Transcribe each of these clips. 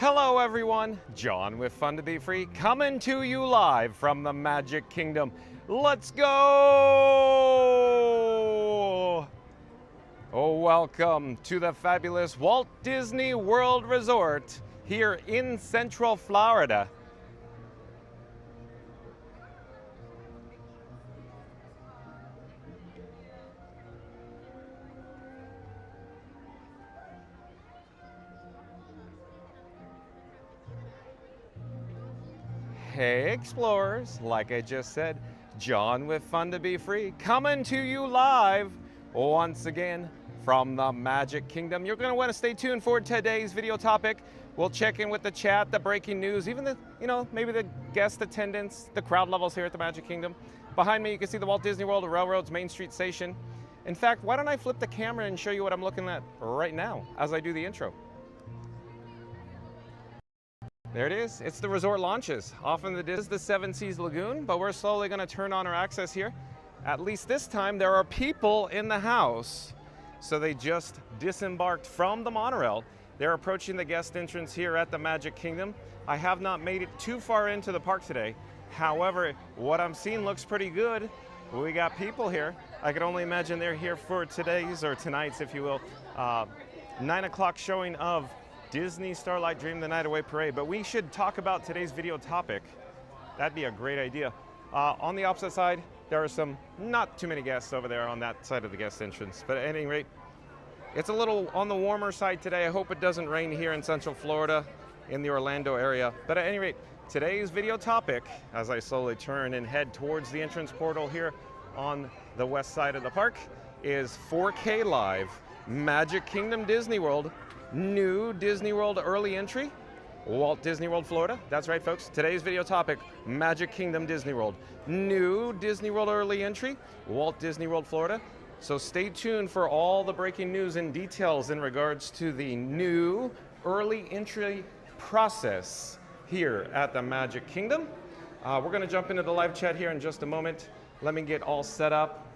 Hello everyone, John with Fun to Be Free, coming to you live from the Magic Kingdom. Let's go! Oh, welcome to the fabulous Walt Disney World Resort here in Central Florida. Hey explorers, like I just said, John with Fun to Be Free, coming to you live once again from the Magic Kingdom. You're going to want to stay tuned for today's video topic. We'll check in with the chat, the breaking news, even the, maybe the guest attendance, the crowd levels here at the Magic Kingdom. Behind me, you can see the Walt Disney World Railroad's Main Street Station. In fact, why don't I flip the camera and show you what I'm looking at right now as I do the intro. There it is. It's the resort launches. Often it is the Seven Seas Lagoon, but we're slowly going to turn on our access here. At least this time there are people in the house. So they just disembarked from the monorail. They're approaching the guest entrance here at the Magic Kingdom. I have not made it too far into the park today. However, what I'm seeing looks pretty good. We got people here. I could only imagine they're here for today's, or tonight's, if you will, 9 o'clock showing of Disney Starlight Dream the Night Away Parade, but we should talk about today's video topic. That'd be a great idea. On the opposite side, there are some not too many guests over there on that side of the guest entrance, but at any rate, it's a little on the warmer side today. I hope it doesn't rain here in Central Florida in the Orlando area, but at any rate, today's video topic, as I slowly turn and head towards the entrance portal here on the west side of the park, is 4K Live, Magic Kingdom Disney World, new Disney World early entry, Walt Disney World, Florida. That's right, folks. Today's video topic, Magic Kingdom Disney World. New Disney World early entry, Walt Disney World, Florida. So stay tuned for all the breaking news and details in regards to the new early entry process here at the Magic Kingdom. We're going to jump into the live chat here in just a moment. Let me get all set up.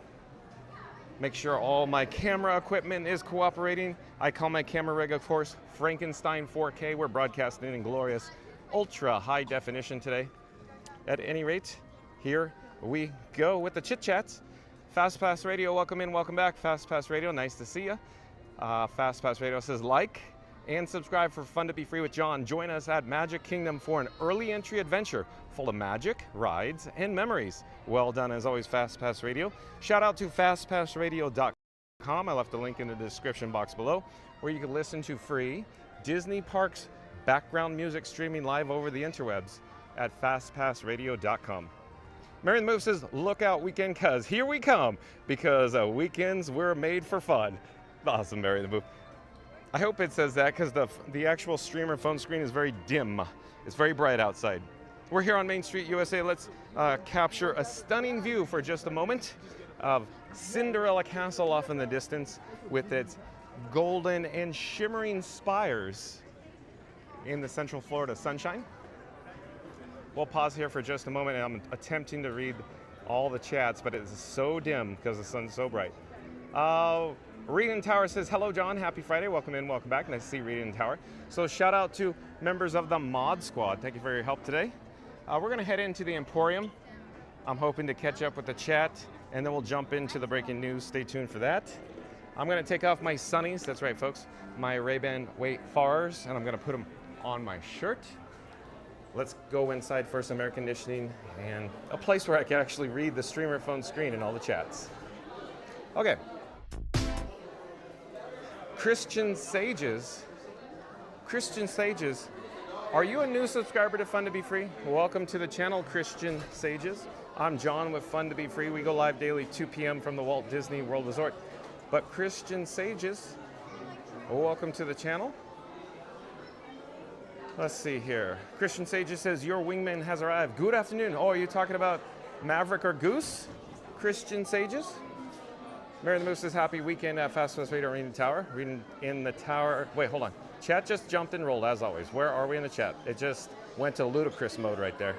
Make sure all my camera equipment is cooperating. I call my camera rig, of course, Frankenstein 4K. We're broadcasting in glorious ultra high definition today. At any rate, here we go with the chit chats. Fast Pass Radio, welcome in, welcome back. Fast Pass Radio, nice to see you. Fast Pass Radio says like and subscribe for Fun to Be Free with John. Join us at Magic Kingdom for an early entry adventure full of magic, rides, and memories. Well done as always, Fast Pass Radio. Shout out to fastpassradio.com. I left a link in the description box below where you can listen to free Disney Parks background music streaming live over the interwebs at fastpassradio.com. Mary the Move says, look out weekend, cuz here we come, because weekends were made for fun. Awesome, Mary the Move. I hope it says that because the actual streamer phone screen is very dim. It's very bright outside. We're here on Main Street, USA. Let's capture a stunning view for just a moment of Cinderella Castle off in the distance with its golden and shimmering spires in the Central Florida sunshine. We'll pause here for just a moment, and I'm attempting to read all the chats, but it's so dim because the sun's so bright. Reading Tower says, hello John, happy Friday, welcome in, welcome back. Nice to see Reading Tower. So shout out to members of the Mod Squad. Thank you for your help today. We're gonna head into the Emporium. I'm hoping to catch up with the chat, and then we'll jump into the breaking news. Stay tuned for that. I'm gonna take off my sunnies, that's right folks, my Ray-Ban Wayfarers, and I'm gonna put them on my shirt. Let's go inside for some air conditioning and a place where I can actually read the streamer phone screen and all the chats. Okay. Christian Sages, are you a new subscriber to Fun to Be Free? Welcome to the channel, Christian Sages. I'm John with Fun to Be Free. We go live daily 2 p.m. from the Walt Disney World Resort. But Christian Sages, welcome to the channel. Let's see here. Christian Sages says, your wingman has arrived. Good afternoon. Oh, are you talking about Maverick or Goose? Christian Sages? Mary the Moose says, happy weekend at Fast Pass Radio Reading Tower. Reading in the tower. Wait, hold on. Chat just jumped and rolled as always. Where are we in the chat? It just went to ludicrous mode right there.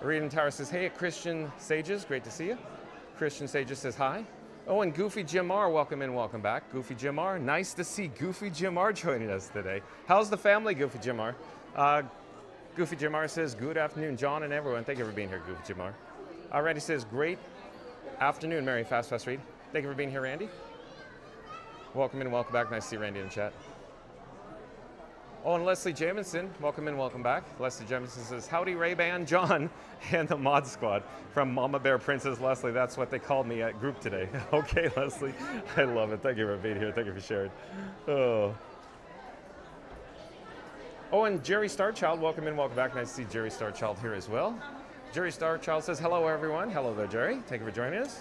Reading Tower says, hey, Christian Sages, great to see you. Christian Sages says, hi. Oh, and Goofy Jim R, welcome in, welcome back. Goofy Jim R, nice to see Goofy Jim R joining us today. How's the family, Goofy Jim R? Goofy Jim R says, good afternoon, John and everyone. Thank you for being here, Goofy Jim R. Randy says, great afternoon, Mary Fast Read. Thank you for being here, Randy. Welcome in, welcome back. Nice to see Randy in chat. Oh, and Leslie Jamison, welcome in, welcome back. Leslie Jamison says, howdy Ray-Ban, John, and the Mod Squad from Mama Bear Princess Leslie. That's what they called me at group today. Okay, Leslie, I love it. Thank you for being here. Thank you for sharing. Oh, and Jerry Starchild, welcome in, welcome back. Nice to see Jerry Starchild here as well. Jerry Starchild says, hello, everyone. Hello there, Jerry. Thank you for joining us.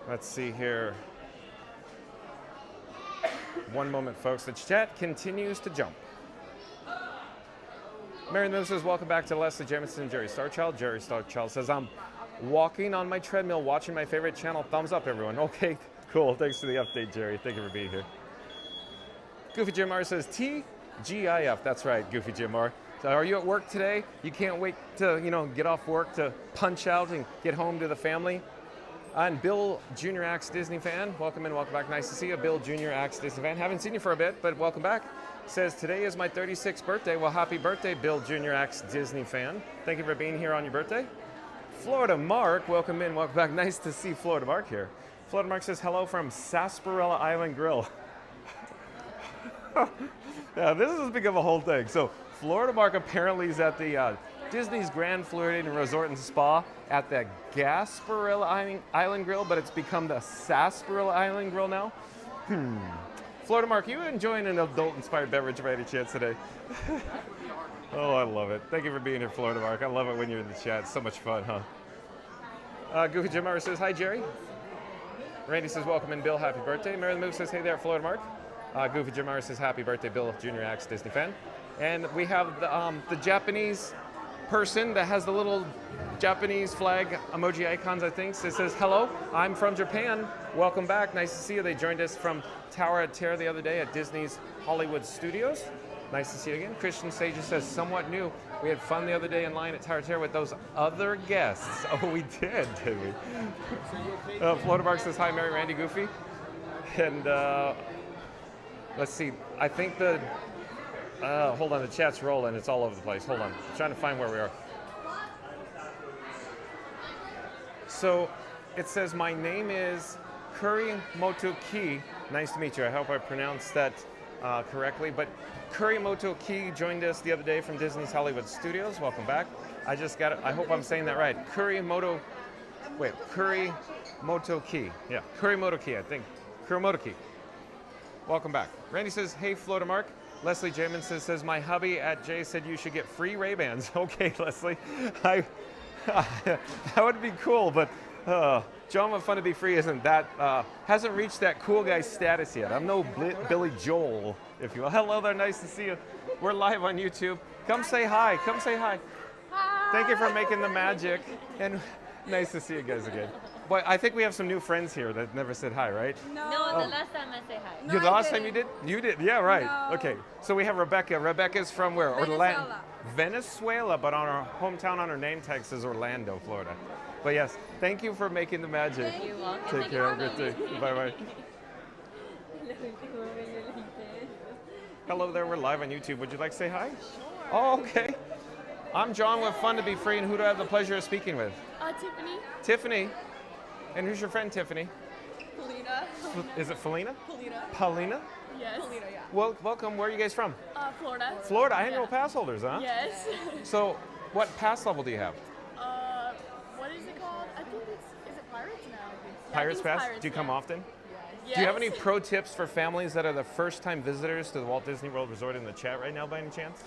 Let's see here. One moment, folks. The chat continues to jump. Mary Moon says, welcome back to Leslie Jamison and Jerry Starchild. Jerry Starchild says, I'm walking on my treadmill, watching my favorite channel. Thumbs up, everyone. Okay, cool. Thanks for the update, Jerry. Thank you for being here. Goofy Jim R says, TGIF. That's right, Goofy Jim R. So are you at work today? You can't wait to, get off work to punch out and get home to the family? And Bill Jr. Axe Disney fan, welcome in, welcome back. Nice to see you, Bill Jr. Axe Disney fan. Haven't seen you for a bit, but welcome back. Says, today is my 36th birthday. Well, happy birthday, Bill Jr. Axe Disney fan. Thank you for being here on your birthday. Florida Mark, welcome in, welcome back. Nice to see Florida Mark here. Florida Mark says, hello from Sarsaparilla Island Grill. Yeah, this has become a whole thing. So Florida Mark apparently is at the Disney's Grand Floridian Resort and Spa at the Gasparilla Island Grill, but it's become the Sarsaparilla Island Grill now. Florida Mark, you enjoying an adult-inspired beverage by any chance today? Oh, I love it. Thank you for being here, Florida Mark. I love it when you're in the chat. It's so much fun, huh? Goofy Jim R says, hi, Jerry. Randy says, welcome in, Bill. Happy birthday. Mary the Move says, hey there, Florida Mark. Goofy Jim R says, happy birthday, Bill, Jr. Axe Disney fan. And we have the Japanese person that has the little Japanese flag emoji icons, I think. So it says, hello, I'm from Japan. Welcome back. Nice to see you. They joined us from Tower of Terror the other day at Disney's Hollywood Studios. Nice to see you again. Christian Sages says, somewhat new. We had fun the other day in line at Tower of Terror with those other guests. Oh, we did we? Florida Mark says, hi, Mary, Randy, Goofy. And let's see. I think hold on, the chat's rolling. It's all over the place. Hold on. I'm trying to find where we are. So it says, my name is Kuri Motoki. Nice to meet you. I hope I pronounced that correctly. But Kuri Motoki joined us the other day from Disney's Hollywood Studios. Welcome back. I just got it. I hope I'm saying that right. Kuri Motoki. Yeah, Kuri Motoki, I think. Kuri Motoki. Welcome back. Randy says, hey, Florida Mark. Leslie Jamison says, my hubby at Jay said you should get free Ray-Bans. Okay, Leslie. That would be cool, but John with Fun to Be Free hasn't reached that cool guy status yet. I'm no Billy Joel, if you will. Hello there, nice to see you. We're live on YouTube. Come say hi, come say hi. Hi. Thank you for making the magic, and nice to see you guys again. But I think we have some new friends here that never said hi, right? No, the last time I said hi. No, the last time you did? You did, yeah, right. No. Okay, so we have Rebecca. Rebecca's from where? Venezuela. Venezuela, but on our hometown on her name tag says Orlando, Florida. But yes, thank you for making the magic. You're welcome. Take care, have a good day. Bye-bye. Hello there, we're live on YouTube. Would you like to say hi? Sure. Oh, okay. I'm John with Fun to Be Free, and who do I have the pleasure of speaking with? Tiffany. Tiffany. And who's your friend, Tiffany? Polina. Is it Felina? Polina. Paulina? Yes. Polina, yeah. Well, welcome. Where are you guys from? Florida. Florida. Annual pass holders, huh? Yes. So, what pass level do you have? What is it called? I think is it Pirates now? Yeah, Pirates Pass? Pirates, Do you come often? Yes. Do you have any pro tips for families that are the first time visitors to the Walt Disney World Resort in the chat right now by any chance?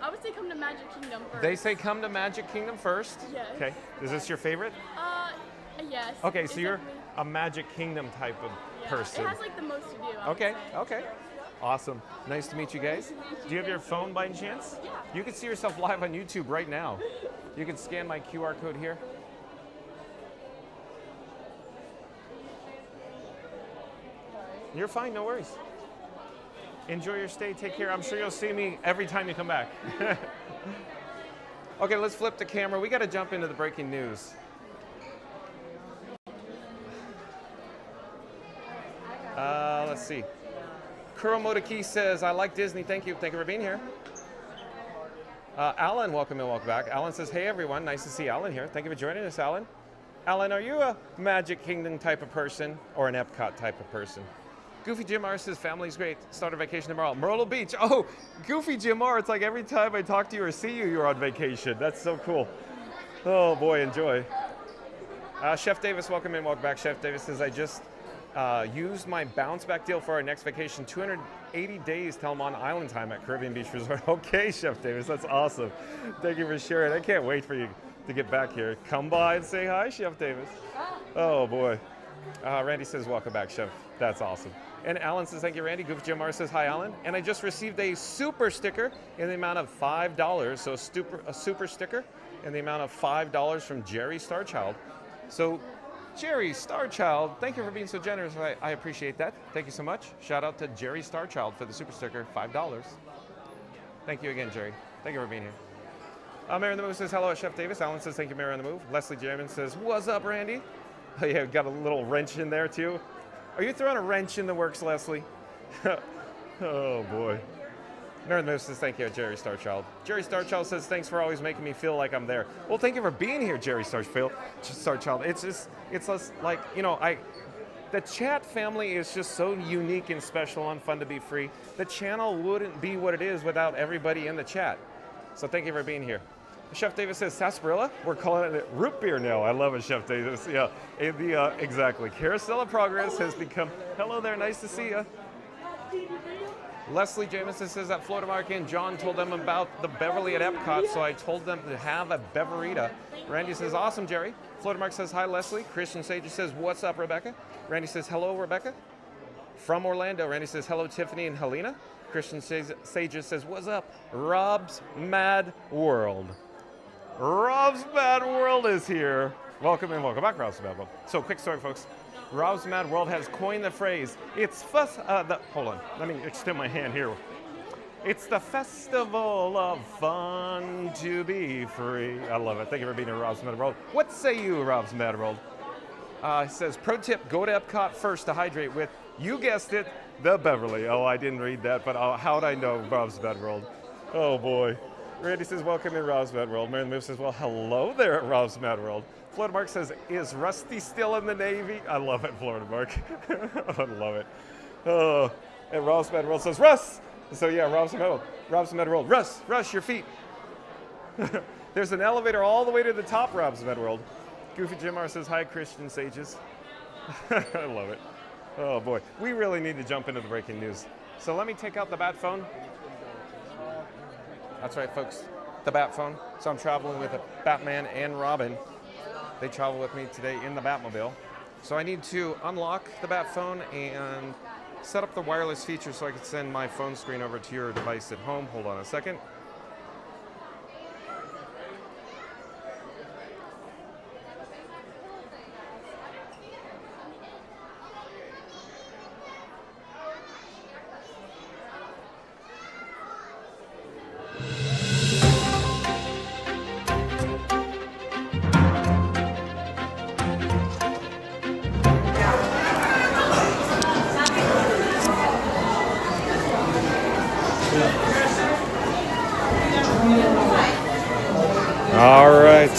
I would say come to Magic Kingdom first. They say come to Magic Kingdom first? Yes. Okay. Is this your favorite? Yes. Okay, so you're a Magic Kingdom type of person. It has like the most to do. Okay, okay. Awesome. Nice to meet you guys. Do you have your phone by any chance? Yeah. You can see yourself live on YouTube right now. You can scan my QR code here. You're fine, no worries. Enjoy your stay, take care. I'm sure you'll see me every time you come back. Okay, let's flip the camera. We got to jump into the breaking news. Let's see. Kuromotaki says, I like Disney. Thank you. Thank you for being here. Alan, welcome and welcome back. Alan says, hey everyone, nice to see Alan here. Thank you for joining us, Alan. Alan, are you a Magic Kingdom type of person or an Epcot type of person? Goofy Jim R says, family's great. Started vacation tomorrow. Myrtle Beach. Oh, Goofy Jim R, it's like every time I talk to you or see you, you're on vacation. That's so cool. Oh boy, enjoy. Chef Davis, welcome in, welcome back. Chef Davis says, I just used my bounce back deal for our next vacation, 280 days till I'm on island time at Caribbean Beach Resort. Okay, Chef Davis, that's awesome. Thank you for sharing. I can't wait for you to get back here. Come by and say hi, Chef Davis. Oh boy. Randy says, welcome back, Chef. That's awesome. And Alan says, thank you, Randy. Goofy Jim R says, hi, Alan. And I just received a super sticker in the amount of $5. So a super sticker in the amount of $5 from Jerry Starchild. So Jerry Starchild, thank you for being so generous. I appreciate that. Thank you so much. Shout out to Jerry Starchild for the super sticker, $5. Thank you again, Jerry. Thank you for being here. Mary on the Move says, hello, Chef Davis. Alan says, thank you, Mary on the Move. Leslie Jamin says, what's up, Randy? Oh, yeah, got a little wrench in there, too. Are you throwing a wrench in the works, Leslie? Oh, boy. Mary on the Move says, thank you, Jerry Starchild. Jerry Starchild says, thanks for always making me feel like I'm there. Well, thank you for being here, Jerry Starchild. It's us, like, you know, the chat family is just so unique and special on Fun to Be Free. The channel wouldn't be what it is without everybody in the chat. So thank you for being here. Chef Davis says, sarsaparilla? We're calling it root beer now. I love it, Chef Davis. Yeah, exactly. Carousel of Progress has become, hello there, nice to see you. Leslie Jamison says that Florida Mark and John told them about the Beverly at Epcot, so I told them to have a Beverita. Randy says, awesome, Jerry. Florida Mark says, hi, Leslie. Christian Sages says, what's up, Rebecca? Randy says, hello, Rebecca. From Orlando, Randy says, hello, Tiffany and Helena. Christian Sages says, what's up? Rob's Mad World. Rob's Mad World is here. Welcome and welcome back, Rob's Mad World. So, quick story, folks. Rob's Mad World has coined the phrase, hold on, let me extend my hand here. It's the festival of fun to be free. I love it. Thank you for being in Rob's Mad World. What say you, Rob's Mad World? It says, pro tip, go to Epcot first to hydrate with, you guessed it, the Beverly. Oh, I didn't read that, but how'd I know, Rob's Mad World? Oh, boy. Randy says, welcome in Rob's Mad World. Mary Move says, well, hello there at Rob's Mad World. Florida Mark says, is Rusty still in the Navy? I love it, Florida Mark. I love it. Oh, and Rob's Mad World says, Russ! So yeah, Rob's Mad World. Russ, your feet. There's an elevator all the way to the top, Rob's Mad World. Goofy Jim R says, hi, Christian Sages. I love it. Oh boy, we really need to jump into the breaking news. So let me take out the bat phone. That's right, folks, the bat phone. So I'm traveling with Batman and Robin. They travel with me today in the Batmobile. So I need to unlock the bat phone and set up the wireless feature so I can send my phone screen over to your device at home. Hold on a second. All right,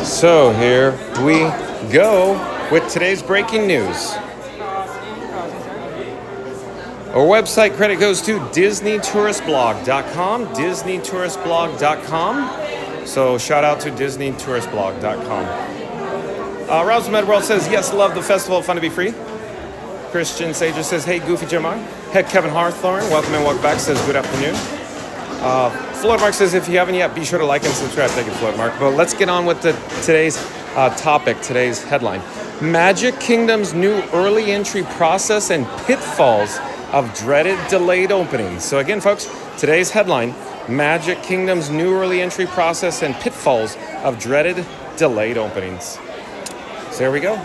so here we go with today's breaking news. Our website credit goes to DisneyTouristBlog.com, DisneyTouristBlog.com. So shout out to DisneyTouristBlog.com. Rob's Mad World says, yes, love the festival, fun to be free. Christian Sager says, hey, Goofy Jim R. Head Kevin Hawthorne, welcome and welcome back, says good afternoon. Floyd Mark says, if you haven't yet, be sure to like and subscribe. Thank you, Floyd Mark. But let's get on with today's topic, today's headline. Magic Kingdom's new early entry process and pitfalls of dreaded delayed openings. So again, folks, today's headline, Magic Kingdom's new early entry process and pitfalls of dreaded delayed openings. So here we go.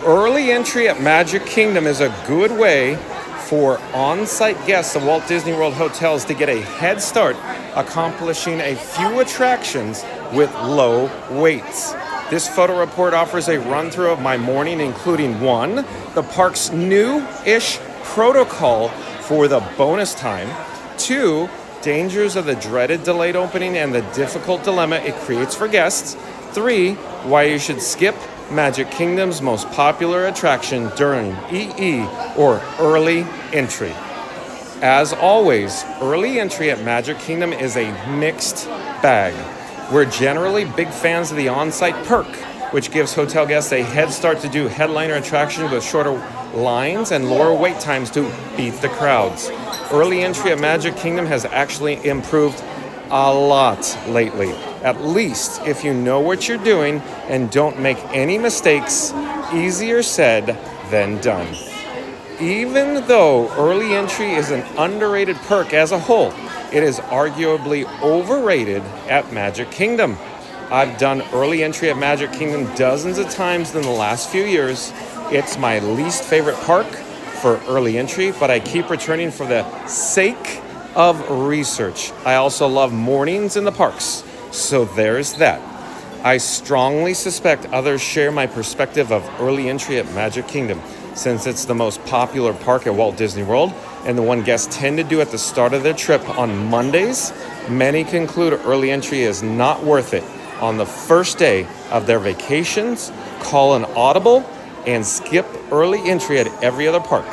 Early entry at Magic Kingdom is a good way for on-site guests of Walt Disney World hotels to get a head start accomplishing a few attractions with low waits. This photo report offers a run-through of my morning, including 1, the park's new-ish protocol for the bonus time, 2, dangers of the dreaded delayed opening and the difficult dilemma it creates for guests, 3, why you should skip Magic Kingdom's most popular attraction during EE or early entry. As always, early entry at Magic Kingdom is a mixed bag. We're generally big fans of the on-site perk, which gives hotel guests a head start to do headliner attractions with shorter lines and lower wait times to beat the crowds. Early entry at Magic Kingdom has actually improved a lot lately. At least if you know what you're doing and don't make any mistakes. Easier said than done. Even though early entry is an underrated perk as a whole, it is arguably overrated at Magic Kingdom. I've done early entry at Magic Kingdom dozens of times in the last few years. It's my least favorite park for early entry, but I keep returning for the sake of research. I also love mornings in the parks, so there's that. I strongly suspect others share my perspective of early entry at Magic Kingdom, since it's the most popular park at Walt Disney World and the one guests tend to do at the start of their trip on Mondays. Many conclude early entry is not worth it on the first day of their vacations, call an audible, and skip early entry at every other park.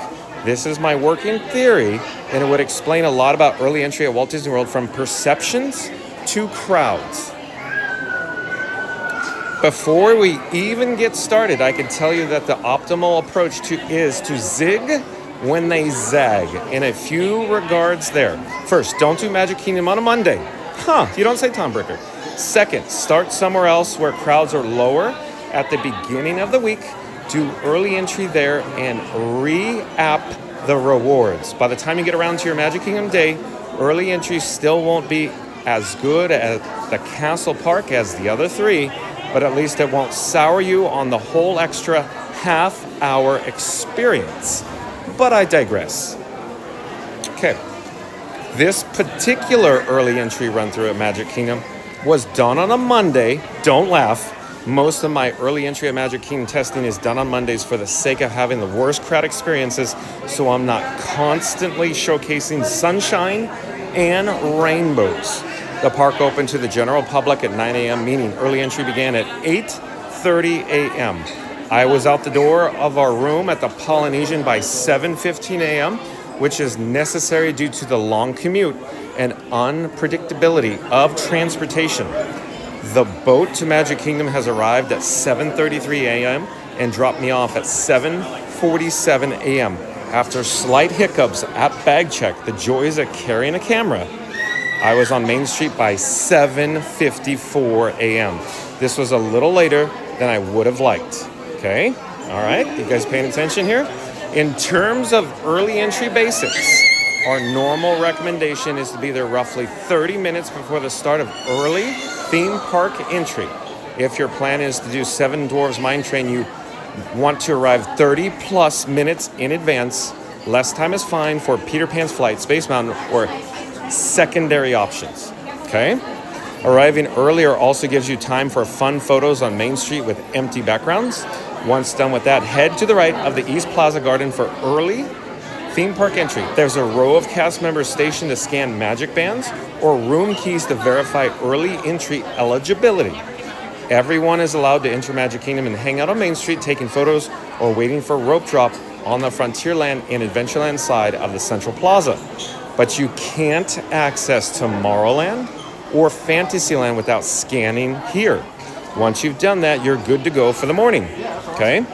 This is my working theory, and it would explain a lot about early entry at Walt Disney World, from perceptions to crowds. Before we even get started, I can tell you that the optimal approach is to zig when they zag, in a few regards there. First, don't do Magic Kingdom on a Monday. You don't say, Tom Bricker. Second, start somewhere else where crowds are lower at the beginning of the week. Do early entry there and re-app the rewards. By the time you get around to your Magic Kingdom day, early entry still won't be as good at the Castle Park as the other 3, but at least it won't sour you on the whole extra half-hour experience. But I digress. Okay, this particular early entry run-through at Magic Kingdom was done on a Monday. Don't laugh. Most of my early entry at Magic Kingdom testing is done on Mondays for the sake of having the worst crowd experiences, so I'm not constantly showcasing sunshine and rainbows. The park opened to the general public at 9 a.m., meaning early entry began at 8:30 a.m. I was out the door of our room at the Polynesian by 7:15 a.m., which is necessary due to the long commute and unpredictability of transportation. The boat to Magic Kingdom has arrived at 7:33 a.m. and dropped me off at 7:47 a.m. After slight hiccups at bag check, the joys of carrying a camera, I was on Main Street by 7:54 a.m. This was a little later than I would have liked. Okay, all right, you guys paying attention here? In terms of early entry basics, our normal recommendation is to be there roughly 30 minutes before the start of early theme park entry. If your plan is to do Seven Dwarfs Mine Train, you want to arrive 30 plus minutes in advance. Less time is fine for Peter Pan's Flight, Space Mountain, or secondary options. Okay? Arriving earlier also gives you time for fun photos on Main Street with empty backgrounds. Once done with that, head to the right of the East Plaza Garden for early theme park entry. There's a row of cast members stationed to scan magic bands or room keys to verify early entry eligibility. Everyone is allowed to enter Magic Kingdom and hang out on Main Street taking photos or waiting for rope drop on the Frontierland and Adventureland side of the Central Plaza. But you can't access Tomorrowland or Fantasyland without scanning here. Once you've done that, you're good to go for the morning, okay?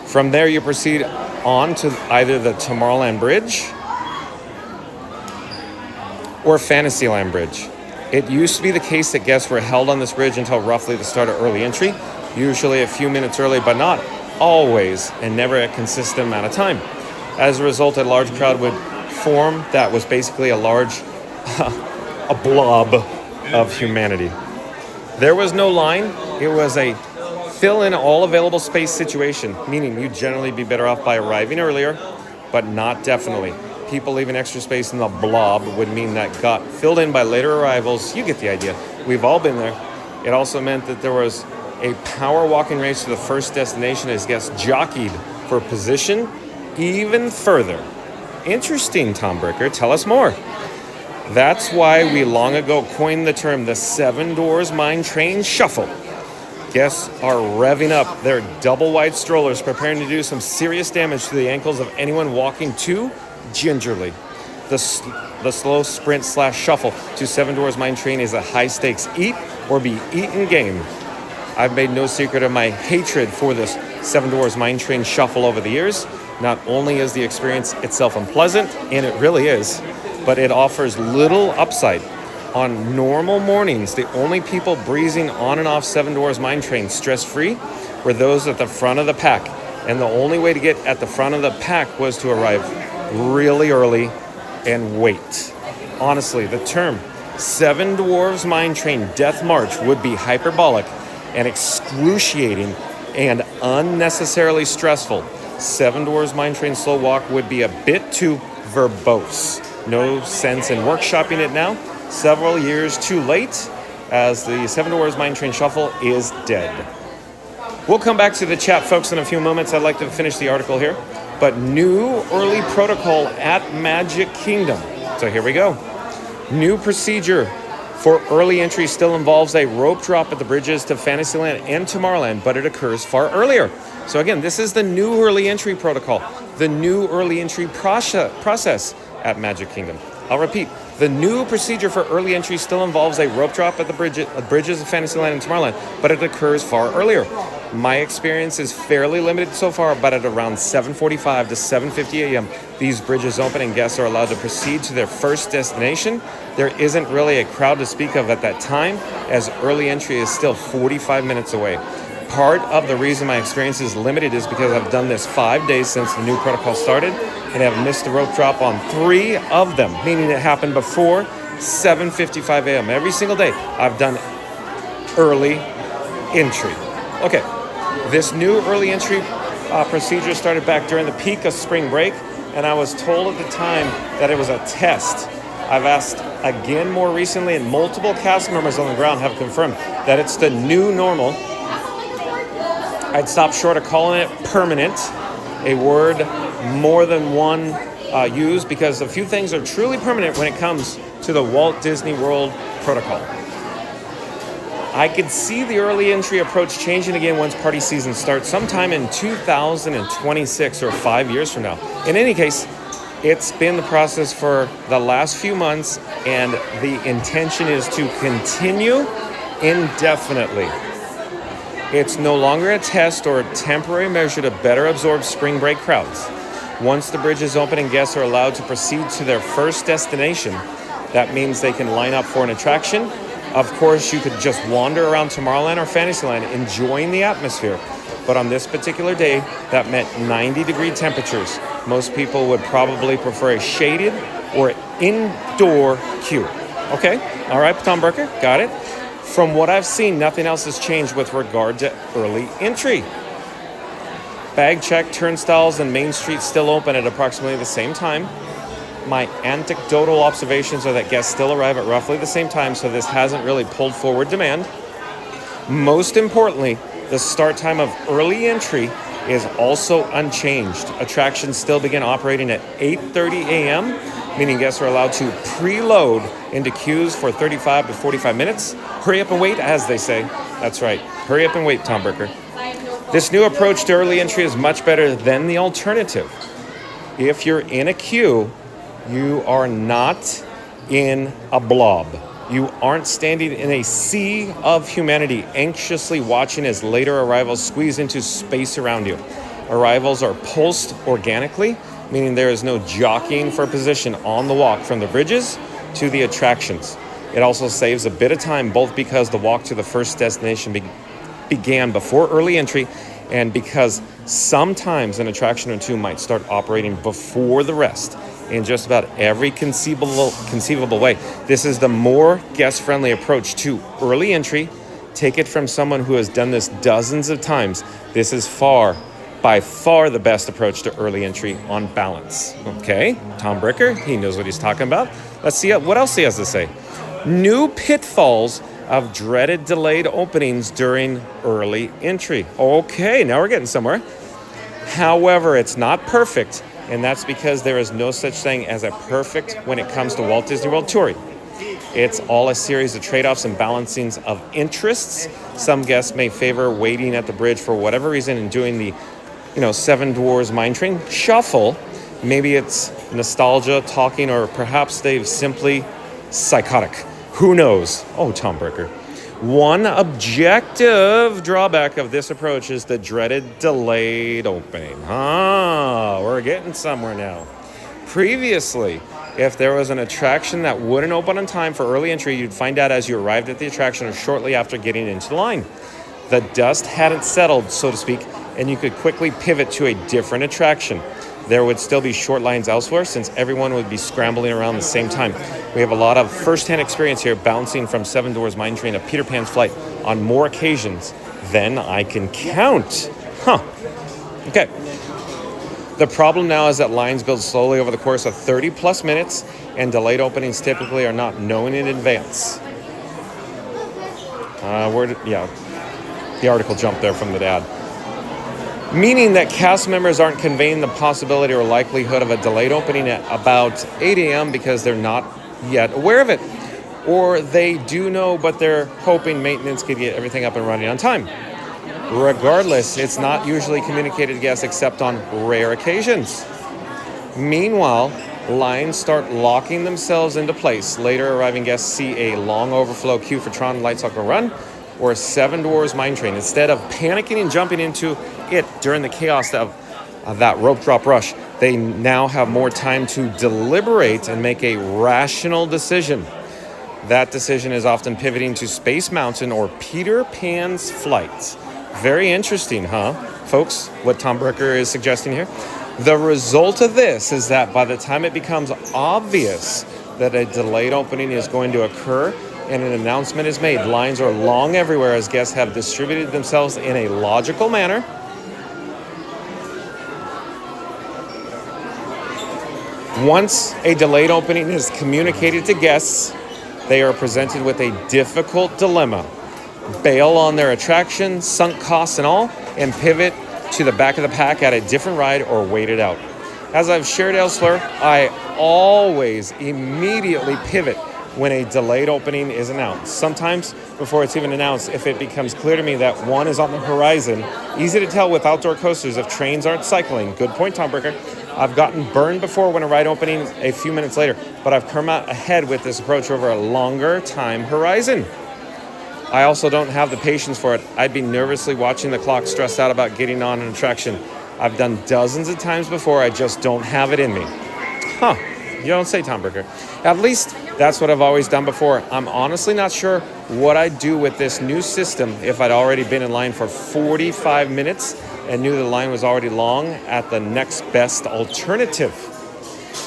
From there, you proceed on to either the Tomorrowland Bridge or Fantasyland Bridge. It used to be the case that guests were held on this bridge until roughly the start of early entry, usually a few minutes early, but not always, and never a consistent amount of time. As a result, a large crowd would form that was basically a large, a blob of humanity. There was no line. It was a fill in all available space situation, meaning you'd generally be better off by arriving earlier, but not definitely. People leaving extra space in the blob would mean that got filled in by later arrivals. You get the idea. We've all been there. It also meant that there was a power walking race to the first destination as guests jockeyed for position even further. Interesting, Tom Bricker. Tell us more. That's why we long ago coined the term the Seven Dwarfs Mine Train Shuffle. Guests are revving up their double-wide strollers, preparing to do some serious damage to the ankles of anyone walking too gingerly. The slow sprint/shuffle to Seven Dwarfs Mine Train is a high-stakes eat or be eaten game. I've made no secret of my hatred for this Seven Dwarfs Mine Train Shuffle over the years. Not only is the experience itself unpleasant, and it really is, but it offers little upside. On normal mornings, the only people breezing on and off Seven Dwarfs Mine Train stress-free were those at the front of the pack. And the only way to get at the front of the pack was to arrive really early and wait. Honestly, the term Seven Dwarfs Mine Train Death March would be hyperbolic and excruciating and unnecessarily stressful. Seven Dwarfs Mine Train Slow Walk would be a bit too verbose. No sense in workshopping it now. Several years too late, as the Seven Dwarfs Mine Train Shuffle is dead. We'll come back to the chat, folks, in a few moments. I'd like to finish the article here. But new early protocol at Magic Kingdom. So here we go. New procedure for early entry still involves a rope drop at the bridges to Fantasyland and Tomorrowland, but it occurs far earlier. So again, this is the new early entry protocol, the new early entry process at Magic Kingdom. I'll repeat, the new procedure for early entry still involves a rope drop at the bridges of Fantasyland and Tomorrowland, but it occurs far earlier. My experience is fairly limited so far, but at around 7:45 to 7:50 a.m., these bridges open and guests are allowed to proceed to their first destination. There isn't really a crowd to speak of at that time, as early entry is still 45 minutes away. Part of the reason my experience is limited is because I've done this 5 days since the new protocol started and have missed the rope drop on 3 of them, meaning it happened before 7:55 a.m. Every single day I've done early entry. Okay, this new early entry procedure started back during the peak of spring break, and I was told at the time that it was a test. I've asked again more recently, and multiple cast members on the ground have confirmed that it's the new normal. I'd stop short of calling it permanent, a word more than one used, because a few things are truly permanent when it comes to the Walt Disney World protocol. I could see the early entry approach changing again once party season starts sometime in 2026 or 5 years from now. In any case, it's been the process for the last few months, and the intention is to continue indefinitely. It's no longer a test or a temporary measure to better absorb spring break crowds. Once the bridges open and guests are allowed to proceed to their first destination, that means they can line up for an attraction. Of course, you could just wander around Tomorrowland or Fantasyland enjoying the atmosphere. But on this particular day, that meant 90-degree temperatures. Most people would probably prefer a shaded or indoor queue. Okay, all right, Tom Burker, got it. From what I've seen, nothing else has changed with regard to early entry. Bag check, turnstiles, and Main Street still open at approximately the same time. My anecdotal observations are that guests still arrive at roughly the same time, so this hasn't really pulled forward demand. Most importantly, the start time of early entry is also unchanged. Attractions still begin operating at 8:30 a.m., meaning guests are allowed to preload into queues for 35 to 45 minutes. Hurry up and wait, as they say. That's right. Hurry up and wait, Tom Burker. This new approach to early entry is much better than the alternative. If you're in a queue, you are not in a blob. You aren't standing in a sea of humanity, anxiously watching as later arrivals squeeze into space around you. Arrivals are pulsed organically, meaning there is no jockeying for position on the walk from the bridges to the attractions. It also saves a bit of time, both because the walk to the first destination began before early entry, and because sometimes an attraction or two might start operating before the rest in just about every conceivable way. This is the more guest-friendly approach to early entry. Take it from someone who has done this dozens of times. This is by far the best approach to early entry on balance. Okay, Tom Bricker, he knows what he's talking about. Let's see what else he has to say. New pitfalls of dreaded delayed openings during early entry. Okay, now we're getting somewhere. However, it's not perfect, and that's because there is no such thing as a perfect when it comes to Walt Disney World touring. It's all a series of trade-offs and balancings of interests. Some guests may favor waiting at the bridge for whatever reason and doing the, Seven Dwarfs Mine Train shuffle. Maybe it's nostalgia talking, or perhaps they've simply psychotic. Who knows? Oh, Tom Bricker. One objective drawback of this approach is the dreaded delayed opening. We're getting somewhere now. Previously, if there was an attraction that wouldn't open on time for early entry, you'd find out as you arrived at the attraction or shortly after getting into the line. The dust hadn't settled, so to speak, and you could quickly pivot to a different attraction. There would still be short lines elsewhere since everyone would be scrambling around the same time. We have a lot of first-hand experience here bouncing from Seven Dwarfs Mine Train to Peter Pan's Flight on more occasions than I can count. Okay. The problem now is that lines build slowly over the course of 30 plus minutes, and delayed openings typically are not known in advance. The article jumped there from the dad. Meaning that cast members aren't conveying the possibility or likelihood of a delayed opening at about 8 a.m. because they're not yet aware of it. Or they do know, but they're hoping maintenance could get everything up and running on time. Regardless, it's not usually communicated to guests except on rare occasions. Meanwhile, lines start locking themselves into place. Later arriving guests see a long overflow queue for Tron Light Cycle Run or Seven Dwarfs Mine Train. Instead of panicking and jumping into it during the chaos of that rope drop rush, they now have more time to deliberate and make a rational decision. That decision is often pivoting to Space Mountain or Peter Pan's Flight. Very interesting, huh, folks, what Tom Bricker is suggesting here? The result of this is that by the time it becomes obvious that a delayed opening is going to occur and an announcement is made, lines are long everywhere as guests have distributed themselves in a logical manner. Once a delayed opening is communicated to guests, they are presented with a difficult dilemma. Bail on their attraction, sunk costs and all, and pivot to the back of the pack at a different ride or wait it out. As I've shared elsewhere, I always immediately pivot when a delayed opening is announced. Sometimes before it's even announced, if it becomes clear to me that one is on the horizon, easy to tell with outdoor coasters if trains aren't cycling. Good point, Tom Bricker. I've gotten burned before when a ride opening a few minutes later, but I've come out ahead with this approach over a longer time horizon. I also don't have the patience for it. I'd be nervously watching the clock, stressed out about getting on an attraction. I've done dozens of times before, I just don't have it in me. You don't say, Tom Bricker. At least that's what I've always done before. I'm honestly not sure what I'd do with this new system if I'd already been in line for 45 minutes and knew the line was already long at the next best alternative.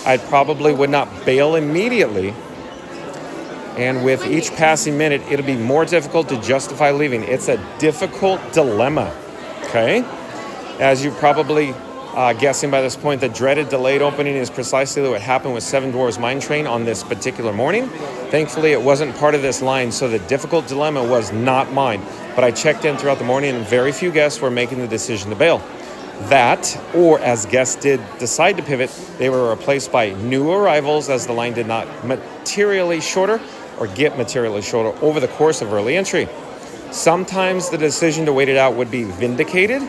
I probably would not bail immediately, and with each passing minute, it'll be more difficult to justify leaving. It's a difficult dilemma, okay? As you're probably guessing by this point, the dreaded delayed opening is precisely what happened with Seven Dwarfs Mine Train on this particular morning. Thankfully, it wasn't part of this line, so the difficult dilemma was not mine. But I checked in throughout the morning, and very few guests were making the decision to bail. That, or as guests did decide to pivot, they were replaced by new arrivals as the line did not materially shorter or get materially shorter over the course of early entry. Sometimes the decision to wait it out would be vindicated.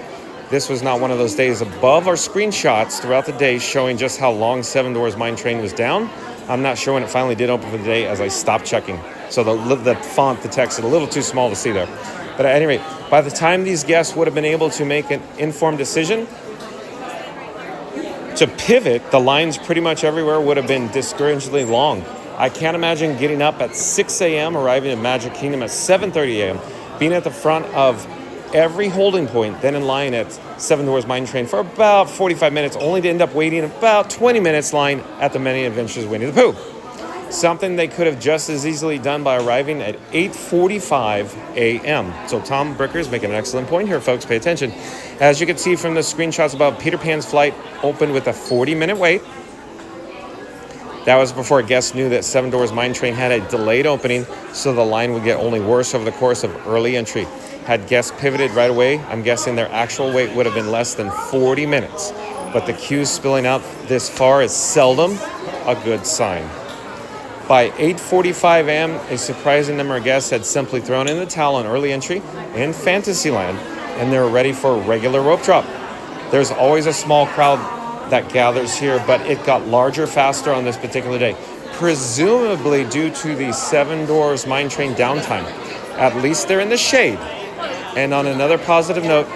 This was not one of those days. Above are screenshots throughout the day showing just how long Seven Dwarfs Mine Train was down. I'm not sure when it finally did open for the day as I stopped checking. So the font, the text is a little too small to see there. But at any rate, by the time these guests would have been able to make an informed decision to pivot, the lines pretty much everywhere would have been discouragingly long. I can't imagine getting up at 6 a.m., arriving in Magic Kingdom at 7:30 a.m., being at the front of every holding point, then in line at Seven Dwarfs Mine Train for about 45 minutes, only to end up waiting about 20 minutes line at the Many Adventures of Winnie the Pooh. Something they could have just as easily done by arriving at 8:45 a.m. So Tom Bricker is making an excellent point here, folks. Pay attention. As you can see from the screenshots above, Peter Pan's Flight opened with a 40-minute wait. That was before guests knew that Seven Doors Mine Train had a delayed opening, so the line would get only worse over the course of early entry. Had guests pivoted right away, I'm guessing their actual wait would have been less than 40 minutes. But the queues spilling out this far is seldom a good sign. By 8:45 a.m., a surprising number of guests had simply thrown in the towel on early entry in Fantasyland, and they were ready for a regular rope drop. There's always a small crowd that gathers here, but it got larger faster on this particular day, presumably due to the Seven Doors Mine Train downtime. At least they're in the shade. And on another positive note,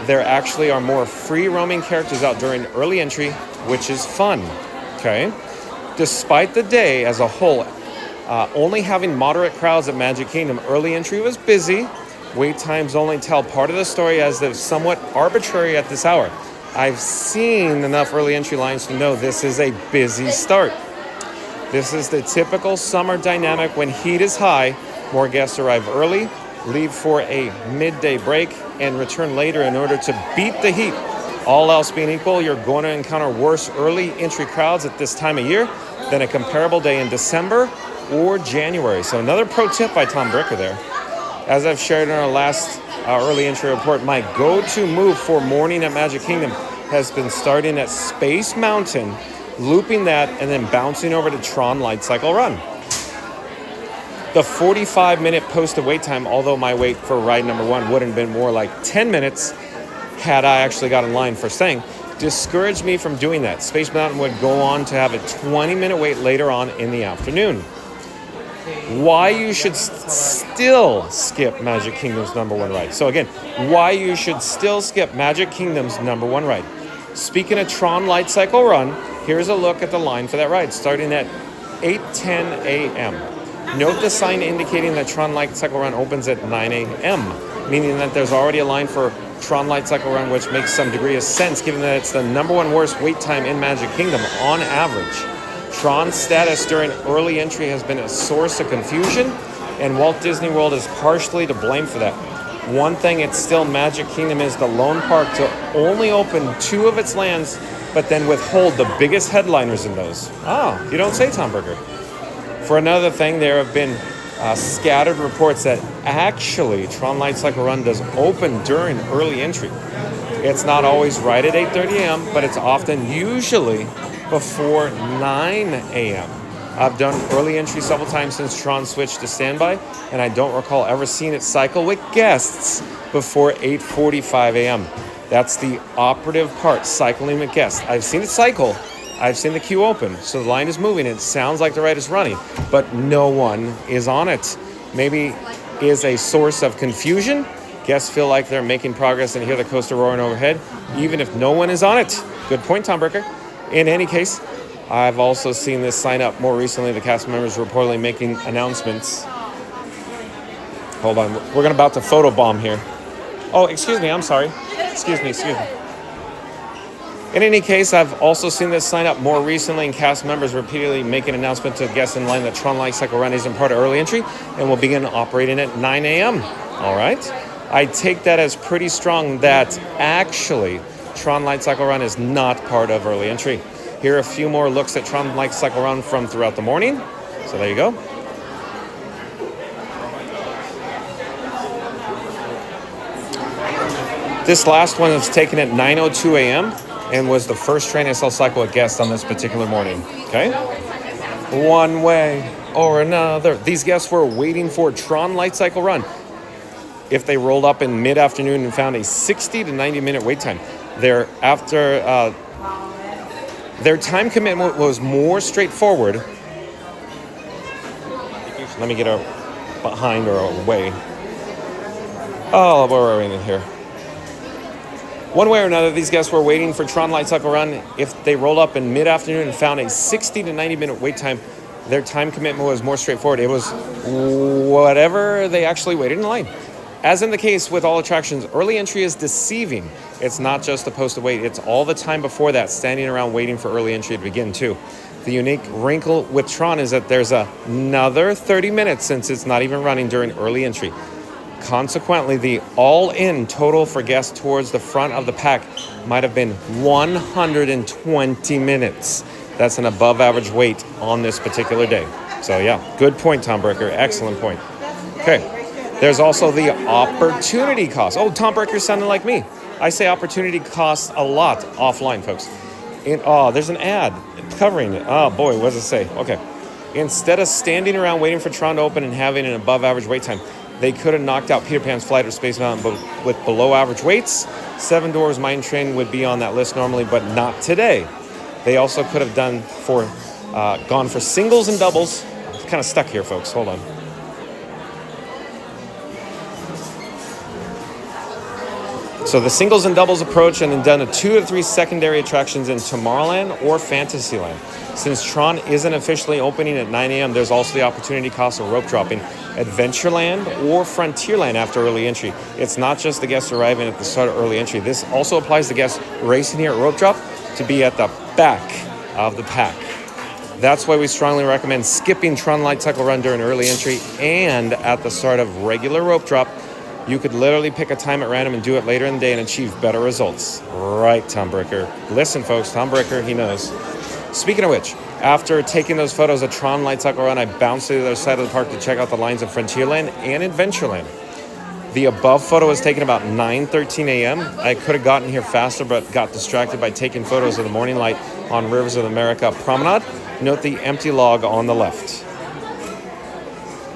there actually are more free roaming characters out during early entry, which is fun. Okay. Despite the day as a whole only having moderate crowds at Magic Kingdom, early entry was busy. Wait times only tell part of the story, as they're somewhat arbitrary at this hour. I've seen enough early entry lines to know this is a busy start. This is the typical summer dynamic. When heat is high, more guests arrive early, leave for a midday break, and return later in order to beat the heat. All else being equal, you're going to encounter worse early entry crowds at this time of year than a comparable day in December or January. So another pro tip by Tom Bricker there. As I've shared in our last early entry report, my go-to move for morning at Magic Kingdom has been starting at Space Mountain, looping that, and then bouncing over to Tron Light Cycle Run. The 45-minute posted wait time, although my wait for ride number 1 would have been more like 10 minutes had I actually got in line first thing, discouraged me from doing that. Space Mountain would go on to have a 20-minute wait later on in the afternoon. Why you should still skip Magic Kingdom's number 1 ride. So again, why you should still skip Magic Kingdom's number 1 ride. Speaking of Tron Light Cycle Run, here's a look at the line for that ride, starting at 8:10 a.m. Note the sign indicating that Tron Light Cycle Run opens at 9 a.m., meaning that there's already a line for Tron Light Cycle Run, which makes some degree of sense given that it's the number 1 worst wait time in Magic Kingdom on average. Tron's status during early entry has been a source of confusion, and Walt Disney World is partially to blame for that. One thing, it's still Magic Kingdom is the lone park to only open 2 of its lands, but then withhold the biggest headliners in those. Oh, you don't say, Tom Berger. For another thing, there have been scattered reports that actually Tron Light Cycle Run does open during early entry. It's not always right at 8:30 a.m., but it's often usually before 9 a.m. I've done early entry several times since Tron switched to standby, and I don't recall ever seeing it cycle with guests before 8:45 a.m. That's the operative part, cycling with guests. I've seen it cycle. I've seen the queue open, so the line is moving. It sounds like the ride is running, but no one is on it. Maybe is a source of confusion. Guests feel like they're making progress and hear the coaster roaring overhead, even if no one is on it. Good point, Tom Bricker. In any case, I've also seen this sign up more recently. The cast members reportedly making announcements. Hold on, we're about to photobomb here. Oh, excuse me, I'm sorry. Excuse me. In any case, I've also seen this sign up more recently, and cast members repeatedly making announcements to guests in line that Tron Light Cycle Run isn't part of early entry and will begin operating at 9 a.m. All right? I take that as pretty strong that actually Tron Light Cycle Run is not part of early entry. Here are a few more looks at Tron Light Cycle Run from throughout the morning. So there you go. This last one was taken at 9:02 a.m. and was the first train I saw cycle a guest on this particular morning. Okay? One way or another. These guests were waiting for Tron Light Cycle Run. If they rolled up in mid-afternoon and found a 60 to 90-minute wait time, their time commitment was more straightforward. Let me get behind or away. Oh, where are we in here? One way or another, these guests were waiting for Tron Light Cycle Run. If they rolled up in mid-afternoon and found a 60 to 90-minute wait time, their time commitment was more straightforward. It was whatever they actually waited in line. As in the case with all attractions, early entry is deceiving. It's not just the posted wait, it's all the time before that, standing around waiting for early entry to begin too. The unique wrinkle with Tron is that there's another 30 minutes since it's not even running during early entry. Consequently, the all-in total for guests towards the front of the pack might have been 120 minutes. That's an above average wait on this particular day. So yeah, good point, Tom Bricker. Excellent point. Okay, there's also the opportunity cost. Oh, Tom Bricker's sounding like me. I say opportunity costs a lot offline, folks. There's an ad covering it. Oh boy, what does it say? Okay. Instead of standing around waiting for Tron to open and having an above average wait time, they could have knocked out Peter Pan's Flight or Space Mountain with below average waits. Seven Dwarfs Mine Train would be on that list normally, but not today. They also could have gone for singles and doubles. I'm kind of stuck here, folks. Hold on. So the singles and doubles approach, and then done a 2 to 3 secondary attractions in Tomorrowland or Fantasyland. Since Tron isn't officially opening at 9 a.m., there's also the opportunity cost of rope dropping Adventureland or Frontierland after early entry. It's not just the guests arriving at the start of early entry. This also applies to guests racing here at rope drop to be at the back of the pack. That's why we strongly recommend skipping Tron Light Cycle Run during early entry and at the start of regular rope drop. You could literally pick a time at random and do it later in the day and achieve better results. Right, Tom Bricker. Listen, folks, Tom Bricker, he knows. Speaking of which, after taking those photos of Tron Light Cycle Run, I bounced to the other side of the park to check out the lines of Frontierland and Adventureland. The above photo was taken about 9:13 a.m. I could have gotten here faster, but got distracted by taking photos of the morning light on Rivers of America Promenade. Note the empty log on the left.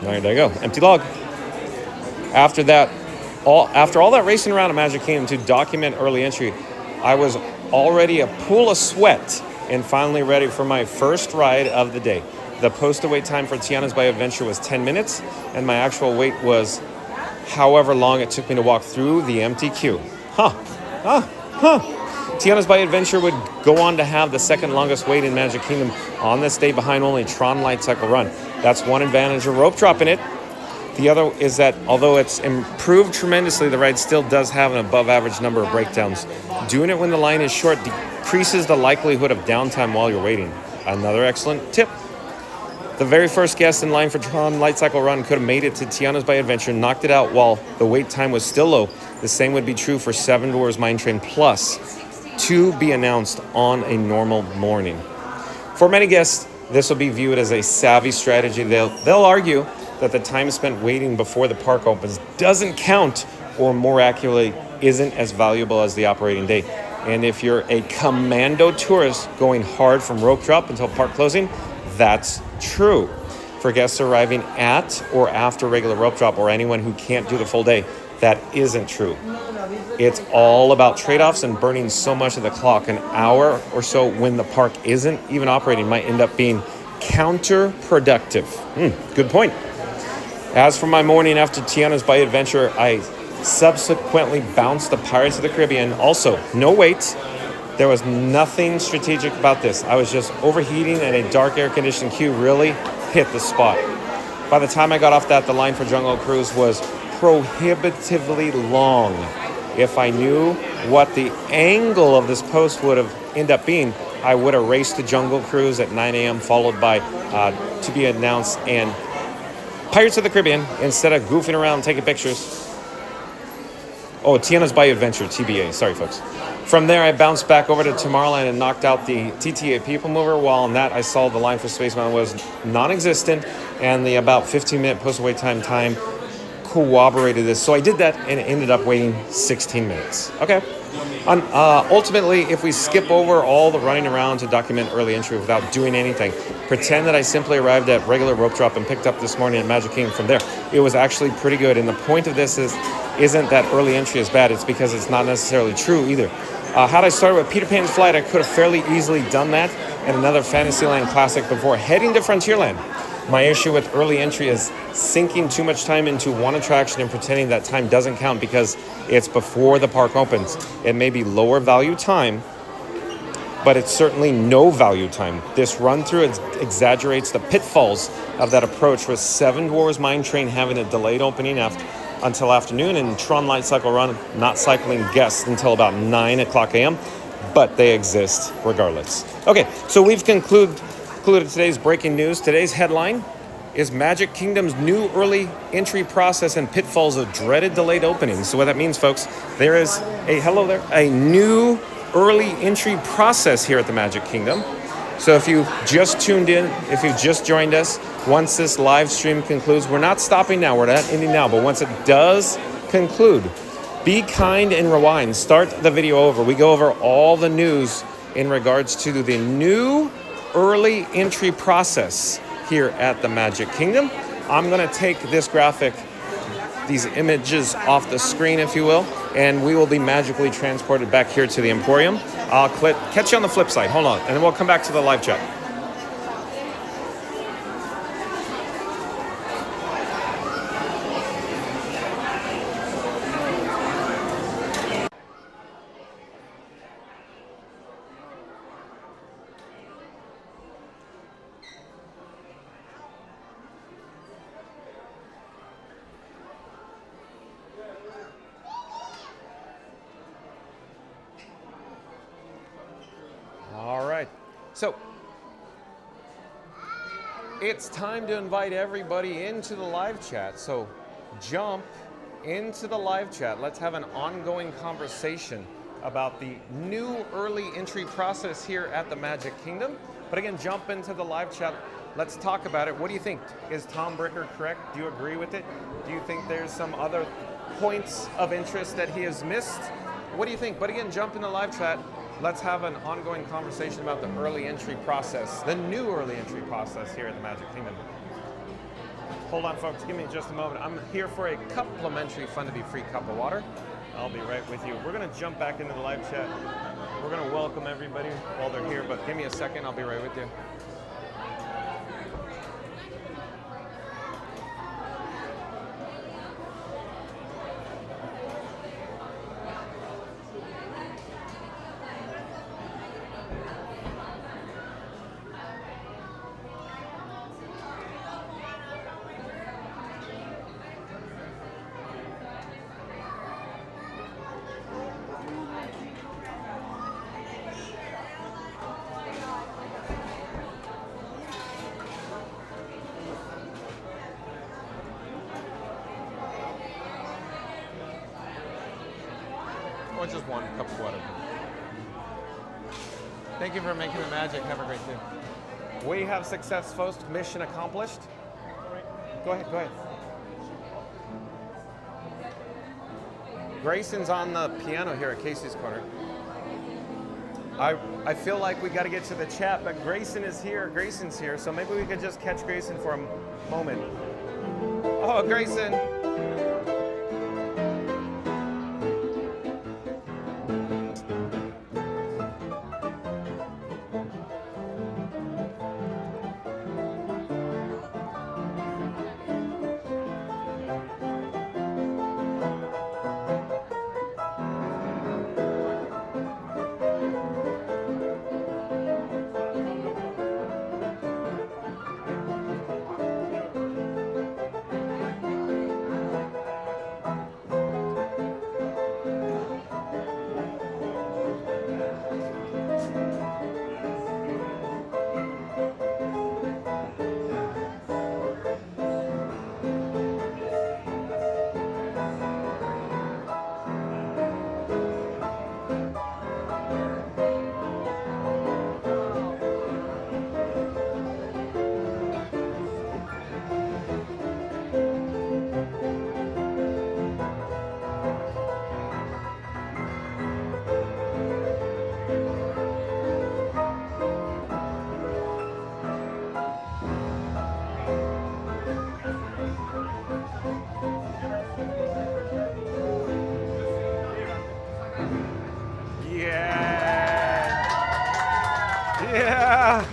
There you go, empty log. After all that racing around at Magic Kingdom to document early entry, I was already a pool of sweat and finally ready for my first ride of the day. The posted wait time for Tiana's by Adventure was 10 minutes, and my actual wait was however long it took me to walk through the empty queue. Tiana's by Adventure would go on to have the second longest wait in Magic Kingdom on this day, behind only Tron Light Cycle Run. That's one advantage of rope drop in it. The other is that although it's improved tremendously, the ride still does have an above average number of breakdowns. Doing it when the line is short decreases the likelihood of downtime while you're waiting. Another excellent tip. The very first guest in line for Tron Light Cycle Run could have made it to Tiana's by Adventure, knocked it out while the wait time was still low. The same would be true for Seven Dwarfs Mine Train Plus, to be announced on a normal morning. For many guests, this will be viewed as a savvy strategy. They'll argue that the time spent waiting before the park opens doesn't count, or more accurately, isn't as valuable as the operating day. And if you're a commando tourist going hard from rope drop until park closing, that's true. For guests arriving at or after regular rope drop, or anyone who can't do the full day, that isn't true. It's all about trade-offs, and burning so much of the clock. An hour or so when the park isn't even operating might end up being counterproductive. Good point. As for my morning after Tiana's by Adventure, I subsequently bounced the Pirates of the Caribbean. Also, no wait. There was nothing strategic about this. I was just overheating, and a dark air-conditioned queue really hit the spot. By the time I got off that, the line for Jungle Cruise was prohibitively long. If I knew what the angle of this post would have ended up being, I would have raced to Jungle Cruise at 9 a.m. followed by to be announced and Pirates of the Caribbean instead of goofing around taking pictures. Oh, Tiana's by Adventure, TBA. Sorry, folks. From there, I bounced back over to Tomorrowland and knocked out the TTA People Mover. While on that, I saw the line for Space Mountain was non-existent, and the about 15-minute post-wait time corroborated this. So I did that and ended up waiting 16 minutes. Okay. Ultimately, if we skip over all the running around to document early entry without doing anything, pretend that I simply arrived at regular rope drop and picked up this morning at Magic Kingdom from there, it was actually pretty good. And the point of this isn't that early entry is bad, it's because it's not necessarily true either. Had I started with Peter Pan's Flight, I could have fairly easily done that and another Fantasyland classic before heading to Frontierland. My issue with early entry is sinking too much time into one attraction and pretending that time doesn't count because it's before the park opens. It may be lower value time, but it's certainly no value time. This run-through exaggerates the pitfalls of that approach, with Seven Dwarfs Mine Train having a delayed opening until afternoon, and Tron Light Cycle Run not cycling guests until about 9 o'clock a.m., but they exist regardless. Okay, so we've concluded today's breaking news. Today's headline is Magic Kingdom's new early entry process and pitfalls of dreaded delayed openings. So what that means, folks, there is a new early entry process here at the Magic Kingdom. So if you just tuned in, if you just joined us, once this live stream concludes, we're not stopping now, we're not ending now, but once it does conclude, be kind and rewind. Start the video over. We go over all the news in regards to the new early entry process here at the Magic Kingdom. I'm gonna take this graphic, these images off the screen, if you will, and we will be magically transported back here to the Emporium. I'll catch you on the flip side. Hold on, and then we'll come back to the live chat. So, it's time to invite everybody into the live chat. So, jump into the live chat. Let's have an ongoing conversation about the new early entry process here at the Magic Kingdom. But again, jump into the live chat. Let's talk about it. What do you think? Is Tom Bricker correct? Do you agree with it? Do you think there's some other points of interest that he has missed? What do you think? But again, jump in the live chat. Let's have an ongoing conversation about the early entry process, the new early entry process here at the Magic Kingdom. Hold on, folks, give me just a moment. I'm here for a complimentary Fun to Be Free cup of water. I'll be right with you. We're gonna jump back into the live chat. We're gonna welcome everybody while they're here, but give me a second, I'll be right with you. Or just one cup of water. Thank you for making the magic. Have a great day. We have success, folks. Mission accomplished. Go ahead, go ahead. Grayson's on the piano here at Casey's Corner. I feel like we got to get to the chat, but Grayson is here. Grayson's here, so maybe we could just catch Grayson for a moment. Oh, Grayson. Yeah.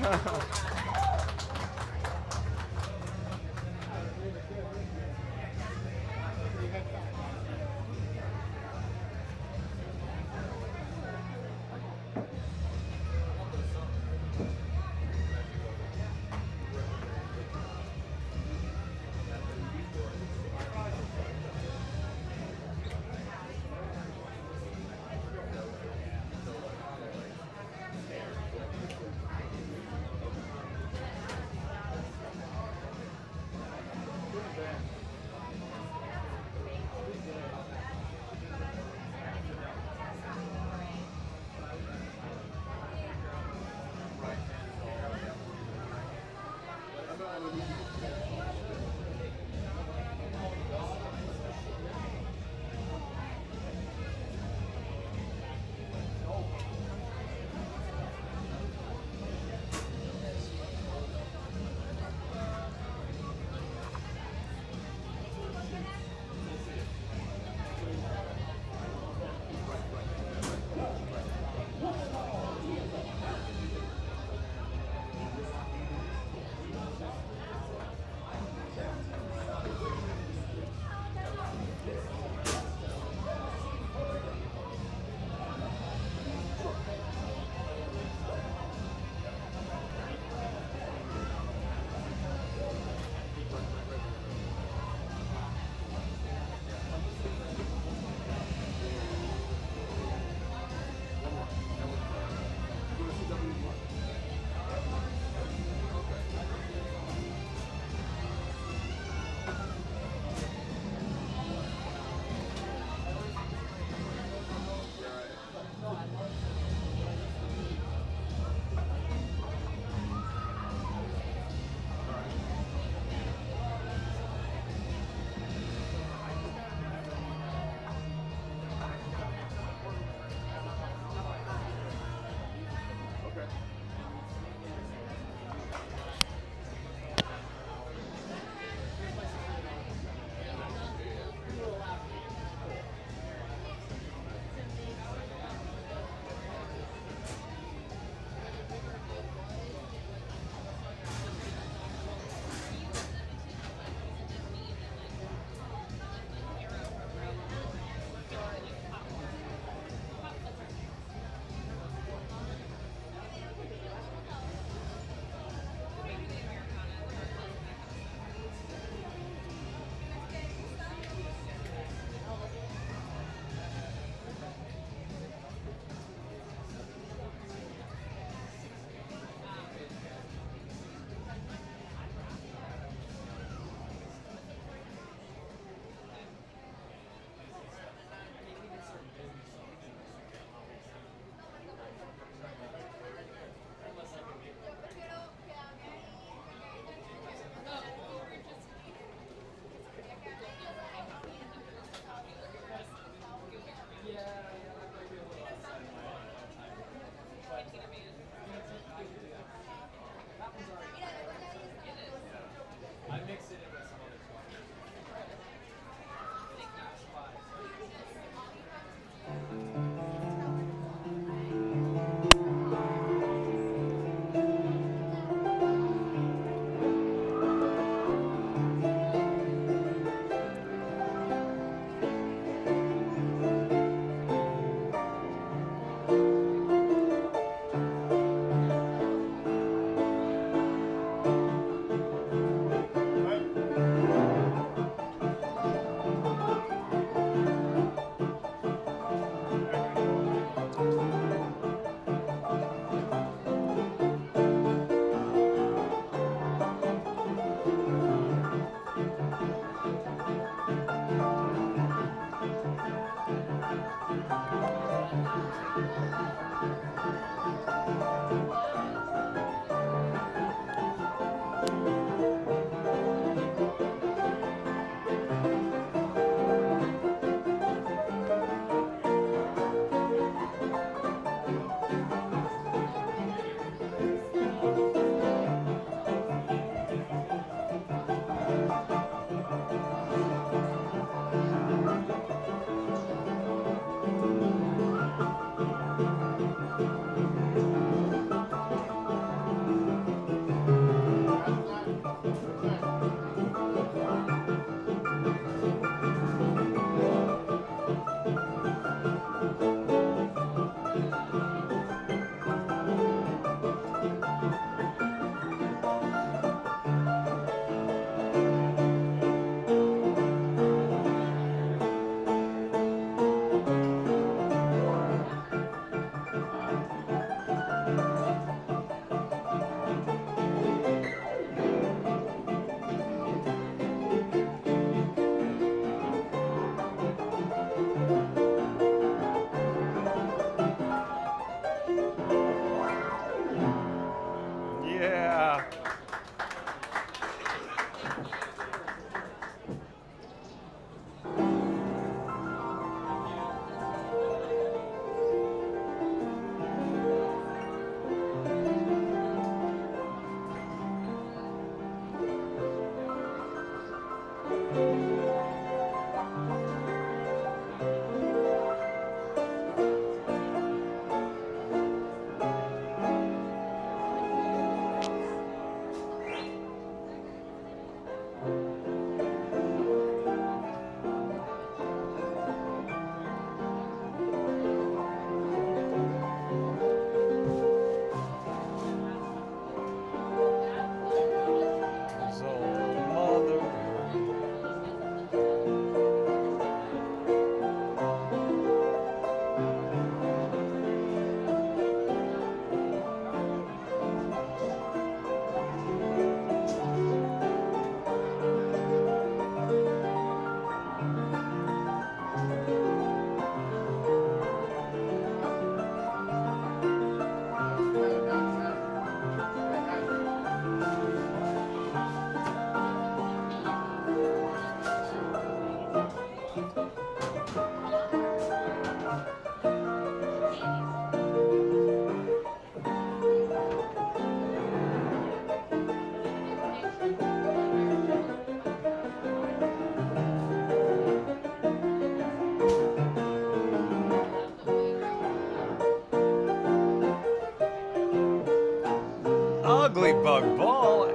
ugly bug ball.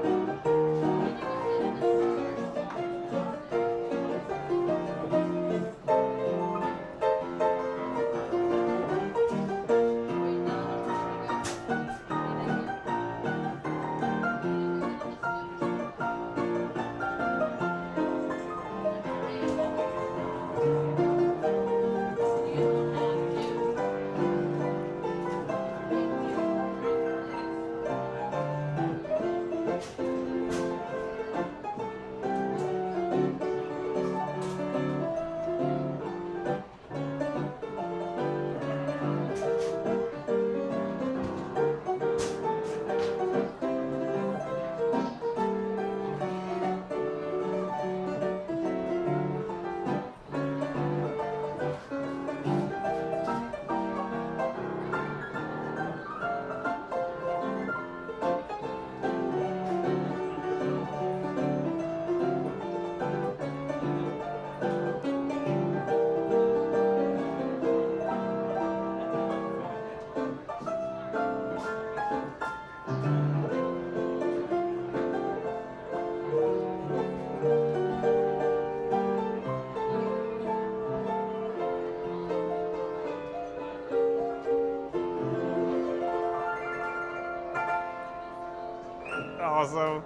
Awesome.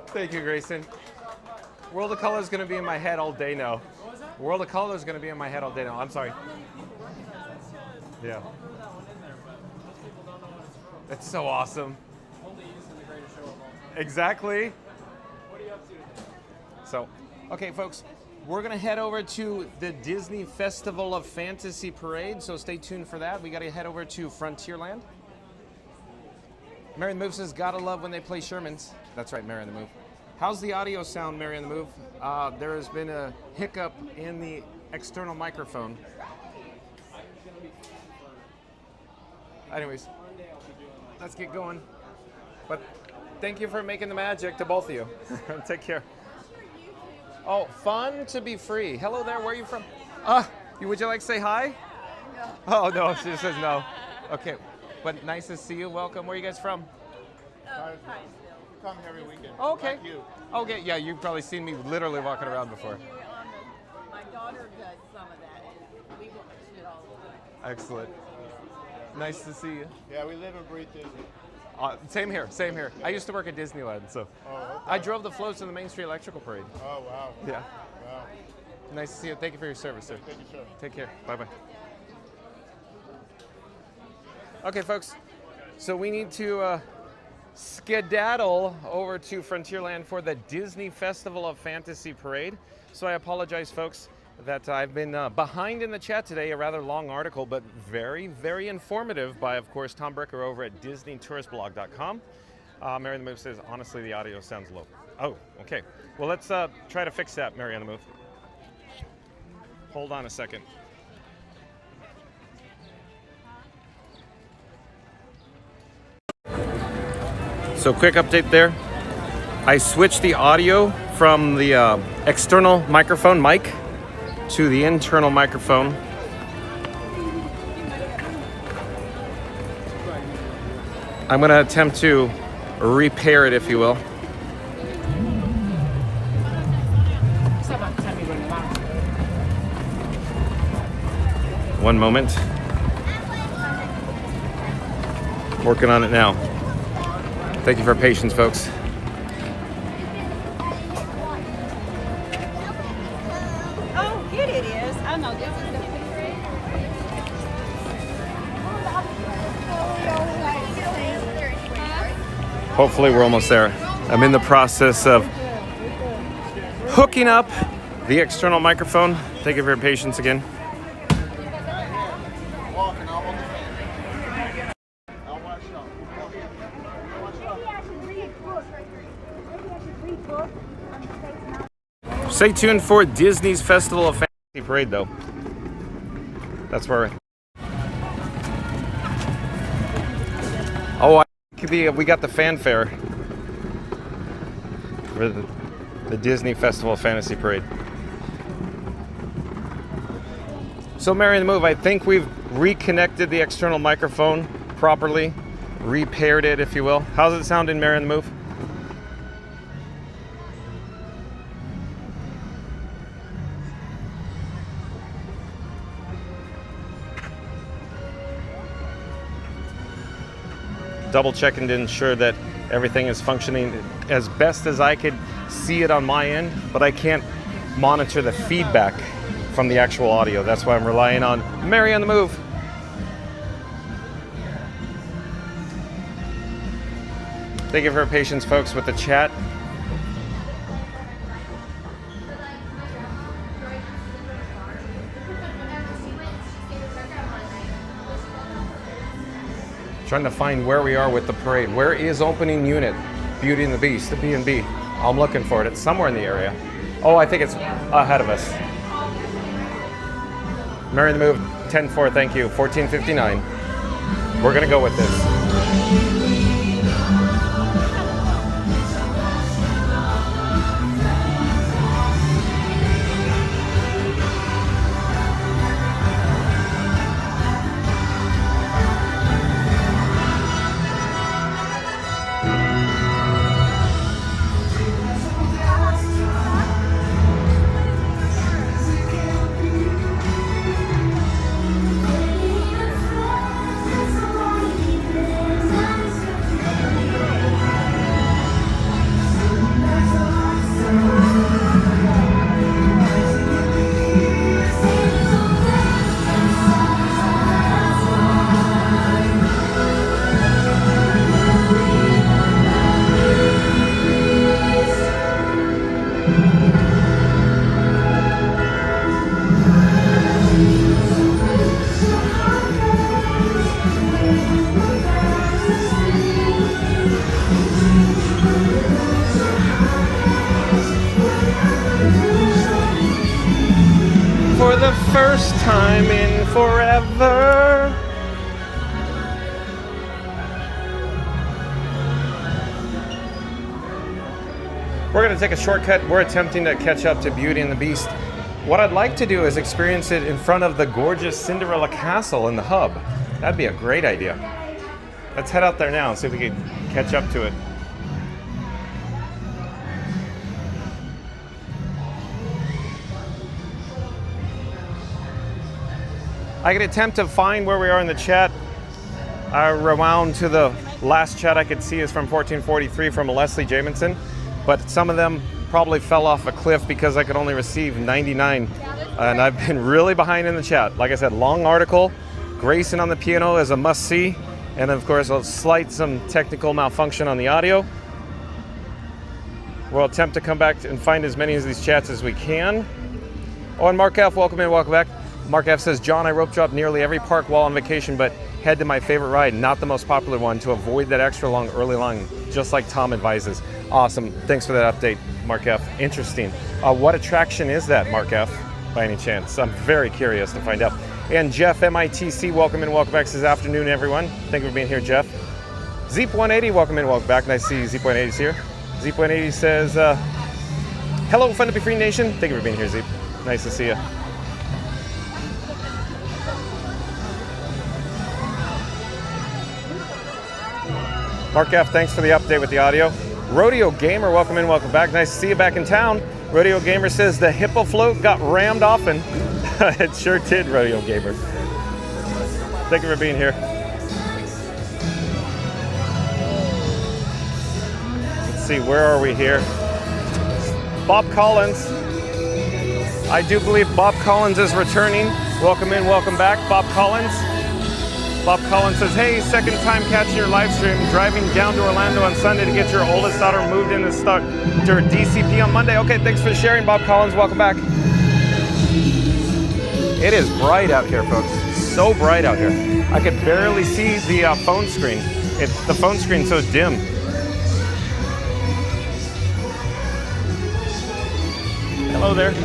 Thank you, Grayson. World of Color is going to be in my head all day now. World of Color is going to be in my head all day now. I'm sorry. Yeah. It's so awesome. Exactly. So, okay, folks, we're going to head over to the Disney Festival of Fantasy Parade, so stay tuned for that. We got to head over to Frontierland. Mary on the Move says, gotta love when they play Shermans. That's right, Mary on the Move. How's the audio sound, Mary on the Move? There has been a hiccup in the external microphone. Anyways, let's get going. But thank you for making the magic to both of you. Take care. Oh, fun to be free. Hello there, where are you from? Would you like to say hi? No. Oh, no, she says no. Okay. But nice to see you. Welcome. Where are you guys from? Come every weekend. Oh, okay. Like you. Okay. Yeah, you've probably seen me literally walking around before. My daughter does some of that, and we watch it all the time. Excellent. Nice to see you. Yeah, we live and breathe Disney. Same here. Same here. I used to work at Disneyland, so Oh, okay. I drove the floats in the Main Street Electrical Parade. Oh, wow. Yeah. Wow. Nice to see you. Thank you for your service, sir. Thank you, sir. Take care. Bye-bye. Okay, folks. So we need to skedaddle over to Frontierland for the Disney Festival of Fantasy Parade. So I apologize, folks, that I've been behind in the chat today. A rather long article, but very, very informative by, of course, Tom Bricker over at DisneyTouristBlog.com. Mary on the Move says, honestly, the audio sounds low. Oh, okay. Well, let's try to fix that, Mary on the Move. Hold on a second. So quick update there. I switched the audio from the external microphone mic to the internal microphone. I'm going to attempt to repair it, if you will. One moment. Working on it now. Thank you for your patience, folks. Oh, here it is. I know this is Hopefully we're almost there. I'm in the process of hooking up the external microphone. Thank you for your patience again. Stay tuned for Disney's Festival of Fantasy Parade, though. That's where. Oh, we got the fanfare for the Disney Festival of Fantasy Parade. So, Mary on the Move, I think we've reconnected the external microphone properly. repaired it, if you will. How's it sound in Mary on the Move? Double checking to ensure that everything is functioning as best as I could see it on my end, but I can't monitor the feedback from the actual audio. That's why I'm relying on Mary on the Move. Thank you for your patience, folks, with the chat. Trying to find where we are with the parade. Where is opening unit? Beauty and the Beast, the B&B. I'm looking for it. It's somewhere in the area. Oh, I think it's ahead of us. Mary on the Move, 10-4, thank you. 14:59. We're gonna go with this. For the first time in forever. We're going to take a shortcut. We're attempting to catch up to Beauty and the Beast. What I'd like to do is experience it in front of the gorgeous Cinderella Castle in the hub. That'd be a great idea. Let's head out there now and see if we can catch up to it. I can attempt to find where we are in the chat. I rewound to the last chat I could see is from 1443 from Leslie Jamison, but some of them probably fell off a cliff because I could only receive 99, and I've been really behind in the chat. Like I said, long article. Grayson on the piano is a must-see, and of course a some technical malfunction on the audio. We'll attempt to come back and find as many of these chats as we can. Oh, and Mark F, welcome in, welcome back. Mark F says, John, I rope drop nearly every park while on vacation, but head to my favorite ride, not the most popular one, to avoid that extra long early line, just like Tom advises. Awesome. Thanks for that update, Mark F. Interesting. What attraction is that, Mark F, by any chance? I'm very curious to find out. And Jeff, MITC, welcome in, welcome back. This afternoon, everyone. Thank you for being here, Jeff. Zeep180, welcome in, welcome back. Nice to see Zeep180's here. Zeep180 says, hello, Fun to Be Free Nation. Thank you for being here, Zeep. Nice to see you. Mark F, thanks for the update with the audio. Rodeo Gamer, welcome in, welcome back. Nice to see you back in town. Rodeo Gamer says the hippo float got rammed often. It sure did, Rodeo Gamer. Thank you for being here. Let's see, where are we here? Bob Collins. I do believe Bob Collins is returning. Welcome in, welcome back, Bob Collins. Bob Collins says, hey, second time catching your live stream, driving down to Orlando on Sunday to get your oldest daughter moved in to start her DCP on Monday. Okay, thanks for sharing, Bob Collins. Welcome back. It is bright out here, folks. So bright out here. I could barely see the phone screen. The phone screen's so dim. Hello there.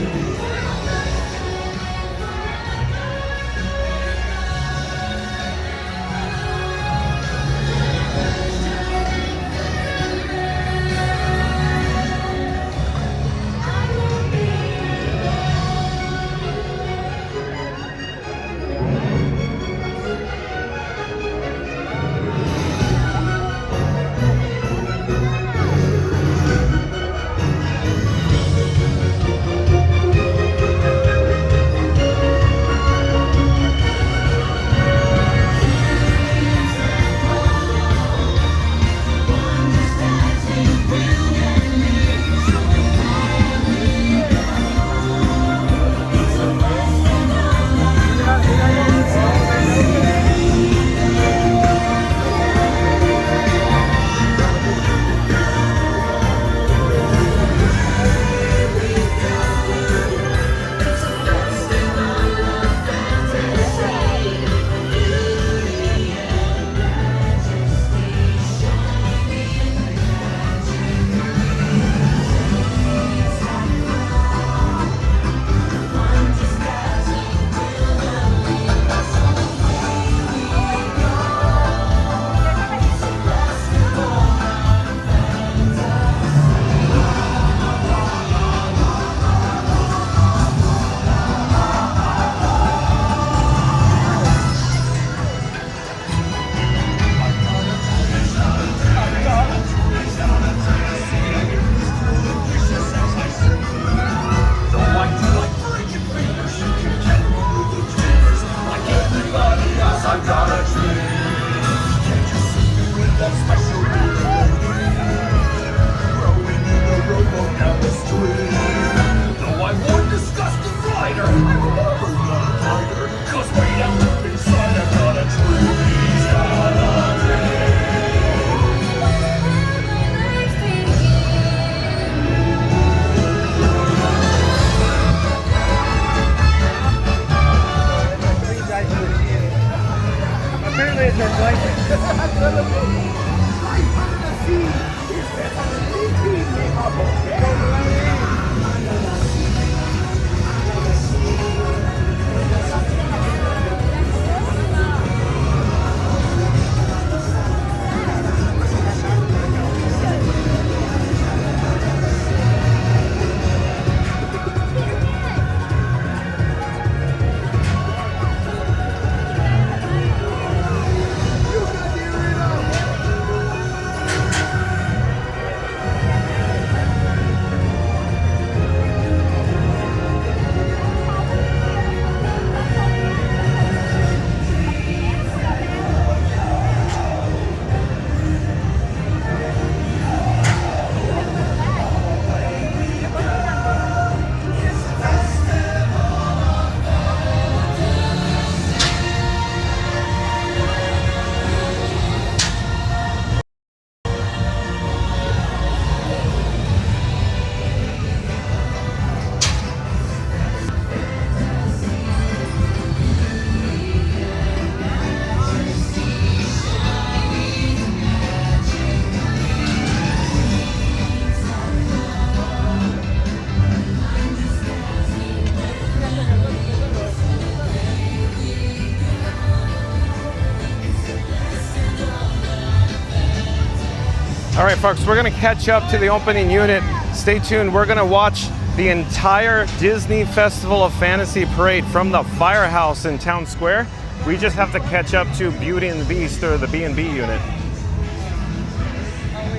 All right, folks, we're gonna catch up to the opening unit. Stay tuned, we're gonna watch the entire Disney Festival of Fantasy parade from the firehouse in Town Square. We just have to catch up to Beauty and the Beast, or the B&B unit.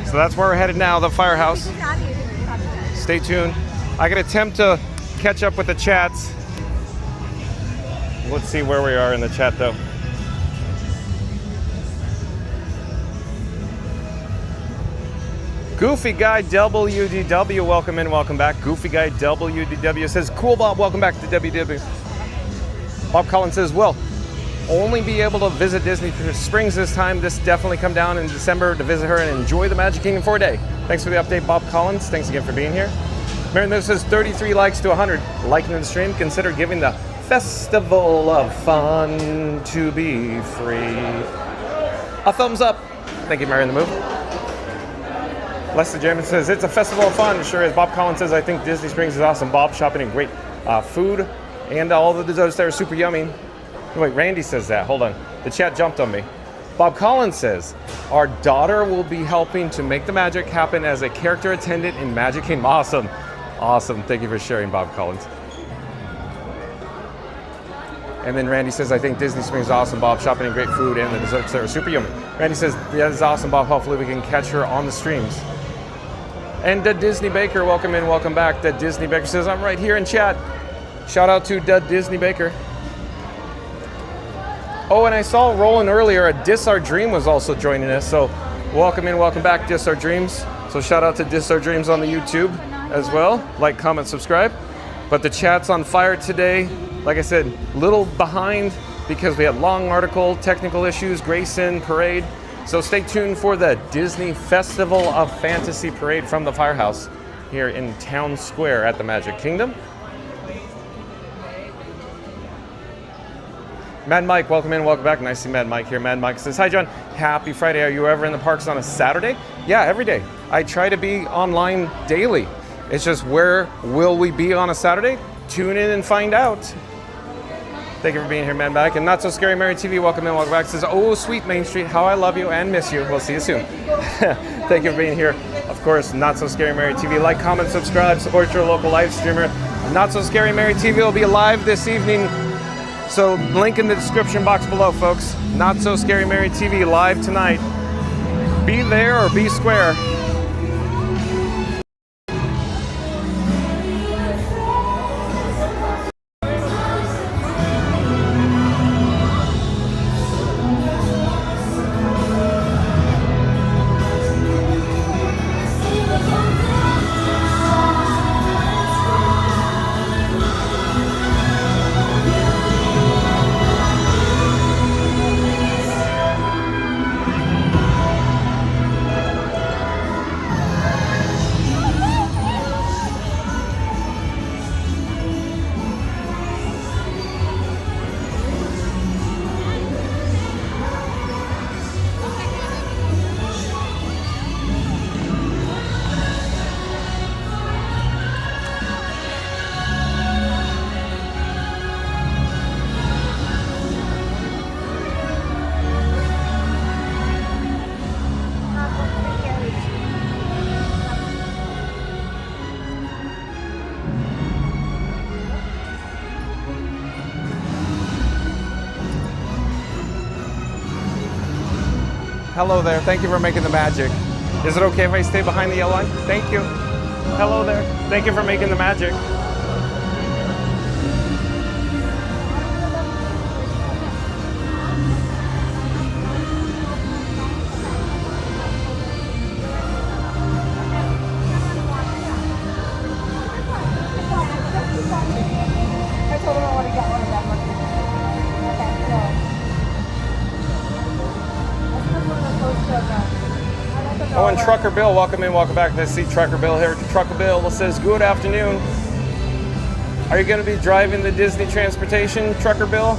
So that's where we're headed now, the firehouse. Stay tuned. I can attempt to catch up with the chats. Let's see where we are in the chat though. Goofy Guy WDW, welcome in, welcome back. Goofy Guy WDW says, cool Bob, welcome back to WDW. Bob Collins says, well, only be able to visit Disney Springs this time. This definitely come down in December to visit her and enjoy the Magic Kingdom for a day. Thanks for the update, Bob Collins. Thanks again for being here. Mary Lou says, 33 likes to 100. Liking the stream, consider giving the Festival of Fun to be free a thumbs up. Thank you, Mary in the Move. Leslie Jamin says, it's a festival of fun. Sure is. Bob Collins says, I think Disney Springs is awesome. Bob, shopping and great food. And all the desserts there are super yummy. Wait, Randy says that. Hold on. The chat jumped on me. Bob Collins says, our daughter will be helping to make the magic happen as a character attendant in Magic Kingdom. Awesome. Awesome. Thank you for sharing, Bob Collins. And then Randy says, I think Disney Springs is awesome, Bob. Shopping and great food and the desserts there are super yummy. Randy says, yeah, this is awesome, Bob. Hopefully we can catch her on the streams. And Disney Baker, welcome in, welcome back. Disney Baker says, I'm right here in chat. Shout out to Disney Baker. Oh, and I saw rolling earlier, Dis Our Dream was also joining us. So welcome in, welcome back, Dis Our Dreams. So shout out to Dis Our Dreams on the YouTube as well. Like, comment, subscribe. But the chat's on fire today. Like I said, little behind because we had long article, technical issues, Grayson, parade. So stay tuned for the Disney Festival of Fantasy parade from the firehouse here in Town Square at the Magic Kingdom. Mad Mike, welcome in, welcome back. Nice to see Mad Mike here. Mad Mike says, hi John, happy Friday. Are you ever in the parks on a Saturday? Yeah, every day. I try to be online daily. It's just, where will we be on a Saturday? Tune in and find out. Thank you for being here, Mad Mike. And Not So Scary Mary TV, welcome in, welcome back. Says, oh, sweet Main Street, how I love you and miss you. We'll see you soon. Thank you for being here. Of course, Not So Scary Mary TV. Like, comment, subscribe, support your local live streamer. Not So Scary Mary TV will be live this evening. So link in the description box below, folks. Not So Scary Mary TV live tonight. Be there or be square. Hello there. Thank you for making the magic. Is it okay if I stay behind the yellow line? Thank you. Hello there. Thank you for making the magic. I told him I want to get one of them. Oh, and Trucker Bill, welcome in, welcome back. Nice to see Trucker Bill here. Trucker Bill says, good afternoon. Are you going to be driving the Disney transportation, Trucker Bill?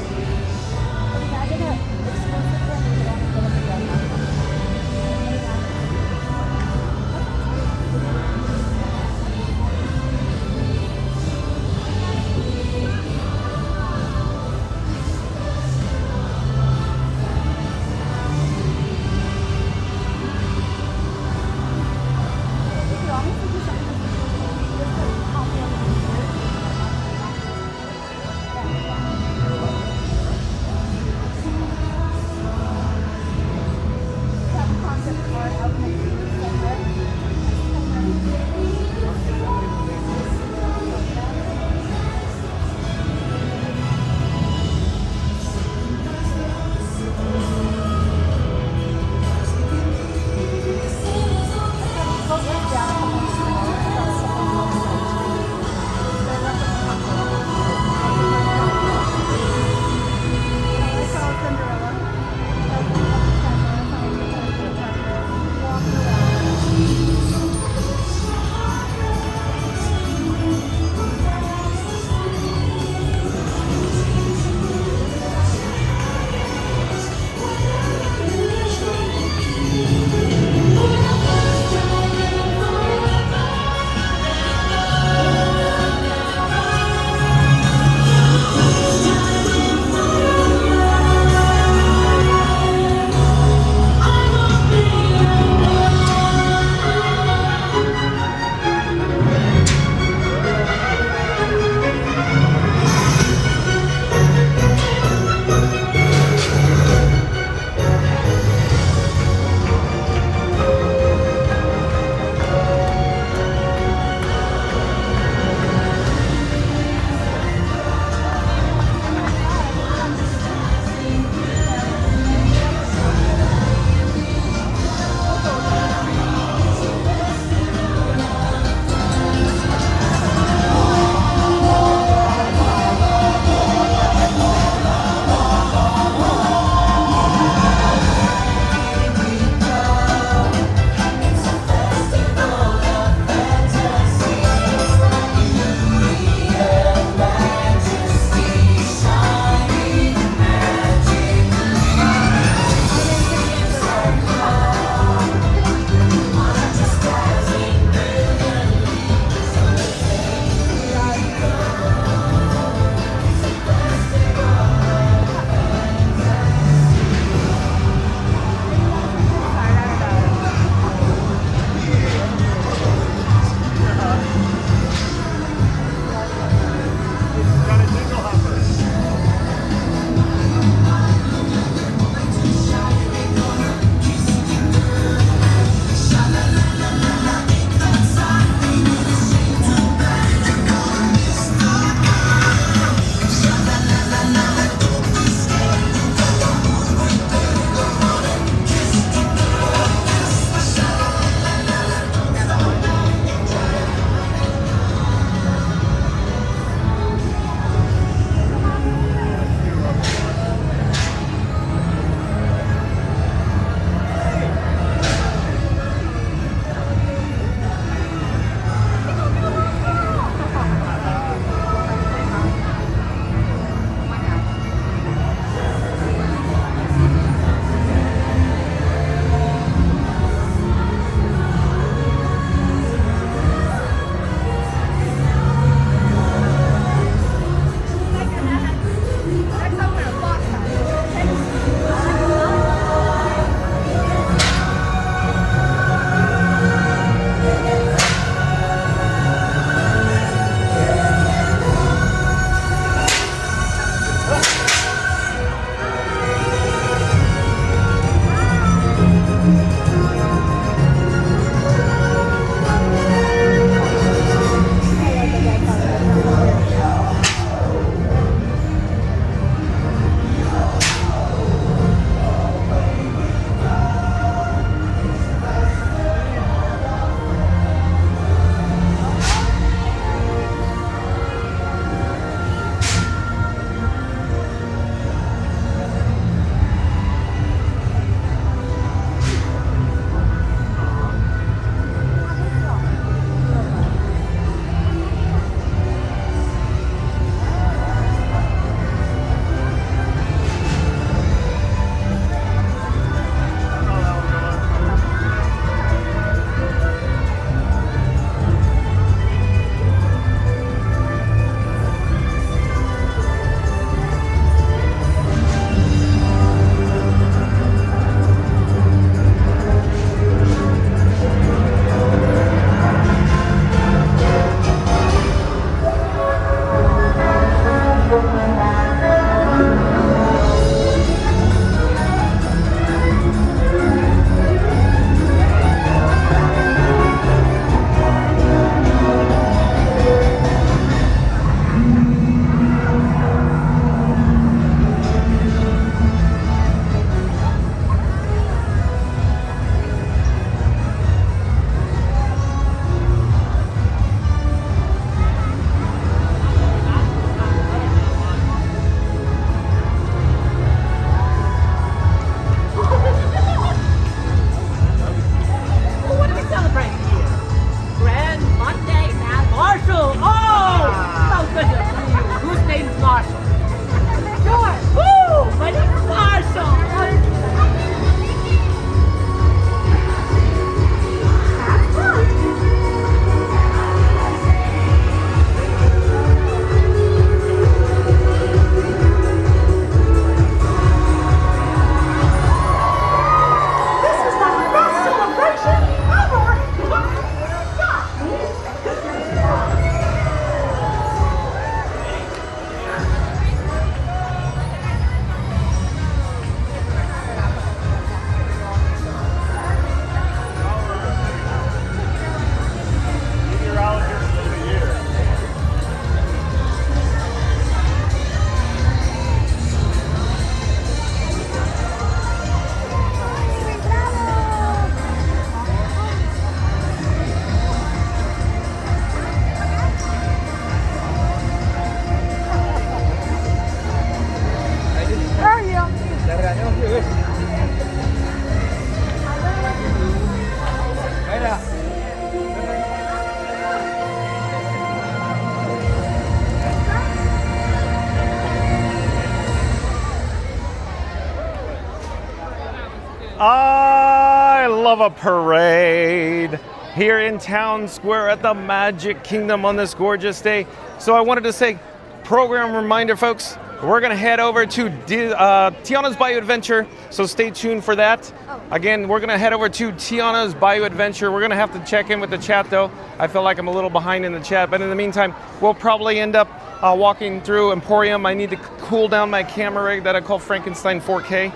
love a parade here in Town Square at the Magic Kingdom on this gorgeous day. So I wanted to say, program reminder, folks, we're going to head over to Tiana's Bayou Adventure, so stay tuned for that. Again, we're going to head over to Tiana's Bayou Adventure. We're going to have to check in with the chat, though. I feel like I'm a little behind in the chat, but in the meantime, we'll probably end up walking through Emporium. I need to cool down my camera rig that I call Frankenstein 4K.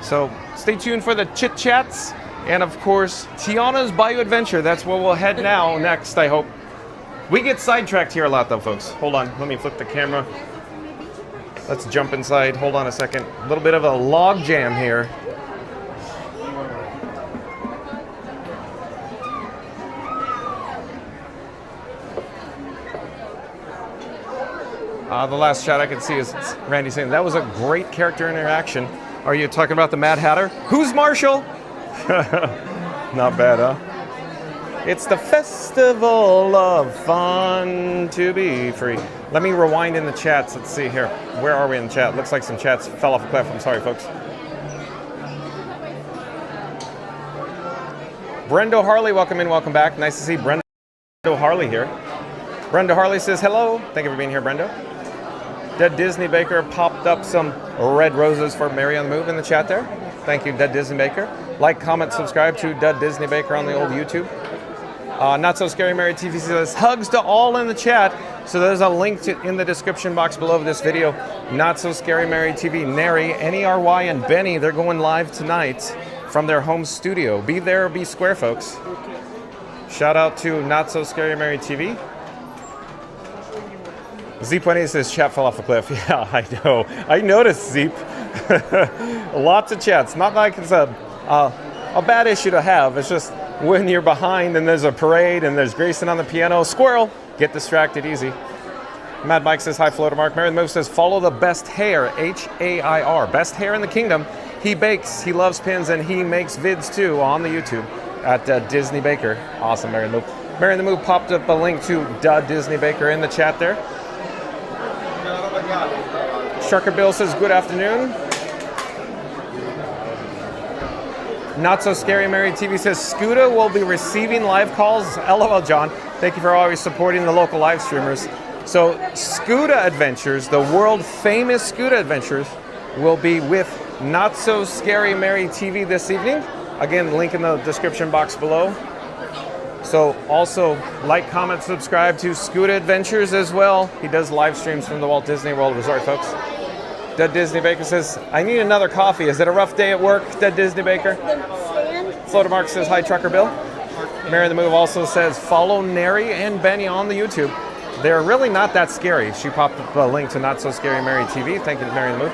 So stay tuned for the chit chats. And of course, Tiana's Bayou Adventure. That's where we'll head now next, I hope. We get sidetracked here a lot, though, folks. Hold on, let me flip the camera. Let's jump inside. Hold on a second. A little bit of a log jam here. The last chat I could see is Randy saying, that was a great character interaction. Are you talking about the Mad Hatter? Who's Marshall? Not bad, huh? It's the festival of fun to be free. Let me rewind in the chats. Let's see here. Where are we in the chat? Looks like some chats fell off a cliff. I'm sorry, folks. Brendo Harley, welcome in, welcome back. Nice to see Brendo Harley here. Brendo Harley says hello. Thank you for being here, Brendo. Dead Disney Baker popped up some red roses for Mary on the Move in the chat there. Thank you, Dead Disney Baker. Like, comment, subscribe to Dead Disney Baker on the old YouTube. Not So Scary Mary TV says hugs to all in the chat. So there's a link in the description box below this video. Not So Scary Mary TV, Neri, N-E-R-Y, and Benny, they're going live tonight from their home studio. Be there or be square, folks. Shout out to Not So Scary Mary TV. Zeep20 says chat fell off a cliff. Yeah, I know. I noticed, Zeep. Lots of chats. Not like it's a bad issue to have. It's just when you're behind and there's a parade and there's Grayson on the piano. Squirrel, get distracted easy. Mad Mike says hi, Floater Mark. Mary the Move says follow the best hair, H-A-I-R. Best hair in the kingdom. He bakes, he loves pins, and he makes vids too on the YouTube at Disney Baker. Awesome, Mary the Move. Mary the Move popped up a link to Disney Baker in the chat there. Sharker Bill says good afternoon. Not So Scary Mary TV says Scuda will be receiving live calls. LOL, John. Thank you for always supporting the local live streamers. So Scuda Adventures, the world famous Scuda Adventures, will be with Not So Scary Mary TV this evening. Again, link in the description box below. So also like, comment, subscribe to Scuda Adventures as well. He does live streams from the Walt Disney World Resort, folks. Dead Disney Baker says, I need another coffee. Is it a rough day at work, Dead Disney Baker? Floater Mark says, hi, Trucker Bill. Mary the Move also says, follow Neri and Benny on the YouTube. They're really not that scary. She popped up a link to Not So Scary Mary TV. Thank you, Mary the Move.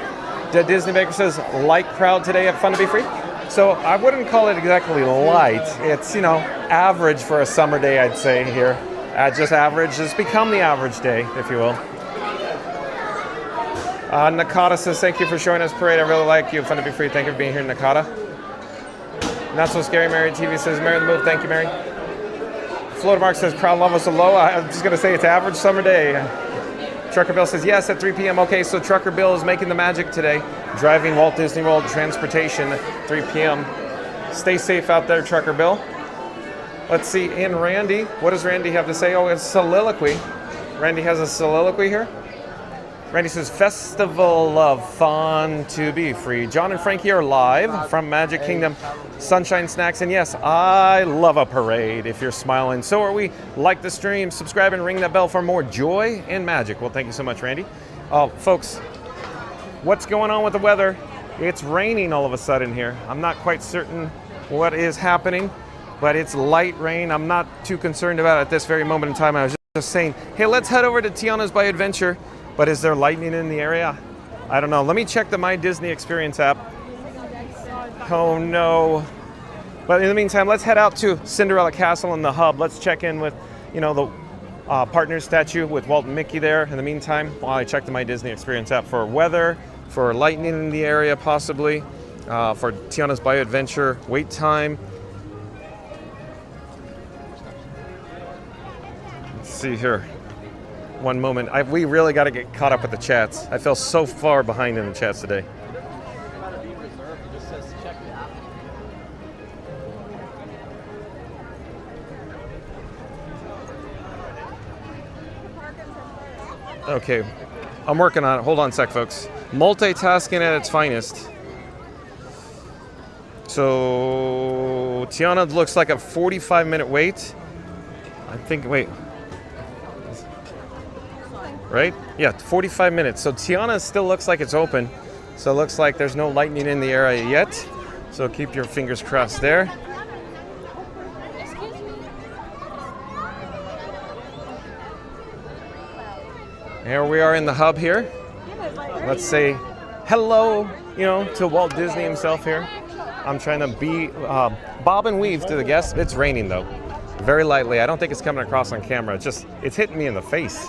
Dead Disney Baker says, light crowd today at Fun to Be Free. So I wouldn't call it exactly light. It's, you know, average for a summer day, I'd say here. Just average. Just become the average day, if you will. Nakata says, thank you for showing us Parade. I really like you. Fun to Be Free. Thank you for being here, Nakata. Not So Scary Mary TV says, Mary the Move. Thank you, Mary. Floater Mark says, crowd level so low. I'm just going to say it's average summer day. Trucker Bill says, yes, at 3 p.m. Okay, so Trucker Bill is making the magic today. Driving Walt Disney World Transportation at 3 p.m. Stay safe out there, Trucker Bill. Let's see, in Randy. What does Randy have to say? Oh, it's soliloquy. Randy has a soliloquy here. Randy says, Festival of Fun to Be Free. John and Frankie are live from Magic Kingdom Sunshine Snacks. And yes, I love a parade. If you're smiling, so are we. Like the stream, subscribe, and ring that bell for more joy and magic. Well, thank you so much, Randy. Folks, what's going on with the weather? It's raining all of a sudden here. I'm not quite certain what is happening, but it's light rain. I'm not too concerned about it at this very moment in time. I was just saying, hey, let's head over to Tiana's Bayou Adventure. But is there lightning in the area? I don't know. Let me check the My Disney Experience app. Oh no. But in the meantime, let's head out to Cinderella Castle in the hub. Let's check in with, you know, the partner statue with Walt and Mickey there. In the meantime, while I check the My Disney Experience app for weather, for lightning in the area possibly, for Tiana's Bayou Adventure wait time. Let's see here. One moment. We really got to get caught up with the chats. I feel so far behind in the chats today. Okay, I'm working on it. Hold on a sec, folks. Multitasking at its finest. So Tiana looks like a 45-minute wait. I think, wait. Right? Yeah, 45 minutes. So Tiana still looks like it's open. So it looks like there's no lightning in the area yet. So keep your fingers crossed there. Here we are in the hub here. Let's say hello, to Walt Disney himself here. I'm trying to be bob and weave to the guests. It's raining though, very lightly. I don't think it's coming across on camera. It's hitting me in the face.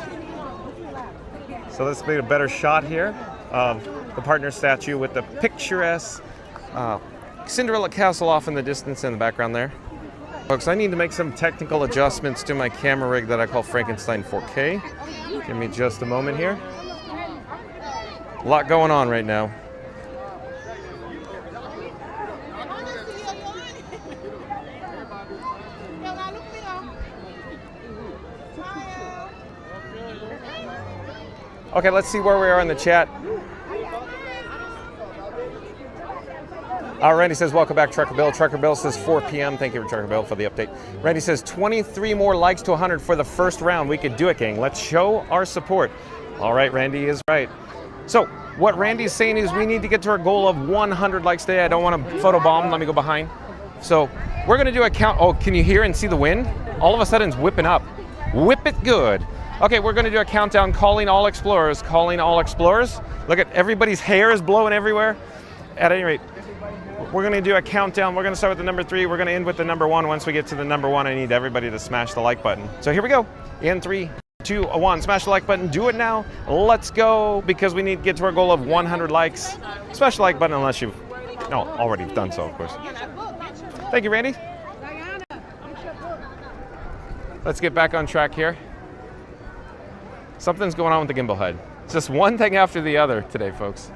So let's get a better shot here of the partner statue with the picturesque Cinderella castle off in the distance in the background there. Folks, I need to make some technical adjustments to my camera rig that I call Frankenstein 4K. Give me just a moment here. A lot going on right now. Okay, let's see where we are in the chat. Randy says, welcome back, Trucker Bill. Trucker Bill says 4 p.m. Thank you, Trucker Bill, for the update. Randy says 23 more likes to 100 for the first round. We could do it, gang. Let's show our support. All right, Randy is right. So what Randy's saying is we need to get to our goal of 100 likes today. I don't want to photobomb. Let me go behind. So we're going to do a count. Oh, can you hear and see the wind? All of a sudden it's whipping up. Whip it good. Okay, we're going to do a countdown, calling all explorers, calling all explorers. Look at everybody's hair is blowing everywhere. At any rate, we're going to do a countdown. We're going to start with the number 3. We're going to end with the number 1. Once we get to the number 1, I need everybody to smash the like button. So here we go. In 3, 2, 1. Smash the like button. Do it now. Let's go, because we need to get to our goal of 100 likes. Smash the like button unless you've already done so, of course. Thank you, Randy. Let's get back on track here. Something's going on with the gimbal head. It's just one thing after the other today, folks.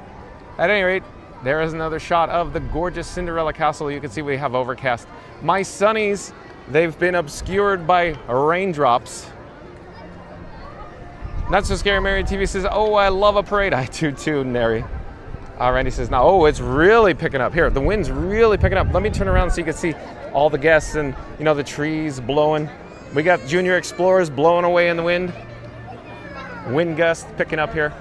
At any rate, there is another shot of the gorgeous Cinderella castle. You can see we have overcast. My sunnies, they've been obscured by raindrops. Not So Scary Mary TV says, oh, I love a parade. I do too, Neri. Randy says, now, oh, it's really picking up. Here, the wind's really picking up. Let me turn around so you can see all the guests and, the trees blowing. We got Junior Explorers blowing away in the wind. Wind gust picking up here.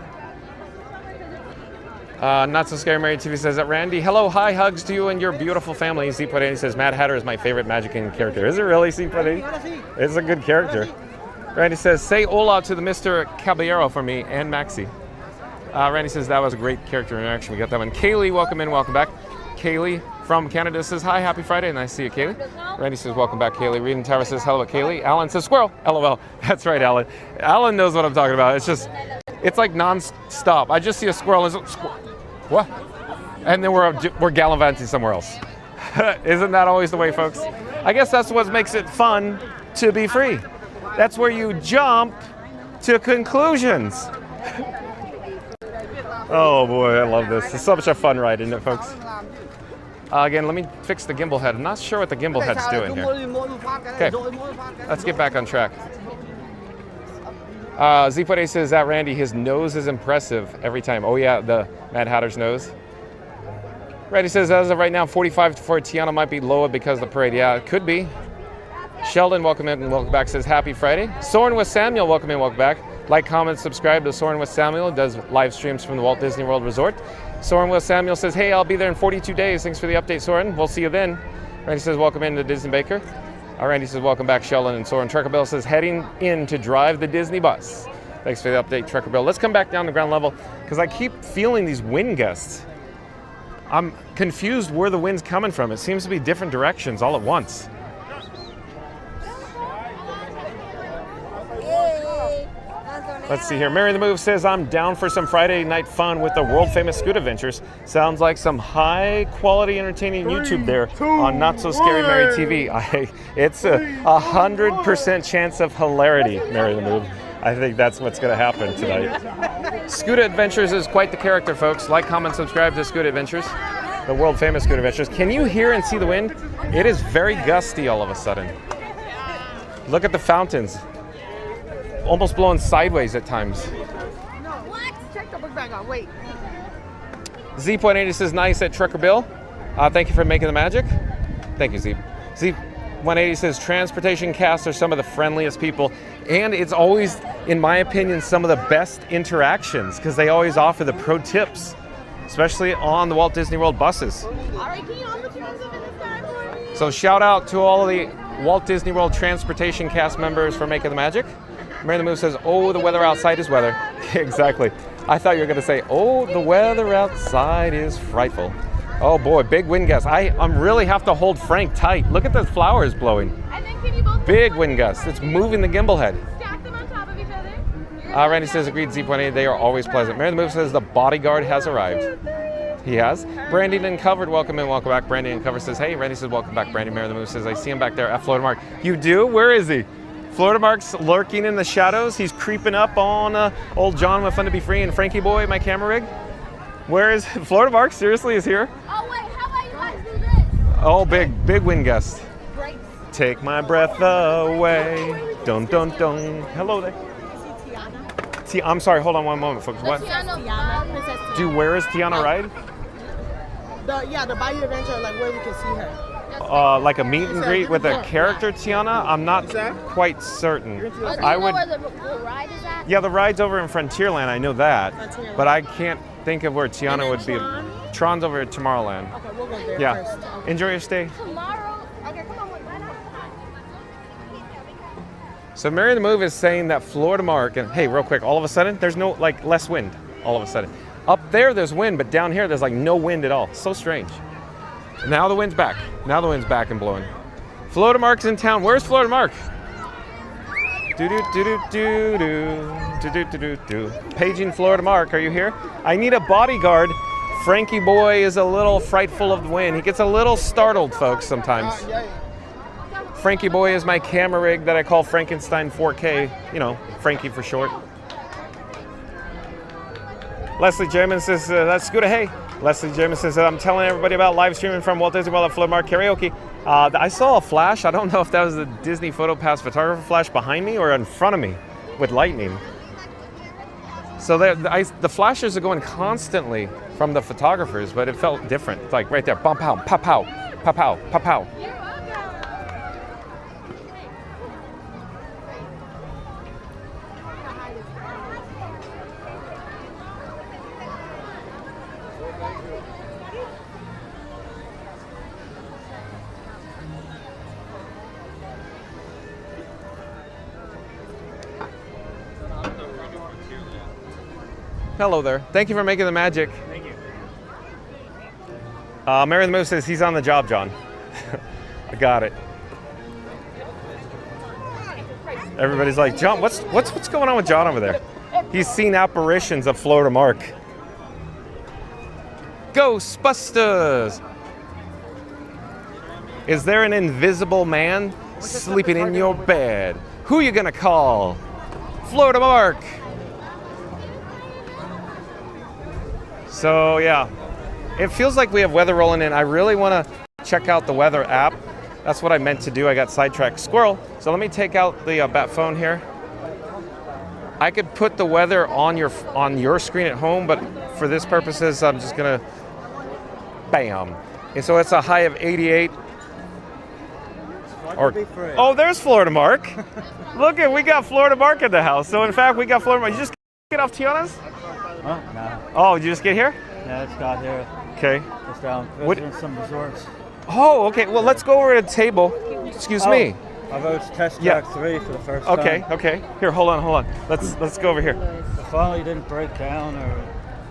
Not So Scary Mary TV says that Randy, hello, hi, hugs to you and your beautiful family. Z Pudding says Mad Hatter is my favorite Magic Kingdom character. Is it really, Z Pudding? It's a good character. Randy says, say hola to the Mr. Caballero for me and Maxie. Randy says that was a great character interaction. We got that one. Kaylee, welcome in, welcome back. Kaylee from Canada says, hi, happy Friday. Nice to see you, Kaylee. Randy says, welcome back, Kaylee. Reading Tower says, hello, Kaylee. Alan says, squirrel. LOL. That's right, Alan. Alan knows what I'm talking about. It's like non-stop. I just see a squirrel. What? And then we're gallivanting somewhere else. Isn't that always the way, folks? I guess that's what makes it fun to be free. That's where you jump to conclusions. Oh boy, I love this. It's such a fun ride, isn't it, folks? Again, let me fix the gimbal head. I'm not sure what the gimbal head's doing here. Okay, let's get back on track. Zipode says that Randy, his nose is impressive every time. Oh yeah, the Mad Hatter's nose. Randy says, as of right now, 45 for Tiana might be lower because of the parade. Yeah, it could be. Sheldon, welcome in and welcome back, says happy Friday. Soarin' with Samuel, welcome in, welcome back. Like, comment, subscribe to Soarin' with Samuel. Does live streams from the Walt Disney World Resort. Soarin' with Samuel says, hey, I'll be there in 42 days. Thanks for the update, Soarin'. We'll see you then. Randy says, welcome in to Disney Baker. Randy says, welcome back, Sheldon and Soarin'. Trucker Bill says, heading in to drive the Disney bus. Thanks for the update, Trucker Bill. Let's come back down to ground level because I keep feeling these wind gusts. I'm confused where the wind's coming from. It seems to be different directions all at once. Let's see here. Mary the Move says, I'm down for some Friday night fun with the world famous Scoot Adventures. Sounds like some high quality entertaining YouTube there on Not So Scary Mary TV. It's a 100% chance of hilarity, Mary the Move. I think that's what's going to happen tonight. Scoot Adventures is quite the character, folks. Like, comment, subscribe to Scoot Adventures, the world famous Scoot Adventures. Can you hear and see the wind? It is very gusty all of a sudden. Look at the fountains. Almost blowing sideways at times. bag on. Wait. Z.80 says nice at Trucker Bill. Thank you for making the magic. Thank you, Z. Z180 says transportation cast are some of the friendliest people, and it's always, in my opinion, some of the best interactions because they always offer the pro tips, especially on the Walt Disney World buses. All right, can you all put your hands up in the sky for me? So shout out to all of the Walt Disney World transportation cast members for making the magic. Mary the Move says, oh, the weather outside is weather. Exactly. I thought you were going to say, oh, the weather outside is frightful. Oh boy, big wind gust. I really have to hold Frank tight. Look at the flowers blowing. And then can you both Big wind gust. It's moving the gimbal head. stack them on top of each other? Randy says, agreed, Z.80. They are always pleasant. Mary the Move says, the bodyguard has arrived. He has. Brandon Uncovered, welcome in, welcome back. Brandon Uncovered says, hey. Randy says, welcome back. Brandon Mary the Move says, I see him back there at Florida Mark. You do? Where is he? Florida Mark's lurking in the shadows. He's creeping up on old John with Fun to Be Free and Frankie Boy, my camera rig. Where is Florida Mark? Seriously, is here? Oh, wait, how about you guys do this? Oh, big wind gust. Great. Take my breath away. Dun, dun, dun. Hello there. I'm sorry, hold on one moment, folks. What? Tiana, Princess Tiana. Where is Tiana ride? The Bayou Adventure, like where we can see her. Like a meet and greet with a character Tiana? I'm not quite certain. I would. Where the ride is at? Yeah, the ride's over in Frontierland. I know that, Frontierland. but I can't think of where Tiana And then would be. Tron? Tron's over at Tomorrowland. Okay, we'll go there Yeah. first. Okay. Enjoy your stay. Tomorrow. Okay, come on, wait, why not? So Mary the Move is saying that Florida Mark, and hey, real quick, all of a sudden there's no less wind. All of a sudden, up there there's wind, but down here there's like no wind at all. So strange. Now the wind's back. Now the wind's back and blowing. Florida Mark's in town. Where's Florida Mark? Do do do do do do do do do do. Paging Florida Mark, are you here? I need a bodyguard. Frankie Boy is a little frightful of the wind. He gets a little startled, folks, sometimes. Frankie Boy is my camera rig that I call Frankenstein 4K. You know, Frankie for short. Leslie Jamin says, that's good. Hey. Leslie Jamin says, I'm telling everybody about live streaming from Walt Disney World at Florida Mark Karaoke. I saw a flash. I don't know if that was the Disney PhotoPass photographer flash behind me or in front of me with lightning. So the flashes are going constantly from the photographers, but it felt different. It's like right there, bump out, pop out, pop out, pop out. Hello there. Thank you for making the magic. Thank you. Mary the Move says he's on the job, John. I got it. Everybody's like, John, what's going on with John over there? He's seen apparitions of Florida Mark. Ghostbusters! Is there an invisible man sleeping in your bed? Who you gonna call? Florida Mark! So yeah, it feels like we have weather rolling in. I really want to check out the weather app. That's what I meant to do. I got sidetracked. Squirrel. So let me take out the bat phone here. I could put the weather on your screen at home, but for this purposes, I'm just gonna bam. And so it's a high of 88. Oh, there's Florida Mark. Look we got Florida Mark in the house. So in fact, we got Florida Mark. You just get off Tiana's? Oh, no. Oh, did you just get here? Yeah, it's got here. Okay. Just down visiting some resorts. Oh, okay. Well, let's go over to the table. Excuse me. I voted Test Track 3 for the first time. Okay. Here, hold on. Let's go over here. The finally didn't break down or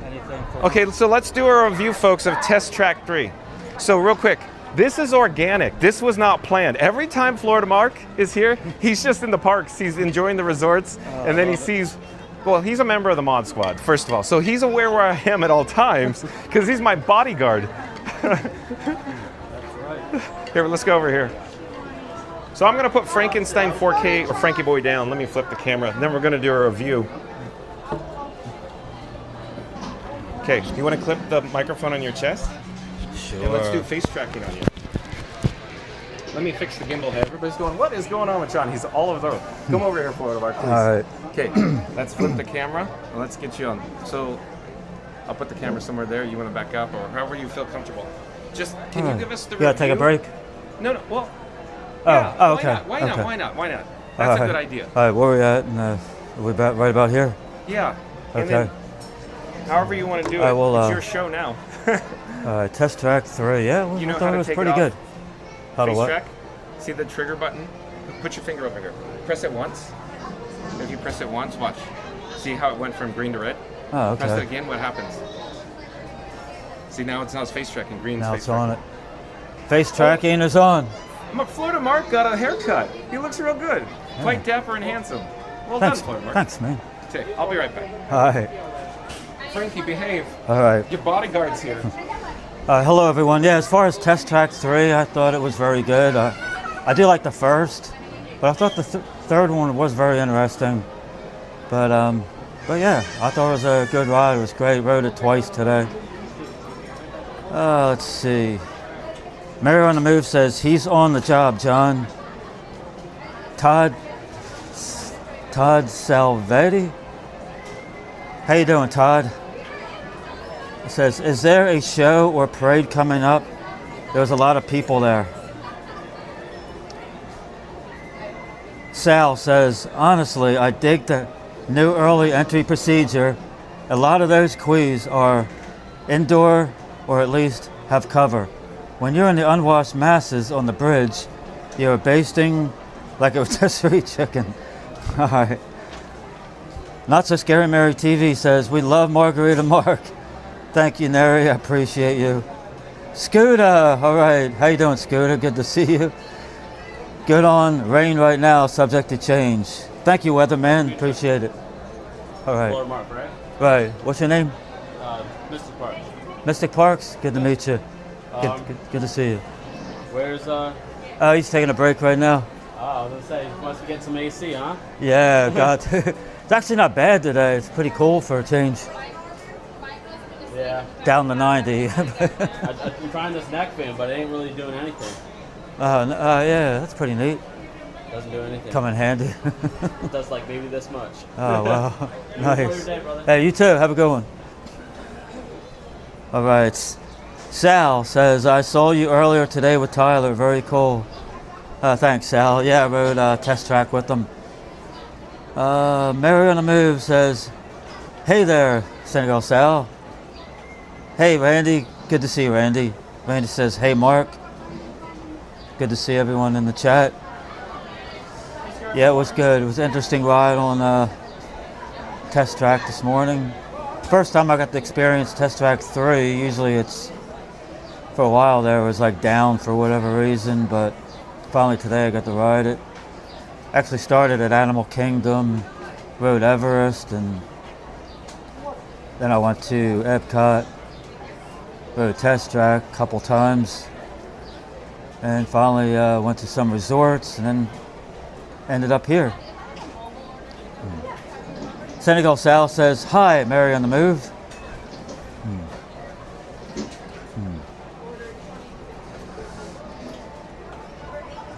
anything. Okay, so let's do a review, folks, of Test Track 3. So real quick, this is organic. This was not planned. Every time Florida Mark is here, he's just in the parks. He's enjoying the resorts, and then he sees. Well, he's a member of the Mod Squad, first of all. So he's aware where I am at all times because he's my bodyguard. That's right. Here, let's go over here. So I'm going to put Frankenstein 4K or Frankie Boy down. Let me flip the camera. And then we're going to do a review. Okay, you want to clip the microphone on your chest? Sure. And let's do face tracking on you. Let me fix the gimbal head. Everybody's going, what is going on with John? He's all over the road. Come over here, Florida Mark, please. All right. Okay, let's flip the camera and let's get you on. So I'll put the camera somewhere there. You want to back up or however you feel comfortable. Just, can you give us the You gotta take a review? break? No, well, Oh, yeah, oh, okay. Why not? Okay. Why not? That's a good idea. All right, where are we at? And, are we right about here? Yeah. And Okay. then, however you want to do I it, will, it's your show now. Test track 3. Yeah, well, You know I how thought to it was take pretty it good. off? How to Face what? track. See the trigger button? Put your finger over here. Press it once. If you press it once, watch. See how it went from green to red? Oh, okay. Press it again, what happens? See, now it's face tracking. Green's Now face it's on tracking. it. Face tracking is on. Florida Mark got a haircut. He looks real good. Quite dapper and handsome. Well Thanks, done, Florida Mark. thanks, man. Okay, I'll be right back. All right. Frankie, behave. All right. Your bodyguard's here. Hello, everyone. Yeah, as far as Test Track 3, I thought it was very good. I do like the first, but I thought the third one was very interesting. But yeah, I thought it was a good ride. It was great. Rode it twice today. Let's see. Mary on the Move says, he's on the job, John. Todd Salvetti? How you doing, Todd? It says, is there a show or parade coming up? There's a lot of people there. Sal says, honestly, I dig the new early entry procedure. A lot of those quays are indoor or at least have cover. When you're in the unwashed masses on the bridge, you're basting like a rotisserie chicken. All right. Not So Scary Mary TV says, we love Margarita Mark. Thank you, Neri. I appreciate you. Scooter. All right. How you doing, Scooter? Good to see you. Good on. Rain right now, subject to change. Thank you, Weatherman. Appreciate it. All right. Florida Mark, right? Right. What's your name? Mr. Park. Mystic Parks. Good to meet you. Good to see you. Where's He's taking a break right now. I was gonna say, wants to get some AC, huh? Yeah, got it's actually not bad today. It's pretty cool for a change. Yeah. Down to 90. I'm trying this neck fan, but it ain't really doing anything. Yeah, that's pretty neat. Doesn't do anything. Come in handy. It does like maybe this much. Oh, wow. Enjoy your Nice. day, brother. Hey, you too. Have a good one. All right. Sal says, I saw you earlier today with Tyler. Very cool. Thanks, Sal. Yeah, I rode Test Track with them. Mary on the Move says, hey there, Senegal Sal. Hey, Randy. Good to see you, Randy. Randy says, hey, Mark. Good to see everyone in the chat. Yeah, it was good. It was an interesting ride on Test Track this morning. First time I got to experience Test Track 3. Usually it's, for a while there, it was like down for whatever reason, but finally today I got to ride it. Actually started at Animal Kingdom, rode Everest, and then I went to Epcot, rode Test Track a couple times, and finally went to some resorts, and then ended up here. Senegal Sal says, hi, Mary on the Move.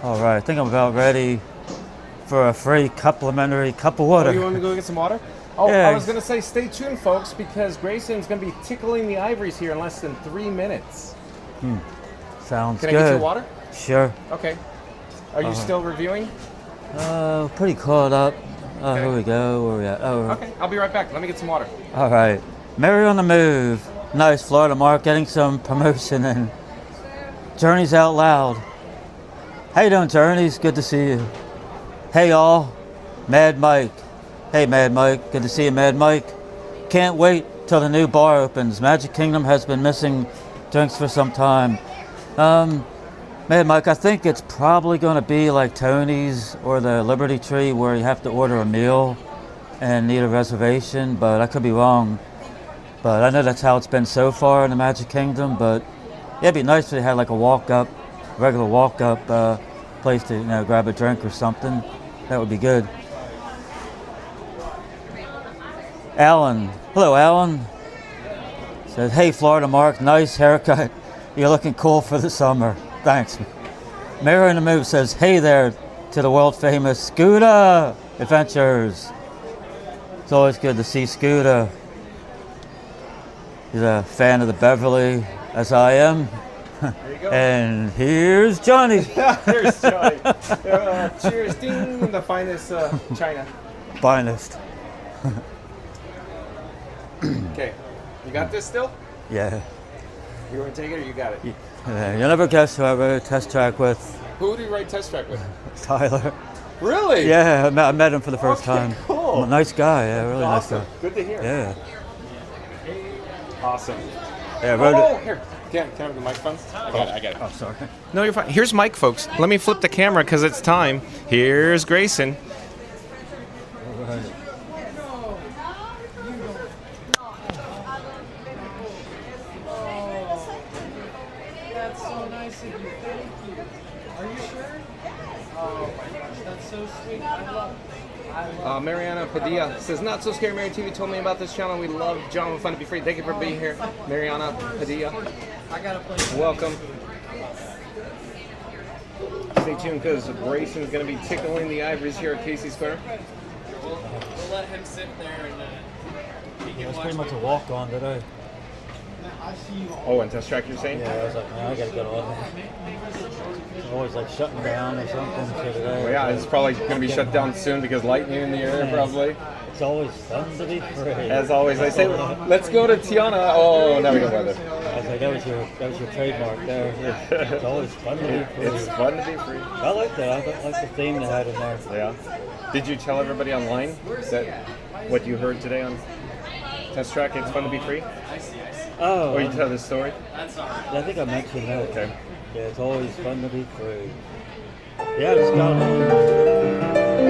All right, I think I'm about ready for a free complimentary cup of water. Oh, you want me to go get some water? Oh, Yeah. I was going to say stay tuned, folks, because Grayson's going to be tickling the ivories here in less than 3 minutes. Sounds Can good. I get you water? Sure. Okay. Are you still reviewing? Pretty caught up. Okay. Here we go. Where we at? Oh, Okay, I'll be right back. Let me get some water. all right. Mary on the Move. Nice, Florida Mark, getting some promotion and Journeys Out Loud. How you doing, Journeys? Good to see you. Hey, y'all. Mad Mike. Hey, Mad Mike. Good to see you, Mad Mike. Can't wait till the new bar opens. Magic Kingdom has been missing drinks for some time. Mad Mike, I think it's probably going to be like Tony's or the Liberty Tree where you have to order a meal and need a reservation, but I could be wrong. But I know that's how it's been so far in the Magic Kingdom, but yeah, it'd be nice if they had like a walk-up, regular walk-up place to grab a drink or something. That would be good. Alan. Hello, Alan. Says, hey, Florida Mark, nice haircut. You're looking cool for the summer. Thanks. Mary on the Move says, hey there to the world famous Scooter Adventures. It's always good to see Scooter. He's a fan of the Beverly, as I am. There you go. And here's Johnny. There's Johnny. Cheers, ding, the finest China. Finest. Okay, you got this still? Yeah. You want to take it or you got it? You'll never guess who I rode a test track with. Who did you ride test track with? Tyler. Really? Yeah, I met him for the first Okay, time. cool. Nice guy, yeah, really Awesome. nice guy. Good to hear. Yeah. Awesome. Yeah, I rode Oh, it. here. Can I have the microphones? I got it. Oh, sorry. No, you're fine. Here's Mike, folks. Let me flip the camera because it's time. Here's Grayson. That's so nice of you. Thank you. Are you sure? Oh my gosh, that's so sweet. I love Mariana Padilla says, not so scary. Mary TV told me about this channel. We love John with Fun to Be Free. Thank you for being here, Mariana Padilla. I gotta play. Welcome. Stay tuned because Grayson's going to be tickling the ivories here at Casey's Corner. We'll let him sit there and he can It's watch pretty much a walk on today. Oh, and test track, you're saying? Yeah, I was like, man, I gotta get on there. It's always like shutting down or something. So today, Well, yeah, it's probably going to be shut down soon because lightning in the air, probably. It's always fun to be free. As always, I say, let's go to Tiana. Oh, now we got weather. I was like, that was your trademark there. It's always fun to be free. It's fun to be free. I like that. I like the theme they had in there. Yeah. Did you tell everybody online that what you heard today on test track? It's fun to be free. Oh, Or you tell this story? I think I mentioned that. Okay. Yeah, it's always fun to be free. Yeah, it's got on.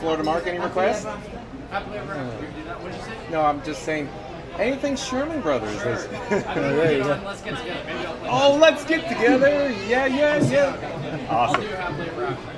floor to Mark. Any requests? Happily ever after. You do that. What'd you say? No, I'm just saying. Anything Sherman Brothers is. There you go. Let's get together. Maybe I'll play. Oh, let's get together. Yeah. I'll Awesome. do happily ever after.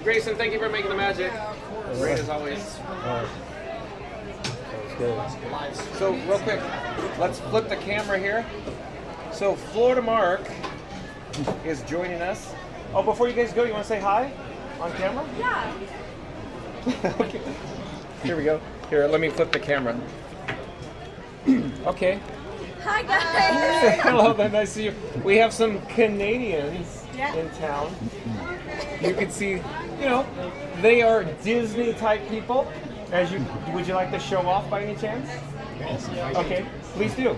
Grayson, thank you for making the magic. Great as always. So real quick, let's flip the camera here. So Florida Mark is joining us. Oh, before you guys go, you want to say hi on camera? Yeah. Okay. Here we go. Here, let me flip the camera. Okay. Hi guys. Hello, nice to see you. We have some Canadians in town. You can see, you know, they are Disney type people. Would you like to show off by any chance? Yes. Okay, please do.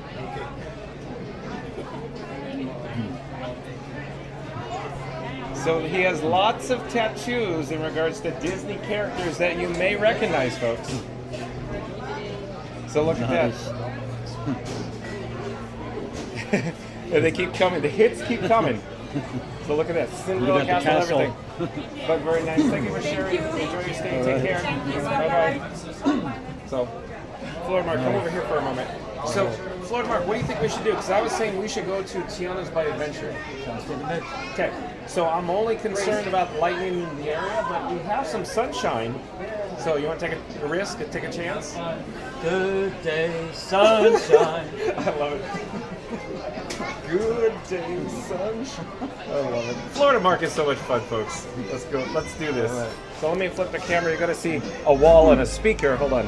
So he has lots of tattoos in regards to Disney characters that you may recognize, folks. So look at that. And they keep coming. The hits keep coming. So look at that. Cinderella Castle, everything. But very nice. Thank you for sharing. Enjoy your stay. Take care. Bye-bye. So, Florida Mark, come over here for a moment. So, Florida Mark, what do you think we should do? Because I was saying we should go to Tiana's by Adventure. Sounds good to me. Okay. So I'm only concerned about lightning in the area, but we have some sunshine. So you want to take a risk and take a chance? Good day, sunshine. I love it. Good day, sunshine. I love it. Florida Mark is so much fun, folks. Let's go. Let's do this. Right. So let me flip the camera. You're going to see a wall and a speaker. Hold on.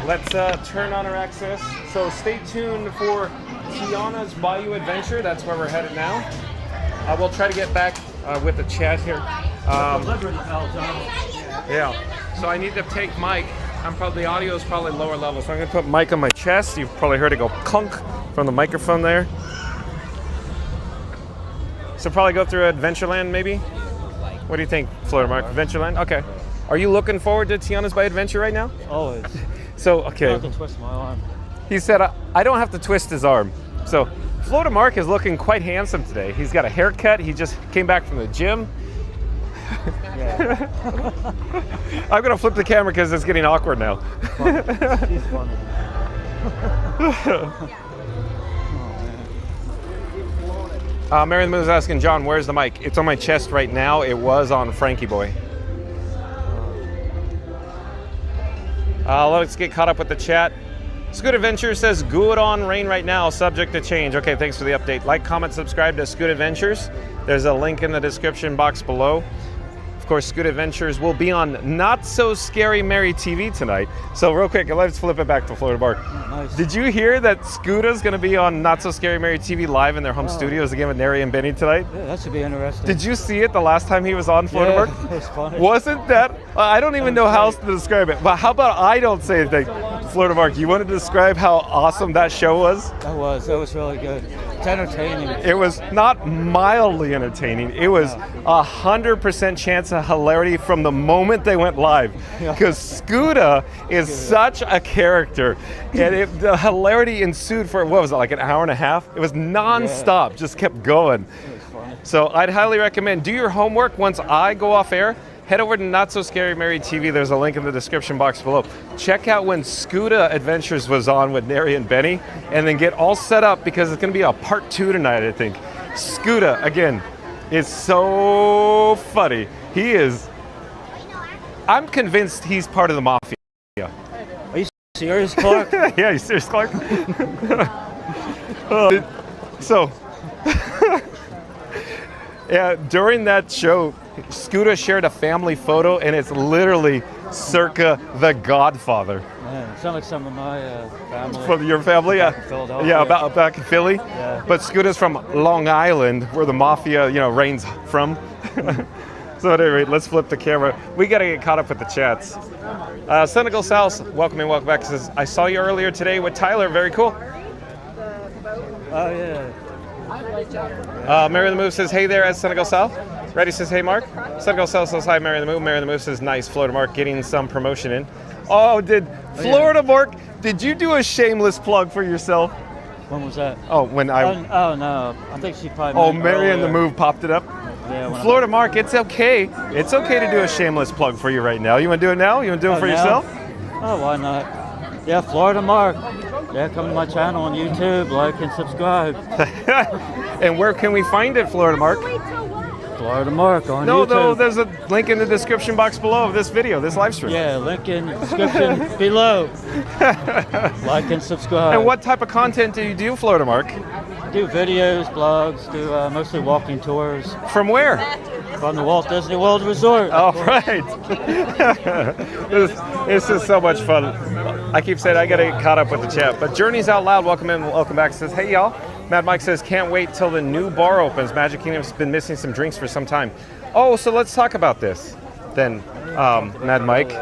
Let's turn on our access. So stay tuned for Tiana's Bayou Adventure. That's where we're headed now. We'll try to get back with the chat here. Yeah. So I need to take Mike. The audio is probably lower level, so I'm going to put Mike on my chest. You've probably heard it go clunk from the microphone there. So probably go through Adventureland, maybe? What do you think, Florida Mark? Adventureland? Okay. Are you looking forward to Tiana's by Adventure right now? Always. So, okay. I can twist my arm. He said, I don't have to twist his arm. So Florida Mark is looking quite handsome today. He's got a haircut. He just came back from the gym. Yeah. I'm gonna flip the camera because it's getting awkward now. She's funny. Mary the Moon is asking, John, where's the mic? It's on my chest right now. It was on Frankie Boy. Let's get caught up with the chat. Scoot Adventure says, good on rain right now, subject to change. Okay, thanks for the update. Like, comment, subscribe to Scoot Adventures. There's a link in the description box below. Of course, Scoot Adventures will be on Not So Scary Mary TV tonight. So real quick, let's flip it back to Florida Mark. Nice. Did you hear that Scoota's going to be on Not So Scary Mary TV live in their home studios again with Neri and Benny tonight? Yeah, that should be interesting. Did you see it the last time he was on Florida Mark? It was funny. Wasn't that? I don't even know how else to describe it. But how about I don't say anything? Florida Mark, you want to describe how awesome that show was? That was really good. It's entertaining. It was not mildly entertaining. It was 100% chance of hilarity from the moment they went live. Because Scooter is such a character. And the hilarity ensued for, what was it, like an hour and a half? It was non-stop, just kept going. It was funny. So I'd highly recommend, do your homework once I go off air. Head over to Not So Scary Mary TV. There's a link in the description box below. Check out when Scooter Adventures was on with Neri and Benny, and then get all set up because it's going to be a part 2 tonight, I think. Scooter, again, is so funny. He is, I'm convinced he's part of the mafia. Are you serious, Clark? Yeah, you serious, Clark? So, yeah, during that show, Scooter shared a family photo, and it's literally circa The Godfather. Man, it sounds like some of my family. From your family, Back in Philadelphia. yeah, about back in Philly. Yeah. But Scooter's from Long Island, where the mafia, reigns from. So at any rate, let's flip the camera. We got to get caught up with the chats. Senegal South, welcome and welcome back. Says, I saw you earlier today with Tyler. Very cool. Oh, yeah. Mary the Move says, hey there at Senegal South. Reddy says, hey Mark. Senegal South says, hi Mary the Move. Mary the Move says, nice. Florida Mark getting some promotion in. Oh, Florida Mark, did you do a shameless plug for yourself? When was that? Oh, when I... Oh, no. I think she probably... Oh, meant Mary and the earlier. Move popped it up? Yeah, when Florida Mark, it's okay. It's okay to do a shameless plug for you right now. You want to do it now? You want to do it for now? yourself? Oh, why not? Yeah, Florida Mark. Yeah, come to my channel on YouTube, like and subscribe. And where can we find it, Florida Mark? Florida Mark on No, YouTube. there's a link in the description box below of this video, this live stream. Yeah, link in the description below. Like and subscribe. And what type of content do you do, Florida Mark? Do videos, blogs, do mostly walking tours From where? from the Walt Disney World Resort. All right. This is so much fun. I keep saying I got to get caught up with the chat. But Journeys Out Loud, welcome in, welcome back. Says, hey y'all. Mad Mike says, can't wait till the new bar opens. Magic Kingdom's been missing some drinks for some time. Oh, so let's talk about this then, Mad Mike.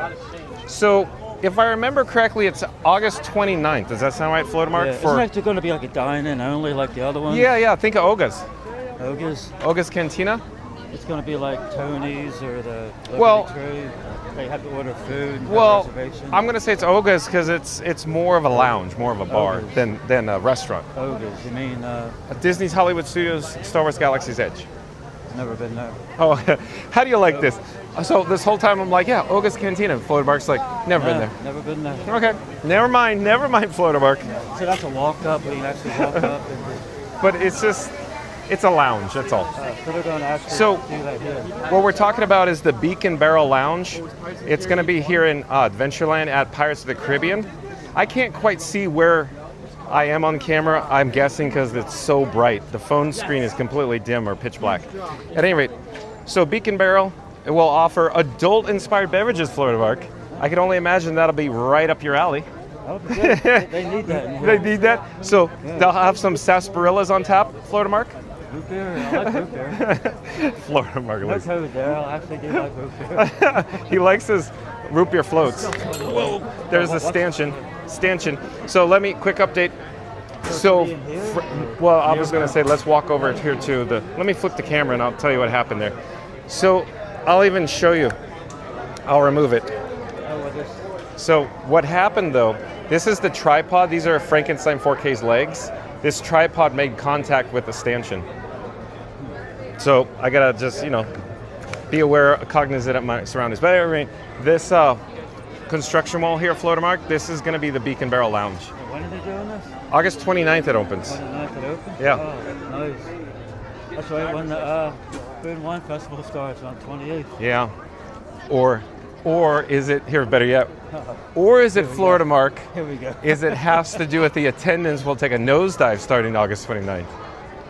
So if I remember correctly, it's August 29th. Does that sound right, Florida Mark? Yeah, isn't it going to be like a dine-in only like the other ones? Yeah. Think of Oga's. Oga's? Cantina. It's going to be like Tony's or the Liberty Well- Tree. They have to order food and Well, reservation. I'm going to say it's Oga's because it's more of a lounge, more of a bar Oga's. than a restaurant. Oga's, you mean, Disney's Hollywood Studios, Star Wars Galaxy's Edge. never been there. Oh, how do you like this? So this whole time I'm like, yeah, Oga's Cantina. Florida Mark's like, never been there. Never been there. Okay, never mind, Florida Mark. So that's a walk up, where you can actually walk up and But it's a lounge, that's all. so they're going to actually So- do that here. What we're talking about is the Beacon Barrel Lounge. It's going to be here in Adventureland at Pirates of the Caribbean. I can't quite see where I am on camera. I'm guessing because it's so bright. The phone screen is completely dim or pitch black. At any rate, so Beacon Barrel will offer adult-inspired beverages, Florida Mark. I can only imagine that'll be right up your alley. Oh, good. They need that. in They here. need that. So they'll have some sarsaparillas on tap, Florida Mark. Root beer. I like root beer. Florida Mark. No code there. I actually do like root beer. He likes his root beer floats. Whoa, there's a stanchion. So let me, quick update. So, well, I was going to say, let's walk over here to let me flip the camera and I'll tell you what happened there. So I'll even show you. I'll remove it. Oh, with this. So what happened though This is the tripod. These are Frankenstein 4K's legs. This tripod made contact with the stanchion. So I gotta just, be aware, cognizant of my surroundings. But anyway, this construction wall here, Florida Mark, this is gonna be the Beacon Barrel Lounge. When are they doing this? August 29th it opens. 29th it opens? Yeah. Oh, nice. That's right, when the Food and Wine Festival starts on 28th. Yeah. Or is it, here, better yet, or is it Florida Mark? Here we go. Is it has to do with the attendance will take a nosedive starting August 29th?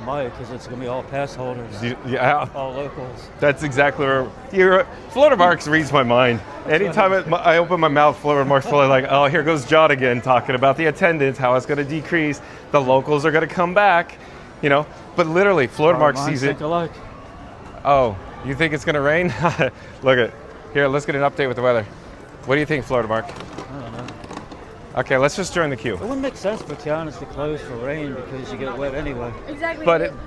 Might, because it's going to be all pass holders. Yeah. All locals. That's exactly where Florida Marks reads my mind. Anytime I open my mouth, Florida Marks fully like, oh, here goes John again talking about the attendance, how it's going to decrease. The locals are going to come back, But literally, Florida Mark sees it. Alike. Oh, you think it's going to rain? Look at here. Let's get an update with the weather. What do you think, Florida Mark? I don't know. Okay, let's just join the queue. It wouldn't make sense for Tiana's to close for rain because you get wet anyway. Exactly. But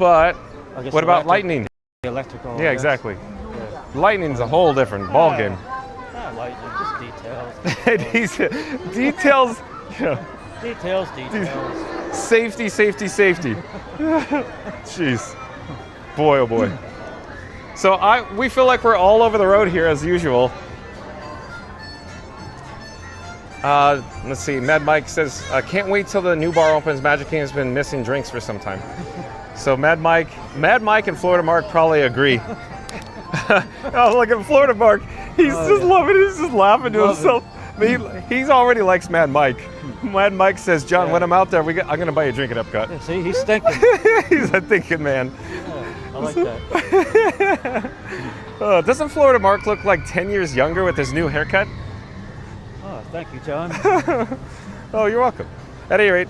I guess what about lightning? The electrical. Yeah, exactly. Lightning's a whole different ball game. Not lightning, just details. Details. Yeah. Details. Safety. Jeez. Boy, oh boy. So we feel like we're all over the road here as usual. Let's see. Mad Mike says, "Can't wait till the new bar opens. Magic Kingdom's been missing drinks for some time." So Mad Mike, and Florida Mark probably agree. Oh, look at Florida Mark. He's just loving it. He's just laughing to himself. He's already likes Mad Mike. Mad Mike says, "John, when I'm out there, I'm gonna buy you a drink at Epcot." Yeah, see, he's thinking. He's a thinking man. I like that. Doesn't Florida Mark look like 10 years younger with his new haircut? Oh, thank you, John. Oh, you're welcome. At any rate,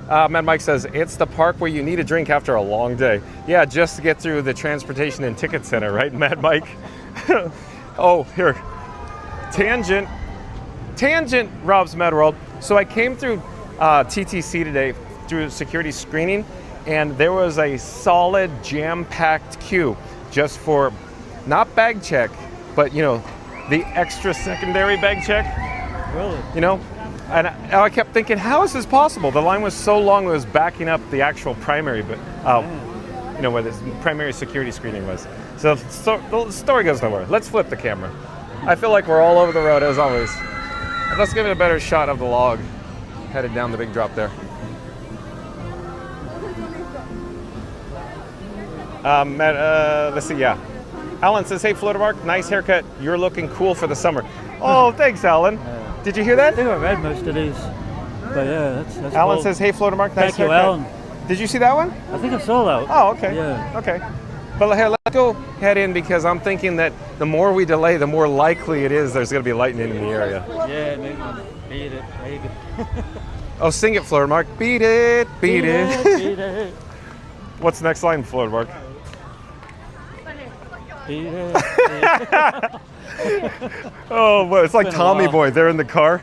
Mad Mike says, it's the park where you need a drink after a long day. Yeah, just to get through the transportation and ticket center, right, Mad Mike? Oh, here. Tangent robs Mad World. So I came through TTC today through security screening, and there was a solid jam-packed queue just for not bag check, but the extra secondary bag check. Really? And I kept thinking, how is this possible? The line was so long it was backing up the actual primary, but where the primary security screening was. So the story goes nowhere. Let's flip the camera. I feel like we're all over the road as always. Let's give it a better shot of the log headed down the big drop there. Let's see, yeah. Alan says, hey, Florida Mark, nice haircut. You're looking cool for the summer. Oh, thanks, Alan. Did you hear that? I think I read most of these. But yeah, that's Alan cool. says, hey, Florida Mark, nice Thank you, haircut. Alan. Did you see that one? I think I saw that. Oh, okay. Yeah. Okay. But here, let's go head in because I'm thinking that the more we delay, the more likely it is there's going to be lightning in the area. Yeah, maybe beat it, maybe. Oh, sing it, Florida Mark. Beat it, beat it. Beat it. What's the next line, Florida Mark? Beat it. Beat it. Oh, well, it's like been a Tommy while. Boy. They're in the car.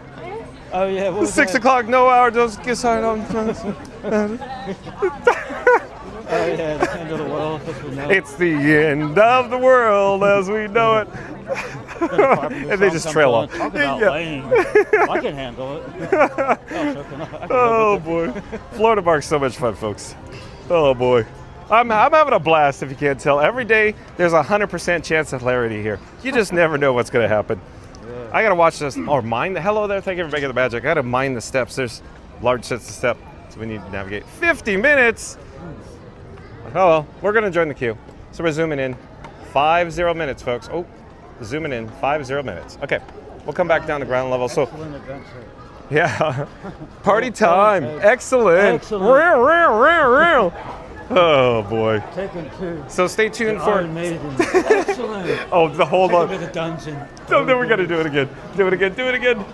Oh yeah, what was 6 that? o'clock, no hour, just get signed on. Oh yeah, the end of the world. This we know. It's the end of the world as we know it. And they just trail off. Talk about Yeah. lame. I can handle it. Oh, sure can I can Oh live with boy, Florida Park's so much fun, folks. Oh boy, I'm having a blast. If you can't tell, every day there's a 100% chance of hilarity here. You just never know what's gonna happen. Yeah. I gotta watch this or mind the hello there. Thank you for making the magic. I gotta mind the steps. There's large sets of steps, so we need to navigate. 50 minutes. Oh well, we're gonna join the queue. So we're zooming in. 50 minutes, folks. Oh, zooming in. 50 minutes. Okay, we'll come back down to ground level. So. Excellent adventure. Yeah, party time. Excellent. Excellent. Real. Oh boy. Take him to So stay tuned the for. Iron Maiden. Excellent. Oh, the hold Take him to on. the dungeon. No, then we gotta do it again. Do it again.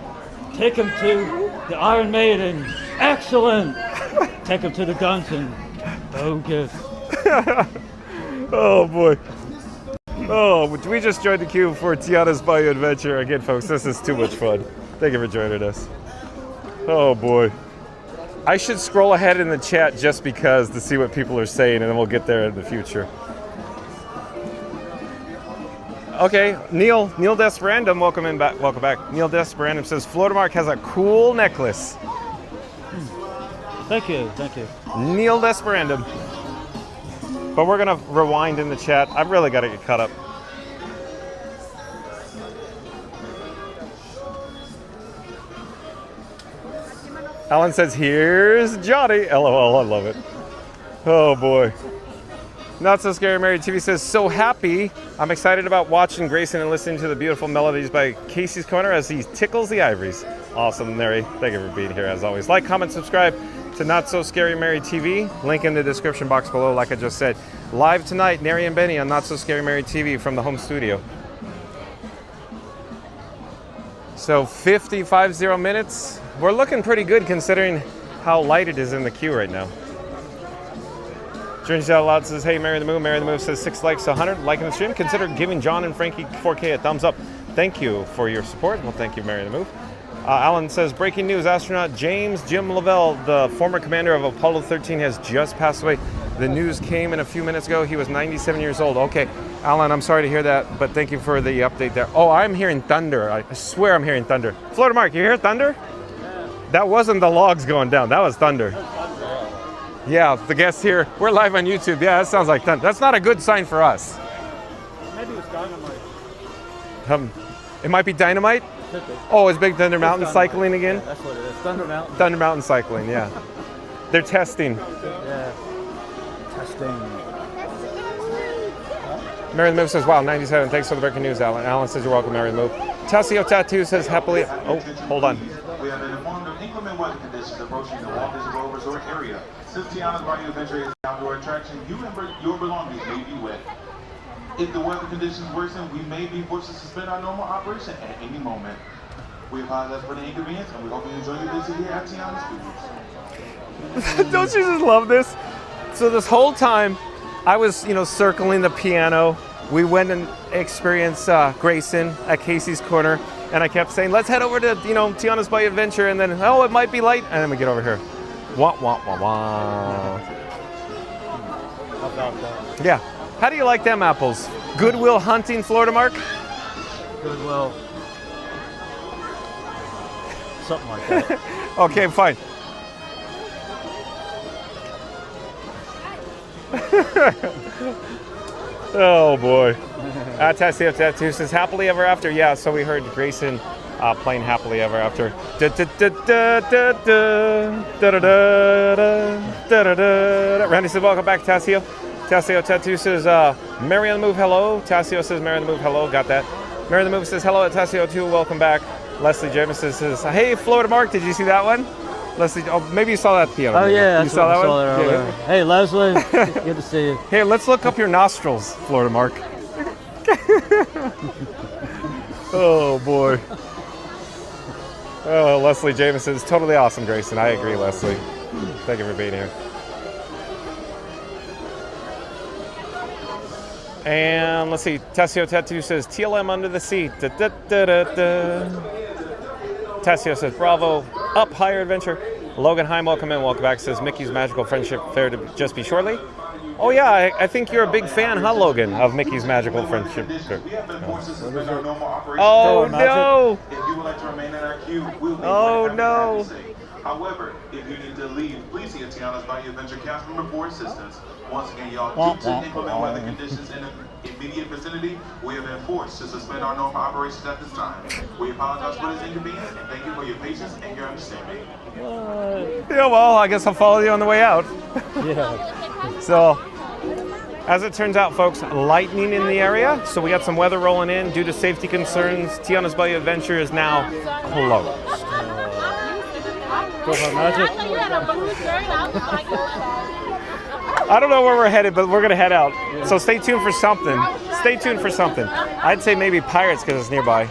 Take him to the Iron Maiden. Excellent. Take him to the dungeon. Bogus. Oh boy. Oh, we just joined the queue for Tiana's Bayou Adventure. Again, folks, this is too much fun. Thank you for joining us. Oh boy. I should scroll ahead in the chat just because to see what people are saying, and then we'll get there in the future. Okay, Neil Desperandum, welcome back. Neil Desperandum says Florida Mark has a cool necklace. Thank you. Neil Desperandum. But we're gonna rewind in the chat. I've really got to get caught up. Alan says, here's Johnny. LOL, I love it. Oh boy. Not So Scary Mary TV says, so happy. I'm excited about watching Grayson and listening to the beautiful melodies by Casey's Corner as he tickles the ivories. Awesome, Mary. Thank you for being here as always. Like, comment, subscribe to Not So Scary Mary TV. Link in the description box below, like I just said. Live tonight, Neri and Benny on Not So Scary Mary TV from the home studio. So 50 minutes. We're looking pretty good considering how light it is in the queue right now. Journeys Out Loud says, hey, Mary the Move. Mary the Move says 6 likes to 100. Liking the stream. Consider giving John and Frankie 4K a thumbs up. Thank you for your support. Well, thank you, Mary the Move. Alan says, breaking news, astronaut Jim Lovell, the former commander of Apollo 13, has just passed away. The news came in a few minutes ago. He was 97 years old. Okay, Alan, I'm sorry to hear that, but thank you for the update there. Oh, I'm hearing thunder. I swear I'm hearing thunder. Florida Mark, you hear thunder? Yeah. That wasn't the logs going down. That was thunder. Yeah, the guests here. We're live on YouTube. Yeah, that sounds like thunder. That's not a good sign for us. Maybe it's dynamite. It might be dynamite? Oh, is Big Thunder Mountain cycling again? Yeah, that's what it is. Thunder Mountain. Thunder Mountain cycling, yeah. They're testing. Yeah. Testing. Mary the Move says, wow, 97. Thanks for the breaking news, Alan. Alan says, you're welcome, Mary the Move. Tassio Tattoo says, happily. Oh, hold on. We have been informed of inclement weather conditions approaching the Walt Disney World Resort area. Since Tiana's Bayou Adventure is an outdoor attraction, you and your belongings may be wet. If the weather conditions worsen, we may be forced to suspend our normal operation at any moment. We apologize for the inconvenience, and we hope you enjoy your visit here at Tiana's Studios. Don't you just love this? So this whole time, I was, circling the piano. We went and experienced Grayson at Casey's Corner, and I kept saying, let's head over to, Tiana's Bayou Adventure, and then, oh, it might be light, and then we get over here. Wah, wah, wah, wah. How about that? Yeah. How do you like them apples? Goodwill Hunting, Florida Mark? Goodwill. Something like that. Okay, fine. Oh boy. Tassio Tattoo says happily ever after. Yeah, so we heard Grayson playing happily ever after. Randy says welcome back, Tassio. Tassio Tattoo says Mary on the Move, hello. Tassio says Mary on the Move, hello. Got that. Mary on the Move says hello at Tassio too. Welcome back. Leslie Jameson says hey, Florida Mark. Did you see that one? Leslie, oh, maybe you saw that piano. Oh yeah, you saw that one. Yeah. Hey Leslie, good to see you. Hey, let's look up your nostrils, Florida Mark. Oh boy. Oh, Leslie Jameson is totally awesome, Grayson. I agree, Leslie. Thank you for being here. And let's see, Tassio Tattoo says TLM under the sea. Tassio says bravo, up higher adventure. Logan Heim, welcome in, welcome back. Says Mickey's Magical Friendship Fair to just be shortly. Oh yeah, I think you're a big fan, huh, Logan, of Mickey's Magical Friendship Fair. Oh no! If you would like to remain in our queue, we'll be no! However, if you need to leave, please see Tiana's Bayou Adventure cast member for assistance. Once again, y'all, due to inclement weather conditions in the immediate vicinity, we have been forced to suspend our normal operations at this time. We apologize for this inconvenience and thank you for your patience and your understanding. Yeah, well, I guess I'll follow you on the way out. Yeah. So, as it turns out, folks, lightning in the area, so we got some weather rolling in. Due to safety concerns, Tiana's Bayou Adventure is now closed. I don't know where we're headed, but we're going to head out. Yeah. So stay tuned for something. Stay tuned for something. I'd say maybe Pirates because it's nearby.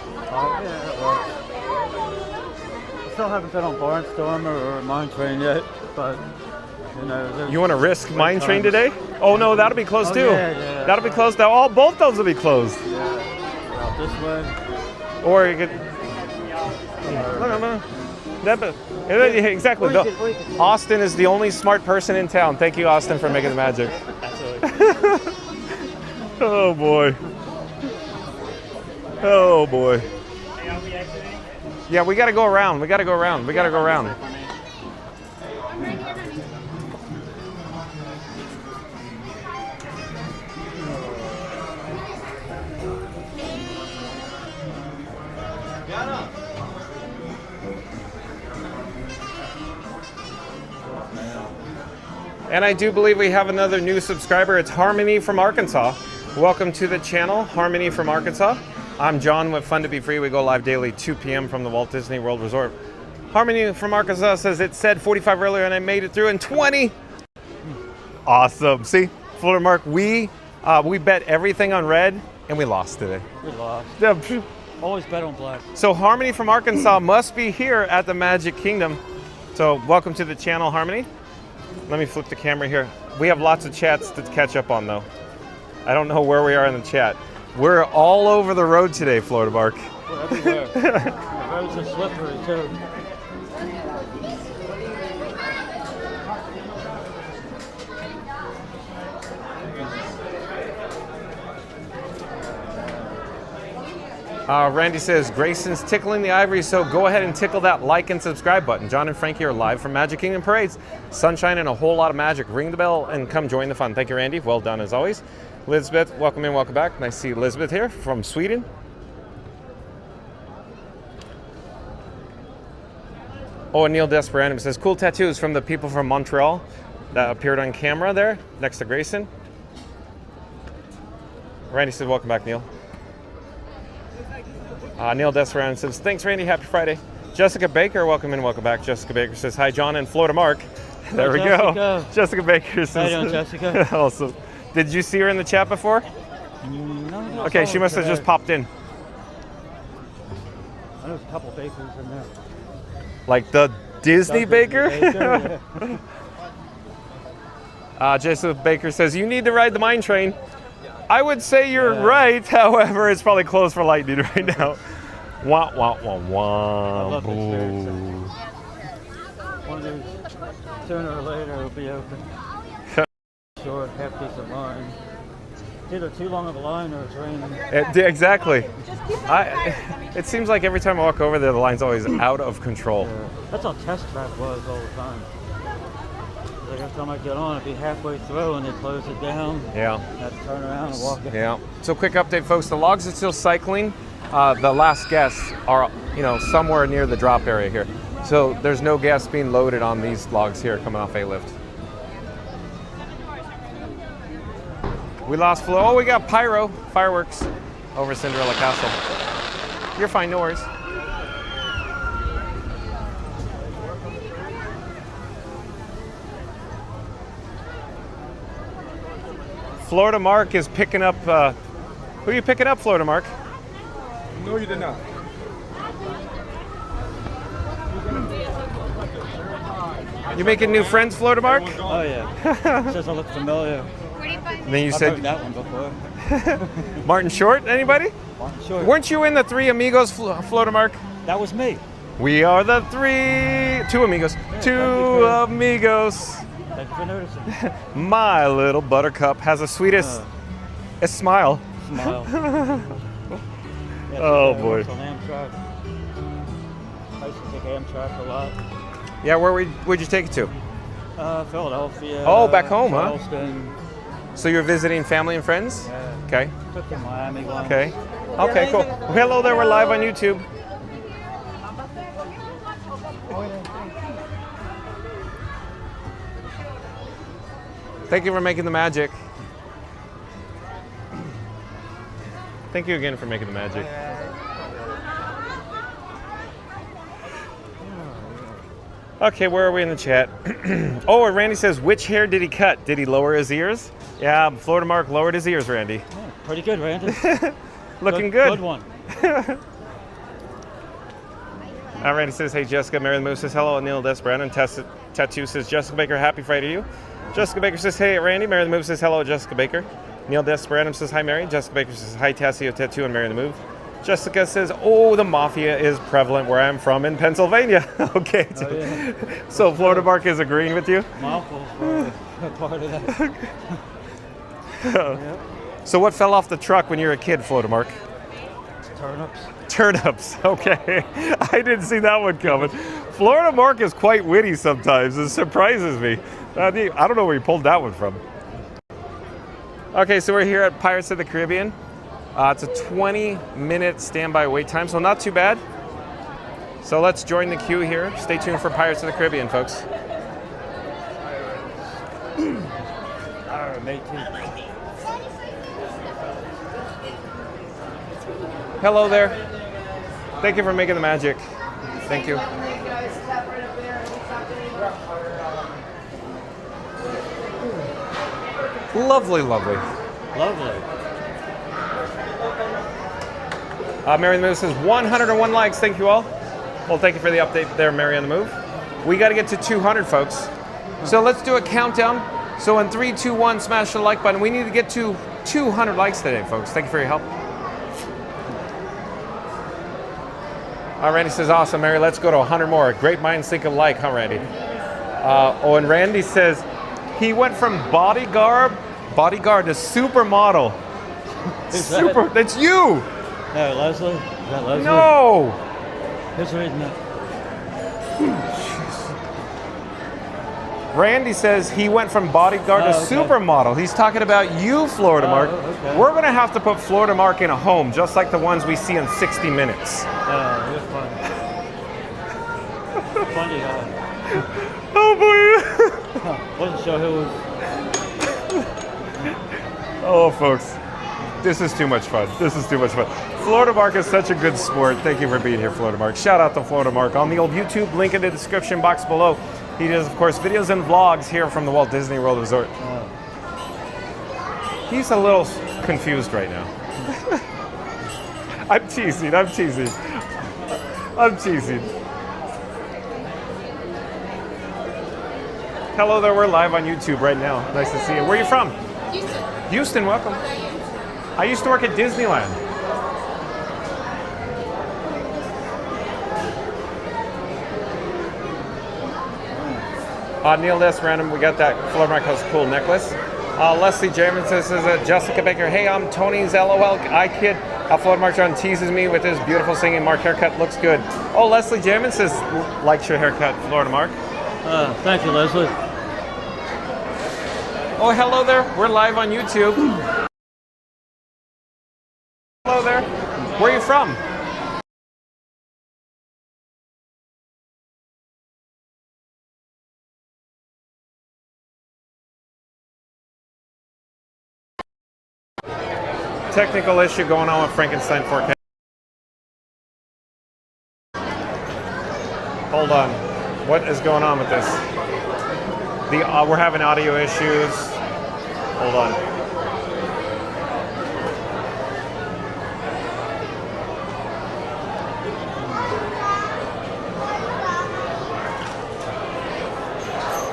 Still haven't been on Barnstormer or Mine Train yet, but you want to risk Mine Train today? Oh no, that'll be closed too. Yeah. That'll be closed. Both those will be closed. Yeah. Out this way. Or you could. Exactly. Austin is the only smart person in town. Thank you, Austin, for making the magic. Oh boy. Oh boy. Yeah, we gotta go around. We gotta go around. We gotta go around. And I do believe we have another new subscriber. It's Harmony from Arkansas. Welcome to the channel, Harmony from Arkansas. I'm John with Fun to Be Free. We go live daily 2 p.m. from the Walt Disney World Resort. Harmony from Arkansas says it said 45 earlier and I made it through in 20. Awesome. See, Florida Mark, we bet everything on red and we lost today. We lost. Yeah. Always bet on black. So Harmony from Arkansas must be here at the Magic Kingdom. So welcome to the channel, Harmony. Let me flip the camera here. We have lots of chats to catch up on though. I don't know where we are in the chat. We're all over the road today, Florida Mark. We're everywhere. The roads are slippery too. Randy says, Grayson's tickling the ivory, so go ahead and tickle that like and subscribe button. John and Frankie are live from Magic Kingdom Parades. Sunshine and a whole lot of magic. Ring the bell and come join the fun. Thank you, Randy. Well done as always. Elizabeth, welcome in, welcome back. Nice to see Elizabeth here from Sweden. Oh, and Neil Desperandum says, cool tattoos from the people from Montreal that appeared on camera there next to Grayson. Randy says, welcome back, Neil. Neil Desperandum says, thanks, Randy. Happy Friday. Jessica Baker, welcome in, welcome back. Jessica Baker says, hi, John and Florida Mark. There we go. Jessica Baker says, how you doing, Jessica? Awesome. Did you see her in the chat before? No, Okay, she must have just popped in. There's a couple bakers in there. Like the Disney Baker? Yeah. Jessica Baker says, you need to ride the mine train. I would say you're right, however, it's probably closed for lightning right now. Wah, wah, wah, wah. I love this Boo. One of these, sooner or later, it'll be open. Short, half decent line. It's either too long of a line or it's raining. Exactly. It seems like every time I walk over there, the line's always out of control. Yeah. That's how test track was all the time. Like every time I get on, it'd be halfway through and they close it down. Yeah. I have to turn around and walk it. Yeah. So quick update, folks. The logs are still cycling. The last guests are, somewhere near the drop area here. So there's no gas being loaded on these logs here coming off A-Lift. We lost flow. Oh, we got fireworks over Cinderella Castle. You're fine, no worries. Florida Mark is picking up, who are you picking up, Florida Mark? No, you did not. You making new friends, Florida Mark? Oh yeah. Says I look familiar. And then you I've said heard that one before. Martin Short, anybody? Martin Short. Weren't you in the Three Amigos, Florida Mark? That was me. We are the two amigos. Two amigos. Thank you for noticing. My little buttercup has the sweetest smile. Smile. Oh boy. On Amtrak. I used to take Amtrak a lot. Yeah, where'd you take it to? Philadelphia. Oh, back home, Charleston. huh? So you're visiting family and friends? Yeah. Okay. Took to Miami once. Okay. Okay, cool. Well, hello there, we're live on YouTube. Thank you for making the magic. Thank you again for making the magic. Okay, where are we in the chat? Oh, and Randy says, which hair did he cut? Did he lower his ears? Yeah, Florida Mark lowered his ears, Randy. Yeah, pretty good, Randy. Looking good. Good one. Randy says, hey, Jessica. Mary the Moose says, hello. Neil Desbrandon. Tattoo says, Jessica Baker, happy Friday to you. Jessica Baker says, hey, Randy. Mary the Move says, hello, Jessica Baker. Neil Desperandum says, hi, Mary. Jessica Baker says, hi, Tassio Tattoo and Mary the Move. Jessica says, oh, the mafia is prevalent where I'm from in Pennsylvania. Okay. Oh, yeah. So Florida Mark is agreeing with you? My uncle's part of that. So what fell off the truck when you were a kid, Florida Mark? turnips. Turnips, okay. I didn't see that one coming. Florida Mark is quite witty sometimes. It surprises me. I don't know where he pulled that one from. Okay, so we're here at Pirates of the Caribbean. It's a 20-minute standby wait time, so not too bad. So let's join the queue here. Stay tuned for Pirates of the Caribbean, folks. Hello there. Thank you for making the magic. Thank you. Lovely, lovely. Lovely. Mary on the Move says 101 likes. Thank you all. Well, thank you for the update there, Mary on the Move. We got to get to 200, folks. So let's do a countdown. So in 3, 2, 1, smash the like button. We need to get to 200 likes today, folks. Thank you for your help. Randy says, awesome, Mary. Let's go to 100 more. Great minds think alike, huh, Randy? And Randy says, he went from bodyguard to supermodel. That's you! No, Leslie? Is that Leslie? No! Who's reading that? Randy says he went from bodyguard to okay. supermodel. He's talking about you, Florida Mark. Okay. We're going to have to put Florida Mark in a home, just like the ones we see in 60 Minutes. You're funny. Funny guy. Oh, boy. Wasn't sure who was... Oh, folks. This is too much fun. This is too much fun. Florida Mark is such a good sport. Thank you for being here, Florida Mark. Shout out to Florida Mark on the old YouTube, link in the description box below. He does, of course, videos and vlogs here from the Walt Disney World Resort. He's a little confused right now. I'm teasing. Hello there, we're live on YouTube right now. Nice to see you. Where are you from? Houston. Houston, welcome. I used to work at Disneyland. Neil S. Random, we got that Florida Mark House cool necklace. Leslie Jamin says, Jessica Baker, hey, I'm Tony's LOL kid. Florida Mark John teases me with his beautiful singing Mark haircut. Looks good. Oh, Leslie Jamin says, likes your haircut, Florida Mark. Thank you, Leslie. Oh, hello there. We're live on YouTube. Hello there. Where are you from? Technical issue going on with Frankenstein 4K. Hold on. What is going on with this? We're having audio issues. Hold on.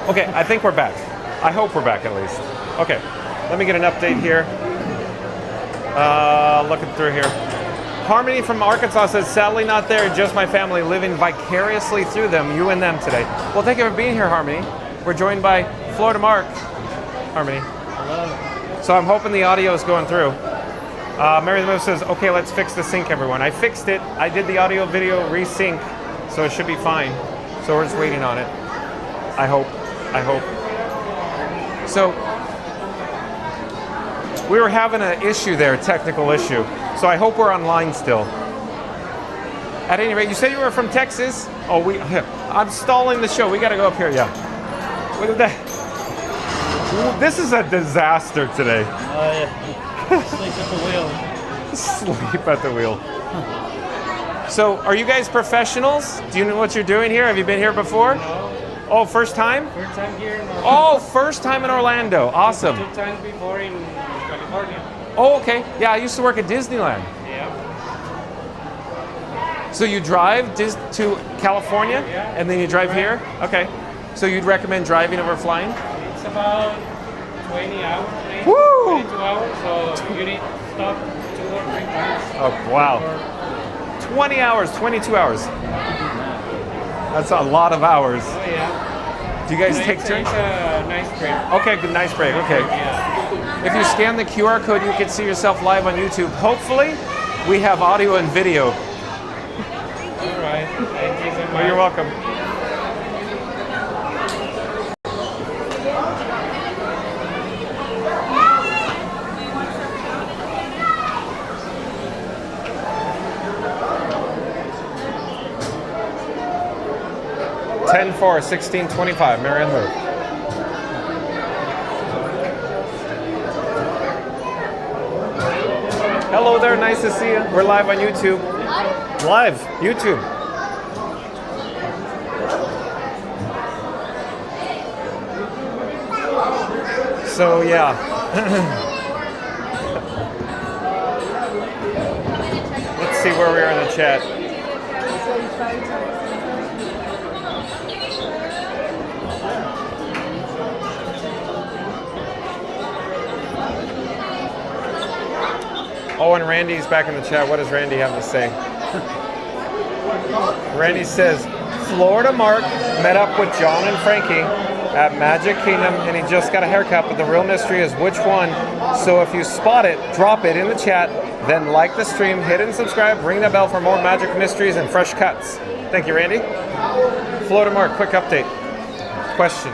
Okay, I think we're back. I hope we're back at least. Okay, let me get an update here. Looking through here. Harmony from Arkansas says, sadly not there, just my family living vicariously through them, you and them today. Well, thank you for being here, Harmony. We're joined by Florida Mark. Harmony. Hello. So I'm hoping the audio is going through. Mary the Move says, okay, let's fix the sync, everyone. I fixed it. I did the audio video resync, so it should be fine. So we're just waiting on it. I hope. So we were having an issue there, a technical issue. So I hope we're online still. At any rate, you said you were from Texas. Oh, I'm stalling the show. We got to go up here, yeah. Look at that. This is a disaster today. Yeah. Sleep at the wheel. Sleep at the wheel. So, are you guys professionals? Do you know what you're doing here? Have you been here before? No. Oh, first time? First time here in Orlando. Oh, first time in Orlando. Awesome. 2 times before in California. Oh, okay. Yeah, I used to work at Disneyland. Yeah. So you drive to California, Yeah. and then you drive here? Okay. So you'd recommend driving over flying? It's about 20 hours, maybe. Woo! 22 hours, so you need to stop 2 or 3 times. Oh, wow. 20 hours, 22 hours. That's a lot of hours. Oh, yeah. Do you guys take turns? It's a nice break. Okay, good, nice break. Okay. Yeah. If you scan the QR code, you can see yourself live on YouTube. Hopefully, we have audio and video. All right. Thank you so much. Oh, you're welcome. Ten four 1625 Marion Road. Hello there, nice to see you. We're live on YouTube. Live, YouTube. So yeah. Let's see where we are in the chat. Oh, and Randy's back in the chat. What does Randy have to say? Randy says, Florida Mark met up with John and Frankie at Magic Kingdom and he just got a haircut, but the real mystery is which one. So if you spot it, drop it in the chat, then like the stream, hit and subscribe, ring the bell for more magic mysteries and fresh cuts. Thank you, Randy. Florida Mark, quick update. Question.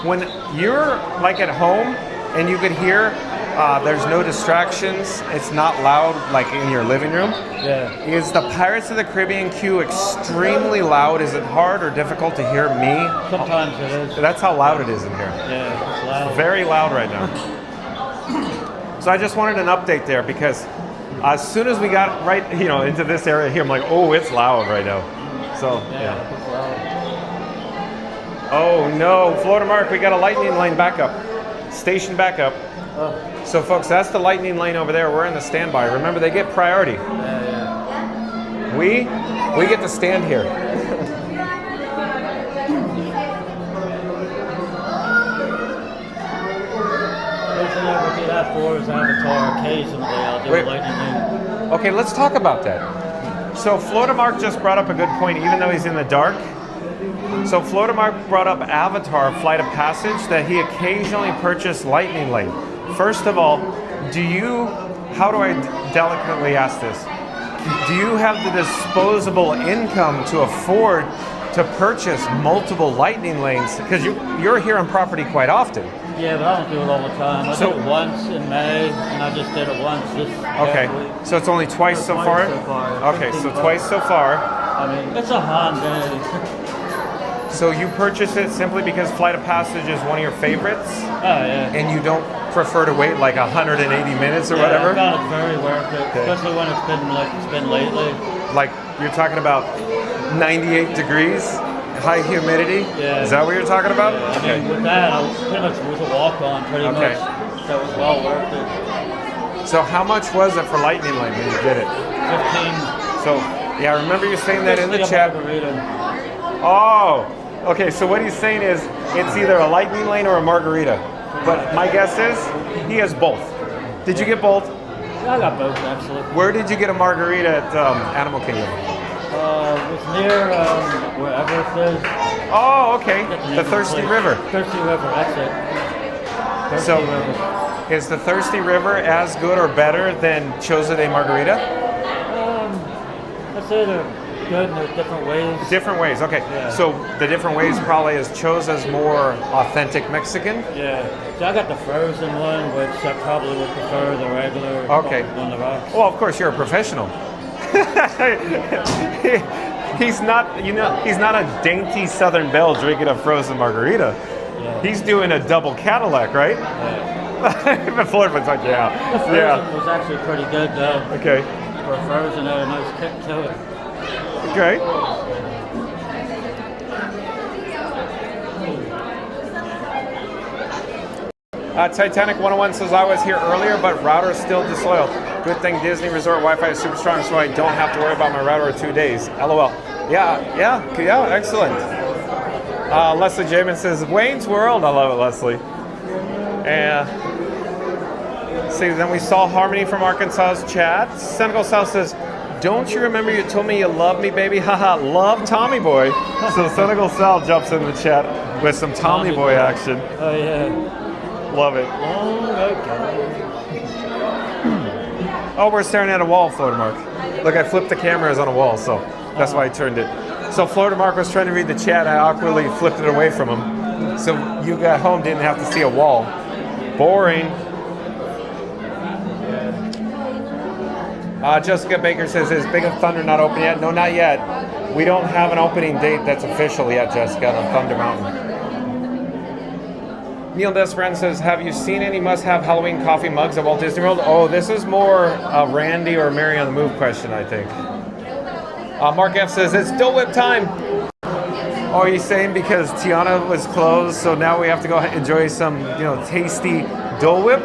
When you're like at home and you could hear there's no distractions, it's not loud like in your living room. Yeah. Is the Pirates of the Caribbean queue extremely loud? Is it hard or difficult to hear me? Sometimes it is. That's how loud it is in here. Yeah, it's loud. Very loud right now. So I just wanted an update there because as soon as we got right, into this area here, I'm like, oh, it's loud right now. So yeah. It's loud. Oh no, Florida Mark, we got a lightning lane backup. Station backup. Oh. So folks, that's the lightning lane over there. We're in the standby. Remember, they get priority. Yeah. We get to stand here. Everything I would do that for is Avatar. Occasionally, I'll do Wait. a lightning lane. Okay, let's talk about that. So Florida Mark just brought up a good point, even though he's in the dark. So Florida Mark brought up Avatar Flight of Passage, that he occasionally purchased Lightning Lane. First of all, how do I delicately ask this? Do you have the disposable income to afford to purchase multiple Lightning Lanes? Because you're here on property quite often. Yeah, but I don't do it all the time. I did it once in May, and I just did it once this Okay, past week. so it's only twice so far? Okay, so twice so far. I mean, it's a Honda. So you purchase it simply because Flight of Passage is one of your favorites? Oh, yeah. And you don't prefer to wait like 180 minutes or whatever? I found it very worth it, especially when it's been lately. Like you're talking about 98 degrees, high humidity? Yeah. Is that what you're talking about? Yeah, I mean, with that, pretty much it was a walk-on, pretty much. So it was well worth it. So how much was it for Lightning Lane when you did it? 15. So, yeah, I remember you saying that in the chat. Margarita. Oh, okay, so what he's saying is it's either a Lightning Lane or a margarita. But my guess is he has both. Did you get both? Yeah, I got both, actually. Where did you get a margarita at Animal Kingdom? It's near wherever it is. Oh, okay. The Thirsty River. Thirsty River, that's it. Thirsty River. Is the Thirsty River as good or better than Choza de Margarita? I'd say they're good in their different ways. Different ways, okay. Yeah. So the different ways probably is Choza's more authentic Mexican? Yeah. So I got the frozen one, which I probably would prefer the regular on the rocks. Well, of course, you're a professional. He's not a dainty Southern belle drinking a frozen margarita. Yeah. He's doing a double Cadillac, right? Yeah. Before it was like, The frozen was actually pretty good, though. Okay. For frozen, had a nice kick to it. Okay. Titanic 101 says I was here earlier, but router is still disloyal. Good thing Disney Resort Wi-Fi is super strong, so I don't have to worry about my router in 2 days. LOL. Yeah, excellent. Leslie Jamin says Wayne's World. I love it, Leslie. And see, then we saw Harmony from Arkansas's chat. Senegal South says, don't you remember you told me you love me, baby? Haha, love Tommy Boy. So Senegal South jumps in the chat with some Tommy Boy action. Oh, yeah. Love it. Long ago. Oh, we're staring at a wall, Florida Mark. Look, I flipped the cameras on a wall, so that's why I turned it. So Florida Mark was trying to read the chat. I awkwardly flipped it away from him. So you got home, didn't have to see a wall. Boring. Jessica Baker says, is Big of Thunder not open yet? No, not yet. We don't have an opening date that's official yet, Jessica, on Thunder Mountain. Neil Desperand says, have you seen any must-have Halloween coffee mugs at Walt Disney World? Oh, this is more a Randy or Mary on the Move question, I think. Mark F says, it's Dole Whip time. Oh, he's saying because Tiana was closed, so now we have to go enjoy some, tasty Dole Whip.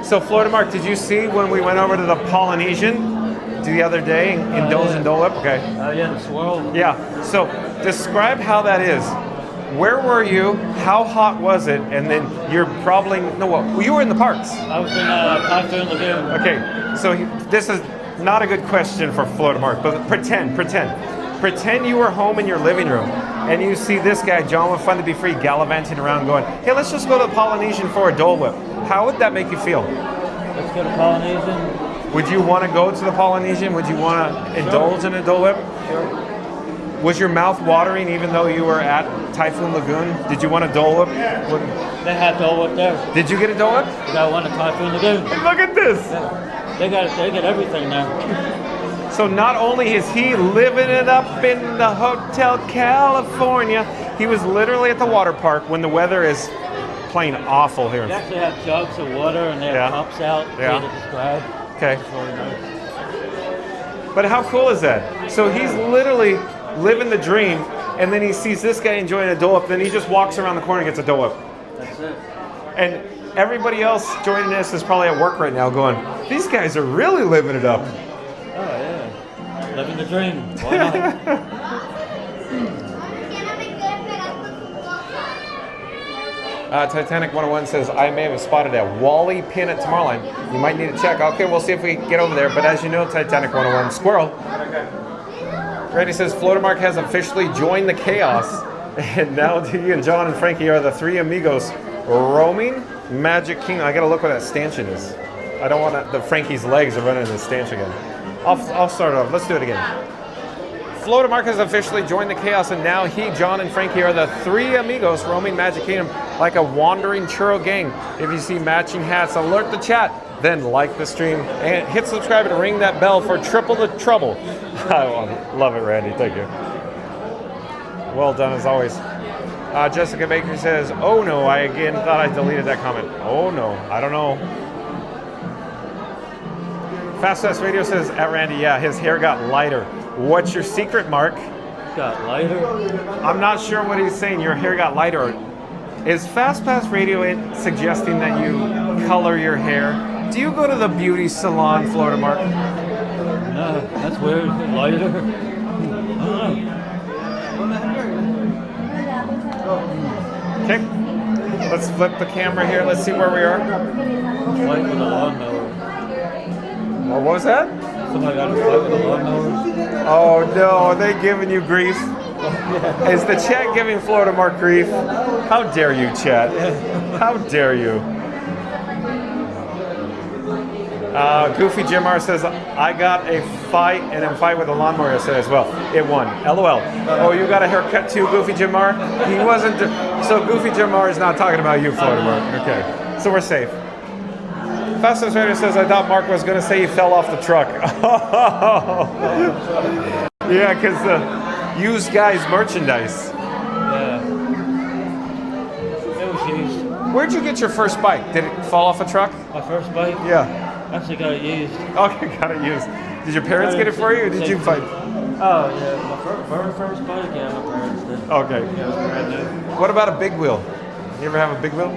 So, Florida Mark, did you see when we went over to the Polynesian the other day, indulge in Dole Whip? Okay. Yeah, the swirl. Yeah. So, describe how that is. Where were you? How hot was it? And then you're probably you were in the parks. I was in Typhoon Lagoon. Okay. So this is not a good question for Florida Mark, but pretend you were home in your living room and you see this guy, John with Fun to Be Free, gallivanting around going, hey, let's just go to the Polynesian for a Dole Whip. How would that make you feel? Let's go to Polynesian. Would you want to go to the Polynesian? Would you want to indulge in a Dole Whip? Sure. Was your mouth watering even though you were at Typhoon Lagoon? Did you want a Dole Whip? They had Dole Whip there. Did you get a Dole Whip? We got one at Typhoon Lagoon. Look at this. Yeah. They got everything there. So not only is he living it up in the Hotel California, he was literally at the water park when the weather is plain awful here. They actually have jugs of water and they have cups out for you to describe. Okay. It's really nice. But how cool is that? So he's literally living the dream, and then he sees this guy enjoying a Dole Whip, then he just walks around the corner and gets a Dole Whip. That's it. And everybody else joining us is probably at work right now going, these guys are really living it up. Oh, yeah. Living the dream. Why not? Titanic 101 says, I may have spotted a Wally pin at Tomorrowland. You might need to check. Okay, we'll see if we can get over there. But as you know, Titanic 101, squirrel. Randy says, Florida Mark has officially joined the chaos. And now you and John and Frankie are the three amigos roaming Magic Kingdom. I gotta look what that stanchion is. I don't want the Frankie's legs are running in the stanchion again. I'll start it off. Let's do it again. Florida Mark has officially joined the chaos, and now he, John, and Frankie are the three amigos roaming Magic Kingdom like a wandering churro gang. If you see matching hats, alert the chat. Then like the stream and hit subscribe and ring that bell for triple the trouble. I love it, Randy. Thank you. Well done as always. Jessica Baker says, oh no, I again thought I deleted that comment. Oh no, I don't know. Fast Radio says, at Randy, yeah, his hair got lighter. What's your secret, Mark? Got lighter? I'm not sure what he's saying. Your hair got lighter. Is Fast Pass Radio suggesting that you color your hair? Do you go to the beauty salon, Florida Mark? No, that's weird. Lighter. Okay. Let's flip the camera here. Let's see where we are. Fight with a lawnmower. What was that? Somebody got a fight with a lawnmower. Oh no, are they giving you grief? Is the chat giving Florida Mark grief? How dare you, chat? How dare you? Goofy Jim R says, I got a fight and a fight with a lawnmower yesterday as well. It won. LOL. Oh, you got a haircut too, Goofy Jim R? He wasn't. So Goofy Jim R is not talking about you, Florida Mark. Okay. So we're safe. Fastest Raider says, I thought Mark was going to say he fell off the truck. Yeah, because the used guys merchandise. Yeah. It was used. Where'd you get your first bike? Did it fall off a truck? My first bike? Yeah. Actually got it used. Okay, got it used. Did your parents get it for you, or did you fight? Oh, yeah. My very first bike, yeah, my parents did. Okay. Yeah, it was brand new. What about a big wheel? You ever have a big wheel?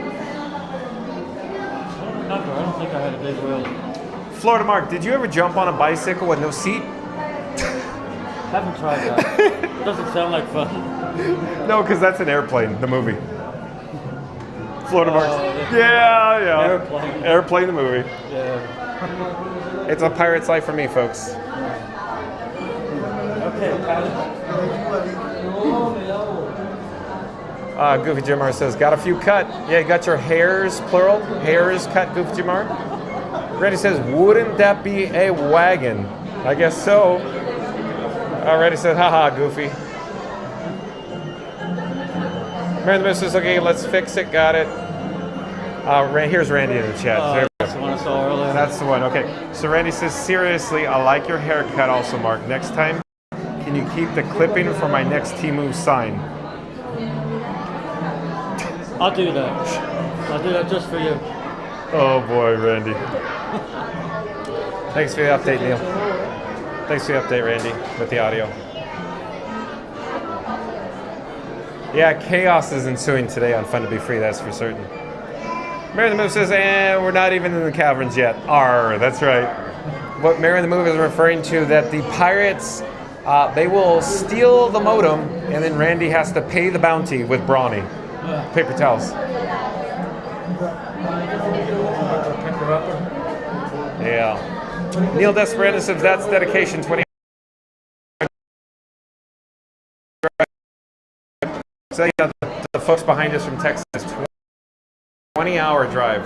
I don't think I had a big wheel. Florida Mark, did you ever jump on a bicycle with no seat? Haven't tried that. It doesn't sound like fun. No, because that's an Airplane, the movie. Florida Mark. Yeah. Airplane. Airplane, the movie. Yeah. It's a pirate's life for me, folks. Okay, Goofy Jimar says, got a few cut. Yeah, you got your hairs, plural. Hairs cut, Goofy Jimar. Randy says, wouldn't that be a wagon? I guess so. Randy says, haha, Goofy. Mary the Moose says, okay, let's fix it. Got it. Here's Randy in the chat. That's the one I saw earlier. That's the one. Okay. So Randy says, seriously, I like your haircut also, Mark. Next time, can you keep the clipping for my next Temu sign? I'll do that. I'll do that just for you. Oh boy, Randy. Thanks for the update, Neil. Thanks for the update, Randy, with the audio. Yeah, chaos is ensuing today on Fun to Be Free, that's for certain. Mary the Move says, we're not even in the caverns yet. Arr, that's right. What Mary the Move is referring to, that the pirates, they will steal the modem, and then Randy has to pay the bounty with Brawny. Paper towels. Yeah. Neil Desperado says, that's dedication. 20. So yeah, the folks behind us from Texas, 20-hour drive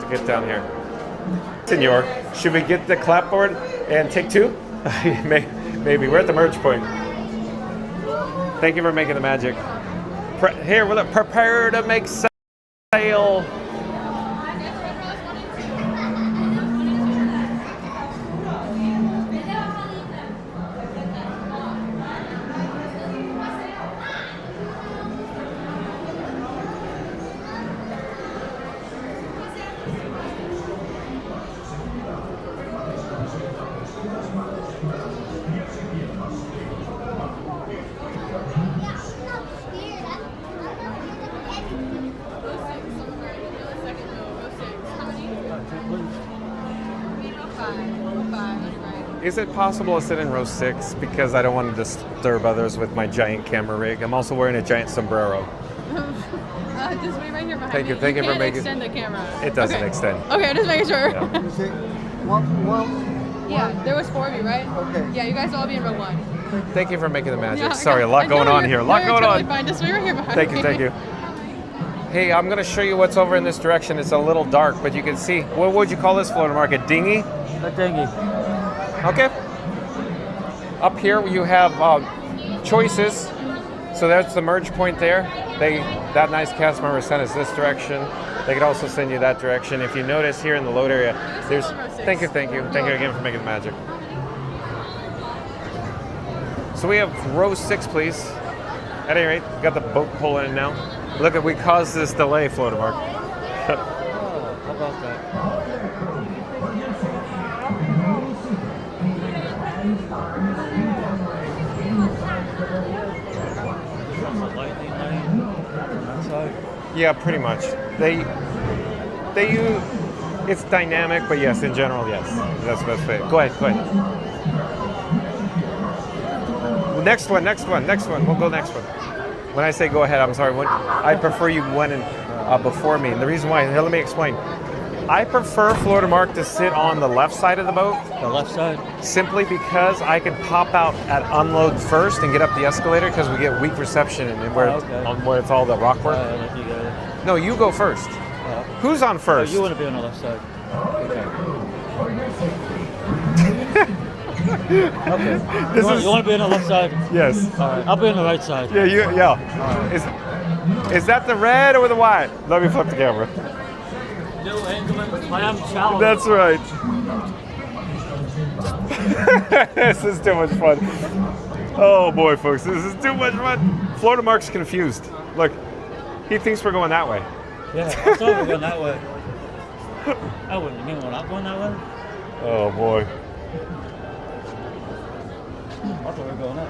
to get down here. Senor, should we get the clapboard and take two? Maybe. We're at the merge point. Thank you for making the magic. Here, we'll prepare to make sail. Is it possible to sit in row 6 because I don't want to disturb others with my giant camera rig? I'm also wearing a giant sombrero. Just wait right here behind Thank me. you. Thank you for making. Extend the camera. It doesn't Okay. extend. Okay, just making sure. Yeah. Yeah, there was 4 of you, right? Okay. Yeah, you guys will all be in row 1. Thank you for making the magic. Yeah, Sorry, a lot I going know on you're- here. A lot no, going you're totally on. Fine. Just wait right here behind Thank me. you. Thank you. Hey, I'm going to show you what's over in this direction. It's a little dark, but you can see. What would you call this, Florida Market? Dinghy? A dinghy. Okay. Up here you have choices. So that's the merge point there. That nice cast member sent us this direction. They could also send you that direction. If you notice here in the load area, there's. Thank you again for making the magic. So we have row 6, please. At any rate, got the boat pulling in now. Look at, we caused this delay, Florida Mark. Oh, how about that? Lightning lane outside. Yeah, pretty much. They use, it's dynamic, but yes, in general, yes. That's the best way. Go ahead. Next one. We'll go next one. When I say go ahead, I'm sorry. I prefer you went in before me. And the reason why, here, let me explain. I prefer Florida Mark to sit on the left side of the boat. The left side? Simply because I can pop out at unload first and get up the escalator because we get weak reception and where it's all the rock work. You got it. No, you go first. Who's on first? Oh, you want to be on the left side. Okay. Okay. You want to be on the left side? Yes. All right. I'll be on the right side. Yeah. Is that the red or the white? Let me flip the camera. New England clam challenge. That's right. This is too much fun. Oh boy, folks, this is too much fun. Florida Mark's confused. Look, he thinks we're going that way. Yeah, I thought we were going that way. I wouldn't. You mean we're not going that way? Oh boy. I thought we were going up.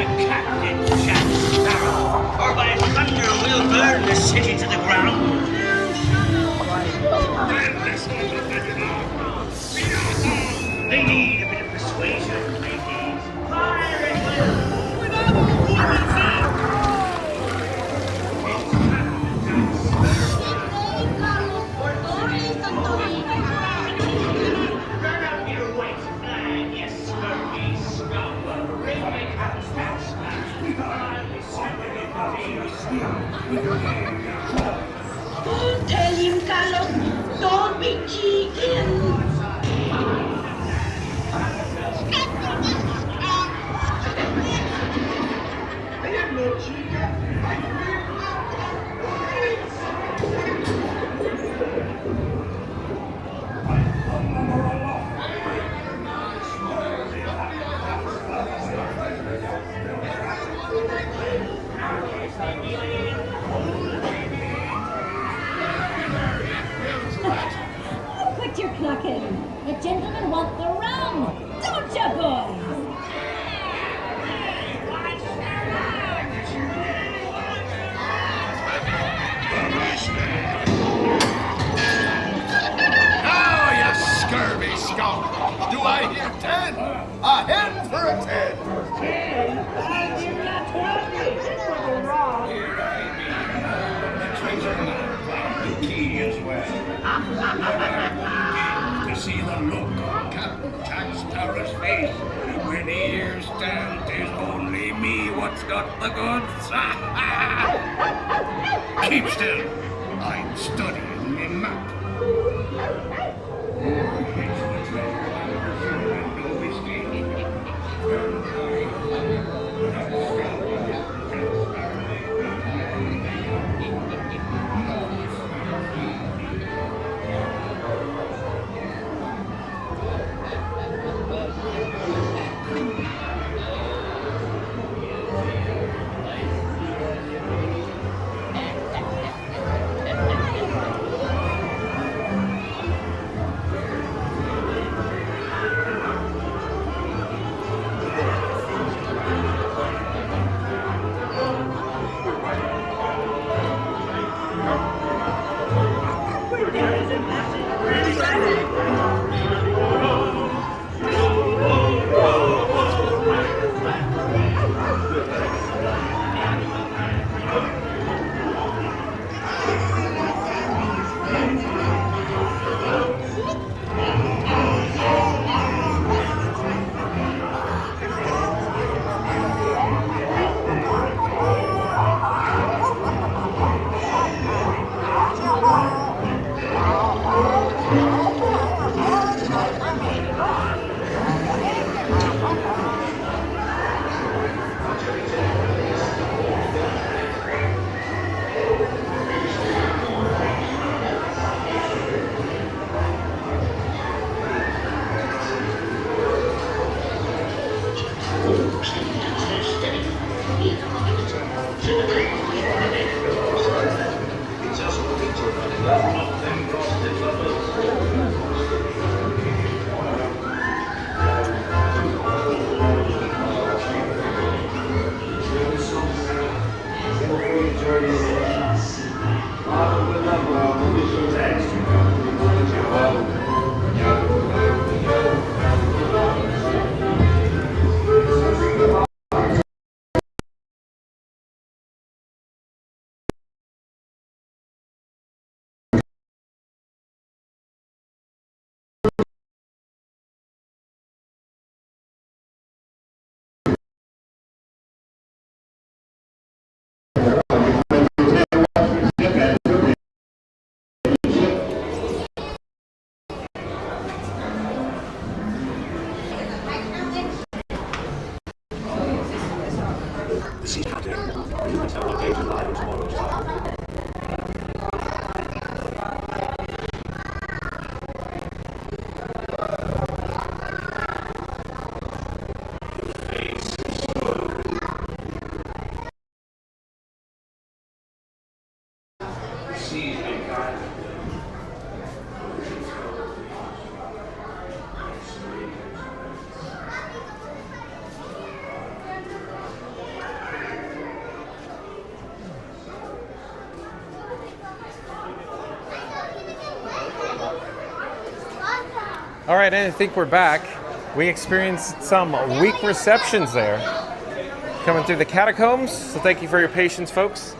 Captain Jack Sparrow, or by thunder we'll burn the city to the ground. They need a bit of persuasion, mateys. Pirate will, without all burn up your white flag, you scurvy scum. Bring my house Don't tell him, Carlos. Don't be cheating. Quit your clucking. The gentlemen want the rum. Don't ya, boys? Now, you scurvy skunk! Do I hear 10? A hen for a 10! And you're not 20. Here I be, the treasure man, the key as well. To see the look on Captain Jack Sparrow's face when he hears tell 'tis only me what's got the goods. Keep still, I'm studying me map. No mistake. All right, and I think we're back. We experienced some weak receptions there. Coming through the catacombs, so thank you for your patience, folks.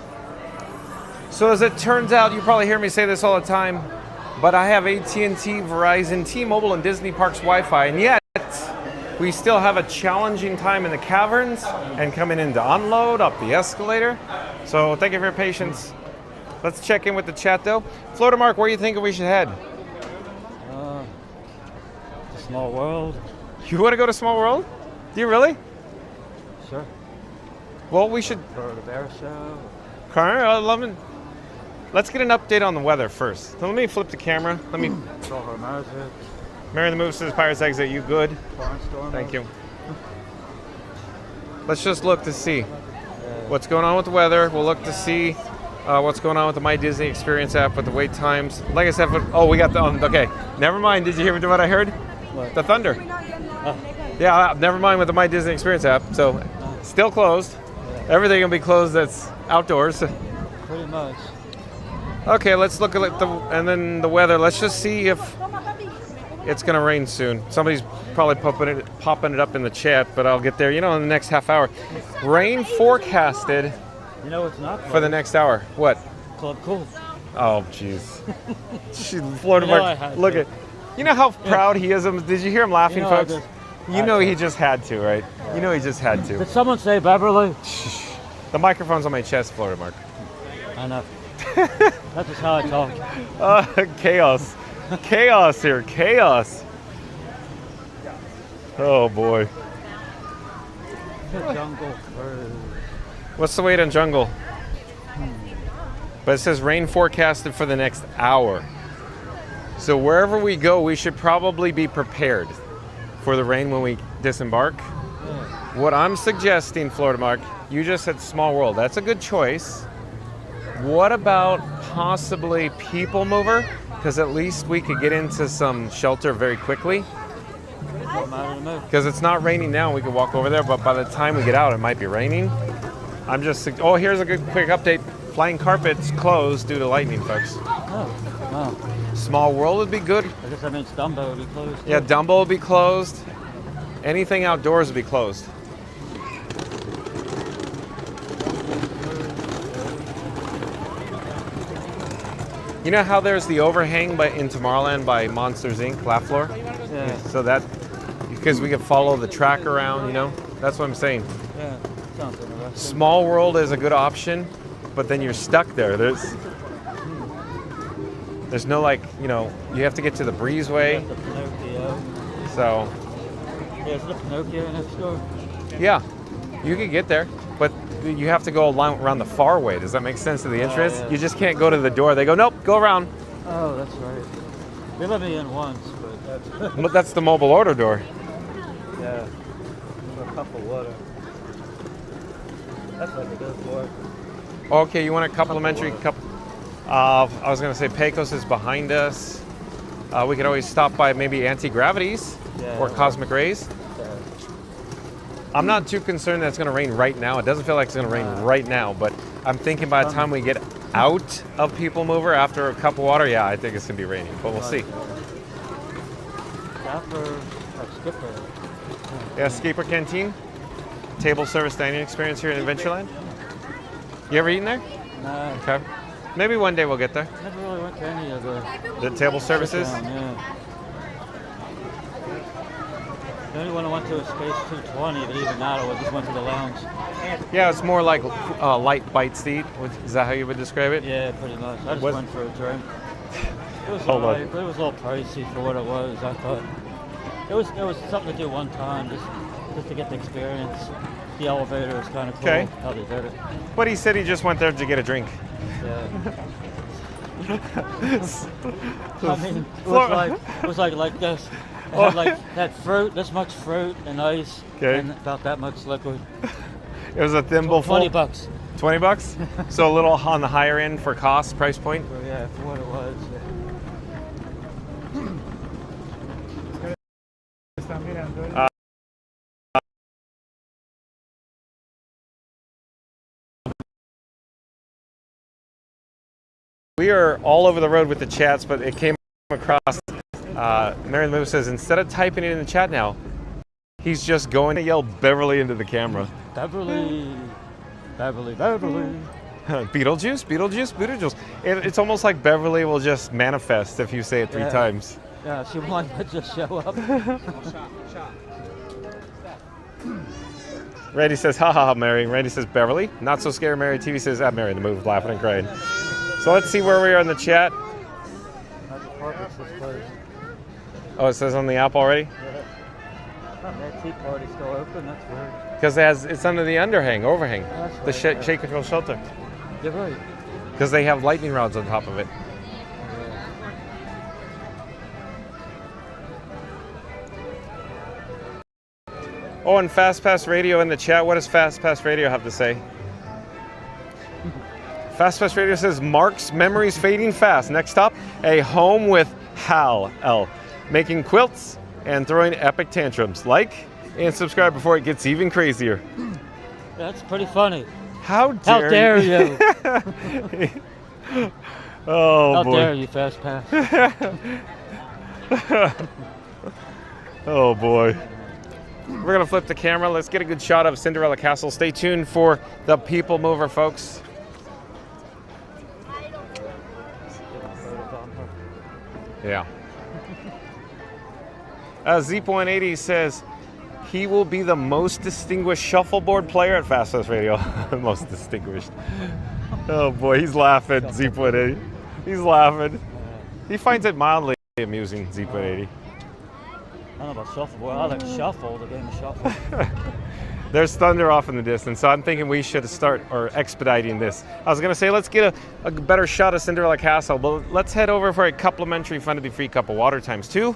So as it turns out, you probably hear me say this all the time, but I have AT&T, Verizon, T-Mobile, and Disney Parks Wi-Fi, and yet we still have a challenging time in the caverns and coming in to unload up the escalator. So thank you for your patience. Let's check in with the chat though. Florida Mark, where do you think we should head? Small World. You want to go to Small World? Do you really? Sure. Well, we should. For the bear show. I love it. Let's get an update on the weather first. So let me flip the camera. Let me. Mary the Move says Pirates Exit. You good? Thank you. Let's just look to see what's going on with the weather. We'll look to see what's going on with the My Disney Experience app with the wait times. Like I said, we got the. Okay, never mind. Did you hear what I heard? What? The thunder. Yeah, never mind with the My Disney Experience app. So, still closed. Everything will be closed that's outdoors. Pretty much. Okay, let's look at and then the weather. Let's just see if it's going to rain soon. Somebody's probably popping it up in the chat, but I'll get there, in the next half hour. Rain forecasted. It's not for the next hour. What? Club Cool. Oh, jeez. Florida Mark, look at. You know how proud he is? Did you hear him laughing, folks? He just had to, right? He just had to. Did someone say Beverly? The microphone's on my chest, Florida Mark. I know. That's just how I talk. Chaos. Chaos here. Chaos. Oh, boy. The jungle cruise. What's the wait on jungle? But it says rain forecasted for the next hour. So wherever we go, we should probably be prepared for the rain when we disembark. What I'm suggesting, Florida Mark, you just said Small World. That's a good choice. What about possibly People Mover? Because at least we could get into some shelter very quickly. Because it's not raining now, we could walk over there, but by the time we get out, it might be raining. Here's a good quick update. Flying Carpet's closed due to lightning, folks. Oh, wow. Small World would be good. I guess that means Dumbo would be closed. Yeah, Dumbo would be closed. Anything outdoors would be closed. You know how there's the overhang in Tomorrowland by Monsters Inc. Laugh Floor? Yeah. So because we could follow the track around, That's what I'm saying. Yeah, sounds interesting. Small World is a good option, but then you're stuck there. There's no you have to get to the breezeway. The Pinocchio. So. Yeah, is the Pinocchio next door? Yeah, you could get there, but you have to go around the far way. Does that make sense to the entrance? Yeah. You just can't go to the door. They go, nope, go around. Oh, that's right. They let me in once, but That's the mobile order door. Yeah, for a cup of water. That's what they go for. Okay, you want a complimentary cup? I was going to say Pecos is behind us. We could always stop by maybe Anti-Gravities or Cosmic Rays. Yeah. I'm not too concerned that it's going to rain right now. It doesn't feel like it's going to rain right now, but I'm thinking by the time we get out of People Mover after a cup of water, I think it's going to be raining, but we'll see. Skipper. Yeah, Skipper Canteen. Table service dining experience here in Adventureland. You ever eaten there? No. Okay. Maybe one day we'll get there. Never really went to any of the table services. Yeah. The only one I went to was Space 220, but even that, I just went to the lounge. Yeah, it's more like light bites to eat. Is that how you would describe it? Yeah, pretty much. I just went for a drink. It was Hold alright, on. but it was a little pricey for what it was. I thought it was something to do one time, just to get the experience. The elevator was kind of cool. Okay. How they did it. But he said he just went there to get a drink. Yeah. I mean, it was like this. It had like that fruit, this much fruit and ice, and about that much liquid. It was a thimble full. $20. $20? So a little on the higher end for cost, price point? Yeah, for what it was. We are all over the road with the chats, but it came across Mary Lou says, instead of typing it in the chat now, he's just going to yell Beverly into the camera. Beverly. Beverly, Beverly. Beetlejuice, Beetlejuice, Beetlejuice. It's almost like Beverly will just manifest if you say it 3 times. Yeah, she might just show up. Randy says, ha ha ha, Mary. Randy says, Beverly. Not so scary, Mary. TV says, ah, Mary, the move, laughing and crying. So let's see where we are in the chat. Oh, it says on the app already? Yeah. That tea party's still open, that's weird. Because it's under the overhang. That's The right, shade control shelter. You're right. Because they have lightning rods on top of it. Oh, and Fast Pass Radio in the chat. What does Fast Pass Radio have to say? Fast Pass Radio says, Mark's memories fading fast. Next up, a home with Hal L. Making quilts and throwing epic tantrums. Like and subscribe before it gets even crazier. That's pretty funny. How dare you? Oh, How boy. dare you, Fast Pass? Oh, boy. We're going to flip the camera. Let's get a good shot of Cinderella Castle. Stay tuned for the People Mover, folks. Yeah. Zeep180 says he will be the most distinguished shuffleboard player at Fast Pass Radio. Most distinguished. Oh boy, he's laughing, Zeep180. He's laughing. He finds it mildly amusing, Zeep180. I don't know about shuffleboard. I like shuffle, the game of shuffle. There's thunder off in the distance, so I'm thinking we should start expediting this. I was going to say, let's get a better shot of Cinderella Castle, but let's head over for a complimentary Fun to Be Free cup of water ×2,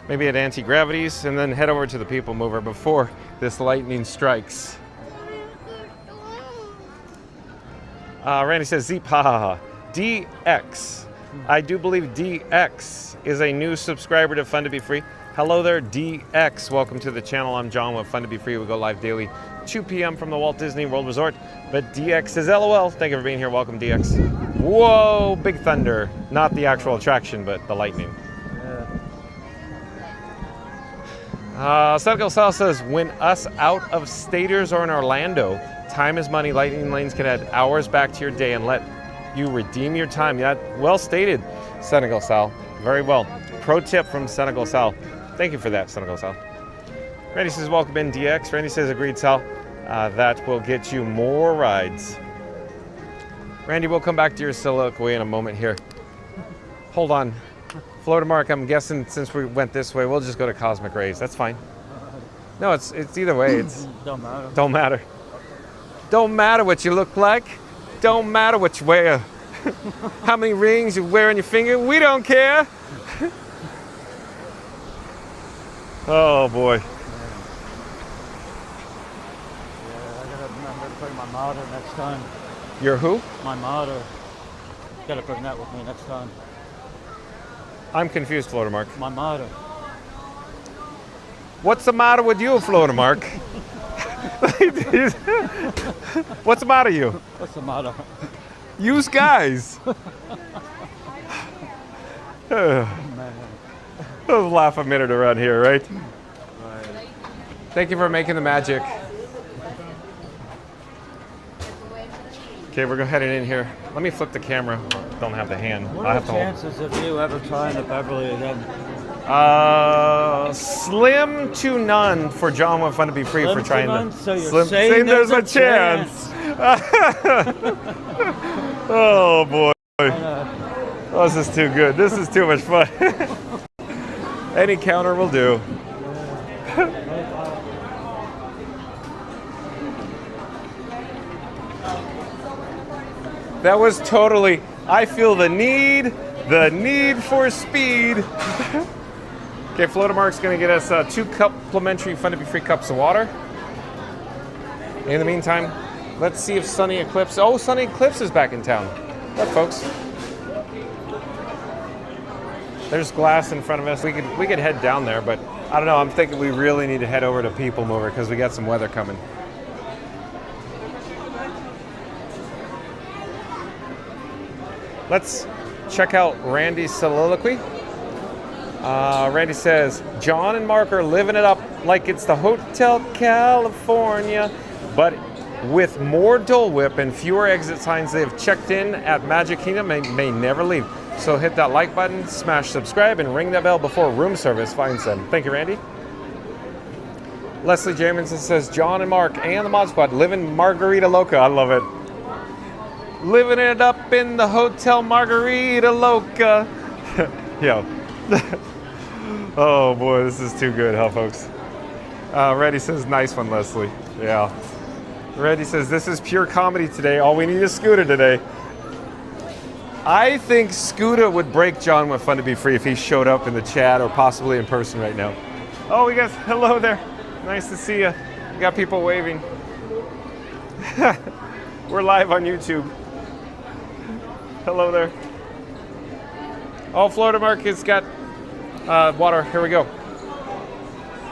maybe at Anti-Gravities, and then head over to the People Mover before this lightning strikes. Randy says, Zeep, ha ha ha. DX. I do believe DX is a new subscriber to Fun to Be Free. Hello there, DX. Welcome to the channel. I'm John with Fun to Be Free. We go live daily, 2 p.m. from the Walt Disney World Resort. But DX is LOL. Thank you for being here. Welcome, DX. Whoa, big thunder. Not the actual attraction, but the lightning. Senegal Sal says, when us out of staters or in Orlando, time is money. Lightning lanes can add hours back to your day and let you redeem your time. Yeah, well stated, Senegal Sal. Very well. Pro tip from Senegal Sal. Thank you for that, Senegal Sal. Randy says, welcome in, DX. Randy says, agreed, Sal. That will get you more rides. Randy, we'll come back to your soliloquy in a moment here. Hold on. Florida Mark, I'm guessing since we went this way, we'll just go to Cosmic Rays. That's fine. No, it's either way. It's Don't matter. Don't matter. Don't matter what you look like. Don't matter what you wear. How many rings you wear on your finger. We don't care. Oh boy. Yeah, I gotta remember to bring my motto next time. Your who? My motto. Gotta bring that with me next time. I'm confused, Florida Mark. My motto. What's the matter with you, Florida Mark? What's the matter with you? What's the motto? Use guys. We'll laugh a minute around here, right? Thank you for making the magic. Okay, we're heading in here. Let me flip the camera. Don't have the hand. What I are have the to hold. chances of you ever trying the Beverly again? Slim to none for John with Fun to Be Free Slim for to trying none? to. So you're Slim, saying there's there's a a chance. Oh boy. Oh, this is too good. This is too much fun. Any counter will do. That was totally, I feel the need for speed. Okay, Florida Mark's gonna get us 2 complimentary Fun to Be Free cups of water. In the meantime, let's see if Sunny Eclipse, Sunny Eclipse is back in town. Look, folks. There's glass in front of us. We could head down there, but I don't know. I'm thinking we really need to head over to People Mover because we got some weather coming. Let's check out Randy's soliloquy. Randy says, John and Mark are living it up like it's the Hotel California, but with more Dole Whip and fewer exit signs. They have checked in at Magic Kingdom and may never leave. So hit that like button, smash subscribe, and ring that bell before room service finds them. Thank you, Randy. Leslie Jamison says, John and Mark and the Mod Squad living Margarita Loca. I love it. Living it up in the Hotel Margarita Loca. Yo. Oh boy, this is too good, huh, folks? Reddy says, nice one, Leslie. Yeah. Reddy says, this is pure comedy today. All we need is Scooter today. I think Scooter would break John with Fun to Be Free if he showed up in the chat or possibly in person right now. Oh, we got, hello there. Nice to see you. We got people waving. We're live on YouTube. Hello there. Oh, Florida Mark has got water. Here we go.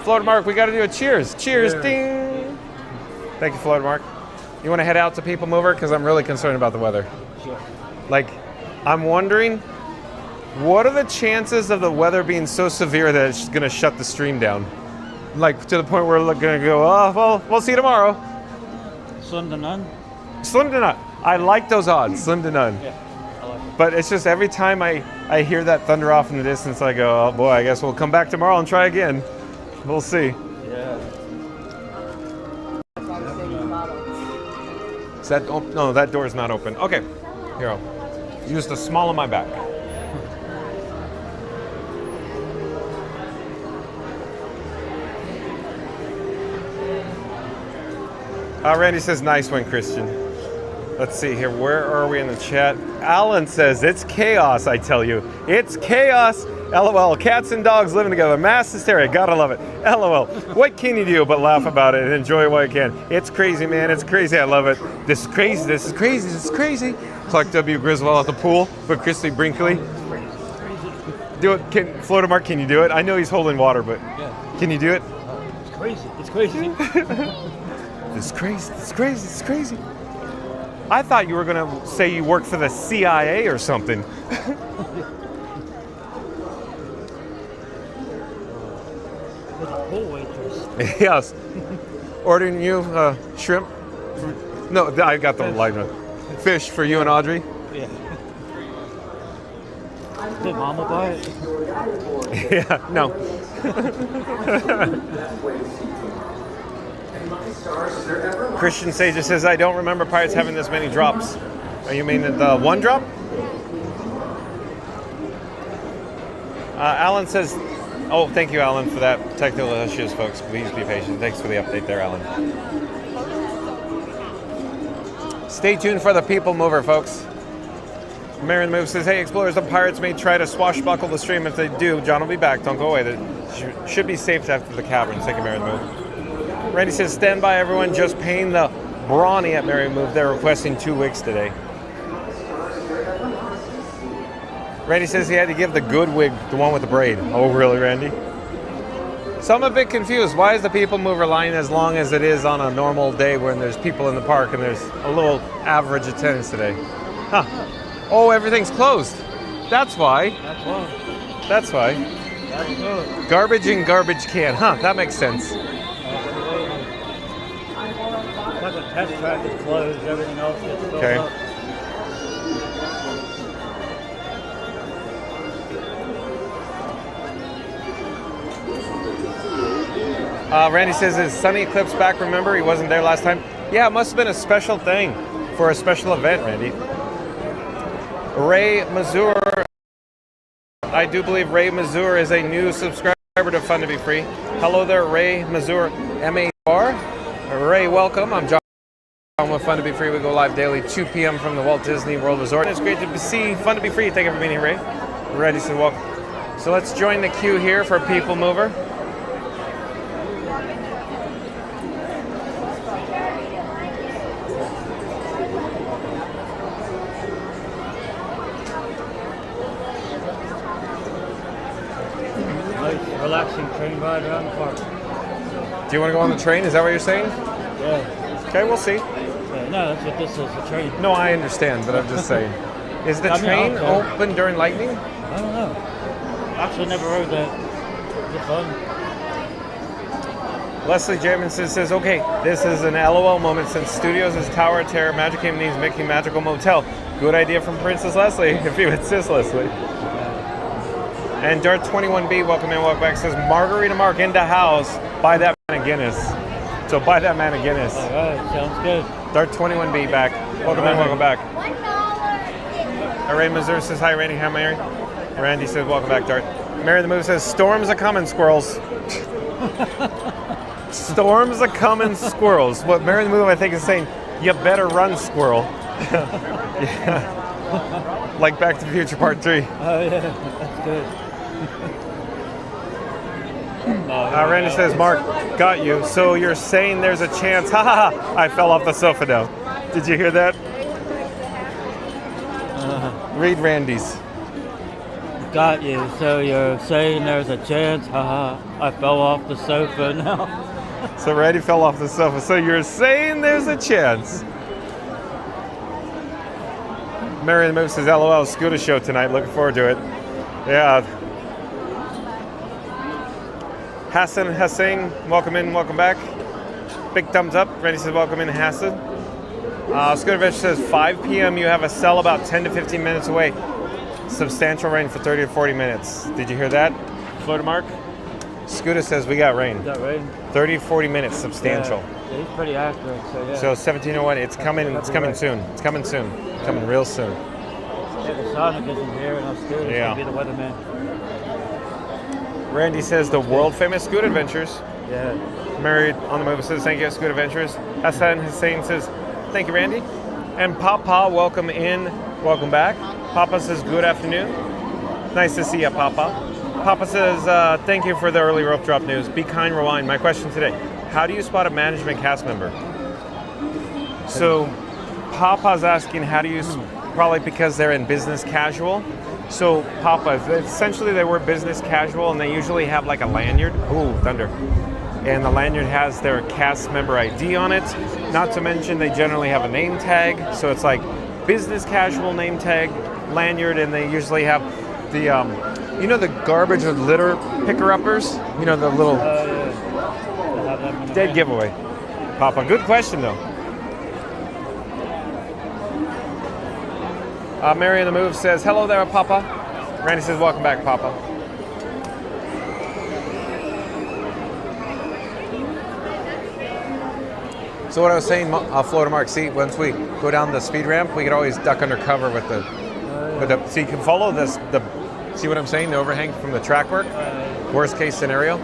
Florida Mark, we got to do a cheers. Cheers, ding. Thank you, Florida Mark. You want to head out to People Mover? Because I'm really concerned about the weather. Sure. Like, I'm wondering, what are the chances of the weather being so severe that it's going to shut the stream down? Like, to the point where we're going to go, oh, well, we'll see you tomorrow. Slim to none? Slim to none. I like those odds, slim to none. Yeah, I like it. But it's just every time I hear that thunder off in the distance, I go, oh boy, I guess we'll come back tomorrow and try again. We'll see. Yeah. Is that open? No, that door is not open. Okay, here, I'll use the small of my back. Randy says, nice one, Christian. Let's see here. Where are we in the chat? Alan says, it's chaos, I tell you. It's chaos. LOL. Cats and dogs living together. Mass hysteria. Gotta love it. LOL. What can you do but laugh about it and enjoy it while you can? It's crazy, man. It's crazy. I love it. This is crazy. This is crazy. This is crazy. Clark W. Griswold at the pool, but Christy Brinkley. Do it. Florida Mark, can you do it? I know he's holding water, but can you do it? It's crazy. It's crazy. This is crazy. This is crazy. This is crazy. I thought you were going to say you work for the CIA or something. With a pool waitress. Yes. Ordering you shrimp. No, I got the light one. Fish for you and Audrey. Yeah. Did Mama buy it? Yeah, no. Christian Sage says, I don't remember Pirates having this many drops. Oh, you mean the one drop? Alan says, oh, thank you, Alan, for that. Technical issues, folks. Please be patient. Thanks for the update there, Alan. Stay tuned for the People Mover, folks. Marion Move says, hey, explorers, the pirates may try to swashbuckle the stream. If they do, John will be back. Don't go away. They should be safe after the caverns. Thank you, Marion Move. Randy says, stand by, everyone. Just paying the brawny at Marion Move. They're requesting 2 weeks today. Randy says he had to give the good wig, the one with the braid. Oh, really, Randy? So I'm a bit confused. Why is the People Mover line as long as it is on a normal day when there's people in the park and there's a little average attendance today? Huh. Oh, everything's closed. That's why. That's why. That's why. That's good. Garbage in garbage can. Huh, that makes sense. But the test track is closed, everything else gets filled Okay. up. Randy says, is Sunny Eclipse back? Remember, he wasn't there last time. Yeah, it must have been a special thing for a special event, Randy. Ray Mazur. I do believe Ray Mazur is a new subscriber to Fun to Be Free. Hello there, Ray Mazur, M-A-R. Ray, welcome. I'm John with Fun to Be Free. We go live daily, 2 p.m. from the Walt Disney World Resort. It's great to see Fun to Be Free. Thank you for being here, Ray. We're ready to welcome. So let's join the queue here for People Mover. Relaxing train ride around the park. Do you want to go on the train? Is that what you're saying? Yeah. Okay, we'll see. Yeah, no, that's what this is, a train. No, I understand, but I'm just saying. Is the train open during lightning? I don't know. Actually, never heard that. Is it fun? Leslie Jamison says, okay, this is an LOL moment since Studios is Tower of Terror. Magic Kingdom needs Mickey Magical Motel. Good idea from Princess Leslie, if you insist, Leslie. And Dart21B, welcome in, welcome back, says, Margarita Mark into house. Buy that man a Guinness. So buy that man a Guinness. All right, sounds good. Dart21B back. Welcome in, welcome back. Ray Missouri says, hi, Randy. Hi, Mary. Randy says, welcome back, Dart. Mary the Move says, storms a coming, squirrels. Storms a coming, squirrels. What Mary the Move, I think, is saying, you better run, squirrel. Yeah. Like Back to the Future Part 3. Oh, yeah, that's good. Randy says, Mark, got you. So you're saying there's a chance. Ha ha ha. I fell off the sofa now. Did you hear that? Read Randy's. Got you. So you're saying there's a chance. Haha. I fell off the sofa now. So Randy fell off the sofa. So you're saying there's a chance. Mary the Move says, LOL, Scooter show tonight. Looking forward to it. Yeah. Hassan Hussein, welcome in, welcome back. Big thumbs up. Randy says, welcome in, Hassan. Scooter Adventure says, 5 p.m. you have a cell about 10 to 15 minutes away. Substantial rain for 30 to 40 minutes. Did you hear that, Florida Mark? Scooter says, we got rain. Got rain? 30 to 40 minutes, substantial. Yeah, he's pretty accurate, so yeah. So 1701, it's coming soon. It's coming soon. It's coming real soon. Yeah, the Sonic isn't here, and I'm scared it's going to be the weatherman. Randy says, the world famous Scoot Adventures. Yeah. Mary on the Move says, thank you, Scoot Adventures. Hassan Hussein says, thank you, Randy. And Papa, welcome in, welcome back. Papa says, good afternoon. Nice to see you, Papa. Papa says, thank you for the early rope drop news. Be kind, rewind. My question today, how do you spot a management cast member? So Papa's asking, how do you, probably because they're in business casual. So Papa, essentially they wear business casual and they usually have like a lanyard. Ooh, thunder. And the lanyard has their cast member ID on it. Not to mention they generally have a name tag. So it's like business casual name tag, lanyard, and they usually have the, you know, the garbage or litter picker-uppers? You know, the little dead giveaway. Papa, good question though. Mary in the Move says, hello there, Papa. Randy says, welcome back, Papa. So what I was saying, Florida Mark, see, once we go down the speed ramp, we could always duck under cover with the, so you can follow this, see what I'm saying, the overhang from the track work, worst case scenario.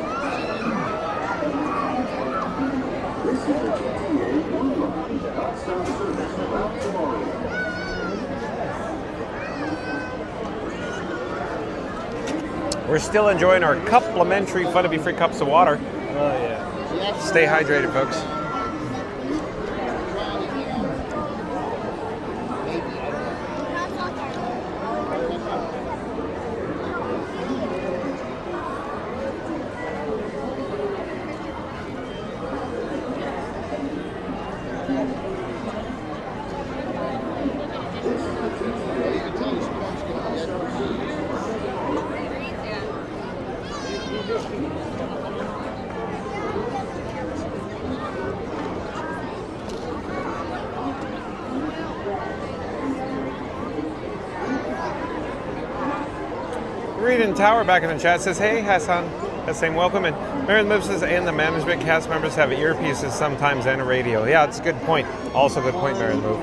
We're still enjoying our complimentary Fun to Be Free cups of water. Oh, yeah. Stay hydrated, folks. Reading Tower back in the chat says, hey, Hassan. That's saying welcome. And Mary Move says, and the management cast members have earpieces sometimes and a radio. Yeah, it's a good point. Also a good point, Mary Move.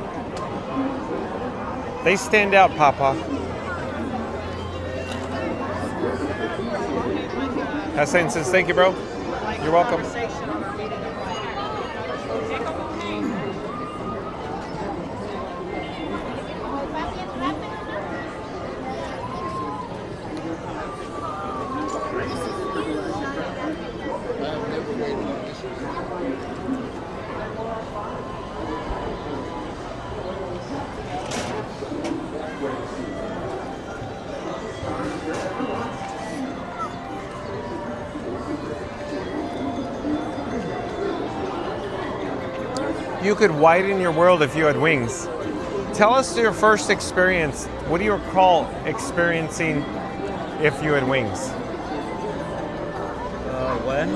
They stand out, Papa. Hassan says, thank you, bro. You're welcome. You could widen your world if you had wings. Tell us your first experience. What do you recall experiencing If You Had Wings? When?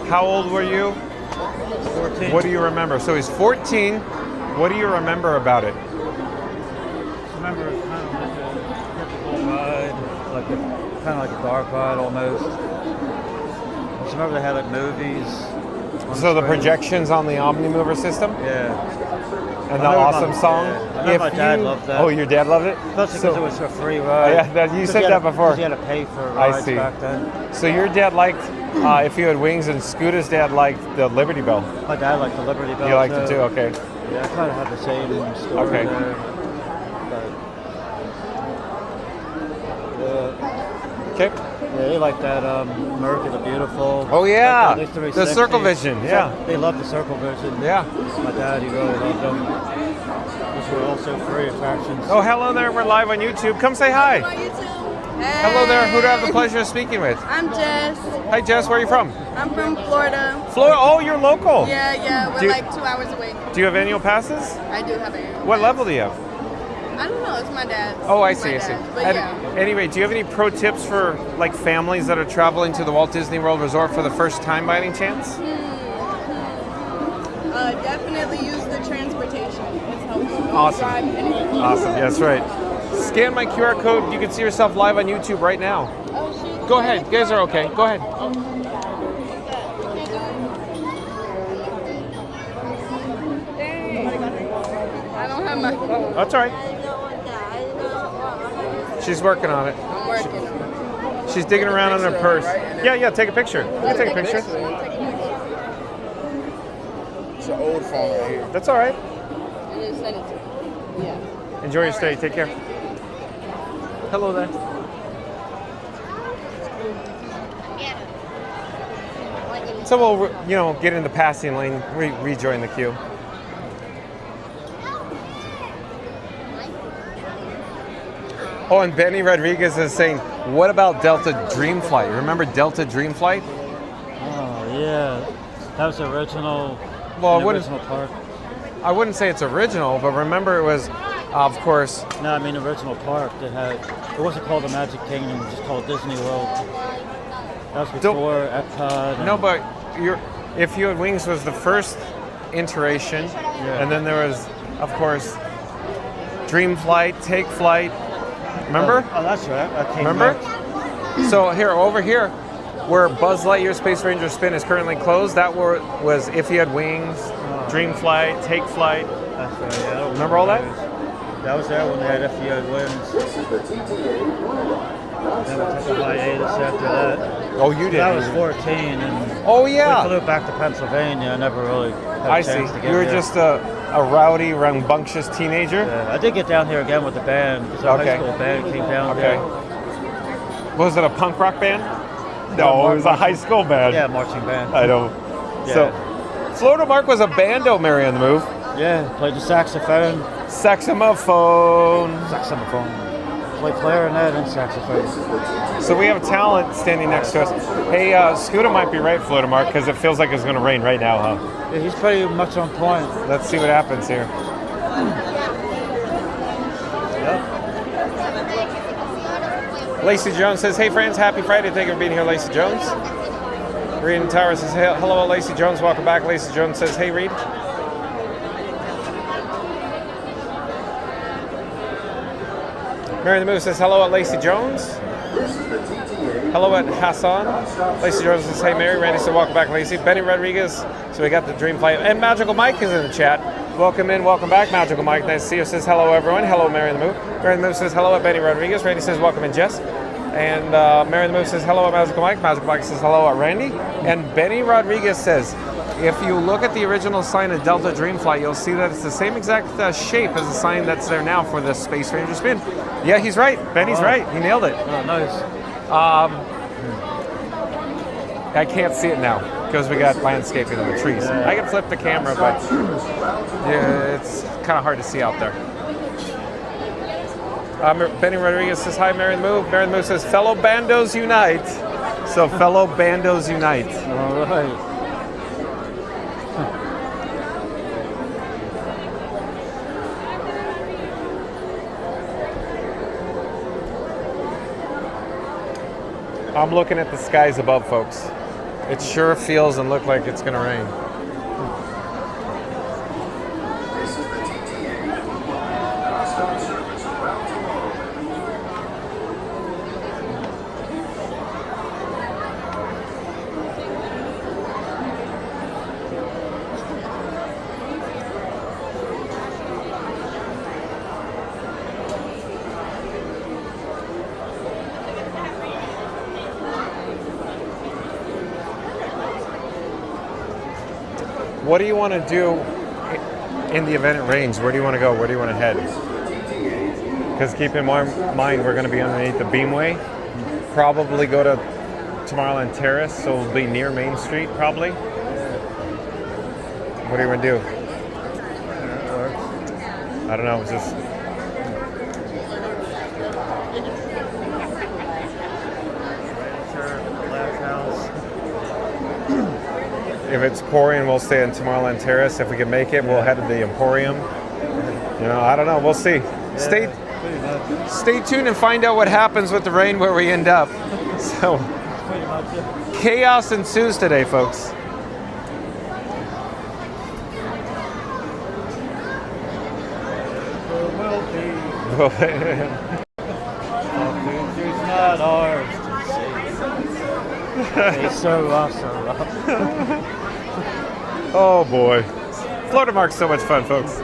How old were you? 14. What do you remember? So he's 14. What do you remember about it? Remember, it's kind of like a typical ride, kind of like a dark ride almost. I just remember they had like movies. So the projections on the Omnimover system? Yeah. And the awesome song? Yeah. I know my dad loved that. Oh, your dad loved it? Especially because it was a free ride. Yeah, you said that before. Because you had to pay for rides I see. back then. So your dad liked If You Had Wings, and Scooter's dad liked the Liberty Bell. My dad liked the Liberty Bell. You liked it too? Okay. Yeah, I kind of had the same story Okay. there. Okay. Yeah, they like that America the Beautiful. Oh yeah, like the 360. Circle Vision. Yeah, They love the Circle Vision. yeah. My dad, he really loved them. Which were also free attractions. Oh, hello there. We're live on YouTube. Come say hi. Hello there. Who do I have the pleasure of speaking with? I'm Jess. Hi Jess. Where are you from? I'm from Florida. Florida. Oh, you're local. Yeah, we're Do you- like 2 hours away. Do you have annual passes? I do have a. What level do you have? I don't know. It's my dad's. Oh, I It's my see. I see. dad's, But And yeah. Anyway, do you have any pro tips for like families that are traveling to the Walt Disney World Resort for the first time by any chance? Definitely use the transportation. It's helpful. Awesome. Drive anything. Awesome. That's right. Scan my QR code. You can see yourself live on YouTube right now. Go ahead. You guys are okay. Go ahead. I don't have my phone. That's all right. She's working on it. I'm working on it. She's digging around in her purse. Yeah, take a picture. You can take a picture. It's an old phone right here. That's all right. And then send it to me. Yeah. Enjoy your stay. Take care. Hello there. So we'll, get in the passing lane, rejoin the queue. Oh, and Benny Rodriguez is saying, what about Delta Dreamflight? Remember Delta Dreamflight? Oh, yeah. That was the original, Well, the original park. I wouldn't say it's original, but remember it was, of course. No, I mean original park. It wasn't called the Magic Kingdom, it was just called Disney World. That was before Epcot. No, but If You Had Wings was the first iteration, and then there was, of course, Dreamflight, Take Flight. Remember? Oh, that's right. I came Remember? back. So over here, where Buzz Lightyear Space Ranger Spin is currently closed, that was If You Had Wings, Dreamflight, Take Flight. That's right. Yeah, Remember all that? That was there when they had If You Had Wings. Then we took a hiatus after that. Oh, you did? I was 14, and oh yeah, we flew back to Pennsylvania. I never really had a chance to get You were here. just a rowdy, rambunctious teenager. Yeah, I did get down here again with the band. Because our high school band came down there. Was it a punk rock band? No, it was a high school band. Yeah, marching band. I know. Yeah. So, Florida Mark was a bando, Mary on the Move. Yeah, played the saxophone. Saxophone. Played clarinet and saxophone. So we have talent standing next to us. Hey, Scooter might be right, Florida Mark, because it feels like it's going to rain right now, huh? Yeah, he's pretty much on point. Let's see what happens here. Lacey Jones says, hey friends, happy Friday. Thank you for being here, Lacey Jones. Reed and Tower says, hey, hello, Lacey Jones. Welcome back. Lacey Jones says, hey, Reed. Mary the Moose says, hello at Lacey Jones. Hello at Hassan. Lacey Jones says, hey, Mary. Randy said, welcome back, Lacey. Benny Rodriguez. So we got the Dreamflight. And Magical Mike is in the chat. Welcome in, welcome back, Magical Mike. Nice to see you. Says, hello, everyone. Hello, Mary the Moose. Mary the Moose says, hello at Benny Rodriguez. Randy says, welcome in, Jess. And Mary the Moose says, hello at Magical Mike. Magical Mike says, hello at Randy. And Benny Rodriguez says, if you look at the original sign of Delta Dreamflight, you'll see that it's the same exact shape as the sign that's there now for the Space Ranger Spin. Yeah, he's right. Benny's right. He nailed it. Oh, nice. I can't see it now because we got landscaping in the trees. Yeah. I can flip the camera, but yeah, it's kind of hard to see out there. Benny Rodriguez says, hi, Mary the Move. Mary the Move says, fellow bandos unite. So fellow bandos unite. All right. I'm looking at the skies above, folks. It sure feels and looks like it's going to rain. What do you want to do in the event it rains? Where do you want to go? Where do you want to head? Because keep in mind, we're going to be underneath the Beamway. Probably go to Tomorrowland Terrace, so we'll be near Main Street, probably. What do you want to do? I don't know. It's just... If it's pouring, we'll stay in Tomorrowland Terrace. If we can make it, we'll head to the Emporium. You know, I don't know. We'll see. Stay tuned and find out what happens with the rain where we end up. So, chaos ensues today, folks. Our future's not ours to see. They so rough, so rough. Oh boy. Florida Mark's so much fun, folks.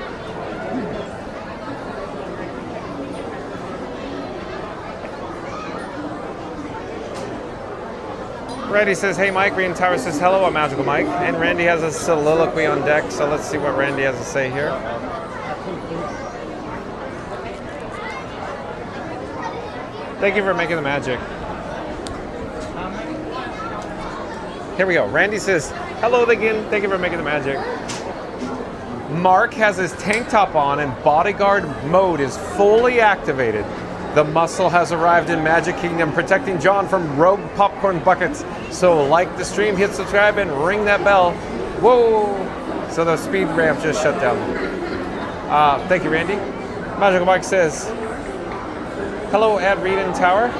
Randy says, hey Mike. Rian Tower says, hello, I'm Magical Mike. And Randy has a soliloquy on deck, so let's see what Randy has to say here. Thank you for making the magic. Here we go. Randy says, hello again. Thank you for making the magic. Mark has his tank top on and bodyguard mode is fully activated. The muscle has arrived in Magic Kingdom, protecting John from rogue popcorn buckets. So like the stream, hit subscribe, and ring that bell. Whoa! So the speed ramp just shut down. Thank you, Randy. Magical Mike says, hello at Rian Tower.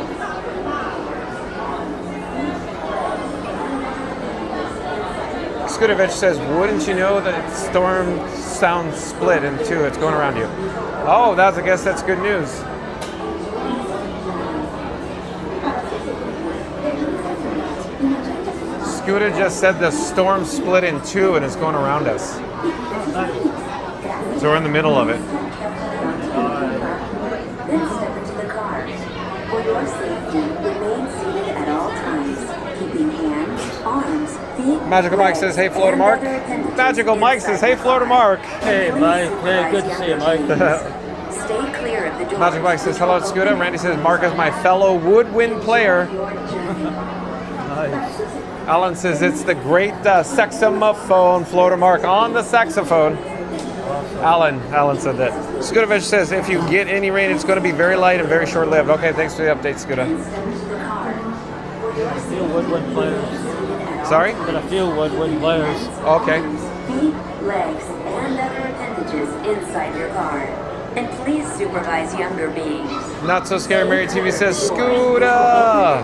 Scootovich says, wouldn't you know that storm sound split in two? It's going around you. Oh, I guess that's good news. Scooter just said the storm split in two and it's going around us. So we're in the middle of it. Then step into the car. For your safety, remain seated at all times, keeping hands, arms, feet. Magical Mike says, hey, Florida Mark. Magical Mike says, hey, Florida Mark. Hey, Mike. Hey, good to see you, Mike. Stay clear of the door. Magical Mike says, hello, Scooter. Randy says, Mark is my fellow woodwind player. Nice. Alan says, it's the great saxophone. Florida Mark on the saxophone. Alan said that. Scootovich says, if you get any rain, it's going to be very light and very short-lived. Okay, thanks for the update, Scooter. A few woodwind players. Sorry? Got a few woodwind players. Okay. Feet, legs, and other appendages inside your car. And please supervise younger beings. Not So Scary Mary TV says, Scooter!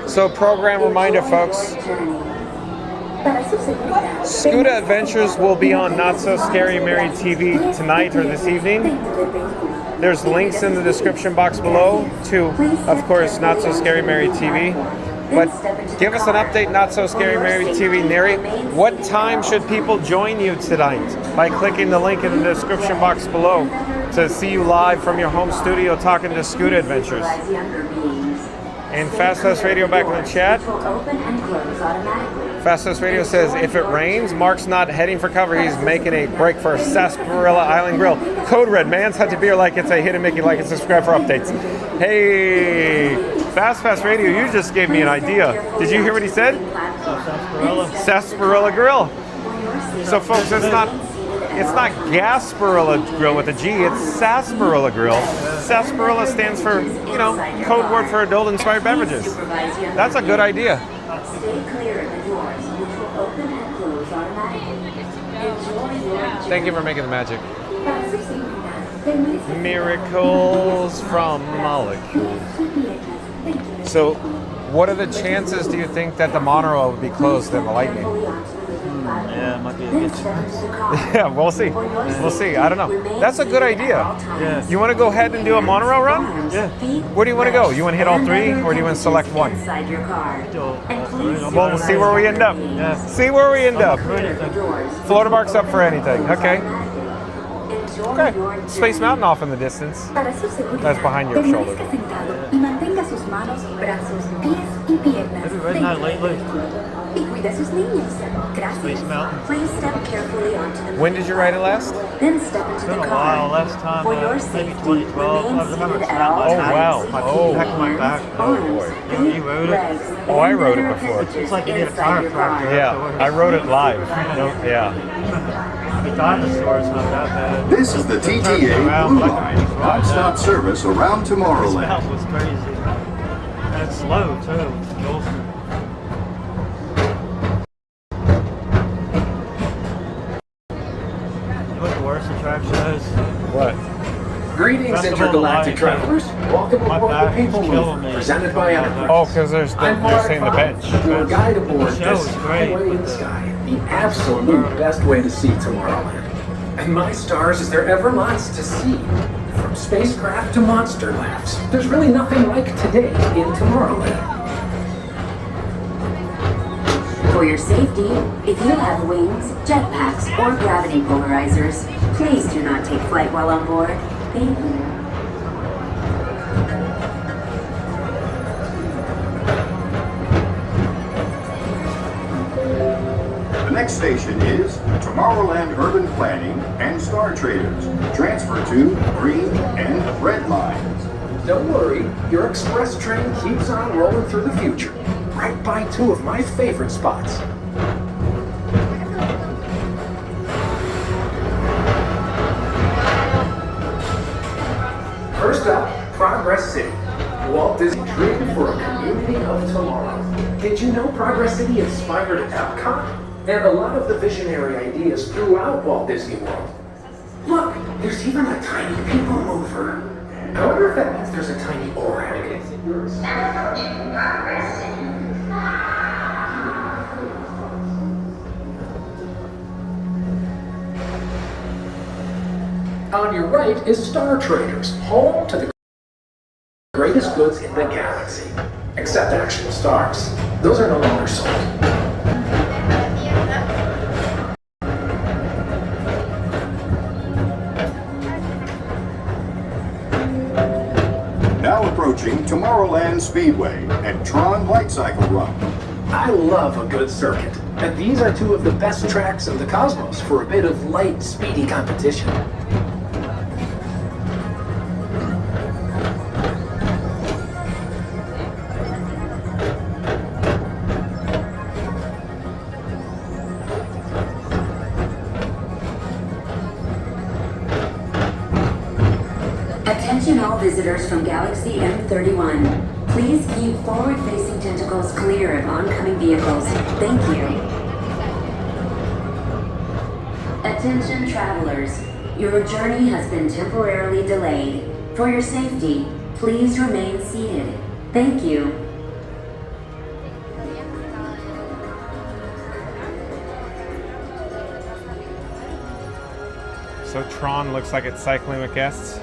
So program reminder, folks. Scooter Adventures will be on Not So Scary Mary TV tonight or this evening. There's links in the description box below to, of course, Not So Scary Mary TV. But give us an update, Not So Scary Mary TV. Neri, what time should people join you tonight? By clicking the link in the description box below to see you live from your home studio talking to Scooter Adventures. And Fast Fast Radio back in the chat. Fast Fast Radio says, if it rains, Mark's not heading for cover. He's making a break for Sarsaparilla Island Grill. Code Red, man's had to beer like it's a hit and Mickey like and subscribe for updates. Hey, Fast Fast Radio, you just gave me an idea. Did you hear what he said? Sarsaparilla Grill. So folks, it's not Gasparilla Grill with a G, it's Sarsaparilla Grill. Sarsaparilla stands for, code word for adult-inspired beverages. That's a good idea. Thank you for making the magic. Miracles from molecules. So, what are the chances, do you think, that the monorail would be closed in the lightning? Yeah, it might be a good chance. Yeah, we'll see. We'll see. I don't know. That's a good idea. Yeah. You want to go ahead and do a monorail run? Yeah. Where do you want to go? You want to hit all three, or do you want to select one? Well, we'll see where we end up. Yeah. See where we end up. Florida Mark's up for anything. Okay. Okay. Space Mountain off in the distance. That's behind your shoulder. Have you ridden that lately? Space Mountain. Please step carefully onto the When did you ride it last? Then step into It's been the a car. while. Last time, For your maybe safety, 2012. I remain remember seated it's at not all my Oh, times. wow. My Oh. back, my back. Oh, boy. You rode it? Oh, I rode it before. It's like you need a chiropractor. Yeah, I rode it live. No, yeah. The dinosaurs not that bad. This is the TTA Blue Line, non-stop service around This Tomorrowland. mouth was crazy. And it's slow, too. It's awesome. You know what the worst attraction is? What? Greetings, Festival intergalactic of travelers. Welcome My aboard the back People is killing Mover, me. presented by Enterprise. Oh, because they're saying the bench. Your guide aboard The show this is great, highway in but the sky. The absolute best way to see Tomorrowland. And my stars, is there ever lots to see? From spacecraft to monster labs. There's really nothing like today in Tomorrowland. For your safety, if you have wings, jetpacks, or gravity polarizers, please do not take flight while on board. Thank you. The next station is Tomorrowland Urban Planning and Star Traders. Transfer to green and red lines. Don't worry, your express train keeps on rolling through the future. Right by two of my favorite spots. First up, Progress City. Walt Disney dreamed for a community of tomorrow. Did you know Progress City inspired Epcot? And a lot of the visionary ideas throughout Walt Disney World. Look, there's even a tiny people mover. I wonder if that means there's a tiny orag. On your right is Star Traders, home to the greatest goods in the galaxy. Except actual stars. Those are no longer sold. Now approaching Tomorrowland Speedway and Tron Light Cycle Run. I love a good circuit, and these are two of the best tracks in the cosmos for a bit of light, speedy competition. Attention all visitors from Galaxy M31. Please keep forward-facing tentacles clear of oncoming vehicles. Thank you. Attention travelers. Your journey has been temporarily delayed. For your safety, please remain seated. Thank you. So Tron looks like it's cycling with guests.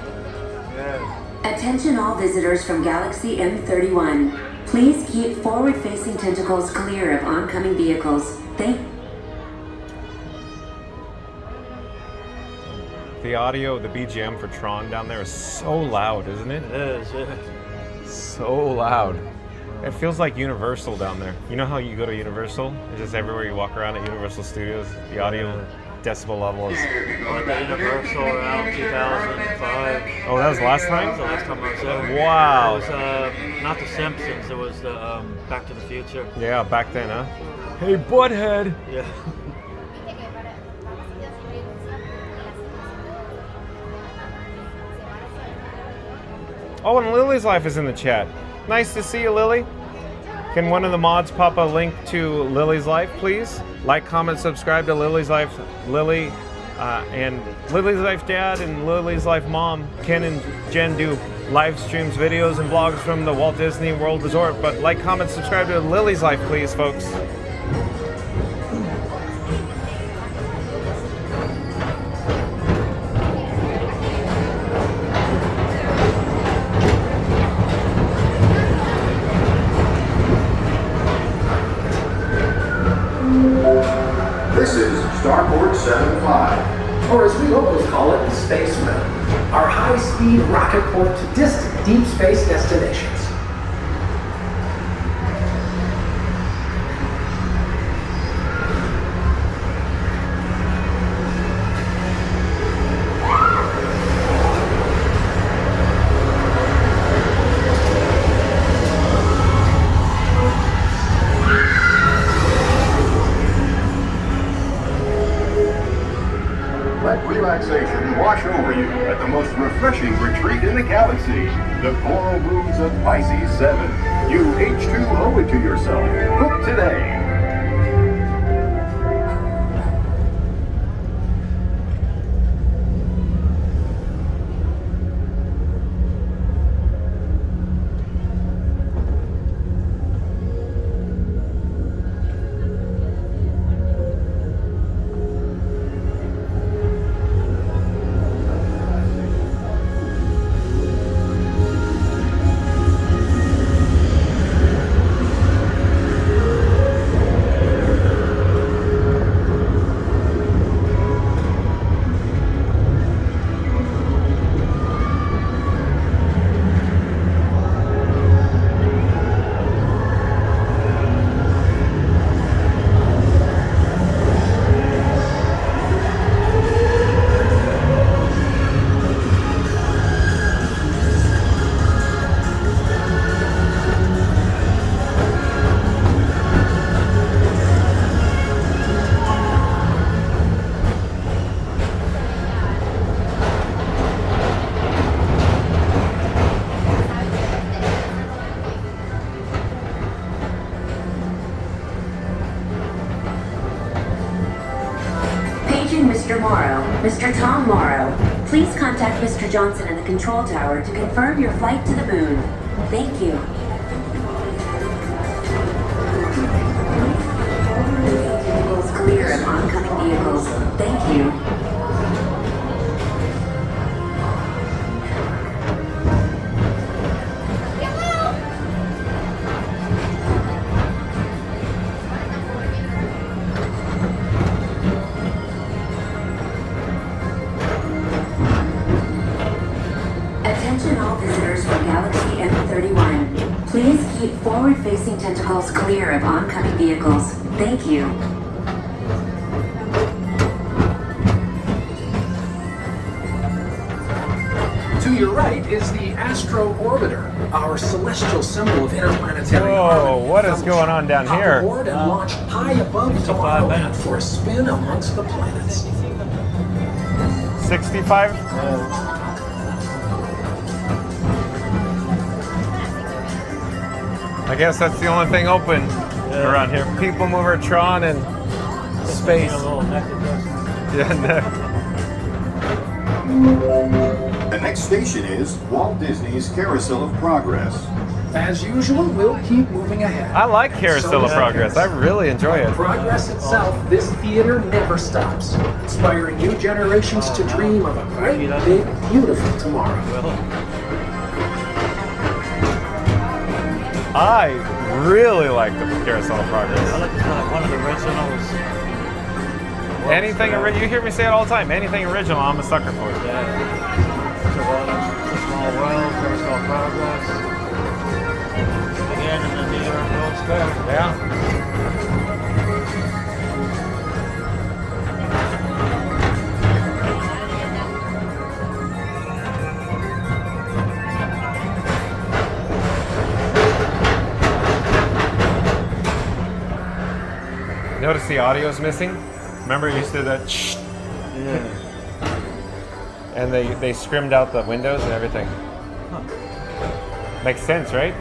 Attention all visitors from Galaxy M31. Please keep forward-facing tentacles clear of oncoming vehicles. The audio, the BGM for Tron down there is so loud, isn't it? It is, yeah. So loud. It feels like Universal down there. You know how you go to Universal? It's just everywhere you walk around at Universal Studios, the audio decibel level is... Went to Universal around 2005. Oh, that was the last time? That was the last time I was there. Wow. It was not The Simpsons, it was the Back to the Future. Yeah, back then, huh? Hey, butthead! Yeah. Oh, and Lily's Life is in the chat. Nice to see you, Lily. Can one of the mods pop a link to Lily's Life, please? Like, comment, subscribe to Lily's Life. Lily And Lily's Life Dad and Lily's Life Mom, Ken and Jen, do live streams, videos, and vlogs from the Walt Disney World Resort. But like, comment, subscribe to Lily's Life, please, folks. This is Starport 75. Or as we locals call it, Space Mountain, our high-speed rocket port to distant deep space destinations. Let relaxation wash over you at the most refreshing retreat in the galaxy, the coral moons of Pisces 7. You H2 owe it to yourself. Book today. Mr. Morrow, Mr. Tom Morrow, please contact Mr. Johnson in the control tower to confirm your flight to the moon. Thank you. Vehicles clear of oncoming vehicles. Thank you. Attention all visitors from Galaxy M31. Please keep forward-facing tentacles clear of oncoming vehicles. Thank you. To your right is the Astro Orbiter, our celestial symbol of interplanetary Whoa, harmony. what is going on down Hop here? aboard and launch high above Tomorrowland for a spin amongst the planets. 65? I guess that's the only thing open around here. People Mover, Tron, and space. Yeah, The next station is Walt Disney's Carousel of Progress. As usual, we'll keep moving ahead. I like Carousel of Progress. I really enjoy it. Progress itself, this theater never stops, inspiring new generations to dream of a great, big, beautiful tomorrow. I really like the Carousel of Progress. I like one of the originals. Anything original, you hear me say it all the time. Anything original, I'm a sucker for it. Small World, Carousel of Progress. Again in the New York World's Fair. Yeah. Notice the audio's missing? Remember, you used to do that shh? Yeah. And they scrimmed out the windows and everything. Makes sense, right?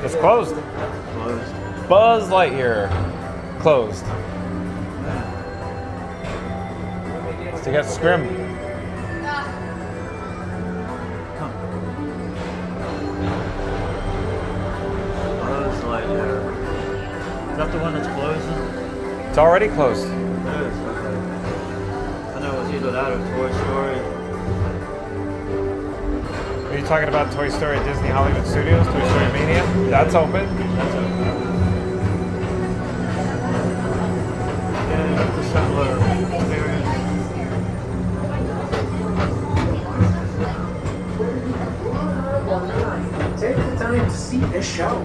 It's closed. Closed. Buzz Lightyear. Closed. to get scrim. Buzz Lightyear. Is that the one that's closing? It's already closed. It is, okay. I know it was either that or Toy Story. Are you talking about Toy Story at Disney Hollywood Studios, Toy Story Mania? That's open. That's open. Yeah, it's a similar experience. Take the time to see this show.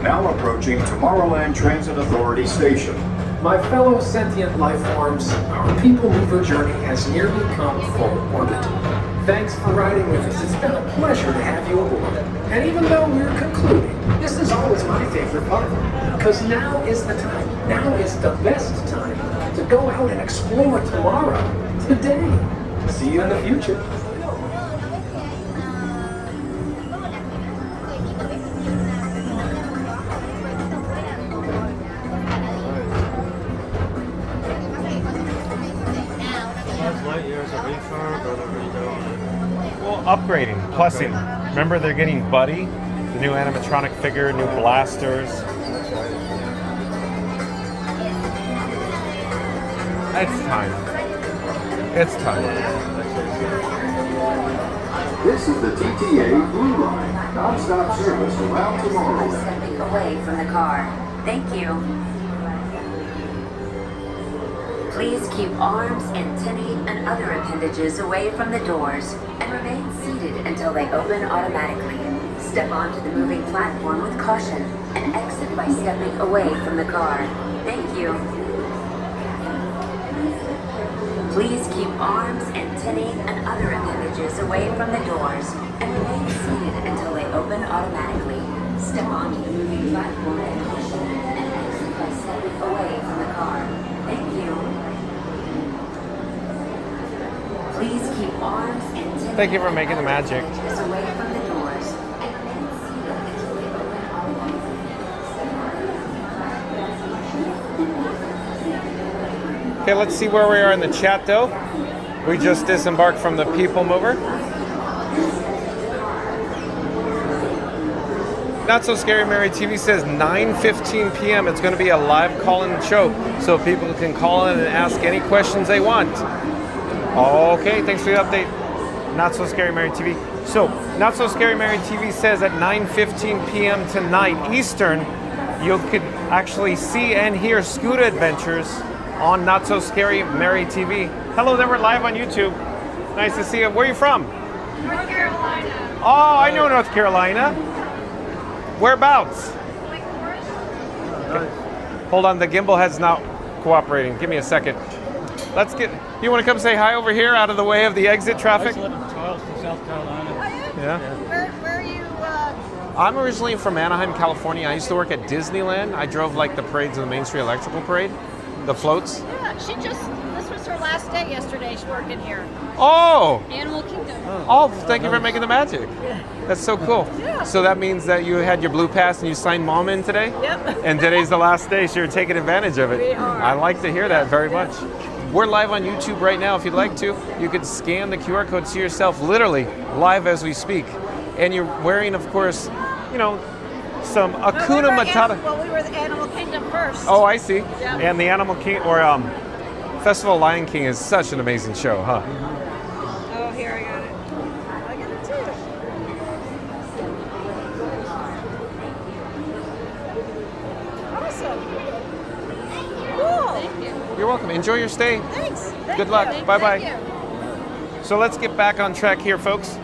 Now approaching Tomorrowland Transit Authority Station. My fellow sentient life forms, our people mover journey has nearly come full orbit. Thanks for riding with us. It's been a pleasure to have you aboard. And even though we're concluding, this is always my favorite part. Because now is the time, now is the best time to go out and explore tomorrow, today. See you in the future. Well, upgrading, plusing. Remember, they're getting Buddy, the new animatronic figure, new blasters. It's time. It's time. This is the TTA Blue Line, non-stop service around Tomorrowland. Stepping away from the car. Thank you. Please keep arms, antennae, and other appendages away from the doors and remain seated until they open automatically. Step onto the moving platform with caution and exit by stepping away from the car. Thank you. Please keep arms, antennae, and other appendages away from the doors and remain seated until they open automatically. Step onto the moving platform with caution and exit by stepping away from the car. Thank you. Please keep arms and Thank you for making the magic. away from the doors and remain seated until they open automatically. Okay, let's see where we are in the chat though. We just disembarked from the People Mover. Not So Scary Mary TV says 9:15 p.m. It's going to be a live call-in show, so people can call in and ask any questions they want. Okay, thanks for the update. Not So Scary Mary TV. So, Not So Scary Mary TV says at 9:15 p.m. tonight Eastern, you could actually see and hear Scooter Adventures on Not So Scary Mary TV. Hello there, we're live on YouTube. Nice to see you. Where are you from? North Carolina. Oh, I know North Carolina. Whereabouts? Okay. Hold on, the gimbal head's not cooperating. Give me a second. Let's get, you want to come say hi over here out of the way of the exit traffic? I live in Charleston, South Carolina. Yeah. Where are you? I'm originally from Anaheim, California. I used to work at Disneyland. I drove like the parades of the Main Street Electrical Parade, the floats. Yeah, this was her last day yesterday. She's working here. Oh! Animal Kingdom. Oh, thank you for making the magic. That's so cool. Yeah. So that means that you had your blue pass and you signed Mom in today? Yep. And today's the last day, so you're taking advantage of it. We are. I like to hear that very much. We're live on YouTube right now. If you'd like to, you could scan the QR code, see yourself literally live as we speak. And you're wearing, of course, you know, some Hakuna Matata. Well, we were the Animal Kingdom first. Oh, I see. Yeah. And the Animal King, or Festival of Lion King is such an amazing show, huh? Oh, here I got it. I got it too. Awesome. Cool. Thank you. You're welcome. Enjoy your stay. Thanks. Good luck. Bye-bye. Thank you. So let's get back on track here, folks.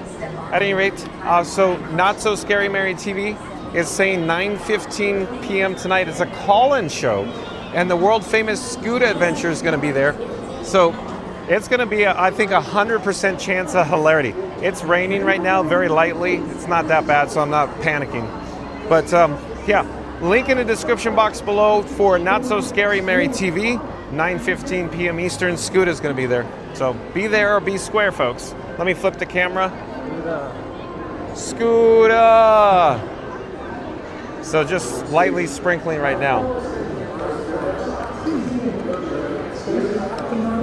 At any rate, so Not So Scary Mary TV is saying 9:15 p.m. tonight. It's a call-in show, and the world famous Scooter Adventure is going to be there. So it's going to be, I think, 100% chance of hilarity. It's raining right now, very lightly. It's not that bad, so I'm not panicking. But yeah, link in the description box below for Not So Scary Mary TV. 9:15 p.m. Eastern. Scooter is going to be there. So be there or be square, folks. Let me flip the camera. Scooter! So just lightly sprinkling right now.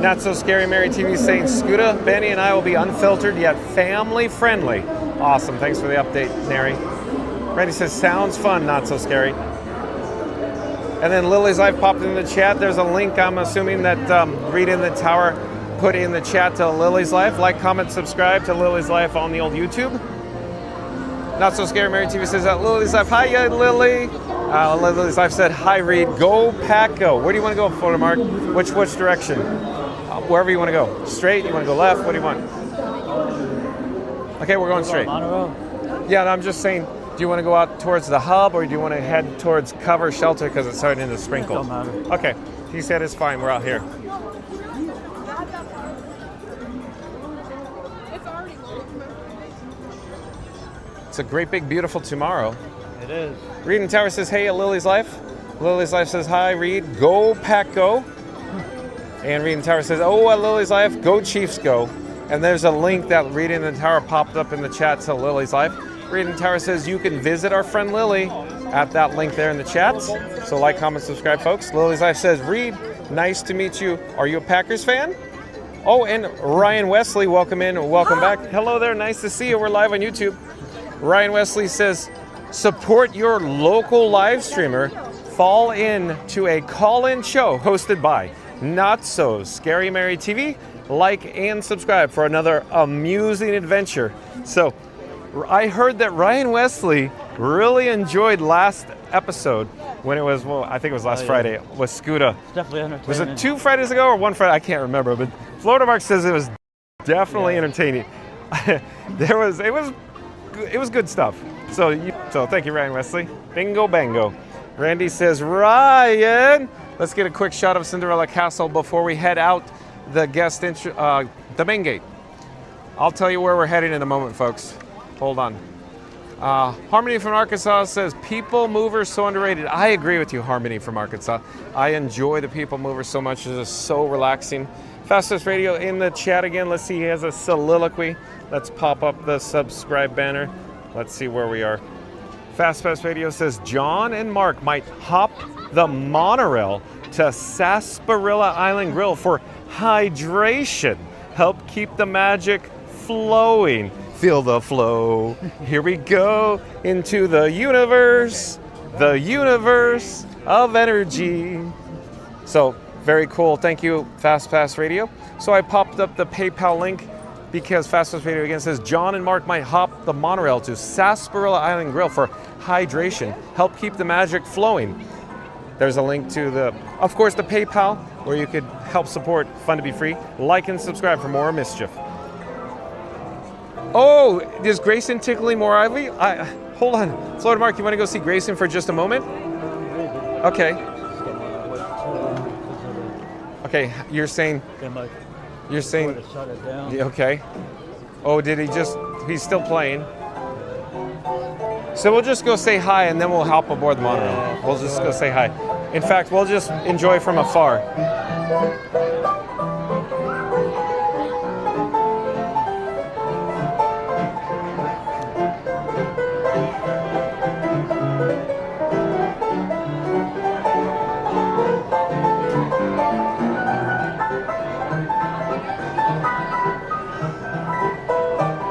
Not So Scary Mary TV saying, Scooter, Benny, and I will be unfiltered yet family friendly. Awesome. Thanks for the update, Neri. Randy says, sounds fun, not so scary. And then Lily's Life popped in the chat. There's a link, I'm assuming, that Reed in the Tower put in the chat to Lily's Life. Like, comment, subscribe to Lily's Life on the old YouTube. Not So Scary Mary TV says, Lily's Life, hi, Lily. Lily's Life said, hi, Reed. Go, Pack, go. Where do you want to go, Florida Mark? Which direction? Wherever you want to go. Straight? You want to go left? What do you want? Okay, we're going straight. Monorail? Yeah, and I'm just saying, do you want to go out towards the hub or do you want to head towards cover shelter because it's starting to sprinkle? Don't matter. Okay, he said it's fine. We're out here. It's a great, big, beautiful tomorrow. It is. Reed in Tower says, hey, at Lily's Life. Lily's Life says, hi, Reed. Go, Pack, go. And Reed in Tower says, oh, at Lily's Life, go, Chiefs, go. And there's a link that Reed in the Tower popped up in the chat to Lily's Life. Reed in Tower says you can visit our friend Lily at that link there in the chat. So like, comment, subscribe, folks. Lily's Life says, Reed, nice to meet you. Are you a Packers fan? Oh, and Ryan Wesley, welcome in, welcome back. Hello there, nice to see you. We're live on YouTube. Ryan Wesley says, support your local live streamer. Fall in to a call-in show hosted by Not So Scary Mary TV. Like and subscribe for another amusing adventure. So I heard that Ryan Wesley really enjoyed last episode when it was, well, I think it was last Friday with Scooter. It's definitely entertaining. Was it 2 Fridays ago or 1 Friday? I can't remember, but Florida Mark says it was definitely entertaining. It was good stuff. So thank you, Ryan Wesley. Bingo bango. Randy says, Ryan, let's get a quick shot of Cinderella Castle before we head out the the main gate. I'll tell you where we're heading in a moment, folks. Hold on. Harmony from Arkansas says, people mover so underrated. I agree with you, Harmony from Arkansas. I enjoy the people mover so much. It's just so relaxing. Fastest Radio in the chat again. Let's see, he has a soliloquy. Let's pop up the subscribe banner. Let's see where we are. Fast Radio says, John and Mark might hop the monorail to Sarsaparilla Island Grill for hydration. Help keep the magic flowing. Feel the flow. Here we go into the universe of energy. So very cool. Thank you, Fast Pass Radio. So I popped up the PayPal link because Fast Pass Radio again says John and Mark might hop the monorail to Sarsaparilla Island Grill for hydration. Help keep the magic flowing. There's a link to of course, the PayPal where you could help support Fun to Be Free. Like and subscribe for more mischief. Oh, is Grayson tickling more Ivy? Hold on. Florida Mark, you want to go see Grayson for just a moment? Okay. Okay, you're saying... You're saying... Shut it down. Okay. Oh, he's still playing. So we'll just go say hi and then we'll hop aboard the monorail. We'll just go say hi. In fact, we'll just enjoy from afar.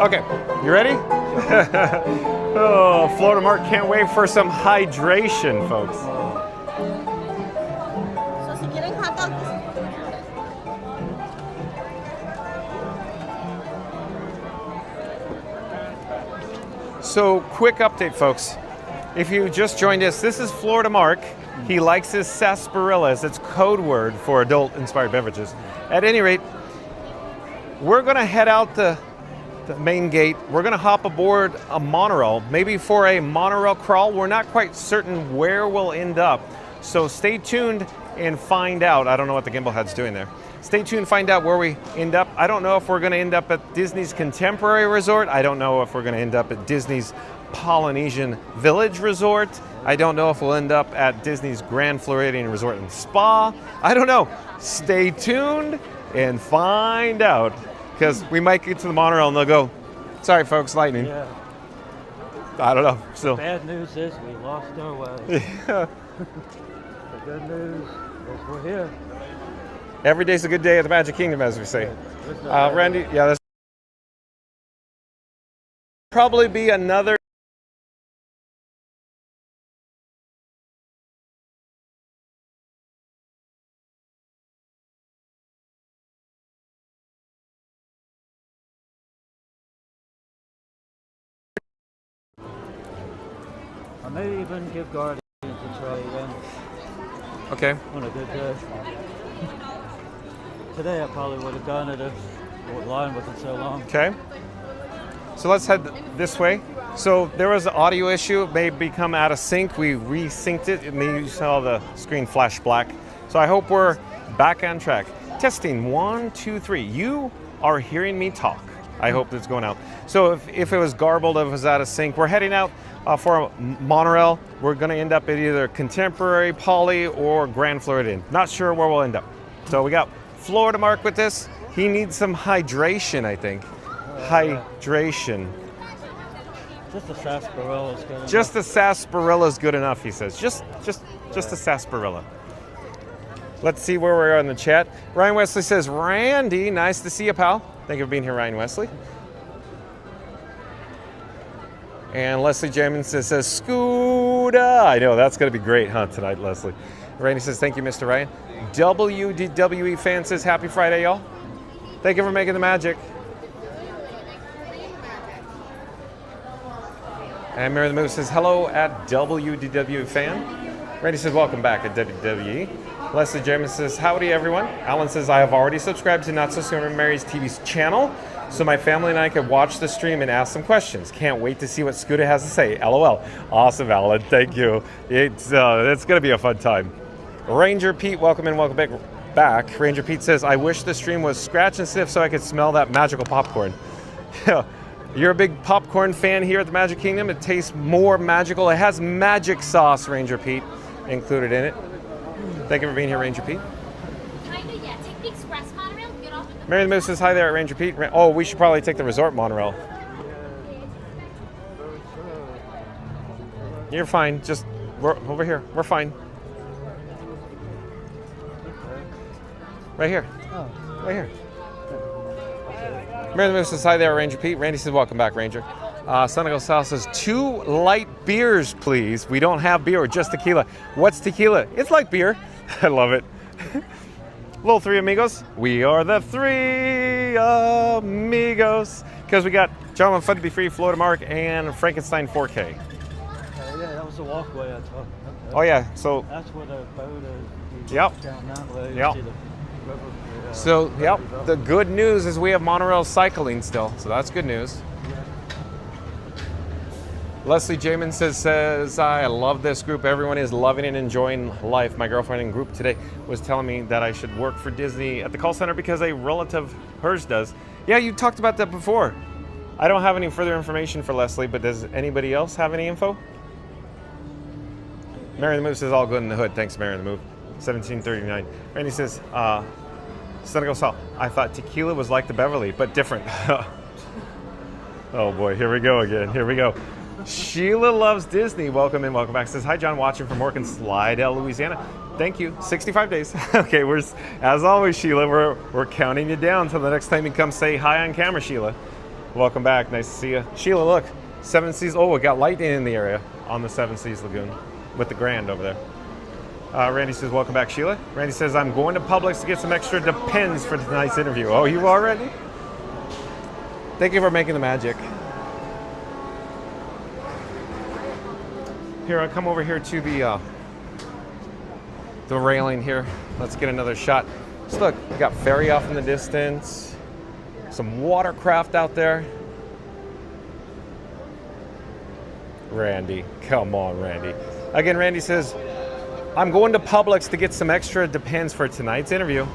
Okay, you ready? Oh, Florida Mark can't wait for some hydration, folks. So si quieren hot dogs. So, quick update, folks. If you just joined us, this is Florida Mark. He likes his sarsaparillas. It's code word for adult-inspired beverages. At any rate, we're going to head out the main gate. We're going to hop aboard a monorail, maybe for a monorail crawl. We're not quite certain where we'll end up. So stay tuned and find out. I don't know what the gimbal head's doing there. Stay tuned, find out where we end up. I don't know if we're going to end up at Disney's Contemporary Resort. I don't know if we're going to end up at Disney's Polynesian Village Resort. I don't know if we'll end up at Disney's Grand Floridian Resort and Spa. I don't know. Stay tuned and find out. Because we might get to the monorail and they'll go, sorry folks, lightning. Yeah. I don't know. Still. Bad news is we lost our way. Yeah. The good news is we're here. Every day's a good day at the Magic Kingdom, as we say. Randy, yeah, that's probably be another. I may even give Guardians a try again. Okay. On a good day. Today I probably would have done it if the line wasn't so long. Okay. So let's head this way. So there was an audio issue. It may become out of sync. We resynced it, and you saw the screen flash black. So I hope we're back on track. Testing 1, 2, 3. You are hearing me talk. I hope that's going out. So if it was garbled, if it was out of sync, we're heading out for a monorail. We're going to end up at either Contemporary, Poly, or Grand Floridian. Not sure where we'll end up. So we got Florida Mark with this. He needs some hydration, I think. Hydration. Just a sarsaparilla is good enough. Just a sarsaparilla is good enough, he says. Just a sarsaparilla. Let's see where we are in the chat. Ryan Wesley says, Randy, nice to see you, pal. Thank you for being here, Ryan Wesley. And Leslie Jamin says, Scooda. I know, that's going to be great, huh, tonight, Leslie. Randy says, thank you, Mr. Ryan. WDWE fan says, happy Friday, y'all. Thank you for making the magic. And Mary the Moose says, hello at WDWE fan. Randy says, welcome back at WWE. Leslie Jamin says, howdy everyone. Alan says, I have already subscribed to Not So Soon Mary's TV's channel, so my family and I could watch the stream and ask some questions. Can't wait to see what Scooter has to say. LOL. Awesome, Alan. Thank you. It's going to be a fun time. Ranger Pete, welcome in, welcome back. Ranger Pete says, I wish the stream was scratch and sniff so I could smell that magical popcorn. You're a big popcorn fan here at the Magic Kingdom. It tastes more magical. It has magic sauce, Ranger Pete, included in it. Thank you for being here, Ranger Pete. Take the express monorail, get off at the Mary the Moose says, hi there, Ranger Pete. Oh, we should probably take the resort monorail. You're fine. Just, we're over here. We're fine. Right here. Right here. Mary the Moose says, hi there, Ranger Pete. Randy says, welcome back, Ranger. Senegal South says, 2 light beers, please. We don't have beer, just tequila. What's tequila? It's like beer. I love it. Little 3 amigos. We are the 3 amigos. Because we got John Fun to Be Free, Florida Mark, and Frankenstein 4K. Yeah, that was the walkway I talked about. Oh, yeah. So that's where the boat is. Yep. Down that way. Yep. You see the river, so, yep. The good news is we have monorail cycling still. So that's good news. Leslie Jamin says, I love this group. Everyone is loving and enjoying life. My girlfriend in group today was telling me that I should work for Disney at the call center because a relative hers does. Yeah, you talked about that before. I don't have any further information for Leslie, but does anybody else have any info? Mary the Move says, all good in the hood. Thanks, Mary the Move. 1739. Randy says, Senegal South. I thought tequila was like the Beverly, but different. Oh boy, here we go again. Here we go. Sheila loves Disney. Welcome in, welcome back. Says, hi, John, watching from work in Slidell, Louisiana. Thank you. 65 days. Okay, as always, Sheila, we're counting you down till the next time you come say hi on camera, Sheila. Welcome back. Nice to see you. Sheila, look. 7 Seas. Oh, we got lightning in the area on the 7 Seas Lagoon with the Grand over there. Randy says, welcome back, Sheila. Randy says, I'm going to Publix to get some extra Depends for tonight's interview. Oh, you already? Thank you for making the magic. Here, I'll come over here to the railing here. Let's get another shot. So look, we got ferry off in the distance. Some watercraft out there. Randy, come on, Randy. Again, Randy says, I'm going to Publix to get some extra Depends for tonight's interview.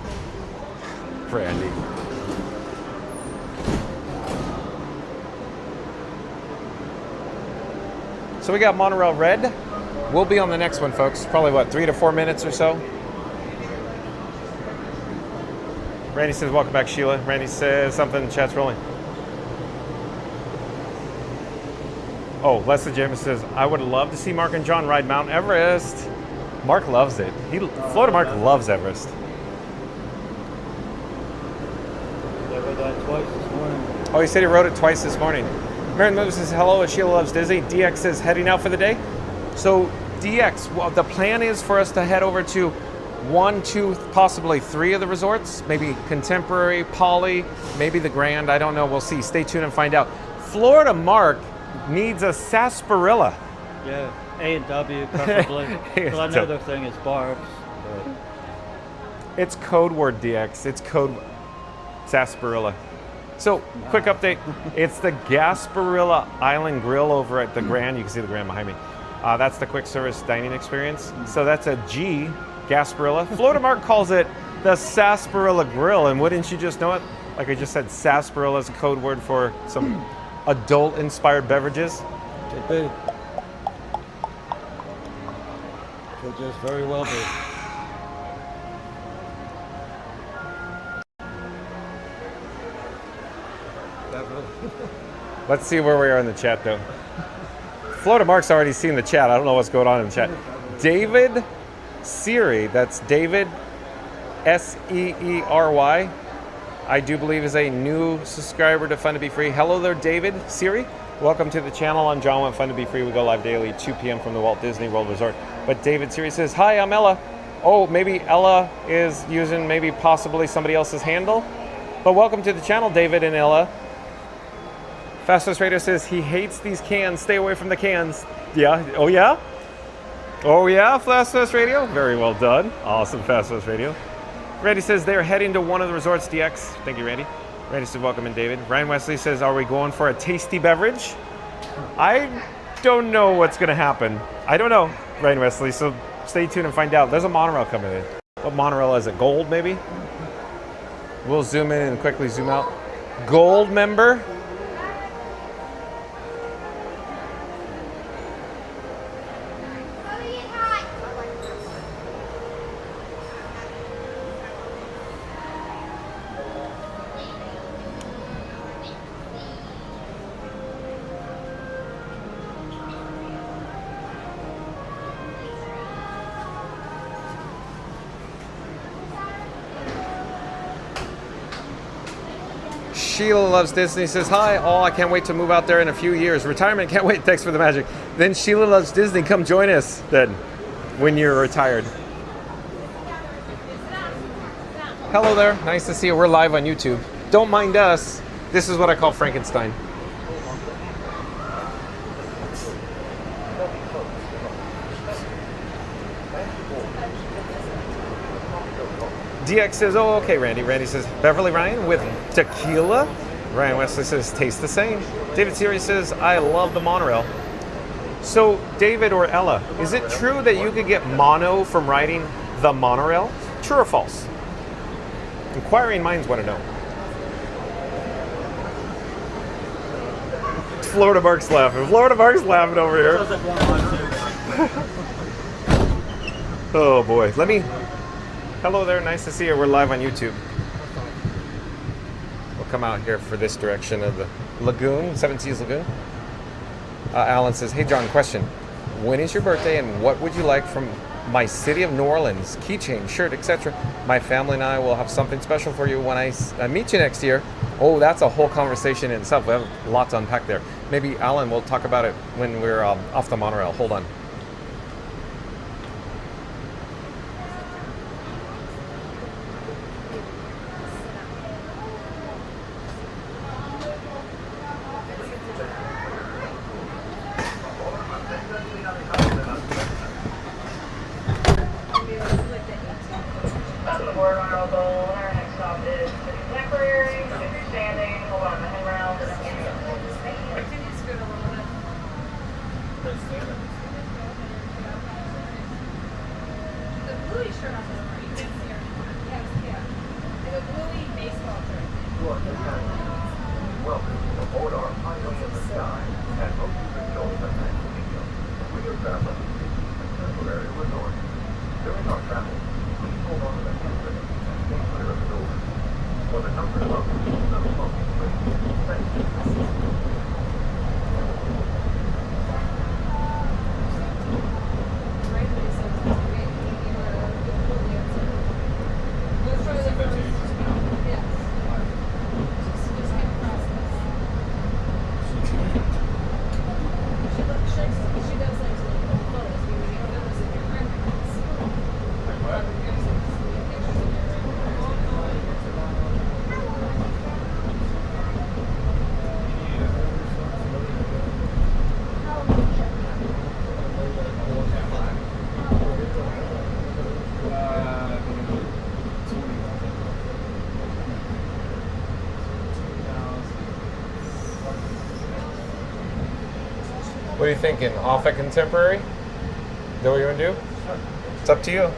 Randy. So we got Monorail Red. We'll be on the next one, folks. Probably, what, 3 to 4 minutes or so? Randy says, welcome back, Sheila. Randy says something, chat's rolling. Oh, Leslie James says, I would love to see Mark and John ride Mount Everest. Mark loves it. Florida Mark loves Everest. I read that twice this morning. Oh, he said he wrote it twice this morning. Marion Moves says hello. Sheila loves Disney. DX says heading out for the day. So DX, well, the plan is for us to head over to 1, 2, possibly 3 of the resorts. Maybe Contemporary, Poly, maybe the Grand. I don't know. We'll see. Stay tuned and find out. Florida Mark needs a sarsaparilla. Yeah, A&W preferably. Because I know their thing is barbs. But It's code word DX. It's code sarsaparilla. So, quick update. It's the Gasparilla Island Grill over at the Grand. You can see the Grand behind me. That's the quick service dining experience. So that's a G, Gasparilla. Florida Mark calls it the Sarsaparilla Grill. And wouldn't you just know it? Like I just said, sarsaparilla is a code word for some adult-inspired beverages. could be. Could just very well be. Let's see where we are in the chat, though. Florida Mark's already seen the chat. I don't know what's going on in the chat. David Seary, that's David Seery, I do believe is a new subscriber to Fun to Be Free. Hello there, David Seary. Welcome to the channel. I'm John with Fun to Be Free. We go live daily, 2 p.m. from the Walt Disney World Resort. But David Seary says, hi, I'm Ella. Oh, maybe Ella is using maybe possibly somebody else's handle. But welcome to the channel, David and Ella. Fastest Radio says he hates these cans. Stay away from the cans. Yeah. Oh, yeah? Oh, yeah, Fastest Radio? Very well done. Awesome, Fastest Radio. Randy says they're heading to one of the resorts, DX. Thank you, Randy. Randy says, welcome in, David. Ryan Wesley says, are we going for a tasty beverage? I don't know what's going to happen. I don't know, Ryan Wesley, so stay tuned and find out. There's a monorail coming in. What monorail is it? Gold, maybe? We'll zoom in and quickly zoom out. Gold member? Sheila Loves Disney says, hi, I can't wait to move out there in a few years. Retirement, can't wait, thanks for the magic. Then Sheila Loves Disney, come join us then when you're retired. Hello there, nice to see you. We're live on YouTube. Don't mind us. This is what I call Frankenstein. DX says, oh, okay, Randy. Randy says, Beverly Ryan with tequila. Ryan Wesley says, taste the same. David Seary says, I love the monorail. So, David or Ella, is it true that you could get mono from riding the monorail? True or false? Inquiring minds want to know. Florida Mark's laughing. Florida Mark's laughing over here. Oh, boy. Hello there, nice to see you. We're live on YouTube. We'll come out here for this direction of the lagoon, Seven Seas Lagoon. Alan says, hey John, question. When is your birthday and what would you like from my City of New Orleans keychain, shirt, etc.? My family and I will have something special for you when I meet you next year. Oh, that's a whole conversation in itself. We have a lot to unpack there. Maybe Alan, we'll talk about it when we're off the monorail. Hold on. What are you thinking? Off at Contemporary? Is that what you want to do? It's up to you.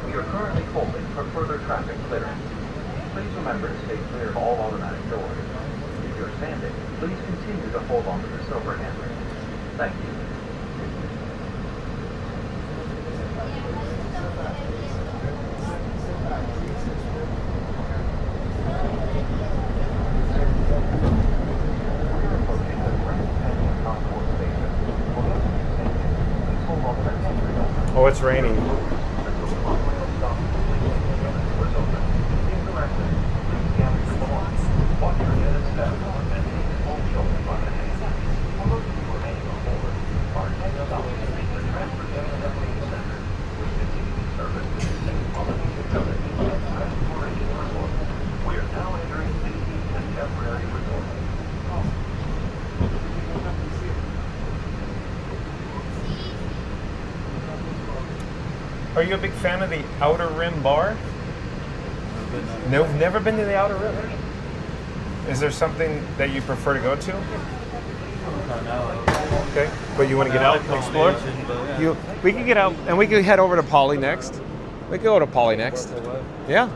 We are currently holding for further traffic clearance. Please remember to stay clear of all automatic doors. If you're standing, please continue to hold onto the silver handle. Thank you. Oh, it's raining. Are you a big fan of the Outer Rim Bar? No, never been to the Outer Rim. Is there something that you prefer to go to? Okay, but you want to get out and explore? We could get out and we could head over to Poly next. We could go to Poly next. Yeah.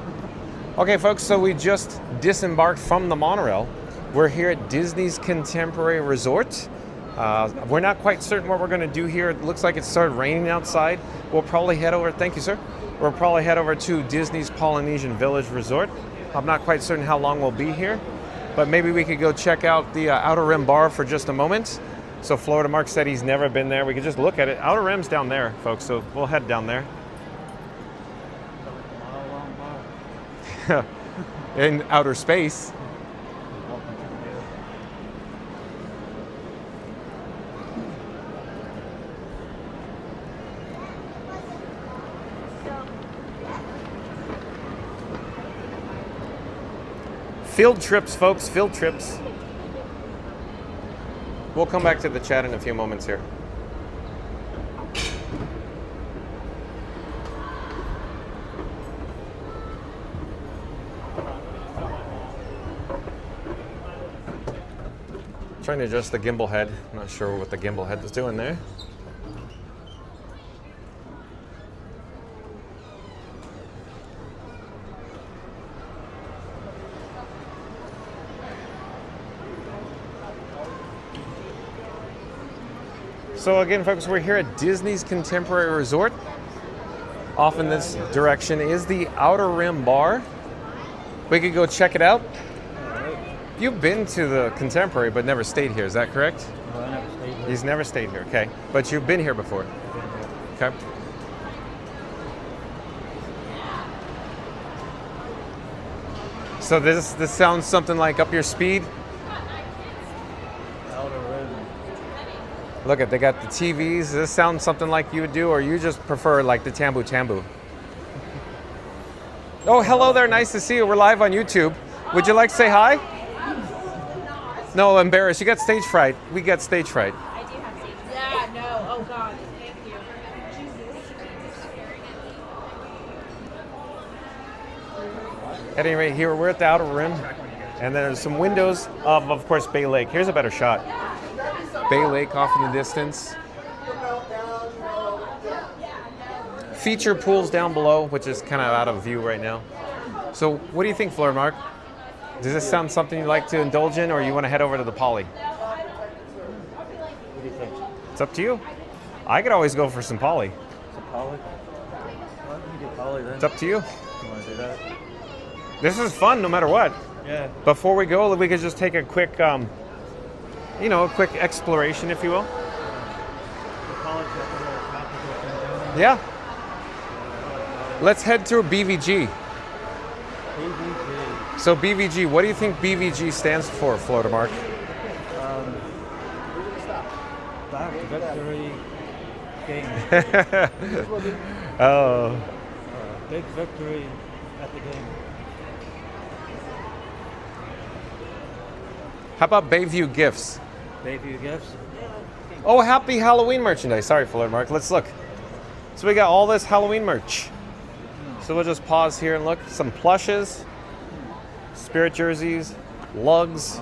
Okay, folks, so we just disembarked from the monorail. We're here at Disney's Contemporary Resort. We're not quite certain what we're going to do here. It looks like it started raining outside. We'll probably head over, thank you, sir. We'll probably head over to Disney's Polynesian Village Resort. I'm not quite certain how long we'll be here, but maybe we could go check out the Outer Rim Bar for just a moment. So Florida Mark said he's never been there. We could just look at it. Outer Rim's down there, folks, so we'll head down there. In outer space. Field trips, folks, field trips. We'll come back to the chat in a few moments here. Trying to adjust the gimbal head. I'm not sure what the gimbal head is doing there. So again, folks, we're here at Disney's Contemporary Resort. Off in this direction is the Outer Rim Bar. We could go check it out. You've been to the Contemporary but never stayed here, is that correct? No, I never stayed here. He's never stayed here, okay. But you've been here before? Okay. So this sounds something like Up Your Speed? Look at, they got the TVs. Does this sound something like you would do, or you just prefer like the Tambu Tambu? Oh, hello there. Nice to see you. We're live on YouTube. Would you like to say hi? No, embarrassed. You got stage fright. We got stage fright. I do have stage fright. Yeah, no. Oh, God. Thank you. At any rate, here we're at the Outer Rim, and there's some windows of course, Bay Lake. Here's a better shot. Bay Lake off in the distance. Feature pools down below, which is kind of out of view right now. So what do you think, Florida Mark? Does this sound something you'd like to indulge in, or you want to head over to the Poly? What do you think? It's up to you. I could always go for some Poly. Some Poly? Well, we can do Poly then. It's up to you. You want to do that? This is fun no matter what. Yeah. Before we go, we could just take a quick, a quick exploration, if you will. Yeah. Let's head to BVG. BVG. So BVG, what do you think BVG stands for, Florida Mark? Back victory game. Oh. Big victory at the game. How about Bayview Gifts? Bayview Gifts? Oh, happy Halloween merchandise. Sorry, Florida Mark. Let's look. So we got all this Halloween merch. So we'll just pause here and look. Some plushes, spirit jerseys. lugs.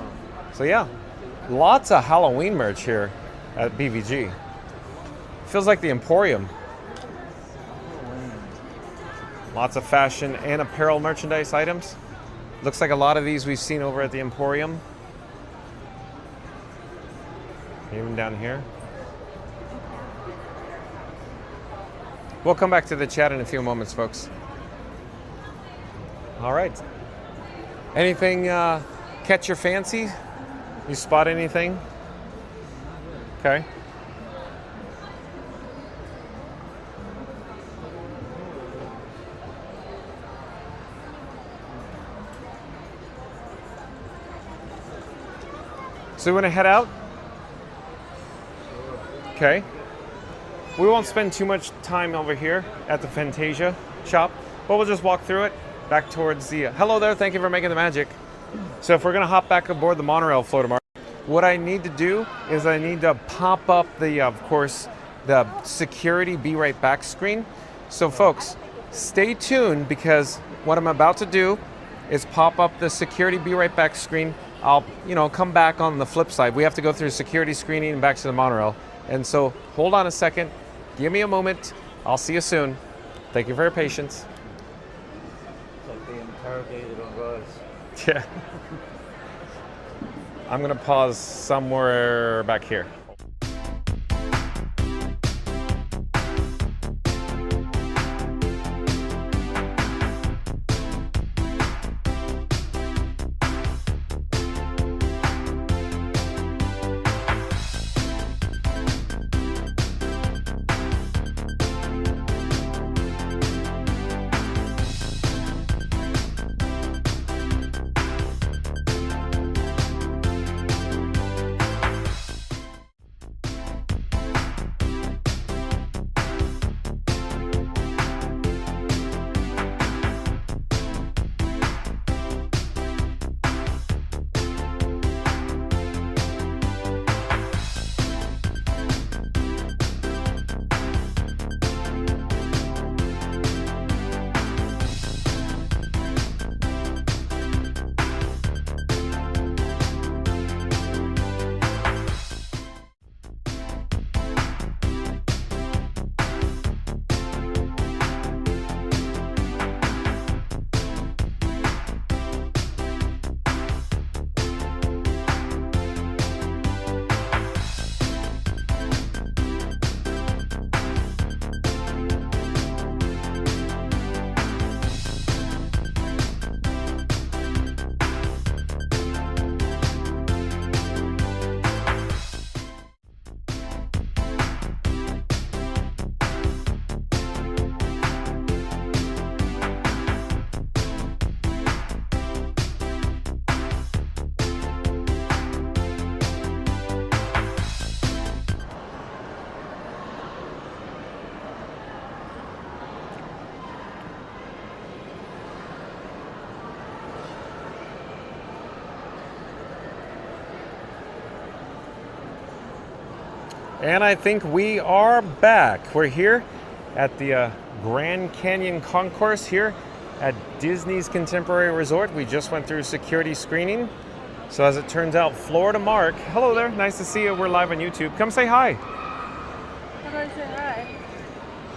So yeah, lots of Halloween merch here at BVG. Feels like the Emporium. Lots of fashion and apparel merchandise items. Looks like a lot of these we've seen over at the Emporium. Even down here. We'll come back to the chat in a few moments, folks. All right. Anything catch your fancy? You spot anything? Okay. So we want to head out? Okay. We won't spend too much time over here at the Fantasia shop, but we'll just walk through it back towards the... hello there, thank you for making the magic. So if we're gonna hop back aboard the monorail flow tomorrow, what I need to do is I need to pop up the, of course, the security be right back screen. So folks, stay tuned because what I'm about to do is pop up the security be right back screen. I'll, come back on the flip side. We have to go through security screening and back to the monorail. And so hold on a second, give me a moment. I'll see you soon. Thank you for your patience. It's like being interrogated on Rise. Yeah. I'm gonna pause somewhere back here. And I think we are back. We're here at the Grand Canyon Concourse here at Disney's Contemporary Resort. We just went through security screening. So as it turns out, Florida Mark, hello there, nice to see you. We're live on YouTube. Come say hi. How do I say hi?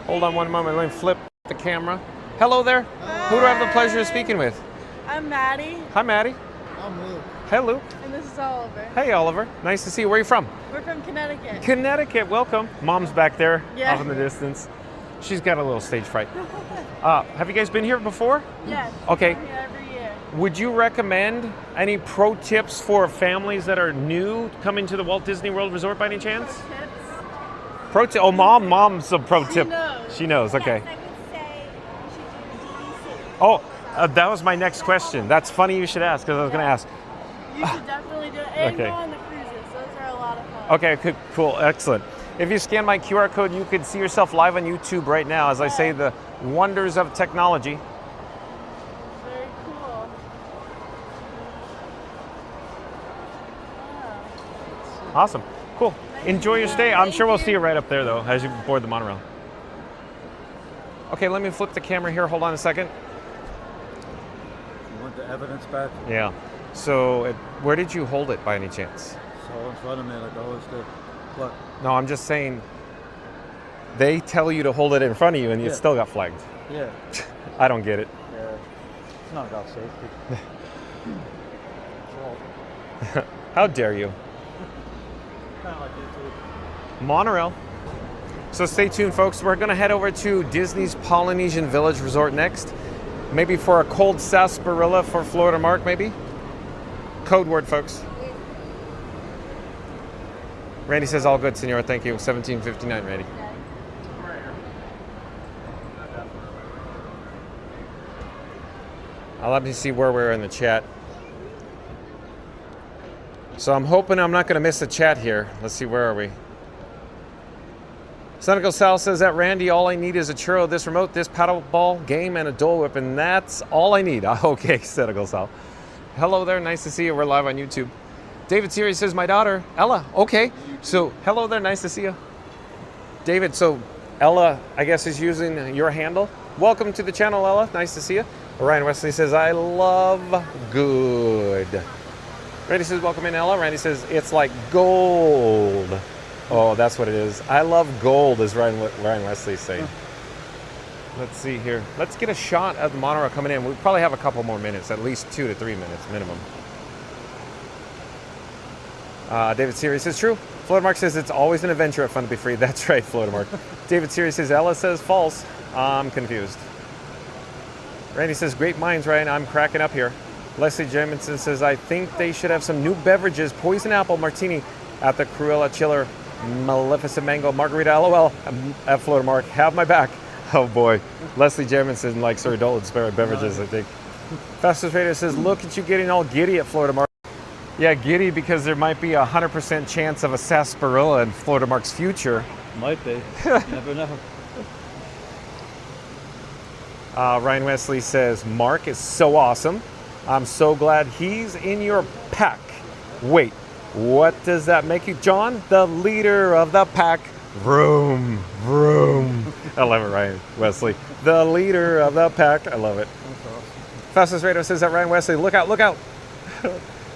Hold on one moment, let me flip the camera. Hello there. Hi. Who do I have the pleasure of speaking with? I'm Maddie. Hi, Maddie. I'm Luke. Hey, Luke. And this is Oliver. Hey, Oliver. Nice to see you. Where are you from? We're from Connecticut. Connecticut, welcome. Mom's back there, yeah. Off in the distance. She's got a little stage fright. Have you guys been here before? Yes. Okay. We're here every year. Would you recommend any pro tips for families that are new coming to the Walt Disney World Resort by any chance? Pro tip? Oh, mom's a pro tip. Knows. She knows, okay. Yes, I would say you should do DVC. Oh, that was my next question. That's funny you should ask, because I was going to ask. You should definitely do it. And Okay. go on the cruises. Those are a lot of fun. Okay, cool, excellent. If you scan my QR code, you could see yourself live on YouTube right now as I say the wonders of technology. Very cool. Awesome, cool. Enjoy your stay. I'm sure we'll see you right up there though, as you board the monorail. Okay, let me flip the camera here. Hold on a second. You want the evidence back? Yeah. So, where did you hold it by any chance? So in front of me, like I always do. What? No, I'm just saying. They tell you to hold it in front of you, and you Yeah. still got flagged. Yeah. I don't get it. Yeah. It's not about safety. How dare you? Kind of like YouTube. Monorail. So stay tuned, folks. We're going to head over to Disney's Polynesian Village Resort next. Maybe for a cold sarsaparilla for Florida Mark, maybe? Code word, folks. Randy says, all good, senor. Thank you. 1759, Randy. Let me see where we're in the chat. So I'm hoping I'm not going to miss a chat here. Let's see, where are we? Senegal Sal says that Randy, all I need is a churro, this remote, this paddle ball game, and a Dole Whip, and that's all I need. Okay, Senegal Sal. Hello there, nice to see you. We're live on YouTube. David Siri says, my daughter, Ella. Okay, so hello there, nice to see you. David, so Ella, I guess, is using your handle. Welcome to the channel, Ella. Nice to see you. Ryan Wesley says, I love good. Randy says, welcome in, Ella. Randy says, it's like gold. Oh, that's what it is. I love gold, as Ryan Wesley saying. Let's see here. Let's get a shot of the monorail coming in. We probably have a couple more minutes, at least 2 to 3 minutes minimum. David Siri says, true. Florida Mark says, it's always an adventure at Fun to Be Free. That's right, Florida Mark. David Siri says, Ella says, false. I'm confused. Randy says, great minds, Ryan. I'm cracking up here. Leslie Jamison says, I think they should have some new beverages. Poison apple martini at the Cruella Chiller. Maleficent mango margarita. LOL. At Florida Mark. Have my back. Oh boy. Leslie Jamison likes her adult inspired beverages, I think. Fastest Raider says, look at you getting all giddy at Florida Mark. Yeah, giddy because there might be 100% chance of a sarsaparilla in Florida Mark's future. Might be. You never know. Ryan Wesley says, Mark is so awesome. I'm so glad he's in your pack. Wait, what does that make you, John? The leader of the pack. Vroom, vroom. I love it, Ryan Wesley. The leader of the pack. I love it. Fastest Radar says that Ryan Wesley, look out, look out.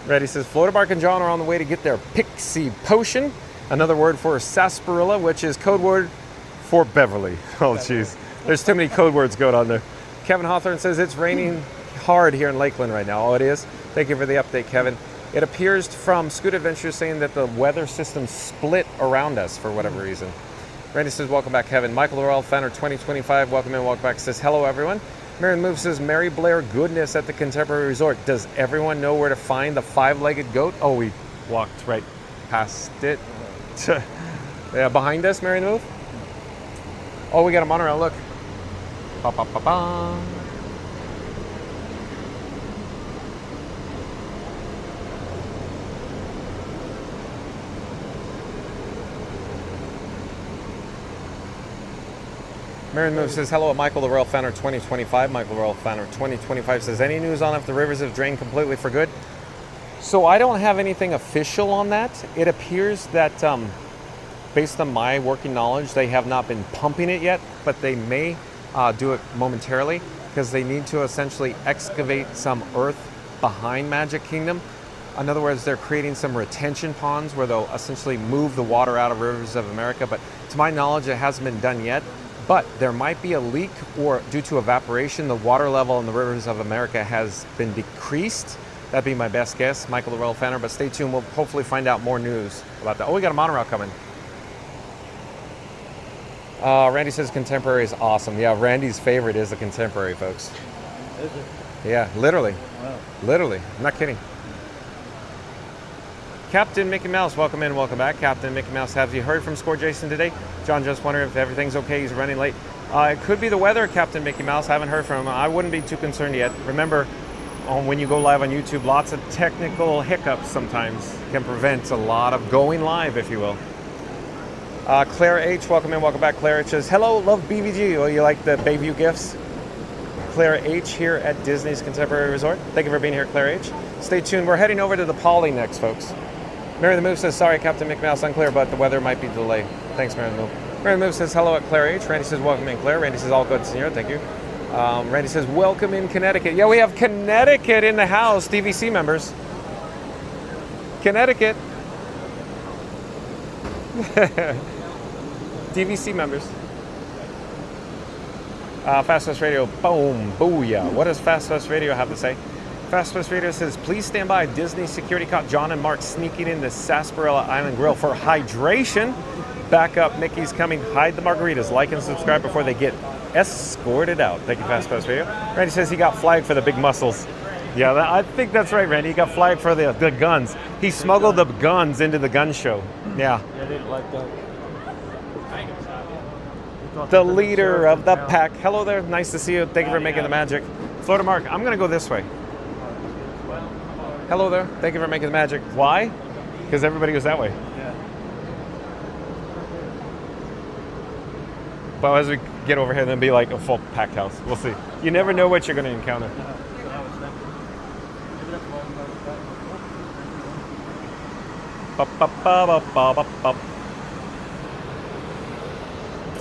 Reddy says, Florida Mark and John are on the way to get their pixie potion. Another word for sarsaparilla, which is code word for Beverly. Oh, jeez. There's too many code words going on there. Kevin Hawthorne says it's raining hard here in Lakeland right now. Oh, it is? Thank you for the update, Kevin. It appears from Scoot Adventures saying that the weather system split around us for whatever reason. Randy says, welcome back, Kevin. Michael Laurel, Fanner 2025, welcome in, welcome back. Says, hello, everyone. Marion Move says, Mary Blair goodness at the Contemporary Resort. Does everyone know where to find the 5-legged goat? Oh, we walked right past it. Yeah, behind us, Marion Move. Oh, we got a monorail, look. Ba, ba, ba, ba. Marion Move says, hello at Michael the Royal Fanner 2025. Michael the Royal Fanner 2025 says, any news on if the rivers have drained completely for good? So I don't have anything official on that. It appears that, based on my working knowledge, they have not been pumping it yet, but they may do it momentarily because they need to essentially excavate some earth behind Magic Kingdom. In other words, they're creating some retention ponds where they'll essentially move the water out of Rivers of America. But to my knowledge, it hasn't been done yet. But there might be a leak, or due to evaporation, the water level in the Rivers of America has been decreased. That'd be my best guess, Michael the Royal Fanner. But stay tuned, we'll hopefully find out more news about that. Oh, we got a monorail coming. Randy says Contemporary is awesome. Yeah, Randy's favorite is the Contemporary, folks. Is it? Yeah, literally. Wow. Literally. I'm not kidding. Captain Mickey Mouse, welcome in, welcome back. Captain Mickey Mouse, have you heard from Score Jason today? John just wondering if everything's okay. He's running late. It could be the weather, Captain Mickey Mouse. I haven't heard from him. I wouldn't be too concerned yet. Remember, when you go live on YouTube, lots of technical hiccups sometimes can prevent a lot of going live, if you will. Claire H, welcome in, welcome back. Claire H says, hello, love BVG. Oh, you like the Bayview gifts? Claire H here at Disney's Contemporary Resort. Thank you for being here, Claire H. Stay tuned. We're heading over to the Poly next, folks. Mary the Move says, sorry, Captain Mickey Mouse, unclear, but the weather might be delayed. Thanks, Mary the Move. Mary the Move says, hello at Claire H. Randy says, welcome in, Claire. Randy says, all good, senor. Thank you. Randy says, welcome in Connecticut. Yeah, we have Connecticut in the house, DVC members. Connecticut. DVC members. Fast West Radio, boom, booyah. What does Fast West Radio have to say? Fast West Radio says, please stand by. Disney security caught John and Mark sneaking into Sarsaparilla Island Grill for hydration. Back up, Mickey's coming. Hide the margaritas. Like and subscribe before they get escorted out. Thank you, Fast West Radio. Randy says he got flagged for the big muscles. Yeah, I think that's right, Randy. He got flagged for the guns. He smuggled the guns into the gun show. Yeah. I didn't like that. The leader of the pack. Hello there. Nice to see you. Thank you for making the magic. Florida Mark, I'm going to go this way. Hello there. Thank you for making the magic. Why? Because everybody goes that way. Yeah. But as we get over here, then be like a full packed house. We'll see. You never know what you're going to encounter.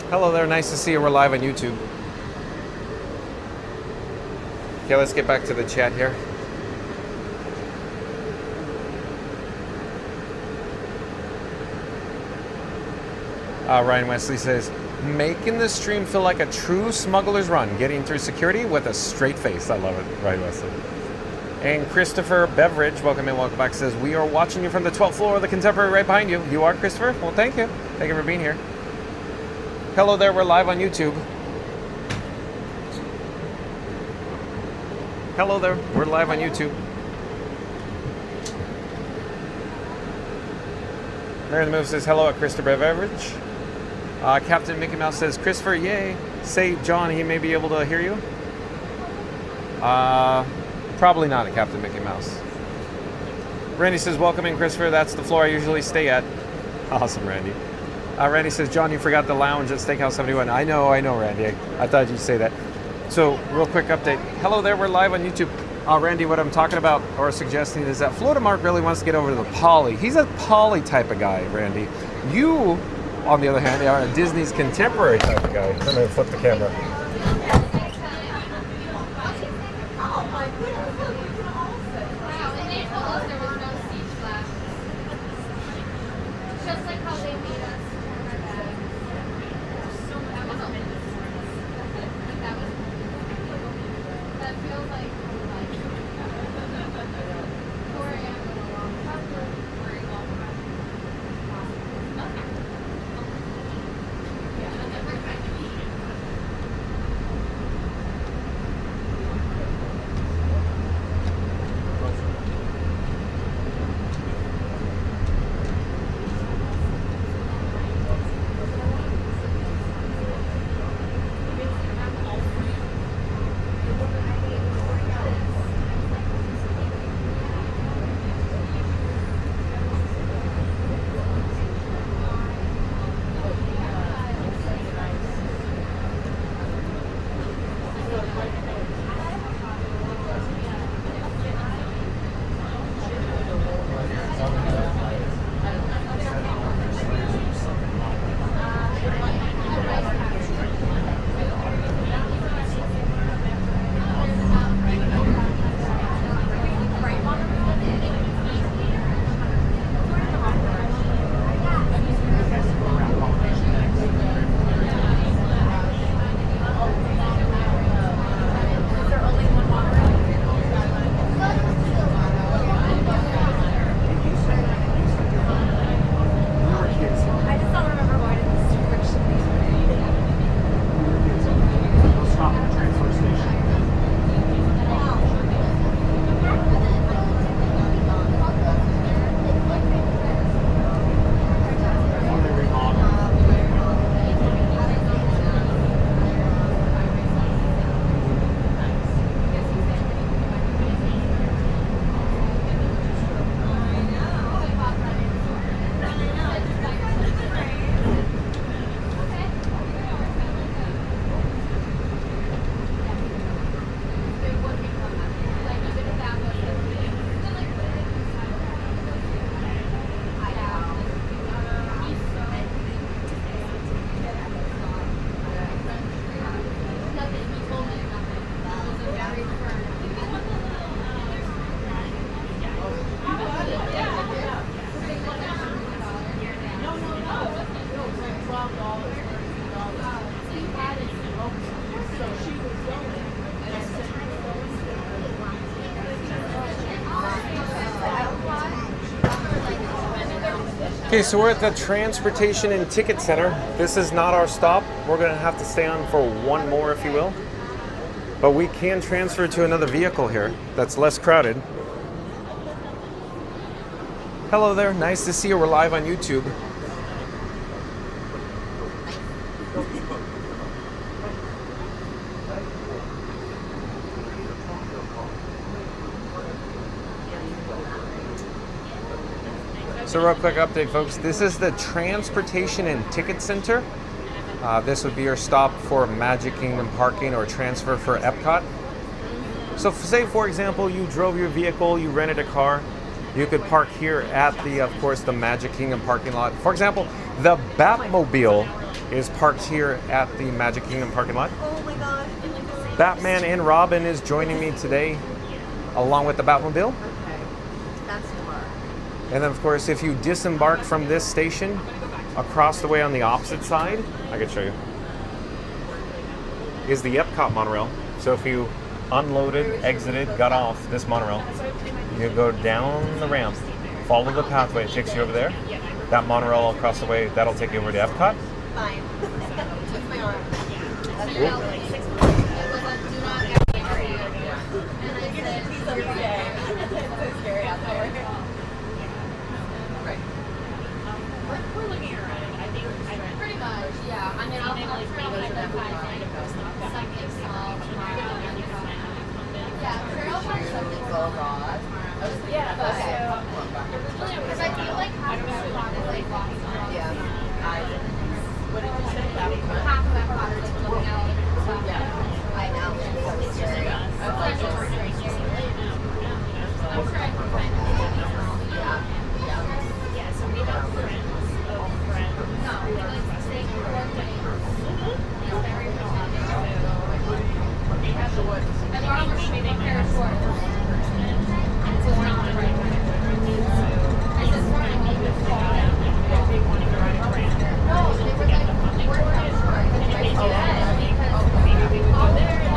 Hello there, nice to see you. We're live on YouTube. Okay, let's get back to the chat here. Ryan Wesley says, making the stream feel like a true smuggler's run, getting through security with a straight face. I love it, Ryan Wesley. And Christopher Beveridge, welcome in, welcome back, says, we are watching you from the 12th floor of the Contemporary right behind you. You are, Christopher? Well, thank you. Thank you for being here. Hello there, we're live on YouTube. Hello there, we're live on YouTube. Mary the Move says, hello at Christopher Beveridge. Captain Mickey Mouse says, Christopher, yay. Say, John, he may be able to hear you. Probably not at Captain Mickey Mouse. Randy says, welcome in, Christopher. That's the floor I usually stay at. Awesome, Randy. Randy says, John, you forgot the lounge at Steakhouse 71. I know, Randy. I thought you'd say that. So, real quick update. Hello there, we're live on YouTube. Randy, what I'm talking about or suggesting is that Florida Mark really wants to get over to the Poly. He's a Poly type of guy, Randy. You, on the other hand, are a Disney's Contemporary type of guy. I'm going to flip the camera. Okay, so we're at the Transportation and Ticket Center. This is not our stop. We're gonna have to stay on for one more, if you will. But we can transfer to another vehicle here that's less crowded. Hello there, nice to see you. We're live on YouTube. So real quick update, folks. This is the Transportation and Ticket Center. This would be your stop for Magic Kingdom parking or transfer for Epcot. So say, for example, you drove your vehicle, you rented a car, you could park here at the, of course, the Magic Kingdom parking lot. For example, the Batmobile is parked here at the Magic Kingdom parking lot. Oh my god. Batman and Robin is joining me today, along with the Batmobile. Okay. That's smart. And then, of course, if you disembark from this station, across the way on the opposite side, I can show you, is the Epcot monorail. So if you unloaded, exited, got off this monorail, you go down the ramp, follow the pathway, it takes you over there. That monorail across the way, that'll take you over to Epcot. Fine. Took my arm. That's Cool. scary out there. We're looking at it. I think pretty much, yeah. I mean, I'll something small tomorrow. Yeah, Trail has something so broad. Yeah, because I feel like half of that plot is like walking around. Yeah. What did you say? Half of that plot is like looking out. Yeah. I know. It's scary. I'm sure I can find it. Yeah. Yeah, so we have friends of friends. No, we like to stay for 4 days. It's very relaxing. They have the woods. And we're almost shooting paracord. And so we're not right. I just wanted to meet with Paul. They wanted to ride a brand. No, they were like, we're not sure. Maybe we would go there and then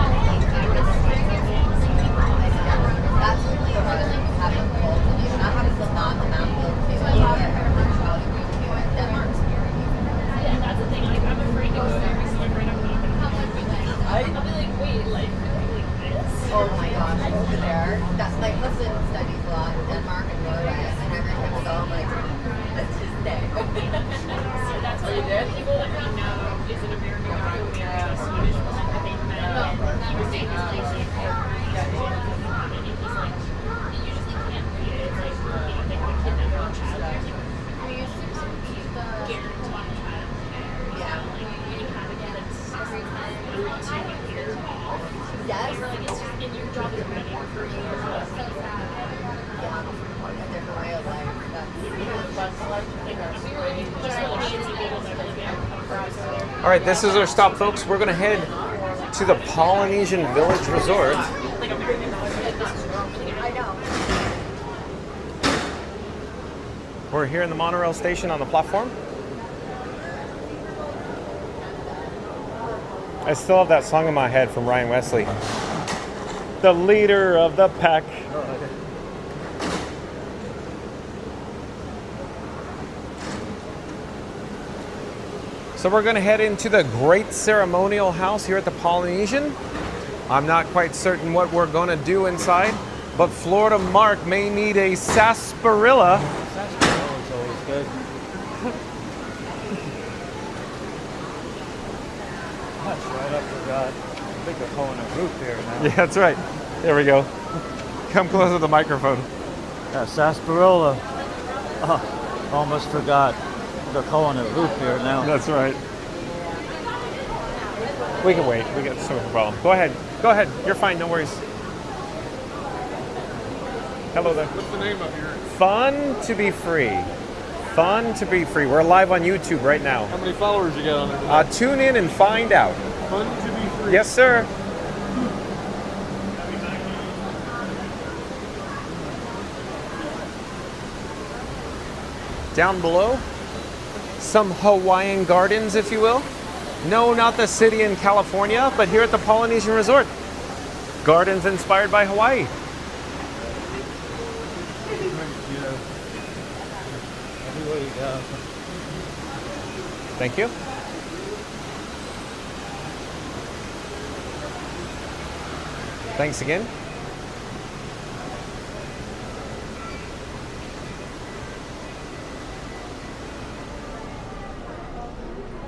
That's really hard to have a goal to do. Not having to not the mountain to do it. Denmark's yeah, that's the thing. Like, I'm afraid to go there because I'm afraid I'm not going to come with me. I'll be like, wait, like this? Oh my gosh, over there. That's like, listen, studies a lot in Denmark and Norway, and every time I go, I'm like, let's just stay. So that's what people that we know is an American guy who married a Swedish woman that they met. He was dating this lady. And he was like, you just can't read it. It's like, they have a kidnap your child. We used to be the guarantee on child care. Yeah. Like, you have a kid that's every time you want to hear off. Yes. You're like, it's just in your job is waiting for you. It's so sad. Yeah. A different way of life. All right, this is our stop, folks. We're gonna head to the Polynesian Village Resort. I know. We're here in the monorail station on the platform. I still have that song in my head from Ryan Wesley. The leader of the pack. So we're going to head into the Great Ceremonial House here at the Polynesian. I'm not quite certain what we're going to do inside, but Florida Mark may need a sarsaparilla. Sarsaparilla is always good. That's right, I forgot. I think they're calling a roof here now. Yeah, that's right. There we go. Come closer to the microphone. Yeah, sarsaparilla. Oh, almost forgot. They're calling it root beer now. That's right. We can wait. We got some problem. Go ahead. Go ahead. You're fine. No worries. Hello there. What's the name of your? Fun to be free. Fun to be free. We're live on YouTube right now. How many followers you got on there? Tune in and find out. Fun to be free. Yes, sir. Down below, some Hawaiian gardens, if you will. No, not the city in California, but here at the Polynesian Resort. Gardens inspired by Hawaii. Everywhere you go. Thank you. Thanks again.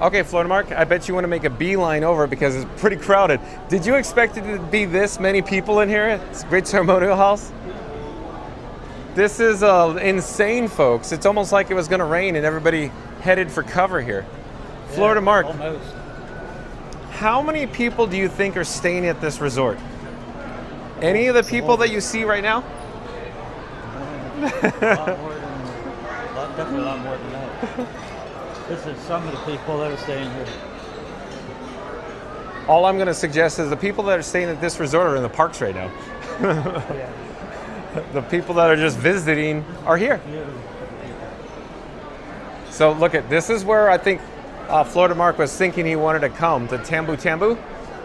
Okay, Florida Mark, I bet you want to make a beeline over because it's pretty crowded. Did you expect it to be this many people in here? It's a great ceremonial house. This is insane, folks. It's almost like it was going to rain and everybody headed for cover here. Yeah, Florida Mark, almost. How many people do you think are staying at this resort? Any of the people that you see right now? Definitely a lot more than that. This is some of the people that are staying here. All I'm going to suggest is the people that are staying at this resort are in the parks right now. Yeah. The people that are just visiting are here. So look at this is where I think Florida Mark was thinking he wanted to come, to Tambu Tambu,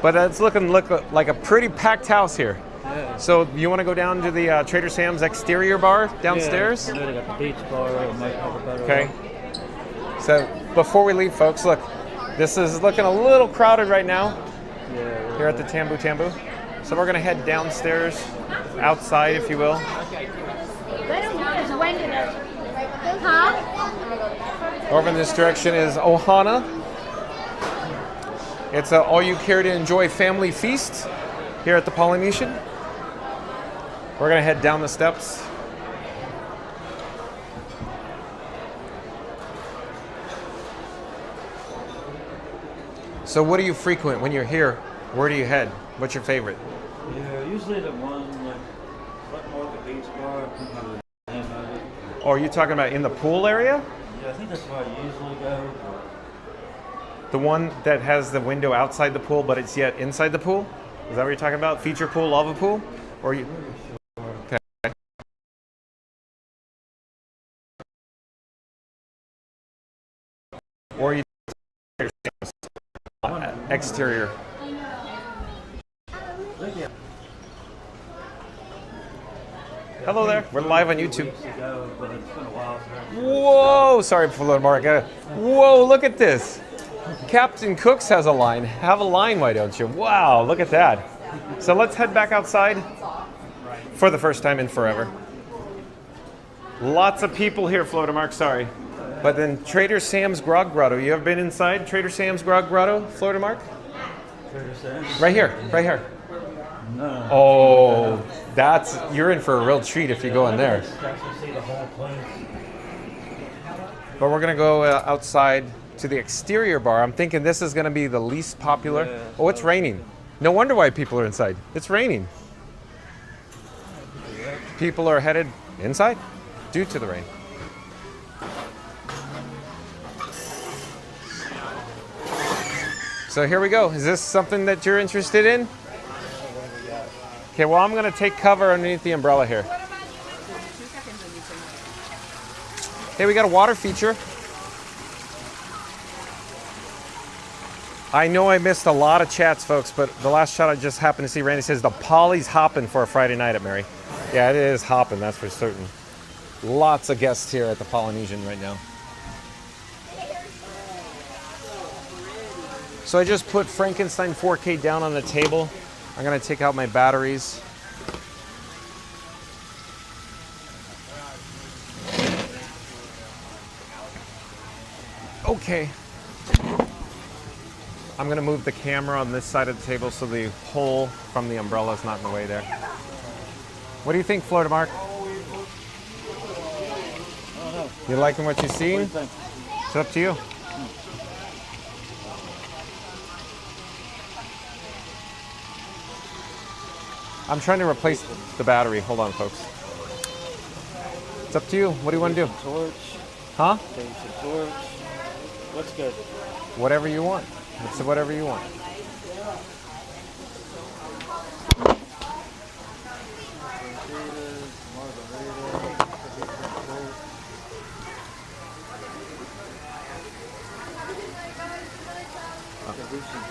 but it's looking like a pretty packed house here. Yeah. So you want to go down to the Trader Sam's exterior bar downstairs? Yeah, they got the beach bar. Might have a better okay. So before we leave, folks, look, this is looking a little crowded right now here at the Tambu Tambu. So we're going to head downstairs, outside, if you will. Over in this direction is Ohana. It's an all-you-care-to-enjoy family feast here at the Polynesian. We're going to head down the steps. So what do you frequent when you're here? Where do you head? What's your favorite? Yeah, usually the one like more of the beach bar. Oh, are you talking about in the pool area? Yeah, I think that's where I usually go. The one that has the window outside the pool, but it's yet inside the pool? Is that what you're talking about? Feature pool, lava pool? Or you? Okay. Or you? Exterior. Hello there. We're live on YouTube. Whoa! Sorry for the mark. Whoa! Look at this. Captain Cooks has a line. Have a line, why don't you? Wow! Look at that. So let's head back outside for the first time in forever. Lots of people here, Florida Mark. Sorry. But then Trader Sam's Grog Grotto. You ever been inside Trader Sam's Grog Grotto, Florida Mark? Trader Sam's? Right here, right here. No. Oh, you're in for a real treat if you go in there. See the whole place. But we're gonna go outside to the exterior bar. I'm thinking this is gonna be the least popular. Yeah, oh, it's raining. No wonder why people are inside. It's raining. People are headed inside due to the rain. So here we go. Is this something that you're interested in? Okay, well, I'm going to take cover underneath the umbrella here. Okay, we got a water feature. I know I missed a lot of chats, folks, but the last shot I just happened to see, Randy says, the Poly's hopping for a Friday night at Mary. Yeah, it is hopping, that's for certain. Lots of guests here at the Polynesian right now. So I just put Frankenstein 4K down on the table. I'm gonna take out my batteries. Okay. I'm gonna move the camera on this side of the table so the hole from the umbrella is not in the way there. What do you think, Florida Mark? You liking what you're seeing? It's up to you. I'm trying to replace the battery. Hold on, folks. It's up to you. What do you want to do? Torch. Huh? Torch. What's good? Whatever you want. It's whatever you want.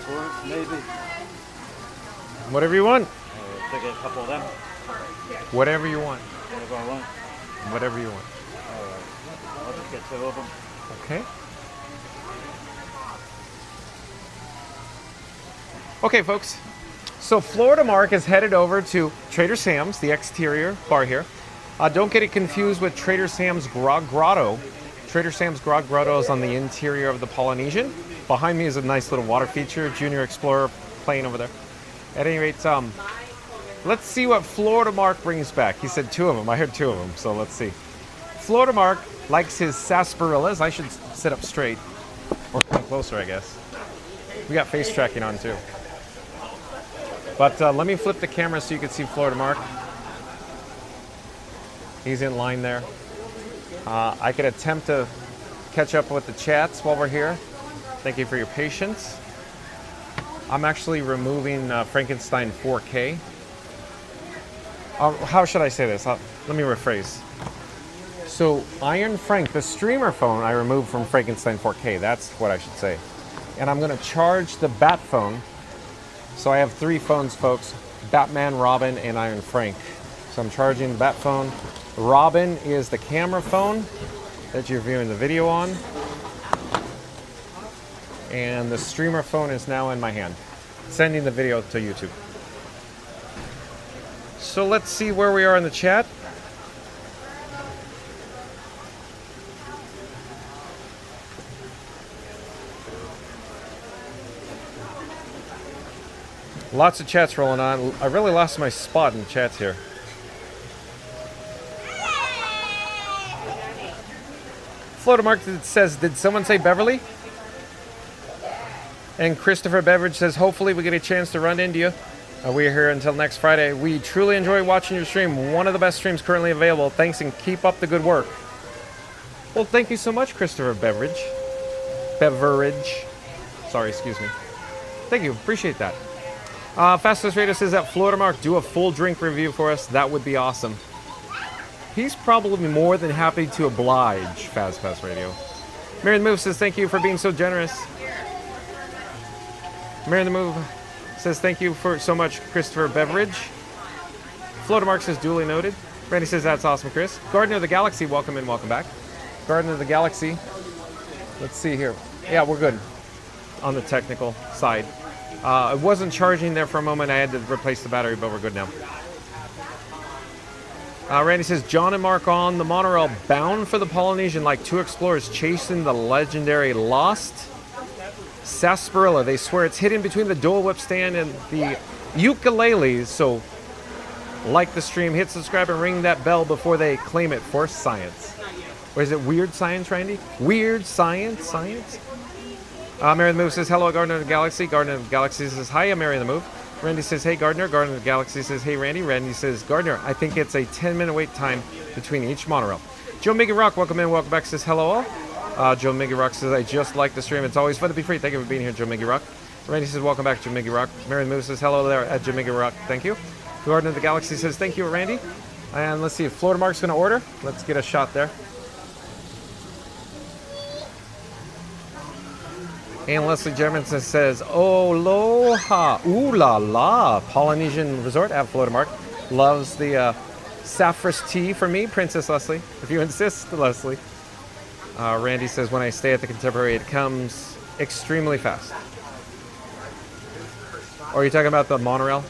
Torch, maybe. Whatever you want. Take a couple of them. Whatever you want. Whatever I want. Whatever you want. All right. Get 2 of them. Okay. Okay, folks. So Florida Mark is headed over to Trader Sam's, the exterior bar here. Don't get it confused with Trader Sam's Grog Grotto. Trader Sam's Grog Grotto is on the interior of the Polynesian. Behind me is a nice little water feature, Junior Explorer plane over there. At any rate, let's see what Florida Mark brings back. He said 2 of them. I heard 2 of them, so let's see. Florida Mark likes his sarsaparillas. I should sit up straight or come closer, I guess. We got face tracking on too. But let me flip the camera so you can see Florida Mark. He's in line there. I could attempt to catch up with the chats while we're here. Thank you for your patience. I'm actually removing Frankenstein 4K. How should I say this? Let me rephrase. So Iron Frank, the streamer phone, I removed from Frankenstein 4K. That's what I should say. And I'm going to charge the Bat phone. So I have 3 phones, folks. Batman, Robin, and Iron Frank. So I'm charging the Bat phone. Robin is the camera phone that you're viewing the video on. And the streamer phone is now in my hand, sending the video to YouTube. So let's see where we are in the chat. Lots of chats rolling on. I really lost my spot in the chats here. Florida Mark says, did someone say Beverly? And Christopher Beveridge says, hopefully we get a chance to run into you. We're here until next Friday. We truly enjoy watching your stream. One of the best streams currently available. Thanks and keep up the good work. Well, thank you so much, Christopher Beveridge. Sorry, excuse me. Thank you. Appreciate that. Fastest Radio says that Florida Mark do a full drink review for us. That would be awesome. He's probably more than happy to oblige, Fast Radio. Marion the Move says thank you for being so generous. Marion the Move says thank you for so much, Christopher Beveridge. Florida Mark says duly noted. Randy says that's awesome, Chris. Gardener of the Galaxy, welcome in, welcome back. Gardener of the Galaxy. Let's see here. Yeah, we're good on the technical side. It wasn't charging there for a moment. I had to replace the battery, but we're good now. Randy says, John and Mark on the monorail bound for the Polynesian like 2 explorers chasing the legendary lost sarsaparilla. They swear it's hidden between the Dole Whip stand and the ukuleles. So, like the stream, hit subscribe and ring that bell before they claim it for science. Or is it weird science, Randy? Weird science? Mary the Move says, hello, Gardener of the Galaxy. Gardener of the Galaxy says, hi, I'm Mary the Move. Randy says, hey, Gardener. Gardener of the Galaxy says, hey, Randy. Randy says, Gardener, I think it's a 10-minute wait time between each monorail. Joe Miggy Rock, welcome in, welcome back, says, hello all. Joe Miggy Rock says, I just like the stream. It's always fun to be free. Thank you for being here, Joe Miggy Rock. Randy says, welcome back, Joe Miggy Rock. Mary the Move says, hello there at Joe Miggy Rock. Thank you. Gardener of the Galaxy says, thank you, Randy. And let's see if Florida Mark's going to order. Let's get a shot there. And Leslie Jermonson says, oh, aloha, ooh la la, Polynesian Resort at Florida Mark. Loves the saffron tea for me, Princess Leslie, if you insist, Leslie. Randy says, when I stay at the Contemporary, it comes extremely fast. Or are you talking about the monorail?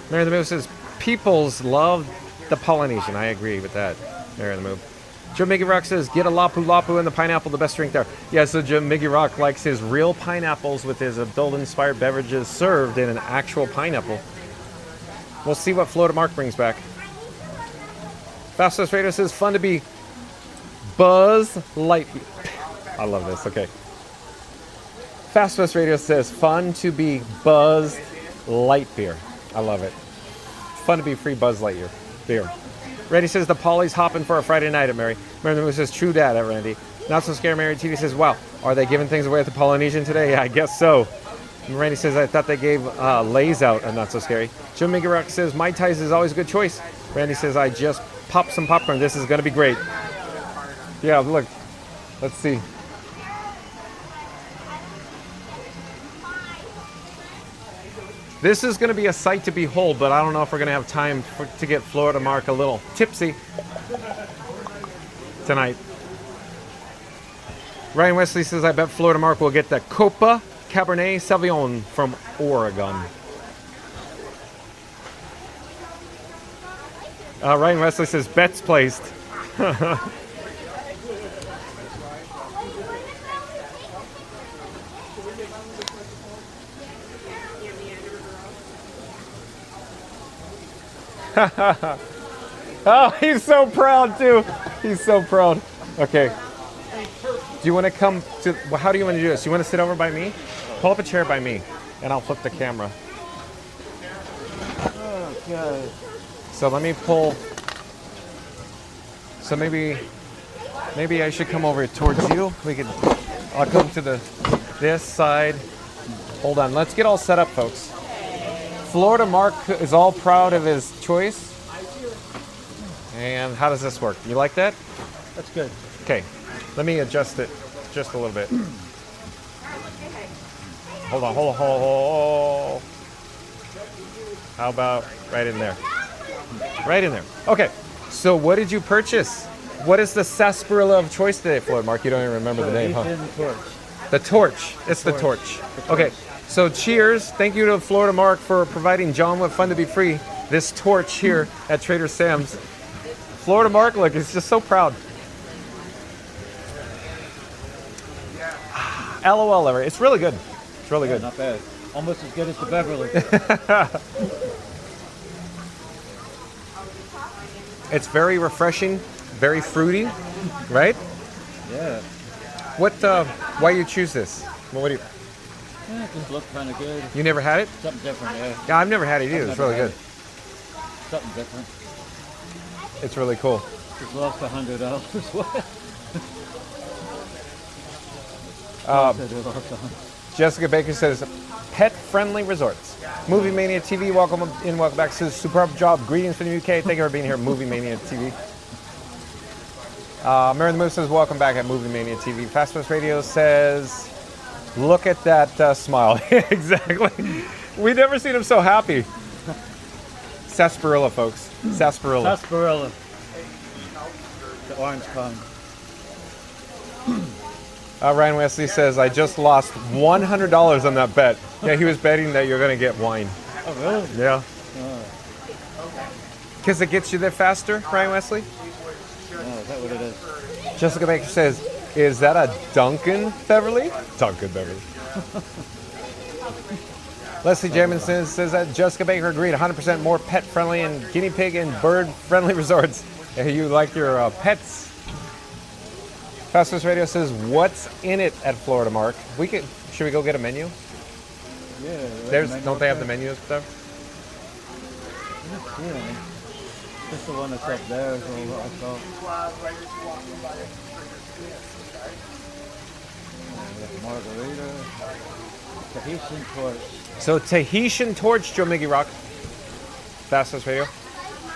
Mary the Move says, peoples love the Polynesian. I agree with that, Mary the Move. Joe Miggy Rock says, get a lapu lapu and the pineapple, the best drink there. Yeah, so Joe Miggy Rock likes his real pineapples with his adult-inspired beverages served in an actual pineapple. We'll see what Florida Mark brings back. Fastest Radio says, fun to be Buzz Lightyear. I love this, okay. Fastest Radio says, fun to be Buzz Lightyear. I love it. Fun to be free Buzz Lightyear beer. Randy says the Polly's hopping for a Friday night at Mary. Mary the Moon says, true dad at Randy. Not so scared Mary TD says, wow, are they giving things away at the Polynesian today? Yeah, I guess so. And Randy says, I thought they gave Lays out at Not So Scary. Jim Migarock says, Mai Tais is always a good choice. Randy says, I just popped some popcorn. This is going to be great. Yeah, look. Let's see. This is going to be a sight to behold, but I don't know if we're going to have time to get Florida Mark a little tipsy tonight. Ryan Wesley says, I bet Florida Mark will get the Copa Cabernet Sauvignon from Oregon. Ryan Wesley says, bets placed. Oh, he's so proud too. He's so proud. Okay. Do you want to come to, well, how do you want to do this? You want to sit over by me? Pull up a chair by me and I'll flip the camera. Okay. So let me pull, so maybe I should come over towards you. I'll come to this side. Hold on, let's get all set up, folks. Florida Mark is all proud of his choice. And how does this work? You like that? That's good. Okay, let me adjust it just a little bit. Hold on. How about right in there? Right in there. Okay, so what did you purchase? What is the sarsaparilla of choice today, Florida Mark? You don't even remember the name, huh? The torch. It's the torch. Okay, so cheers. Thank you to Florida Mark for providing John with Fun to Be Free. This torch here at Trader Sam's. Florida Mark, look, he's just so proud. LOL, Larry. It's really good. It's really good. Not bad. Almost as good as the Beverly. It's very refreshing, very fruity, right? Yeah. What? Why you choose this? Well, what do you? Yeah, it just looked kind of good. You never had it? Something different, yeah. Yeah, I've never had it either. It's really good. Something different. It's really cool. Just lost $100. Jessica Baker says, pet-friendly resorts. Movie Mania TV, welcome in, welcome back. Says, superb job. Greetings from the UK. Thank you for being here, Movie Mania TV. Mary the Moose says, welcome back at Movie Mania TV. Fast Pass Radio says, look at that smile. Exactly. We've never seen him so happy. Sarsaparilla, folks. Sarsaparilla. Sarsaparilla. The orange kind. Ryan Wesley says, I just lost $100 on that bet. Yeah, he was betting that you're going to get wine. Oh, really? Yeah. Because it gets you there faster, Ryan Wesley? Oh, is that what it is? Jessica Baker says, is that a Duncan Beverly? Duncan Beverly. Leslie Jamison says that Jessica Baker agreed 100% more pet-friendly and guinea pig and bird-friendly resorts. You like your pets. Fastest Radio says, what's in it at Florida Mark? Should we go get a menu? Yeah. Don't they have the menus there? Yeah. Just the one that's up there is all I saw. Margarita. Tahitian torch. So Tahitian torch, Joe Miggy Rock. Fastest Radio.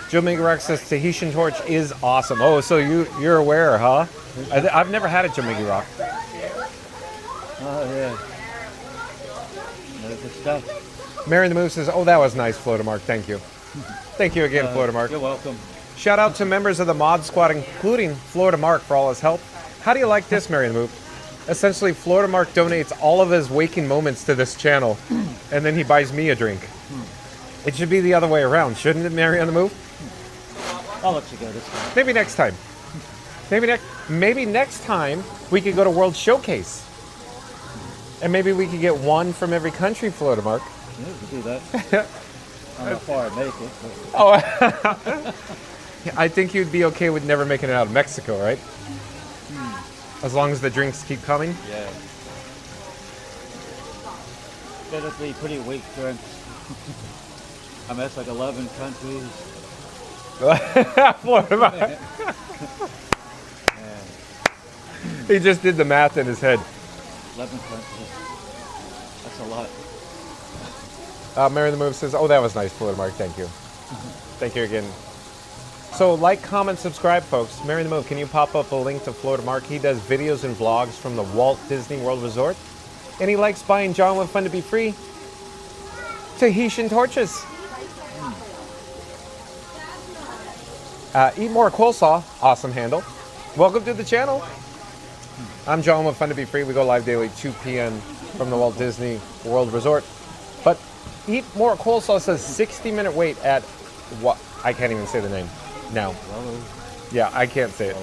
Joe Miggy Rock says Tahitian torch is awesome. Oh, so you're aware, huh? I've never had it, Joe Miggy Rock. Oh, yeah. Good stuff. Mary the Move says, oh, that was nice, Florida Mark. Thank you. Thank you again, Florida Mark. You're welcome. Shout out to members of the Mod Squad, including Florida Mark, for all his help. How do you like this, Mary the Move? Essentially, Florida Mark donates all of his waking moments to this channel, and then he buys me a drink. It should be the other way around, shouldn't it, Mary on the Move? I'll let you go this time. Maybe next time. Maybe next time we could go to World Showcase. And maybe we could get one from every country, Florida Mark. Yeah, we could do that. I'm not far to make it. But. Oh, I think you'd be okay with never making it out of Mexico, right? As long as the drinks keep coming? Yeah. That'd be pretty weak drinks. I mean, it's like 11 countries. Florida Mark. He just did the math in his head. 11 countries. That's a lot. Mary the Move says, oh, that was nice, Florida Mark. Thank you. Thank you again. So like, comment, subscribe, folks. Mary the Move, can you pop up a link to Florida Mark? He does videos and vlogs from the Walt Disney World Resort. And he likes buying John with Fun to Be Free Tahitian torches. Eat more coleslaw. Awesome handle. Welcome to the channel. I'm John with Fun to Be Free. We go live daily 2 p.m. from the Walt Disney World Resort. But Eat More Coleslaw says 60-minute wait at what? I can't even say the name now. Yeah, I can't say it.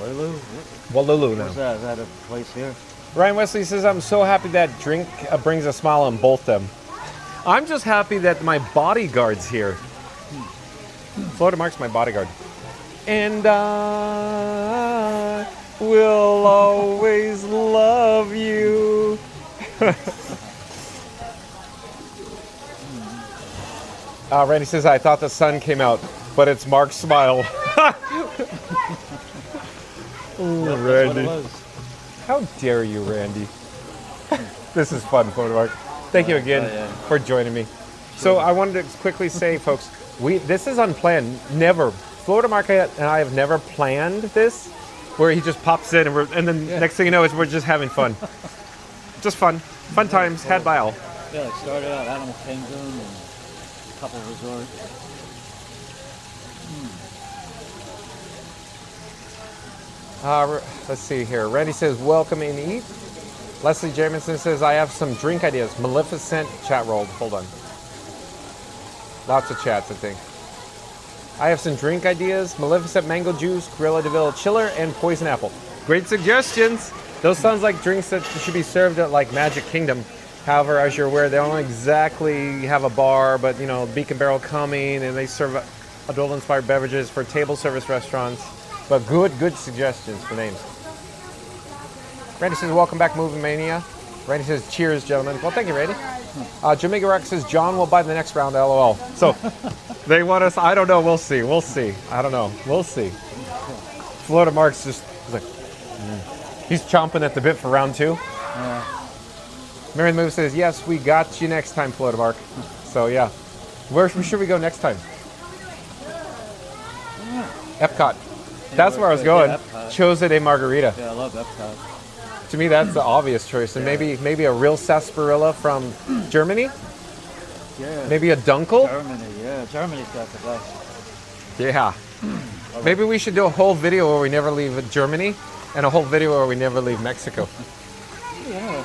Walulu now. Is that a place here? Ryan Wesley says, I'm so happy that drink brings a smile on both them. I'm just happy that my bodyguard's here. Florida Mark's my bodyguard. And I will always love you. Randy says, I thought the sun came out, but it's Mark's smile. Oh, Randy. How dare you, Randy? This is fun, Florida Mark. Thank you again for joining me. So I wanted to quickly say, folks, this is unplanned. Never. Florida Mark and I have never planned this, where he just pops in and then next thing you know, we're just having fun. Just fun. Fun times had by all. Yeah, it started out Animal Kingdom and a couple of resorts. Let's see here. Randy says, welcome and eat. Leslie Jamison says, I have some drink ideas. Maleficent chat rolled. Hold on. Lots of chats, I think. I have some drink ideas. Maleficent mango juice, Cruella de Vil chiller, and poison apple. Great suggestions. Those sounds like drinks that should be served at like Magic Kingdom. However, as you're aware, they don't exactly have a bar, but you know, Beacon Barrel coming, and they serve adult-inspired beverages for table service restaurants. But good suggestions for names. Randy says, welcome back, Movie Mania. Randy says, cheers, gentlemen. Well, thank you, Randy. Jamaica Rock says, John will buy the next round, LOL. So, they want us, I don't know, we'll see. I don't know, we'll see. Florida Mark's just, he's like, he's chomping at the bit for round 2. Mary the Move says, yes, we got you next time, Florida Mark. So, yeah. Where should we go next time? Epcot. That's where I was going. Chosa de Margarita. Yeah, I love Epcot. To me, that's the obvious choice. And maybe a real sarsaparilla from Germany? Yeah. Maybe a dunkel? Germany, yeah. Germany's got the best. Yeah. Maybe we should do a whole video where we never leave Germany and a whole video where we never leave Mexico. Yeah.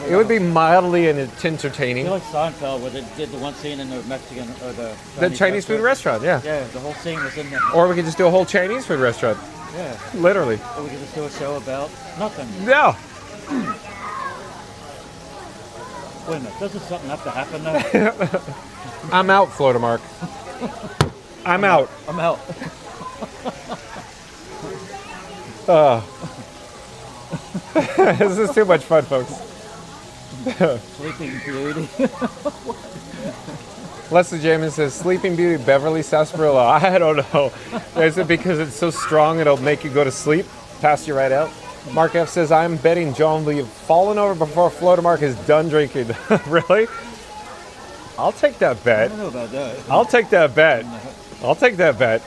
It would be mildly entertaining. I feel like Seinfeld, where they did the one scene in the Mexican or the Chinese food restaurant, yeah. Yeah, the whole scene was in there. Or we could just do a whole Chinese food restaurant. Yeah. Literally. Or we could just do a show about nothing. No. Wait a minute, doesn't something have to happen now? I'm out, Florida Mark. I'm out. I'm out. This is too much fun, folks. Sleeping Beauty. Leslie Jamin says, Sleeping Beauty, Beverly Sarsaparilla. I don't know. Is it because it's so strong it'll make you go to sleep? Pass you right out? Mark F says, I'm betting John will have fallen over before Florida Mark is done drinking. Really? I'll take that bet. I don't know about that. I'll take that bet. I'll take that bet.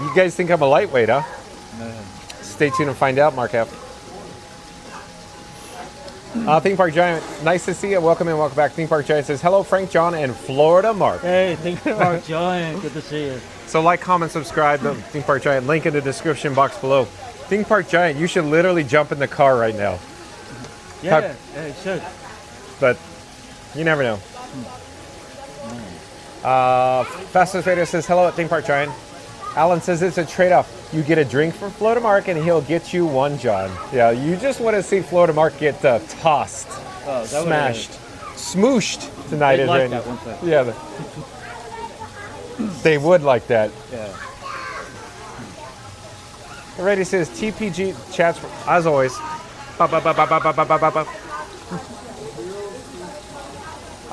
You guys think I'm a lightweight, huh? No. Stay tuned and find out, Mark F. Theme Park Giant, nice to see you. Welcome in, welcome back. Theme Park Giant says, hello, Frank, John, and Florida Mark. Hey, Theme Park Giant, good to see you. So like, comment, subscribe to Theme Park Giant. Link in the description box below. Theme Park Giant, you should literally jump in the car right now. Yeah, you should. But you never know. Fastest Radio says, hello at Theme Park Giant. Alan says it's a trade-off. You get a drink from Florida Mark and he'll get you one, John. Yeah, you just want to see Florida Mark get tossed, smashed, smooshed tonight. They'd like that, wouldn't they? Yeah, they would like that. Yeah. Already says TPG chats as always. I'm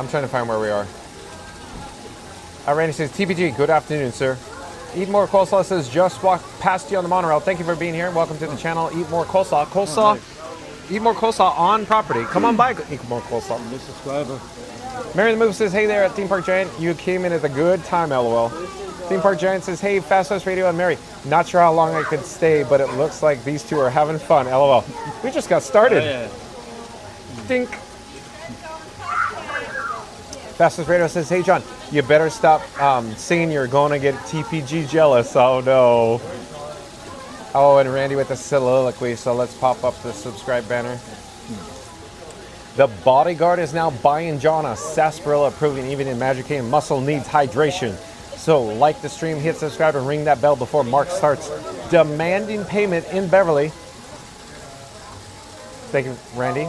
trying to find where we are. Randy says TPG, good afternoon, sir. Eat More Coleslaw says, just walked past you on the monorail. Thank you for being here. Welcome to the channel. Eat More Coleslaw. Coleslaw. Eat More Coleslaw on property. Come on by. Eat More Coleslaw. New subscriber. Mary the Move says, hey there at Theme Park Giant. You came in at a good time, LOL. Theme Park Giant says, hey, Fast West Radio and Mary. Not sure how long I could stay, but it looks like these two are having fun, LOL. We just got started. Oh, yeah. Dink. Fastest Radio says, hey, John, you better stop singing. You're going to get TPG jealous. Oh, no. Oh, and Randy with the soliloquy. So let's pop up the subscribe banner. The bodyguard is now buying John a sarsaparilla, proving even in Magic Kingdom, muscle needs hydration. So like the stream, hit subscribe, and ring that bell before Mark starts demanding payment in Beverly. Thank you, Randy.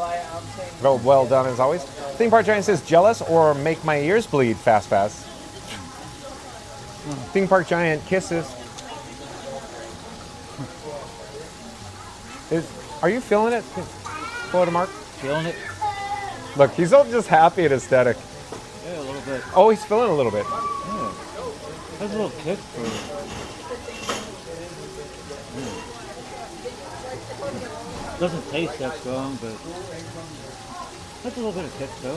Well done as always. Theme Park Giant says, jealous or make my ears bleed, Fast Pass. Theme Park Giant kisses. Are you feeling it, Florida Mark? Feeling it? Look, he's all just happy and ecstatic. Yeah, a little bit. Oh, he's feeling a little bit. Yeah. Has a little kick for it. Doesn't taste that strong, but that's a little bit of kick to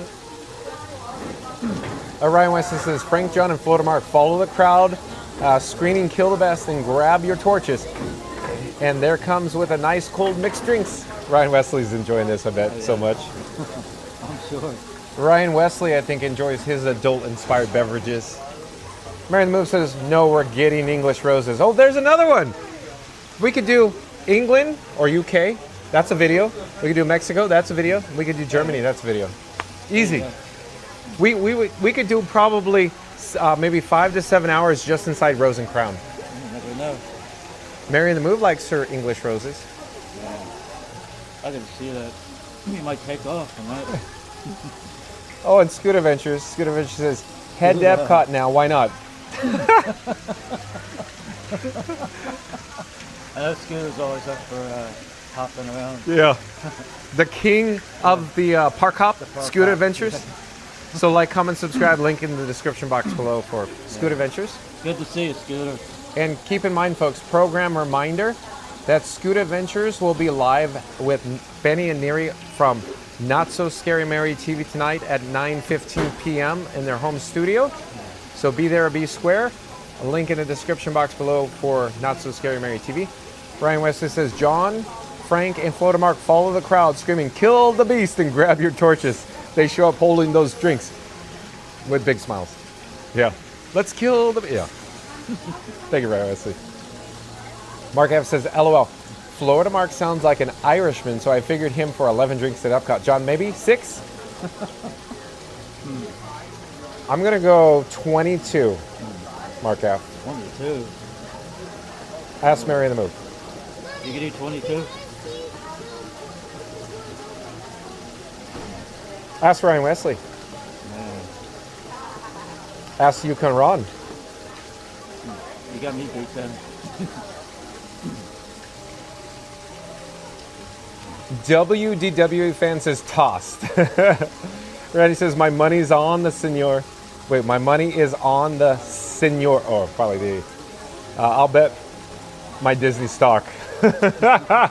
it. Ryan Weston says, Frank, John, and Florida Mark, follow the crowd, screening Kill the Best, and grab your torches. And there comes with a nice cold mixed drinks. Ryan Wesley's enjoying this, I bet, so much. I'm sure. Ryan Wesley, I think, enjoys his adult-inspired beverages. Mary the Move says, no, we're getting English roses. Oh, there's another one. We could do England or UK. That's a video. We could do Mexico. That's a video. We could do Germany. That's a video. Easy. We could do probably maybe 5 to 7 hours just inside Rose and Crown. You never know. Mary the Move likes her English roses. Yeah. I can see that. You might take off on that. Oh, and Scoot Adventures. Scoot Adventures says, head to Epcot now. Why not? I know Scooter's always up for hopping around. Yeah. The king of the park hop, Scoot Adventures. So like, comment, subscribe, link in the description box below for Scoot Adventures. Good to see you, Scooter. And keep in mind, folks, program reminder that Scoot Adventures will be live with Benny and Neri from Not So Scary Mary TV tonight at 9:15 p.m. in their home studio. So be there or be square. A link in the description box below for Not So Scary Mary TV. Ryan Wesley says, John, Frank, and Florida Mark follow the crowd screaming, kill the beast and grab your torches. They show up holding those drinks with big smiles. Yeah. Let's kill the... Yeah. Thank you, Ryan Wesley. Mark F says, LOL. Florida Mark sounds like an Irishman, so I figured him for 11 drinks at Epcot. John, maybe 6? I'm going to go 22, Mark F. 22. Ask Mary in the Move. You can do 22? Ask Ryan Wesley. Man. Ask Yukon Ron. You got me beat then. WDW fan says tossed. Randy says, my money's on the senor. Wait, my money is on the senor. Oh, probably the... I'll bet my Disney stock. All right.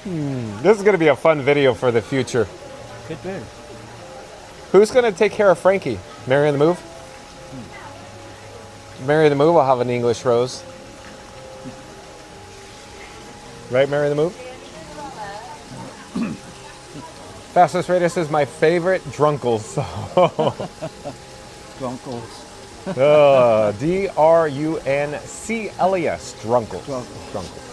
This is going to be a fun video for the future. Could be. Who's going to take care of Frankie? Mary in the Move? Mary in the Move will have an English rose. Right, Mary in the Move? Fastest Radio says, my favorite drunkles. Drunkles. D-R-U-N-C-L-E-S. Drunkles. Drunkles.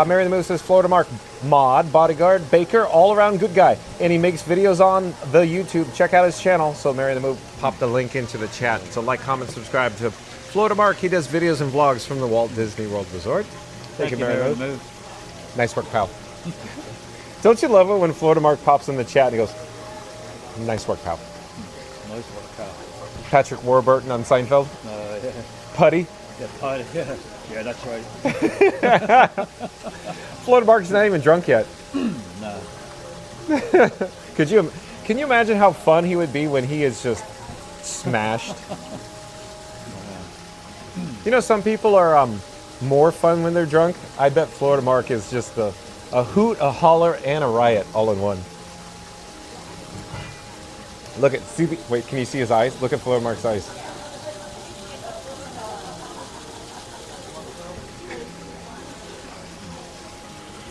Mary in the Move says, Florida Mark, mod, bodyguard, baker, all around good guy. And he makes videos on the YouTube. Check out his channel. So Mary in the Move popped the link into the chat. So like, comment, subscribe to Florida Mark. He does videos and vlogs from the Walt Disney World Resort. Thank you, Mary in the Move. Nice work, pal. Don't you love it when Florida Mark pops in the chat and he goes, nice work, pal. Nice work, pal. Patrick Warburton on Seinfeld. Yeah. Putty. Yeah, putty. Yeah, that's right. Florida Mark's not even drunk yet. No. Can you imagine how fun he would be when he is just smashed? You know, some people are more fun when they're drunk. I bet Florida Mark is just a hoot, a holler, and a riot all in one. Look at, wait, can you see his eyes? Look at Florida Mark's eyes.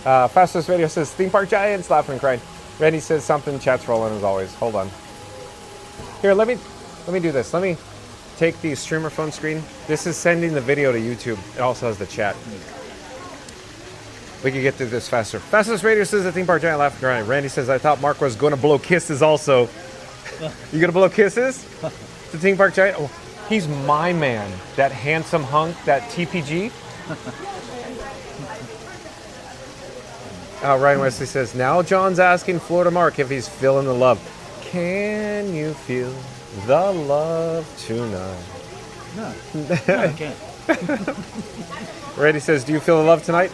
Fastest Radio says, Theme Park Giants, laughing and crying. Randy says something, chat's rolling as always. Hold on. Here, let me do this. Let me take the streamer phone screen. This is sending the video to YouTube. It also has the chat. We can get through this faster. Fastest radio says the theme park giant laughing crying. Randy says, I thought Mark was going to blow kisses also. You going to blow kisses? The theme park giant? Oh, he's my man. That handsome hunk, that TPG. Ryan Wesley says, now John's asking Florida Mark if he's feeling the love. Can you feel the love tonight? No, I can't. Randy says, do you feel the love tonight?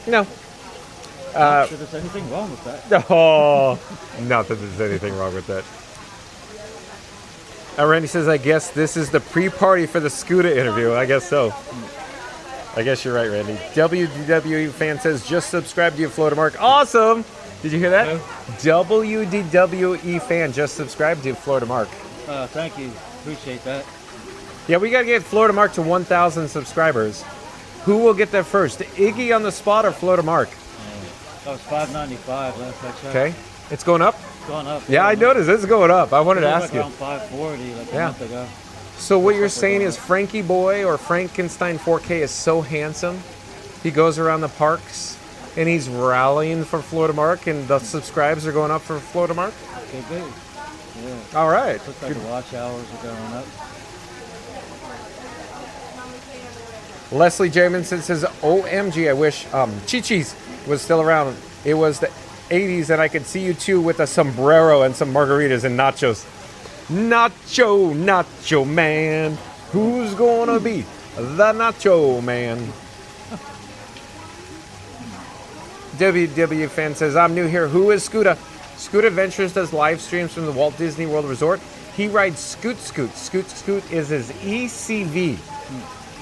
No. Not sure there's anything wrong with that. Oh, not that there's anything wrong with that. Randy says, I guess this is the pre-party for the Scooter interview. I guess so. I guess you're right, Randy. WDWE fan says, just subscribe to you, Florida Mark. Awesome. Did you hear that? WDWE fan just subscribed to Florida Mark. Thank you. Appreciate that. Yeah, we got to get Florida Mark to 1,000 subscribers. Who will get there first? Iggy on the spot or Florida Mark? That was $5.95 last I checked. Okay. It's going up? It's going up. Yeah, I noticed it's going up. I wanted to ask you. Around $5.40 like a month ago. So what you're saying is Frankie Boy or Frankenstein 4K is so handsome. He goes around the parks and he's rallying for Florida Mark and the subscribes are going up for Florida Mark? Could be. Yeah. All right. Looks like the watch hours are going up. Leslie Jamison says, OMG, I wish Chi-Chi's was still around. It was the 80s and I could see you too with a sombrero and some margaritas and nachos. Nacho man. Who's gonna be the Nacho man? WW fan says, I'm new here. Who is Scooter? Scoot Adventures does live streams from the Walt Disney World Resort. He rides Scoot Scoot. Scoot Scoot is his ECV.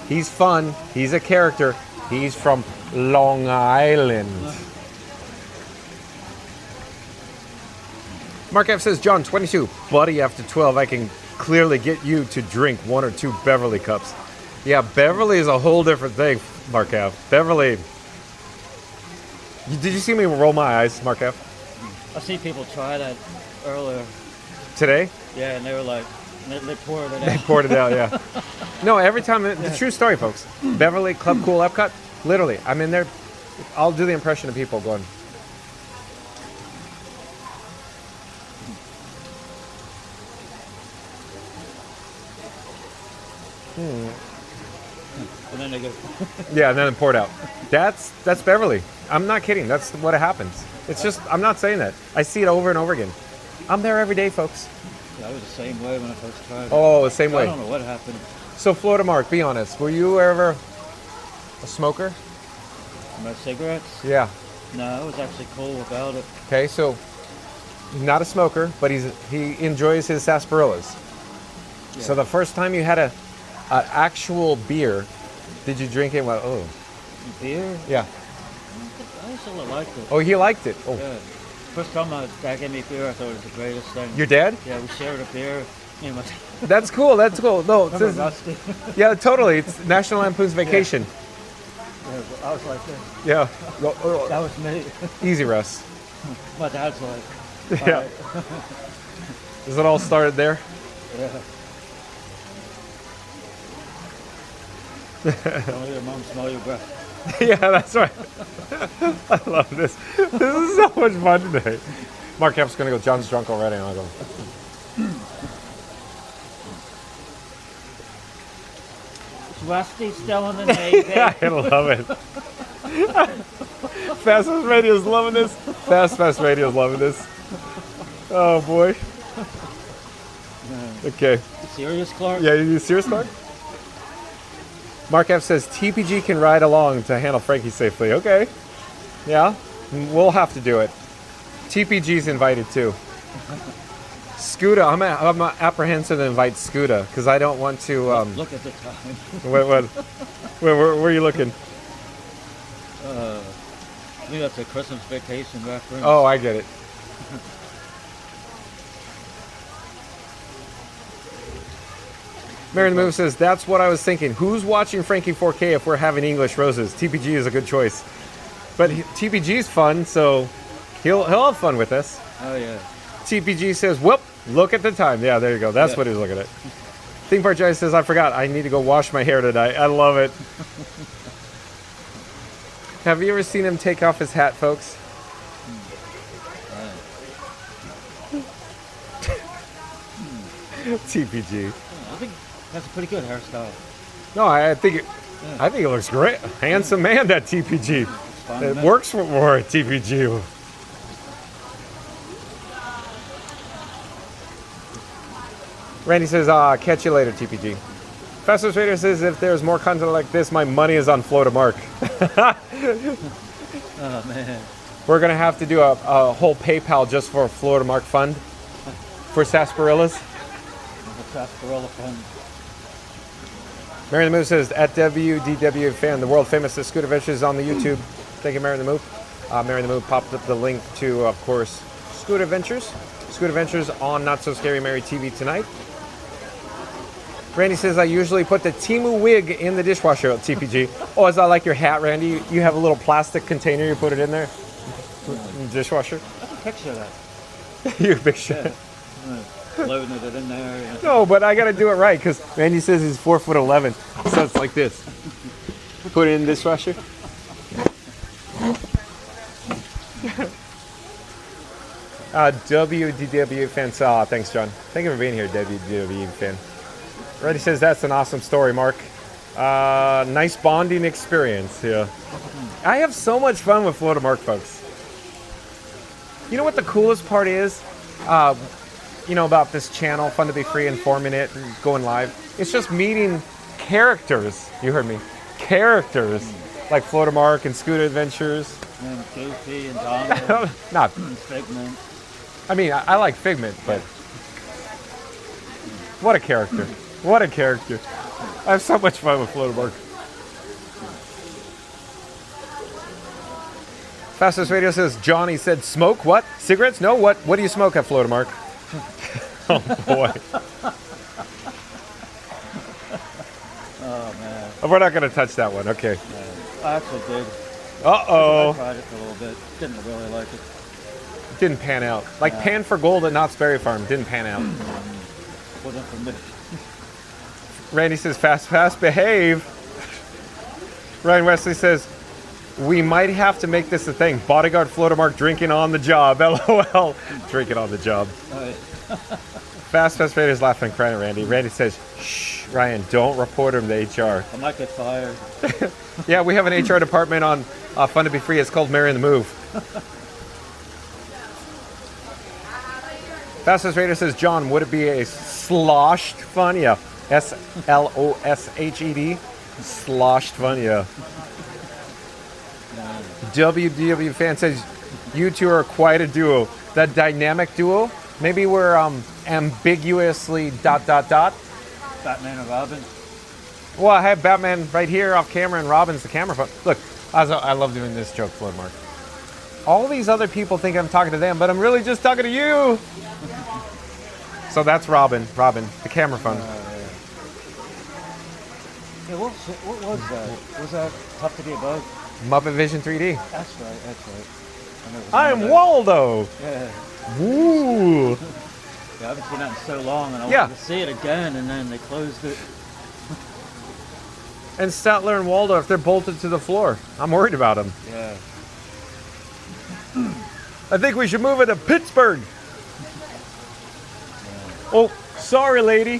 He's fun. He's a character. He's from Long Island. Mark F says, John, 22. Buddy, after 12, I can clearly get you to drink 1 or 2 Beverly cups. Yeah, Beverly is a whole different thing, Mark F. Beverly. Did you see me roll my eyes, Mark F? I see people try that earlier. Today? Yeah, and they were like, they poured it out. They poured it out, yeah. No, every time, the true story, folks. Beverly, Club Cool, Epcot, literally, I'm in there. I'll do the impression of people going. And then they go. Yeah, and then it poured out. That's Beverly. I'm not kidding. That's what happens. It's just, I'm not saying that. I see it over and over again. I'm there every day, folks. Yeah, I was the same way when I first tried it. Oh, the same way. I don't know what happened. So, Florida Mark, be honest. Were you ever a smoker? My cigarettes? Yeah. No, I was actually cool about it. Okay, so not a smoker, but he enjoys his sarsaparillas. Yeah. So the first time you had an actual beer, did you drink it? Well, oh. Beer? Yeah. I still liked it. Oh, he liked it. Oh. Yeah. First time my dad gave me beer, I thought it was the greatest thing. Your dad? Yeah, we shared a beer. That's cool. That's cool. No, Rusty? Yeah, totally. It's National Lampoon's Vacation. Yeah, I was like this. Yeah. That was me. Easy, Russ. My dad's like. Yeah. Right. Does it all started there? Yeah. Don't let your mom smell your breath. Yeah, that's right. I love this. This is so much fun today. Mark F's gonna go, John's drunk already, and I'll go. Is Rusty still in the Navy? Yeah, I love it. Fast Radio's loving this. Fast Radio's loving this. Oh boy. Okay. You serious, Clark? Yeah, you serious, Clark? Mark F says TPG can ride along to handle Frankie safely. Okay. Yeah, we'll have to do it. TPG's invited too. Scooter, I'm apprehensive to invite Scooter because I don't want to. Look at the time. Where are you looking? I think that's a Christmas Vacation reference. Oh, I get it. Mary the Move says, that's what I was thinking. Who's watching Frankie 4K if we're having English roses? TPG is a good choice. But TPG's fun, so he'll have fun with us. Oh, yeah. TPG says, whoop, Look at the time. Yeah, there you go. That's what he was looking at. Theme Park Jay says, I forgot. I need to go wash my hair tonight. I love it. Have you ever seen him take off his hat, folks? TPG. I think that's a pretty good hairstyle. No, I think it looks great. Handsome man, that TPG. It works for TPG. Randy says, catch you later, TPG. Fastest Raider says, if there's more content like this, my money is on Flow to Mark. Oh, man. We're going to have to do a whole PayPal just for Flow to Mark fund for Sarsaparillas. The Sarsaparilla fund. Mary the Move says, at WDW fan, the world famous Scooter Adventures on the YouTube. Thank you, Mary the Move. Mary the Move popped up the link to, of course, Scooter Adventures. Scooter Adventures on Not So Scary Mary TV tonight. Randy says, I usually put the Timu wig in the dishwasher at TPG. Oh, is that like your hat, Randy? You have a little plastic container, you put it in there? In the dishwasher? I can picture that. You picture it. Loading it in there. Yeah. No, but I got to do it right because Randy says he's 4'11", so it's like this. Put it in the dishwasher. WDW fan. Thanks, John. Thank you for being here, WDW fan. Randy says that's an awesome story, Mark. Nice bonding experience. Yeah. I have so much fun with Flow to Mark, folks. You know what the coolest part is? You know, about this channel, Fun to Be Free, informing it, and going live. It's just meeting characters. You heard me. Characters like Flow to Mark and Scooter Adventures. And Goofy and Donald. Not Figment. I mean, I like Figment, but what a character. What a character. I have so much fun with Flow to Mark. Fastest Radio says, Johnny said, smoke what? Cigarettes? No, what do you smoke at Flow to Mark? Oh, boy. Oh, man. We're not going to touch that one. Okay. I actually did. Uh-oh. I tried it for a little bit. Didn't really like it. Didn't pan out. Like Pan for Gold at Knott's Berry Farm. Didn't pan out. Wasn't for me. Randy says, fast, behave. Ryan Wesley says, we might have to make this a thing. Bodyguard Flow to Mark drinking on the job. LOL. Drinking on the job. Oh, yeah. Fast Vader's laughing and crying at Randy. Randy says, shh, Ryan, don't report him to HR. I might get fired. Yeah, we have an HR department on Fun to Be Free. It's called Mary in the Move. Fastest Raider says, John, would it be a sloshed fun? Yeah. SLOSHED. Sloshed fun, yeah. WDW fan says, you two are quite a duo. That dynamic duo. Maybe we're ambiguously ... Batman and Robin. Well, I have Batman right here off camera and Robin's the camera phone. Look, I love doing this joke, Floyd Mark. All these other people think I'm talking to them, but I'm really just talking to you. So that's Robin, the camera phone. Yeah, what was that? Was that Tough to Be Above? Muppet Vision 3D. That's right. I am Waldo. Yeah. Woo. Yeah, I haven't seen that in so long, and I wanted to see it again, and then they closed it. And Statler and Waldo, if they're bolted to the floor, I'm worried about them. Yeah. I think we should move it to Pittsburgh. Yeah. Oh, sorry, lady.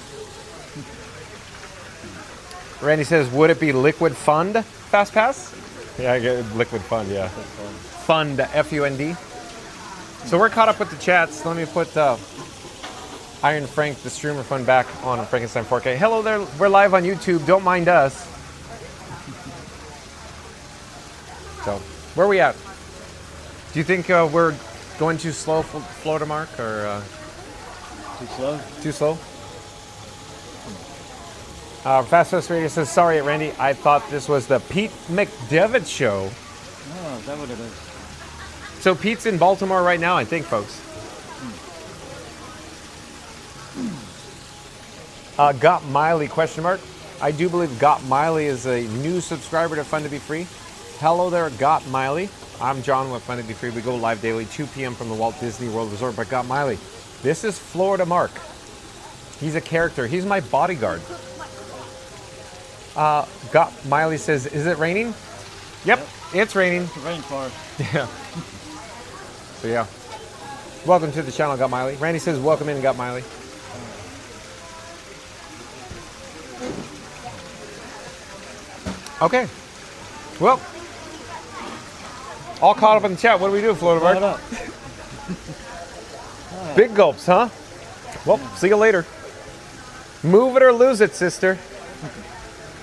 Randy says, would it be Liquid Fund Fast Pass? Yeah, I get Liquid Fund, yeah. Fund, F-U-N-D. So we're caught up with the chats. Let me put Iron Frank, the streamer fund, back on Frankenstein 4K. Hello there. We're live on YouTube. Don't mind us. So, where are we at? Do you think we're going too slow, Flow to Mark, or too slow? Too slow. Fast Radio says, sorry, Randy. I thought this was the Pete McDevitt show. Oh, is that what it is? So Pete's in Baltimore right now, I think, folks. Got Miley, question mark. I do believe Got Miley is a new subscriber to Fun to Be Free. Hello there, Got Miley. I'm John with Fun to Be Free. We go live daily, 2 p.m. from the Walt Disney World Resort. But Got Miley, This is Florida Mark. He's a character. He's my bodyguard. Miley says, is it raining? Yep, it's raining. Rainforest. Yeah. So yeah. Welcome to the channel, Got Miley. Randy says, welcome in, Got Miley. Okay. Well, all caught up in the chat. What do we do, Florida Mark? Big gulps, huh? Well, see you later. Move it or lose it, sister.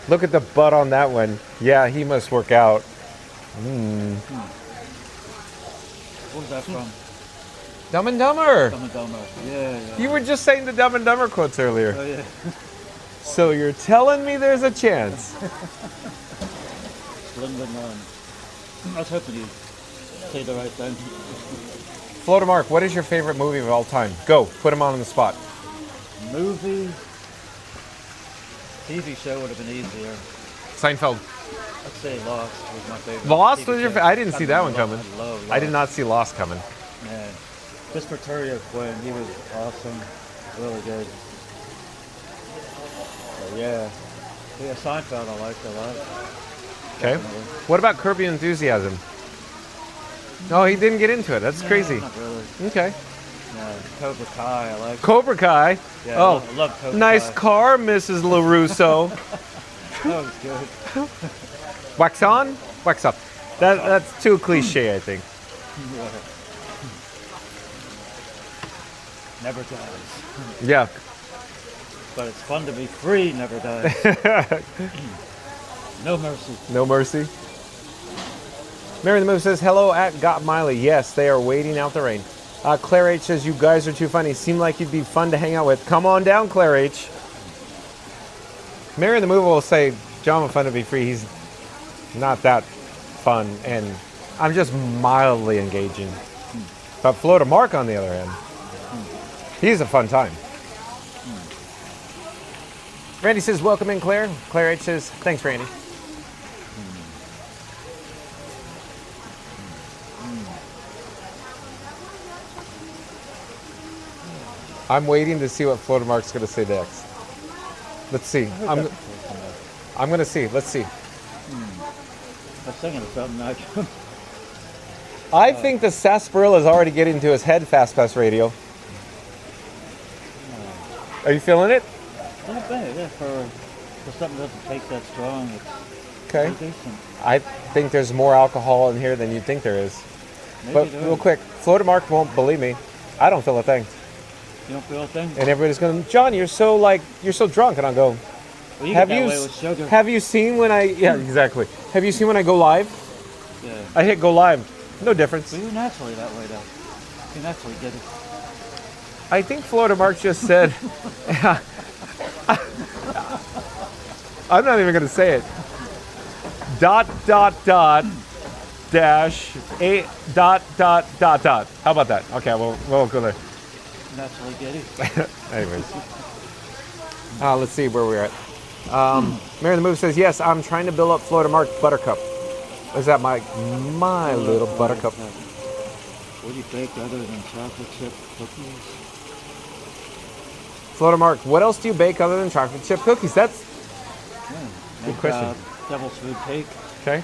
Look at the butt on that one. Yeah, he must work out. What was that from? Dumb and Dumber. Dumb and Dumber. Yeah. You were just saying the Dumb and Dumber quotes earlier. Oh, yeah. So you're telling me there's a chance. I was hoping you'd say the right thing. Florida Mark, what is your favorite movie of all time? Go, put him on the spot. Movie, TV show would have been easier. Seinfeld. I'd say Lost was my favorite. Lost TV was your show. favorite? I didn't see that one coming. I love Lost. I did not see Lost coming. Man, Christopher Terrio Quinn, he was awesome. Really good. So, yeah, Seinfeld I liked a lot. Okay. Definitely. What about Curb Your Enthusiasm? No, he didn't get into it. That's crazy. Not really. Okay. No, Cobra Kai, I like. Cobra Kai. Yeah, oh, I love Cobra nice Kai. car, Mrs. LaRusso. That was good. Wax on, wax off. That's too cliche, I think. Never dies. Yeah. But it's fun to be free, never dies. No mercy. No mercy. Mary the Move says, hello at Got Miley. Yes, they are waiting out the rain. Claire H says, you guys are too funny. Seem like you'd be fun to hang out with. Come on down, Claire H. Mary the Move will say, John will fun to be free. He's not that fun, and I'm just mildly engaging. But Florida Mark, on the other hand, he's a fun time. Randy says, welcome in, Claire. Claire H says, thanks, Randy. I'm waiting to see what Florida Mark's going to say next. Let's see. I'm going to see. Let's see. I was thinking of something like I think the sarsaparilla is already getting to his head, Fast Pass Radio. Are you feeling it? Not bad, yeah. For something that doesn't taste that strong, it's Okay. pretty decent. I think there's more alcohol in here than you think there is. Maybe But there real is. quick, Florida Mark won't believe me. I don't feel a thing. You don't feel a thing? And everybody's going, John, you're so drunk. And I'll go, Well, you get that way with sugar. have you seen when yeah, exactly. Have you seen when I go live? Yeah. I hit go live. No difference. Well, you're naturally that way, though. You naturally get it. I think Florida Mark just said, I'm not even going to say it. ... dash a ... How about that? Okay, we'll go there. Naturally get it. Anyways. Let's see where we're at. Mary the Move says, yes, I'm trying to build up Florida Mark Buttercup. Is that my little buttercup? What do you bake other than chocolate chip cookies? Florida Mark, what else do you bake other than chocolate chip cookies? That's good question. Devil's food cake. Okay.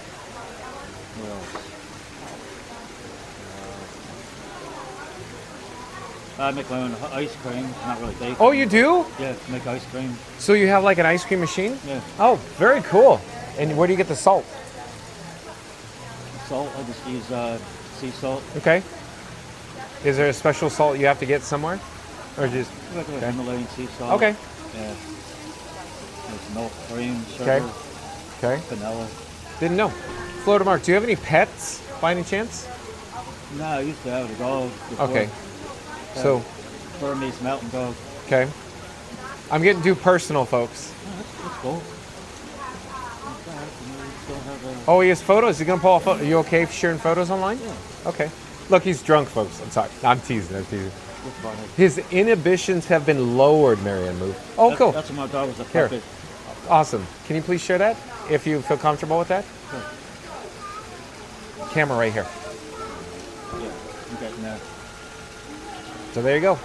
What else? I make my own ice cream. Not really baking. Oh, you do? Yeah, make ice cream. So you have like an ice cream machine? Yeah. Oh, very cool. And where do you get the salt? Salt, I just use sea salt. Okay. Is there a special salt you have to get somewhere? Or just... Regular Himalayan sea salt. Okay. Yeah. There's milk, cream, sugar, Okay. Okay. vanilla. Didn't know. Florida Mark, do you have any pets by any chance? No, I used to have a dog before. Okay. So... Burmese mountain dog. Okay. I'm getting too personal, folks. Oh, that's cool. Oh, he has photos? Is he going to pull a photo? Are you okay sharing photos online? Yeah. Okay. Look, he's drunk, folks. I'm sorry. I'm teasing. That's funny. His inhibitions have been lowered, Marianne Move. Oh, cool. That's when my dog was a Here. puppet. Awesome. Can you please share that if you feel comfortable with that? Sure. Camera right here. Yeah, I'm getting there. So there you go.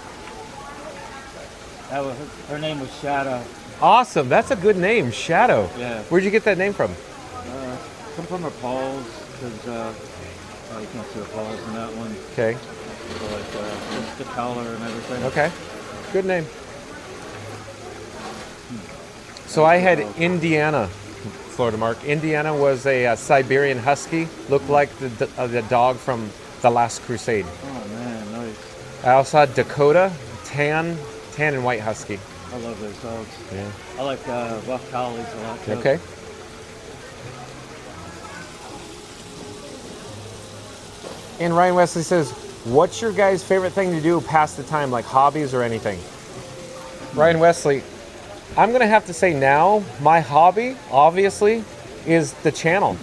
Her name was Shadow. Awesome. That's a good name, Shadow. Yeah. Where'd you get that name from? Come from her paws, because you can't see her paws in that one. Okay. So like just the color and everything. Okay. Good name. So I had Indiana, Florida Mark. Indiana was a Siberian Husky. Looked like the dog from The Last Crusade. Oh man, nice. I also had Dakota, tan and white Husky. I love those dogs. Yeah. I like rough collies a lot too. Okay. And Ryan Wesley says, what's your guys' favorite thing to do past the time, like hobbies or anything? Ryan Wesley, I'm going to have to say now, my hobby, obviously, is the channel.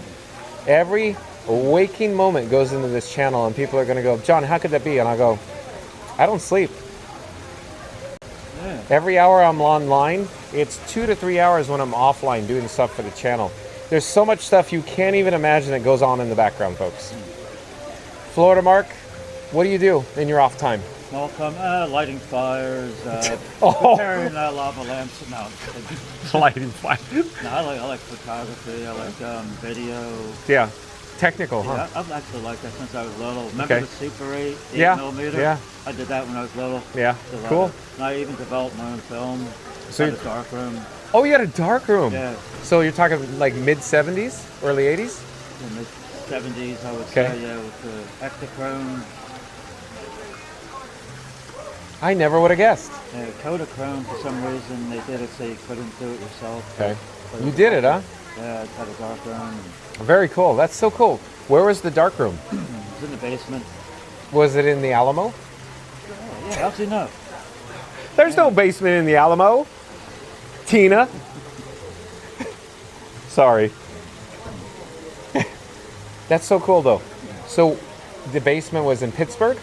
Every waking moment goes into this channel, and people are going to go, John, how could that be? And I'll go, I don't sleep. Yeah. Every hour I'm online, it's 2 to 3 hours when I'm offline doing stuff for the channel. There's so much stuff you can't even imagine that goes on in the background, folks. Florida Mark, what do you do in your off time? Small time, lighting fires, preparing lava lamps. No, lighting fires. No, I like photography. I like video. Yeah, technical, huh? Yeah, I've actually liked that since I was little. Remember the Super 8 millimeter? Yeah. I did that when I was little. Yeah, cool. And I even developed my own film. So I had a dark room. Oh, you had a dark room. Yeah. So you're talking like mid 70s, early 80s? In the 70s, I would say. Yeah, with the Ektachrome. I never would have guessed. Yeah, Kodachrome, for some reason, they did it so you couldn't do it yourself. Okay. You did it, huh? Yeah, I had a dark room. Very cool. That's so cool. Where was the dark room? It was in the basement. Was it in the Alamo? Yeah, actually, no. There's no basement in the Alamo. Tina. Sorry. That's so cool, though. So the basement was in Pittsburgh?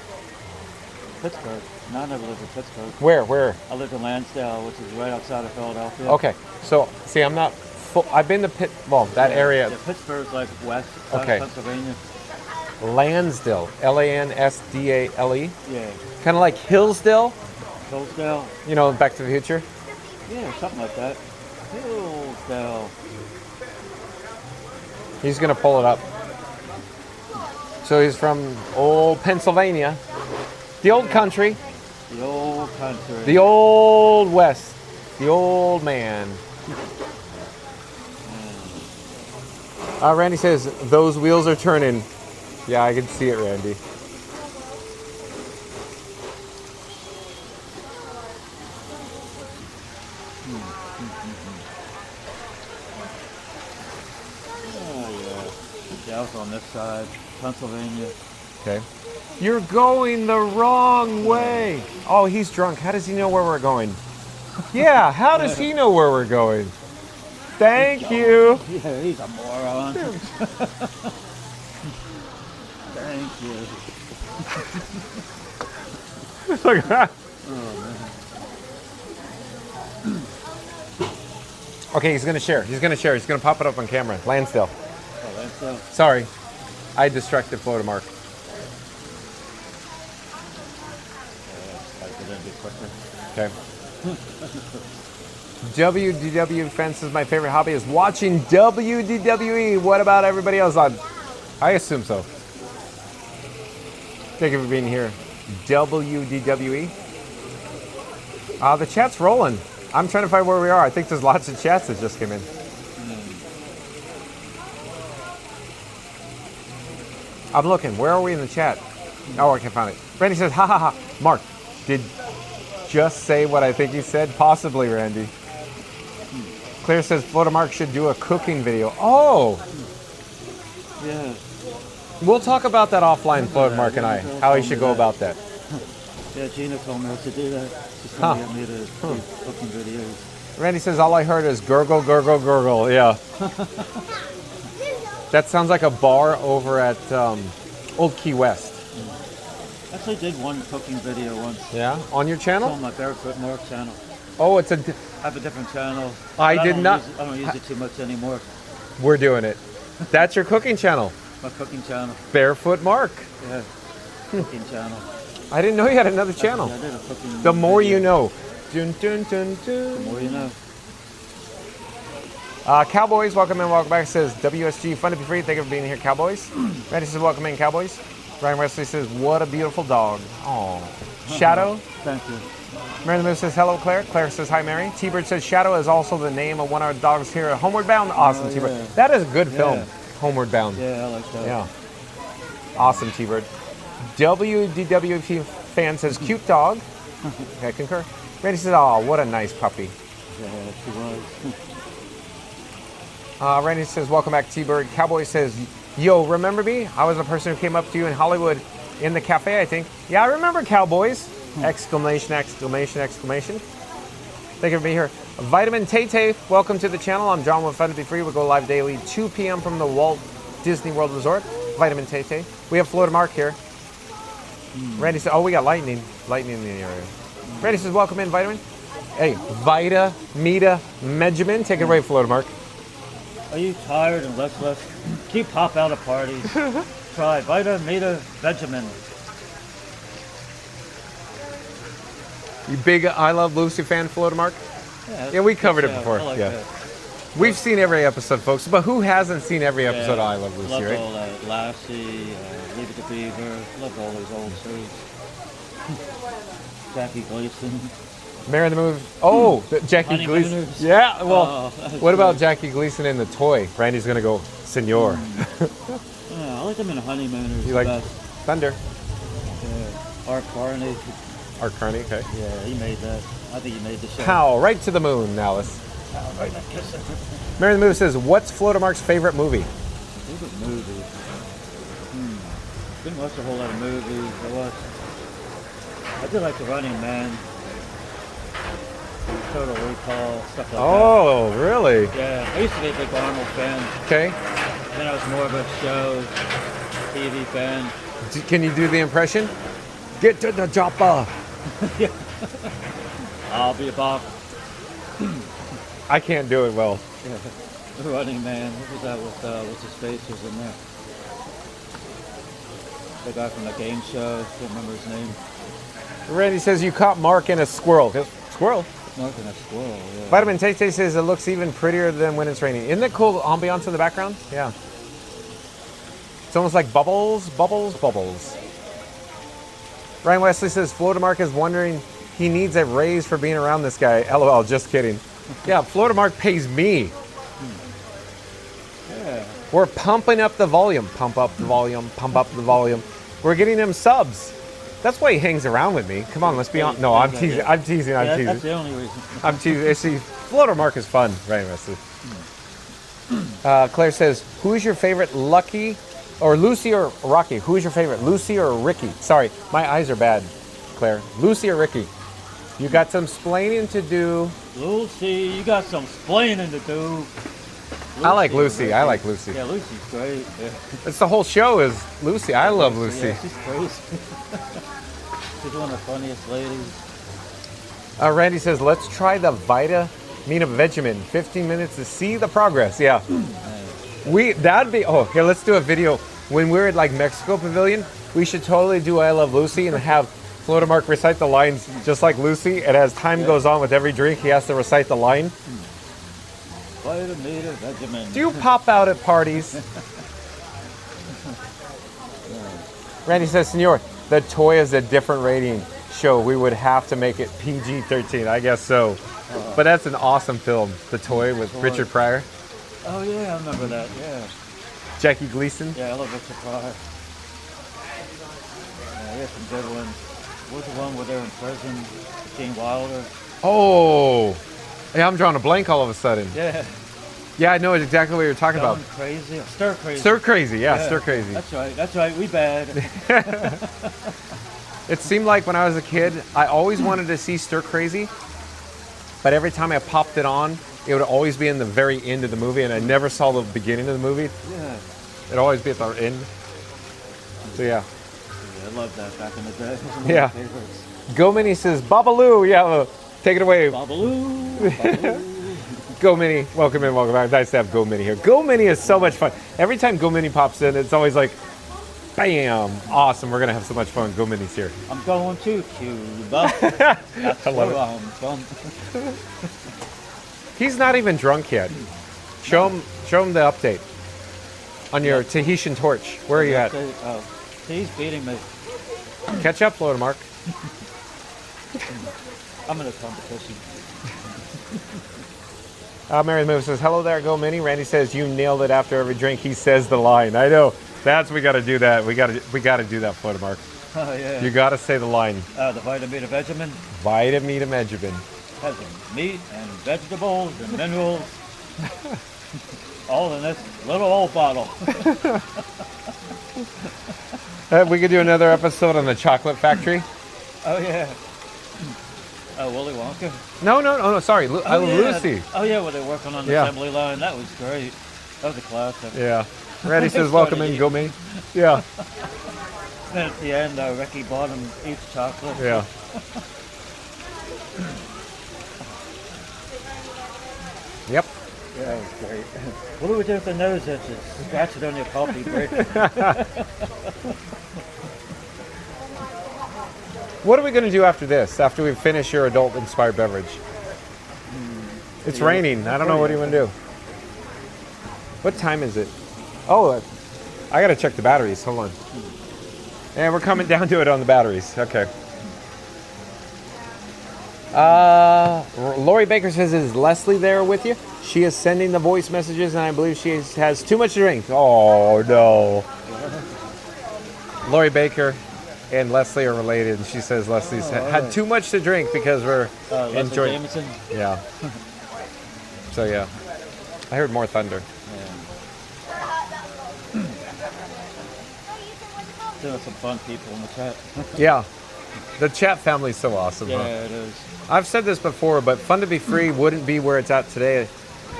Pittsburgh. No, I never lived in Pittsburgh. Where? I lived in Lansdale, which is right outside of Philadelphia. Okay. So, see, I'm not I've been to that area. Yeah, Pittsburgh's like west side of Pennsylvania. Lansdale. Lansdale. Yeah. Kind of like Hillsdale? Hillsdale? You know, Back to the Future? Yeah, something like that. Hillsdale. He's going to pull it up. So he's from old Pennsylvania. The old country. The old country. The old West. The old man. Randy says, those wheels are turning. Yeah, I can see it, Randy. Oh, yeah. Yeah, I was on this side. Pennsylvania. Okay. You're going the wrong way. Oh, he's drunk. How does he know where we're going? Yeah, how does he know where we're going? Thank you. Yeah, he's a moron. Thank you. Look at that. Oh, man. Okay, he's gonna share. He's gonna share. He's gonna pop it up on camera. Lansdale. Oh, Lansdale. Sorry, I distracted Florida Mark. Okay. WDW Fences, my favorite hobby is watching WDWE. What about everybody else on? I assume so. Thank you for being here. WDWE. The chat's rolling. I'm trying to find where we are. I think there's lots of chats that just came in. I'm looking. Where are we in the chat? Oh, I can find it. Randy says, ha ha ha. Mark, did just say what I think he said? Possibly, Randy. Claire says Florida Mark should do a cooking video. Oh! Yeah. We'll talk about that offline, Florida Mark and I, how he should go about that. Yeah, Gina told me to do that. She's going to get me to do cooking videos. Randy says all I heard is gurgle, gurgle, gurgle. Yeah. That sounds like a bar over at Old Key West. Actually did one cooking video once. Yeah? On your channel? It's on my Barefoot Mark channel. Oh, it's a... I have a different channel. I don't use it too much anymore. We're doing it. That's your cooking channel. My cooking channel. Barefoot Mark. Yeah. Cooking channel. I didn't know you had another channel. Yeah, I did a cooking the more video. you know. Dun, dun, dun, The dun. more you know. Cowboys, welcome in, welcome back. It says WSG, fun to be free. Thank you for being here, Cowboys. Randy says, welcome in, Cowboys. Ryan Wesley says, what a beautiful dog. Oh. Shadow. Thank you. Mary Lou says, hello, Claire. Claire says, hi, Mary. T-Bird says, Shadow is also the name of one of our dogs here at Homeward Bound. Awesome, Oh, T-Bird. yeah. That is a good film, Yeah. Homeward Bound. Yeah, I like that. Yeah. Awesome, T-Bird. WDWP fan says, cute dog. I concur. Randy says, oh, what a nice puppy. Yeah, she was. Randy says, welcome back, T-Bird. Cowboy says, yo, remember me? I was the person who came up to you in Hollywood in the cafe, I think. Yeah, I remember, Cowboys. Exclamation, exclamation, exclamation. Thank you for being here. Vitamin Tay-Tay, welcome to the channel. I'm John with Fun to Be Free. We go live daily, 2 p.m. from the Walt Disney World Resort. Vitamin Tay-Tay. We have Florida Mark here. Randy said, oh, we got lightning. Lightning in the area. Randy says, welcome in, Vitamin. Hey, Vita, Meta, Mejimin. Take it away, Florida Mark. Are you tired and restless? Keep pop out of parties. Try Vita, Meta, Benjamin. You big I Love Lucy fan, Florida Mark? Yeah, we covered it before. I like yeah. that. We've seen every episode, folks, but who hasn't seen every episode of I Love Lucy, Loved right? all that. Lassie, Leave It to Beaver. Loved all those old shows. Jackie Gleason. Mary the Move. Oh, Jackie Gleason. Honeymooners. Yeah, well, Oh, what about good. Jackie Gleason in the toy? Randy's going to go, Senor. Yeah, I like them in Honeymooners. You like best. Thunder? Yeah. Art Carney. Art Carney, okay. Yeah, he made that. I think he made the show. Pow, right to the moon, Alice. Mary the Move says, what's Florida Mark's favorite movie? Favorite movie? Didn't watch a whole lot of movies. I did like The Running Man. Total Recall, stuff like Oh, really? that. Yeah, I used to be a big Arnold fan. Okay. Then I was more of a show, TV fan. Can you do the impression? Get to the chopper. Yeah. I'll be a Bob. I can't do it well. Yeah. The Running Man. What was that with, what's his face was in there? The guy from the game show, can't remember his name. Randy says you caught Mark in a squirrel. Squirrel? Mark and a squirrel, yeah. Vitamin Tay-Tay says it looks even prettier than when it's raining. Isn't that cool ambiance in the background? Yeah. It's almost like bubbles, bubbles, bubbles. Ryan Wesley says Florida Mark is wondering he needs a raise for being around this guy. LOL, just kidding. Yeah, Florida Mark pays me. Yeah. We're pumping up the volume. Pump up the volume, pump up the volume. We're getting him subs. That's why he hangs around with me. Come on, let's be honest. No, I'm teasing. I'm teasing. I'm teasing. That's the only reason. I'm teasing. See, Florida Mark is fun. Right, Wesley. Claire says, who is your favorite, Lucky or Lucy or Rocky? Who is your favorite, Lucy or Ricky? Sorry, my eyes are bad, Claire. Lucy or Ricky? You got some splaining to do. Lucy, you got some splaining to do. I like Lucy. I like Lucy. Yeah, Lucy's great. Yeah. It's the whole show is Lucy. I love Lucy. Yeah, she's crazy. She's one of the funniest ladies. Randy says, let's try the Vita Mina Vegemin. 15 minutes to see the progress. Yeah. That'd be, oh, here, let's do a video. When we're at like Mexico Pavilion, we should totally do I Love Lucy and have Florida Mark recite the lines just like Lucy. And as time goes on with every drink, he has to recite the line. Vita Mina Vegemin. Do you pop out at parties? Randy says, Senor, the toy is a different rating show. We would have to make it PG-13. I guess so. But that's an awesome film. The Toy with Richard Pryor. Oh yeah, I remember that. Yeah. Jackie Gleason. Yeah, I love Richard Pryor. Yeah, he has some good ones. What was the one where they're in prison? Gene Wilder. Oh, yeah, I'm drawing a blank all of a sudden. Yeah. Yeah, I know exactly what you're talking Going about. crazy. Stir crazy. Stir crazy, yeah, stir crazy. That's right. That's right. We bad. It seemed like when I was a kid, I always wanted to see Stir Crazy, but every time I popped it on, it would always be in the very end of the movie, and I never saw the beginning of the movie. Yeah. It'd always be at the end. So yeah. Yeah, I loved that back in the day. It was one of Yeah. my favorites. Go Mini says, Babaloo, yeah, take it away. Babaloo. Babaloo. Go Mini, welcome in, welcome back. Nice to have Go Mini here. Go Mini is so much fun. Every time Go Mini pops in, it's always like Bam! Awesome. We're gonna have so much fun. Go Minnie's here. I'm going to Cuba. That's I love where it. I'm from. He's not even drunk yet. Show him the update on your Tahitian torch. Where are you at? Oh, he's beating me. Catch up, Florida Mark. I'm in a competition. Mary Move says, hello there, Go Minnie. Randy says, you nailed it after every drink. He says the line. I know. We got to do that. We got to do that, Florida Mark. Oh, yeah. You got to say the line. The Vitamita Vegemin. Vitamita Vegemin. Has meat and vegetables and minerals. All in this little old bottle. We could do another episode on the chocolate factory. Oh, yeah. Willy Wonka? No, sorry. Yeah. Lucy. Oh, yeah, where they're working on the assembly line. That was great. That was a classic. Yeah. Randy says, welcome in, Go Minnie. Yeah. Then at the end, Ricky bought him each chocolate. Yeah. Yep. Yeah, that was great. What do we do with the nose itches? Scratch it on your coffee break. What are we going to do after this, after we finish your adult-inspired beverage? It's raining. I don't know. What do you want to do? What time is it? Oh, I got to check the batteries. Hold on. And we're coming down to it on the batteries. Okay. Lori Baker says, is Leslie there with you? She is sending the voice messages, and I believe she has too much to drink. Oh, no. Lori and Leslie are related, and she says Leslie's had too much to drink because we're enjoying. Jameson? Yeah. So, yeah. I heard more thunder. There are some fun people in the chat. Yeah. The chat family's so awesome. Yeah, huh? it is. I've said this before, but Fun to Be Free wouldn't be where it's at today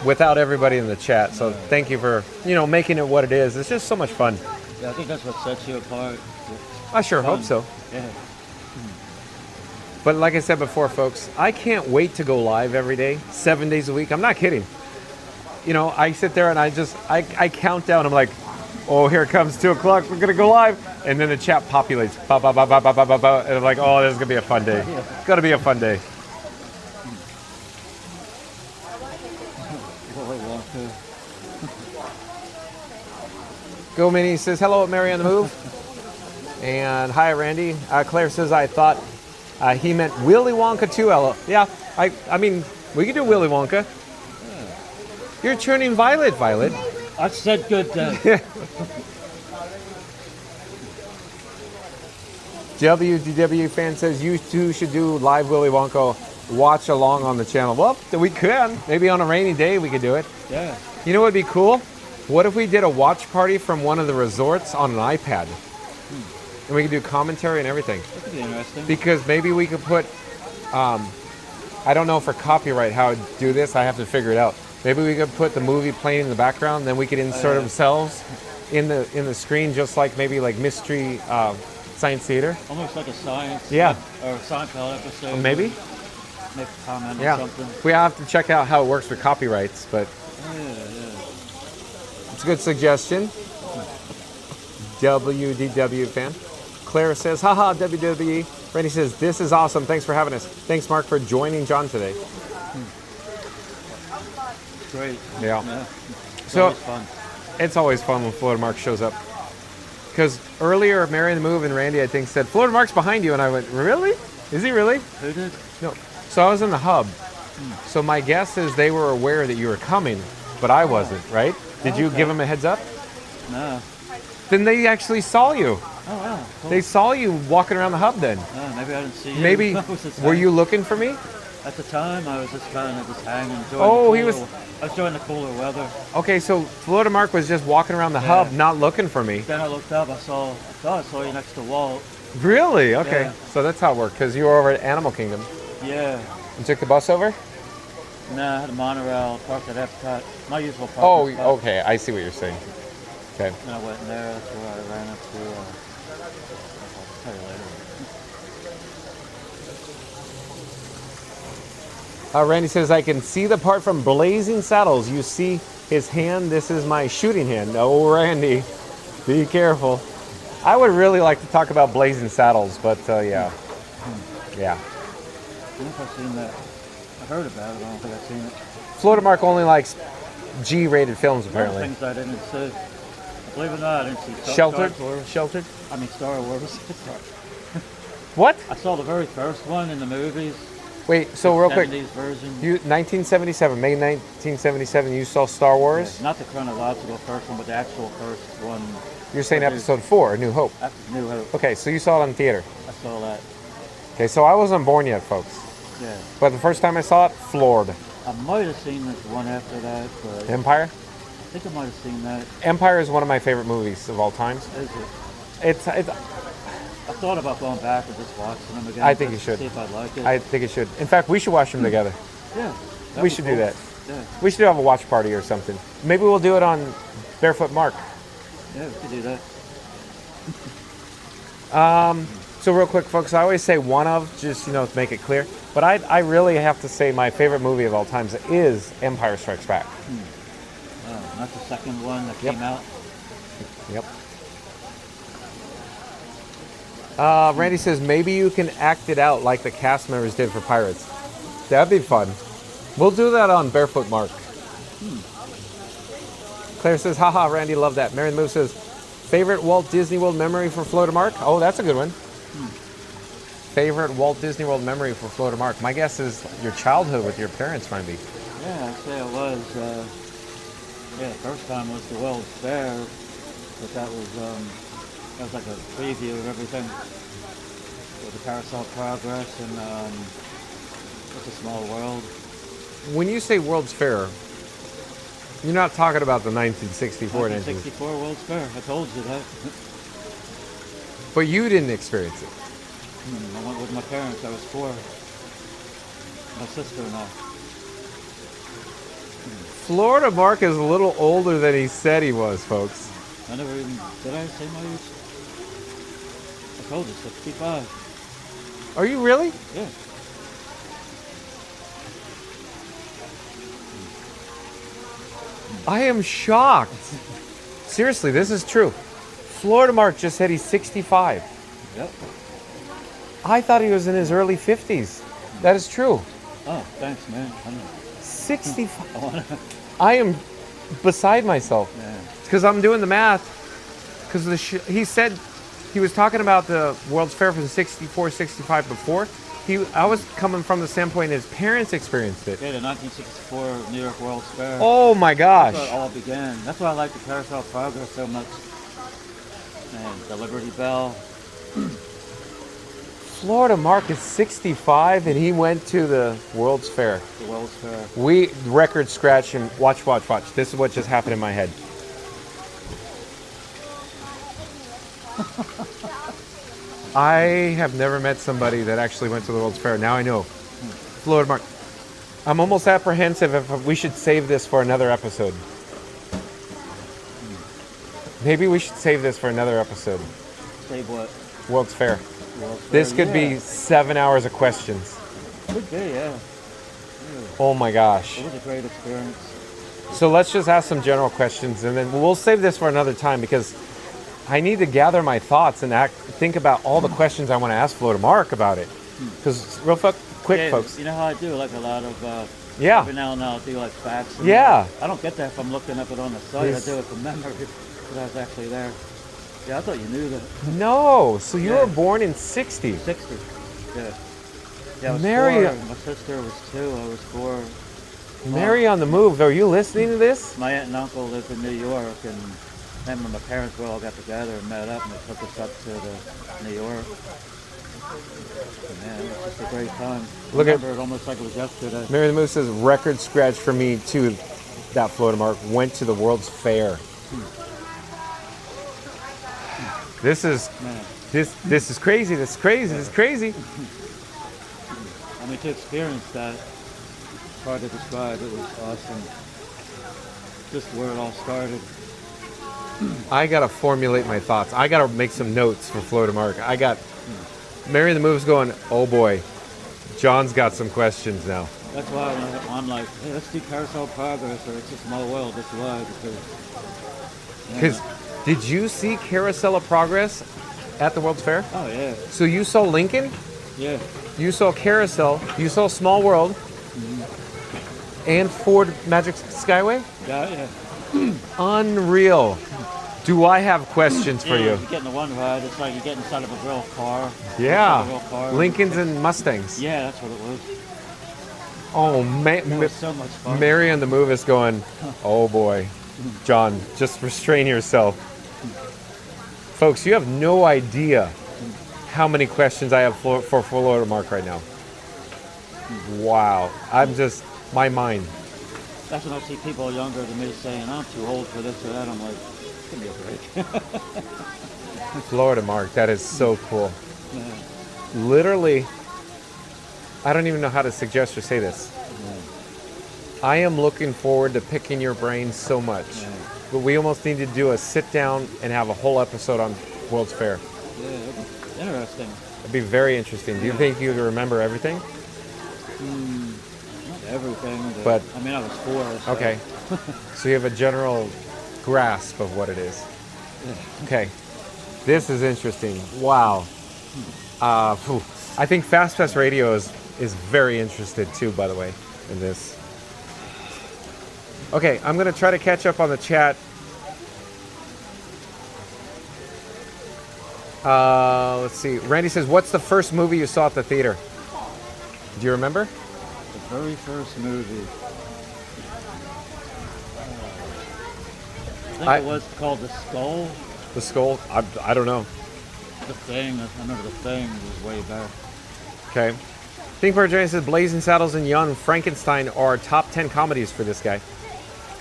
without everybody in the chat. So thank you for, making it what it is. It's just so much fun. Yeah, I think that's what sets you apart. I sure hope so. Yeah. But like I said before, folks, I can't wait to go live every day, 7 days a week. I'm not kidding. I sit there and I count down. I'm like, oh, here it comes, 2 o'clock. We're going to go live. And then the chat populates. Ba, ba, ba, ba, ba, ba, ba, ba, and I'm like, oh, this is going to be a fun day. It's going to be a fun day. Go Minnie says, hello, Mary on the Move. And hi, Randy. Claire says, I thought he meant Willy Wonka too, Ella. Yeah, I mean, we could do Willy Wonka. You're turning violet, Violet. I said good day. WDW fan says, you two should do live Willy Wonka watch along on the channel. Well, we can. Maybe on a rainy day we could do it. Yeah. You know what would be cool? What if we did a watch party from one of the resorts on an iPad? And we could do commentary and everything. That could be interesting. Because maybe we could put, I don't know for copyright how to do this. I have to figure it out. Maybe we could put the movie playing in the background, then we could insert themselves in the screen, just like maybe like Mystery Science Theater. Almost like a science. Yeah. Or a Seinfeld episode. Maybe. Make a comment Yeah. on something. We have to check out how it works with copyrights, but it's a good suggestion. WDW fan. Claire says, haha, WWE. Randy says, this is awesome. Thanks for having us. Thanks, Mark, for joining John today. Great. Yeah. It's always fun. It's always fun when Florida Mark shows up. Because earlier, Mary on the Move and Randy, I think, said, Florida Mark's behind you. And I went, really? Is he really? Who did? No. So I was in the hub. So my guess is they were aware that you were coming, but I wasn't, right? Did you give them a heads up? No. Then they actually saw you. Oh, wow. Cool. They saw you walking around the hub then. Oh, maybe I didn't see you. Maybe, were you looking for me? At the time, I was just kind of hanging, enjoying Oh, I was enjoying the cooler weather. Okay, so Florida Mark was just walking around the hub, not looking for me. Then I looked up, I saw you next to Walt. Really? Okay. Yeah. So that's how it worked, because you were over at Animal Kingdom. Yeah. You took the bus over? No, I had a monorail, parked at Epcot. My usual parking spot. Okay. I see what you're saying. Okay. And I went in there, that's where I ran up to, I'll tell you later. Randy says, I can see the part from Blazing Saddles. You see his hand? This is my shooting hand. Oh, Randy, be careful. I would really like to talk about Blazing Saddles, but yeah. Yeah. I don't know if I've seen that. I heard about it, I don't think I've seen it. Florida Mark only likes G-rated films, One of the apparently. things I didn't see. Believe it or not, I didn't see Sheltered? Star Wars. Sheltered? I mean, Star Wars. What? I saw the very first one in the movies. Wait, so the real quick. 70s version. You 1977, May 1977, you saw Star Wars? Yeah, not the chronological first one, but the actual first one. You're saying episode 4, A New Hope. New Hope. Okay, so you saw it on theater. I saw that. Okay, so I wasn't born yet, folks. Yeah. But the first time I saw it, floored. I might have seen this one after that, but Empire? I think I might have seen that. Empire is one of my favorite movies of all time. Is it? It's I thought about going back and just watching them again. I think you just to should. See if I like it. I think it should. In fact, we should watch them together. Yeah. We should do that. Yeah. We should have a watch party or something. Maybe we'll do it on Barefoot Mark. Yeah, we could do that. So real quick, folks, I always say one of, just, to make it clear. But I really have to say my favorite movie of all times is Empire Strikes Back. Not the second one that came out. Yep. Randy says, maybe you can act it out like the cast members did for Pirates. That'd be fun. We'll do that on Barefoot Mark. Claire says, haha, Randy, love that. Mary the Move says, favorite Walt Disney World memory for Florida Mark? Oh, that's a good one. Favorite Walt Disney World memory for Florida Mark? My guess is your childhood with your parents might be. Yeah, I'd say it was. The first time was the World's Fair, but that was like a preview of everything. With the Carousel Progress and It's a Small World. When you say World's Fair, you're not talking about the 1964 1964 World's Fair. I told you that. But you didn't experience it. I went with my parents. I was 4. My sister and I. Florida Mark is a little older than he said he was, folks. I never even... Did I say my age? I told you, 65. Are you really? Yeah. I am shocked. Seriously, this is true. Florida Mark just said he's 65. Yep. I thought he was in his early 50s. That is true. Oh, thanks, man. 65. I am beside myself. Yeah. Because I'm doing the math. Because he said he was talking about the World's Fair from 64, 65 before. I was coming from the standpoint his parents experienced it. Yeah, the 1964 New York World's Fair. Oh my gosh. That's where it all began. That's why I like the Carousel Progress so much. And the Liberty Bell. Florida Mark is 65 and he went to the World's Fair. The World's Fair. We record scratch and watch. This is what just happened in my head. I have never met somebody that actually went to the World's Fair. Now I know. Florida Mark. I'm almost apprehensive if we should save this for another episode. Maybe we should save this for another episode. Save what? World's Fair. World's Fair, This could be 7 hours of questions. Could be, yeah. Oh my gosh. It was a great experience. So let's just ask some general questions and then we'll save this for another time because I need to gather my thoughts and think about all the questions I want to ask Florida Mark about it. Because quick, folks. You know how I do like a lot of Yeah. every now and then I'll do like facts. And Yeah. I don't get that if I'm looking up it on the site. Yes. I do it from memory because I was actually there. Yeah, I thought you knew that. No, so you were born in 60. 60. Yeah. Yeah, I was Mary- 4. My sister was 2. I was 4. Mary on the Move, are you listening to this? My aunt and uncle lived in New York, and then when my parents all got together and met up, and they took us up to New York. And man, it was just a great time. I Look at- remember it almost like it was yesterday. Mary the Move says record scratch for me too. That Florida Mark went to the World's Fair. This is this is crazy. This is crazy. This is crazy. I mean, to experience that, it's hard to describe. It was awesome. Just where it all started. I gotta formulate my thoughts. I gotta make some notes for Florida Mark. I got Mary the Move's going. Oh boy, John's got some questions now. That's why I'm like, hey, let's do Carousel Progress or It's a Small World. That's why, because Did you see Carousel of Progress at the World's Fair? Oh, yeah. So you saw Lincoln? Yeah. You saw Carousel. You saw Small World. And Ford Magic Skyway? Yeah, yeah. Unreal. Do I have questions for you? You're getting the one ride. It's like you're getting inside of a real car. Yeah. Inside a real car. Lincolns and Mustangs. Yeah, that's what it was. Oh, It was so much fun. Mary on the move is going, oh boy. John, just restrain yourself. Folks, you have no idea how many questions I have for Florida Mark right now. Wow. I'm just, my mind. That's when I see people younger than me saying, I'm too old for this or that. I'm like, give me a break. Florida Mark, that is so cool. Yeah. Literally, I don't even know how to suggest or say this. I am looking forward to picking your brain so much. Yeah. But we almost need to do a sit down and have a whole episode on World's Fair. Yeah, interesting. It'd be very interesting. Do you think you'd remember everything? Not everything, But I mean, I was 4. So. Okay. So you have a general grasp of what it is. Okay. This is interesting. Wow. I think Fast Pass Radio is very interested too, by the way, in this. Okay, I'm going to try to catch up on the chat. Let's see. Randy says, what's the first movie you saw at the theater? Do you remember? The very first movie. I think it was called The Skull. The Skull? I don't know. The Thing. I remember The Thing was way back. Okay. Think Park Giant says Blazing Saddles and Young Frankenstein are top 10 comedies for this guy.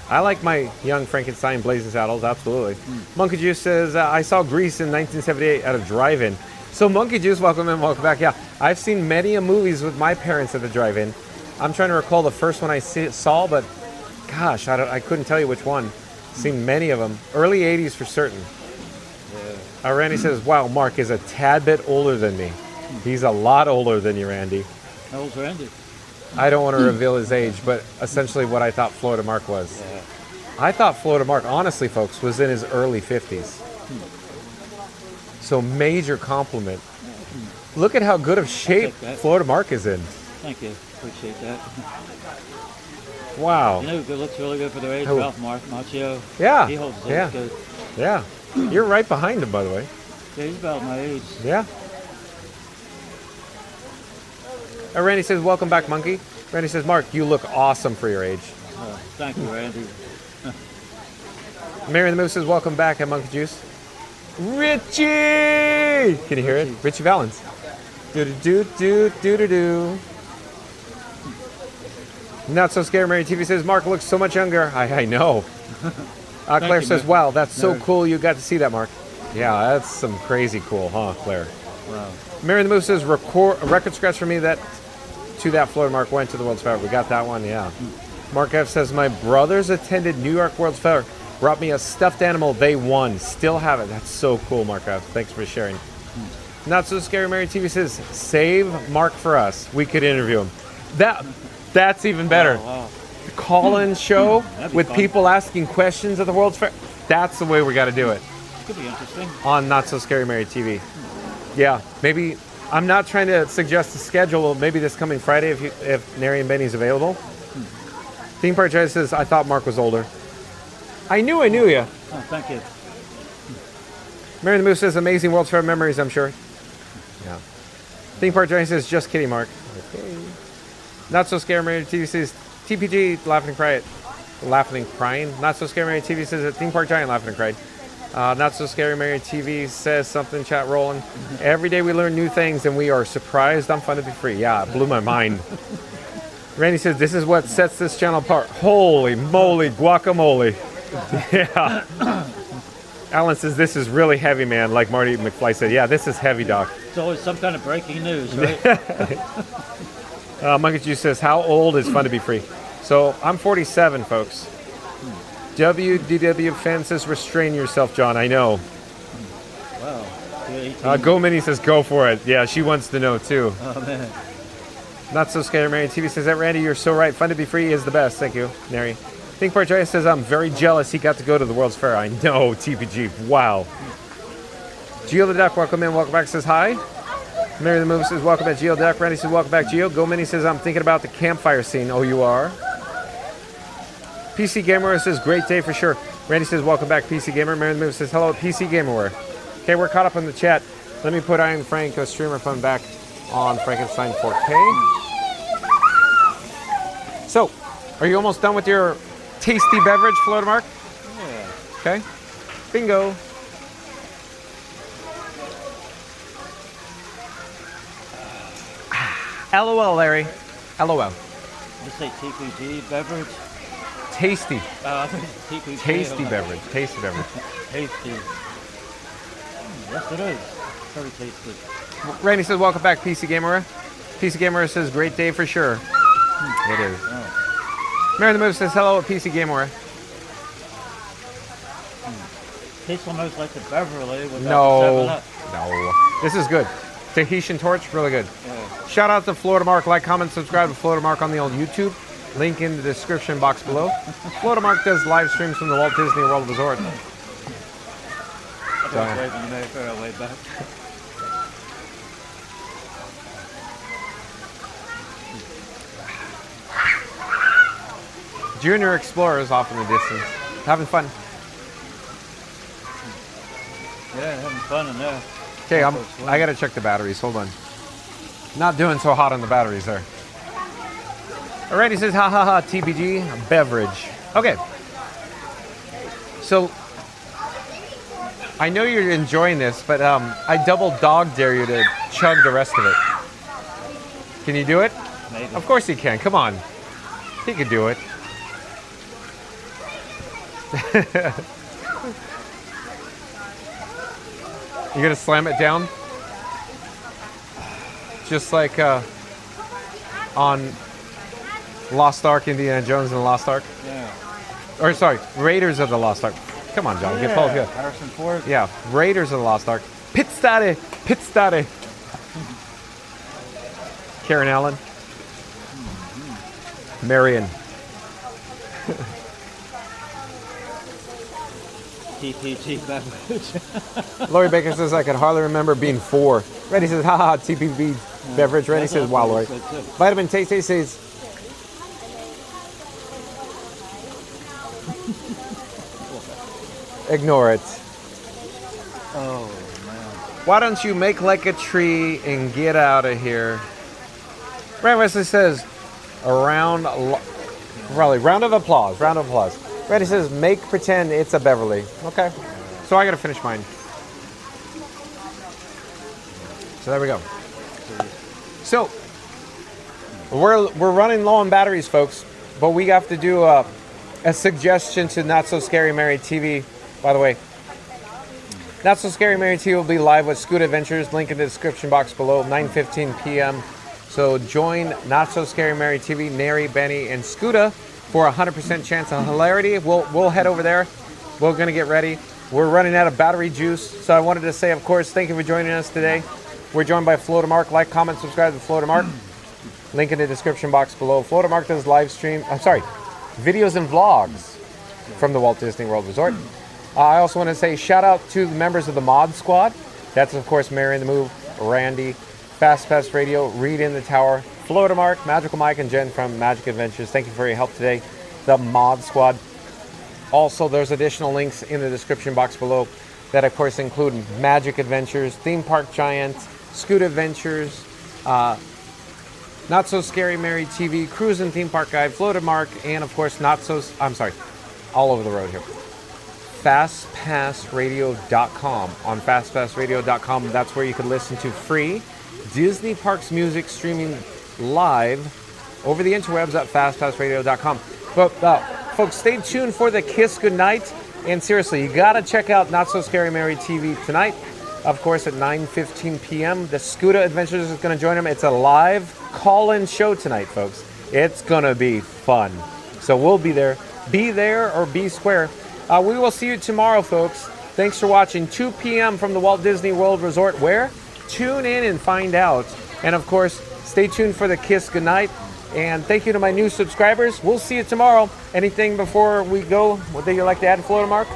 I like my Young Frankenstein, Blazing Saddles, absolutely. Monkey Juice says, I saw Grease in 1978 at a drive-in. So Monkey Juice, welcome in, welcome back. Yeah, I've seen many movies with my parents at the drive-in. I'm trying to recall the first one I saw, but gosh, I couldn't tell you which one. Seen many of them. Early 80s for certain. Yeah. Randy says, wow, Mark is a tad bit older than me. He's a lot older than you, Randy. How old's Randy? I don't want to reveal his age, but essentially what I thought Florida Mark was. Yeah. I thought Florida Mark, honestly, folks, was in his early 50s. So major compliment. Look at how good of shape Florida Mark is in. Thank you. Appreciate that. Wow. You know who looks really good for their age? Who? Ralph Macchio. Yeah. He holds his Yeah. age good. Yeah. You're right behind him, by the way. Yeah, he's about my age. Yeah. Randy says, welcome back, Monkey. Randy says, Mark, you look awesome for your age. Thank you, Randy. Mary the Moose says, welcome back at Monkey Juice. Richie! Can you hear it? Richie Valens. Do-do-do-do-do-do-do. Not So Scary Mary TV says, Mark looks so much younger. I know. Claire says, wow, that's so cool you got to see that, Mark. Yeah, that's some crazy cool, huh, Claire? Wow. Mary the Moose says, record scratch for me that Florida Mark went to the World's Fair. We got that one, yeah. Mark F says, my brothers attended New York World's Fair. Brought me a stuffed animal. They won. Still have it. That's so cool, Mark F. Thanks for sharing. Not So Scary Mary TV says, save Mark for us. We could interview him. That's even better. Oh, wow. Call-in show with fun. people asking questions at the World's Fair. That's the way we got to do it. Could be interesting. On Not So Scary Mary TV. Yeah, maybe. I'm not trying to suggest a schedule. Maybe this coming Friday if Nary and Benny's available. Theme Park Jay says, I thought Mark was older. I knew you. Oh, thank you. Mary the Moose says, amazing World's Fair memories, I'm sure. Yeah. Theme Park Jay says, just kidding, Mark. Okay. Not So Scary Mary TV says, TPG, laughing and crying. Not So Scary Mary TV says, at Theme Park Giant, laughing and cried. Not So Scary Mary TV says something, chat rolling. Every day we learn new things and we are surprised I'm fun to be free. Yeah, it blew my mind. Randy says, this is what sets this channel apart. Holy moly, guacamole. Yeah. Alan says, this is really heavy, man, like Marty McFly said. Yeah, this is heavy, Doc. It's always some kind of breaking news, right? Monkey Juice says, how old is fun to be free? So I'm 47, folks. WDW fan says, restrain yourself, John. I know. Wow. Go Minnie says, go for it. Yeah, she wants to know, too. Oh, man. Not So Scary Mary TV says that, Randy, you're so right. Fun to be free is the best. Thank you, Nary. Think Part Joy says, I'm very jealous he got to go to the World's Fair. I know, TPG. Wow. Geo the Duck, welcome in. Welcome back, says hi. Mary the Move says, welcome back, Geo Duck. Randy says, welcome back, Geo. Go Mini says, I'm thinking about the campfire scene. Oh, you are? PC Gamer says, great day for sure. Randy says, welcome back, PC Gamer. Mary the Move says, hello, PC Gamer. Okay, we're caught up in the chat. Let me put Iron Frank streamer fun back on Frankenstein 4K. So, are you almost done with your tasty beverage, Flotamark? Yeah. Okay. Bingo. LOL, Larry. LOL. Just say TPG beverage. Tasty. TPG. Tasty beverage. Tasty beverage. Tasty. Yes, it is. Very tasty. Randy says, welcome back, PC Gamer. PC Gamer says, great day for sure. It is. Oh. Mary the Move says, hello, PC Gamer. Tastes almost like the Beverly without No. the 7-Up. No. This is good. Tahitian Torch, really good. Yeah. Shout out to Flotamark. Like, comment, subscribe to Flotamark on the old YouTube. Link in the description box below. Flotamark does live streams from the Walt Disney World Resort. I was waving the Mayfair way back. Junior Explorers off in the distance. Having fun. Yeah, having fun in there. Okay, I gotta check the batteries. Hold on. Not doing so hot on the batteries there. Randy says, ha ha ha, TBG, beverage. Okay. So, I know you're enjoying this, but I double dog dare you to chug the rest of it. Can you do it? Maybe. Of course he can. Come on. He could do it. You gonna slam it down? Just like on Lost Ark, Indiana Jones and the Lost Ark? Yeah. Or sorry, Raiders of the Lost Ark. Come on, John, get close here. Harrison Ford. Yeah, Raiders of the Lost Ark. Pit study, pit study. Karen Allen. Marion. TPG beverage. Lori Baker says, I can hardly remember being 4. Reddy says, haha, TPB beverage. Reddy says, wow, Lori. Vitamin Taste says, ignore it. Oh, man. Why don't you make like a tree and get out of here? Brand Wesley says, round of applause, round of applause. Reddy says, make pretend it's a Beverly. Okay. So I gotta finish mine. So there we go. So we're running low on batteries, folks, but we have to do a suggestion to Not So Scary Mary TV. By the way, Not So Scary Mary TV will be live with Scoot Adventures. Link in the description box below, 9:15 p.m. So join Not So Scary Mary TV, Neri, Benny, and Scooter for a 100% chance of hilarity. We'll head over there. We're gonna get ready. We're running out of battery juice, so I wanted to say, of course, thank you for joining us today. We're joined by Flotamark. Like, comment, subscribe to Flotamark. Link in the description box below. Flotamark does live stream. Videos and vlogs from the Walt Disney World Resort. I also want to say shout out to the members of the Mod Squad. That's of course Mary in the Move, Randy, Fast Pass Radio, Reed in the Tower, Flotamark, Magical Mike, and Jen from Magic Adventures. Thank you for your help today. The Mod Squad. Also, there's additional links in the description box below that of course include Magic Adventures, Theme Park Giant, Scoot Adventures, Not So Scary Mary TV, Cruise and Theme Park Guide, Flotamark, and of course all over the road here. FastPassRadio.com. On FastPassRadio.com, that's where you can listen to free Disney Parks music streaming live over the interwebs at FastPassRadio.com. But folks, stay tuned for the Kiss Goodnight. And seriously, you gotta check out Not So Scary Mary TV tonight. Of course, at 9:15 p.m. The Scooter Adventures is gonna join them. It's a live call-in show tonight, folks. It's gonna be fun. So we'll be there. Be there or be square. We will see you tomorrow, folks. Thanks for watching. 2 p.m. from the Walt Disney World Resort. Where? Tune in and find out. And of course, stay tuned for the Kiss Goodnight. And thank you to my new subscribers. We'll see you tomorrow. Anything before we go that you'd like to add, Florida Mark?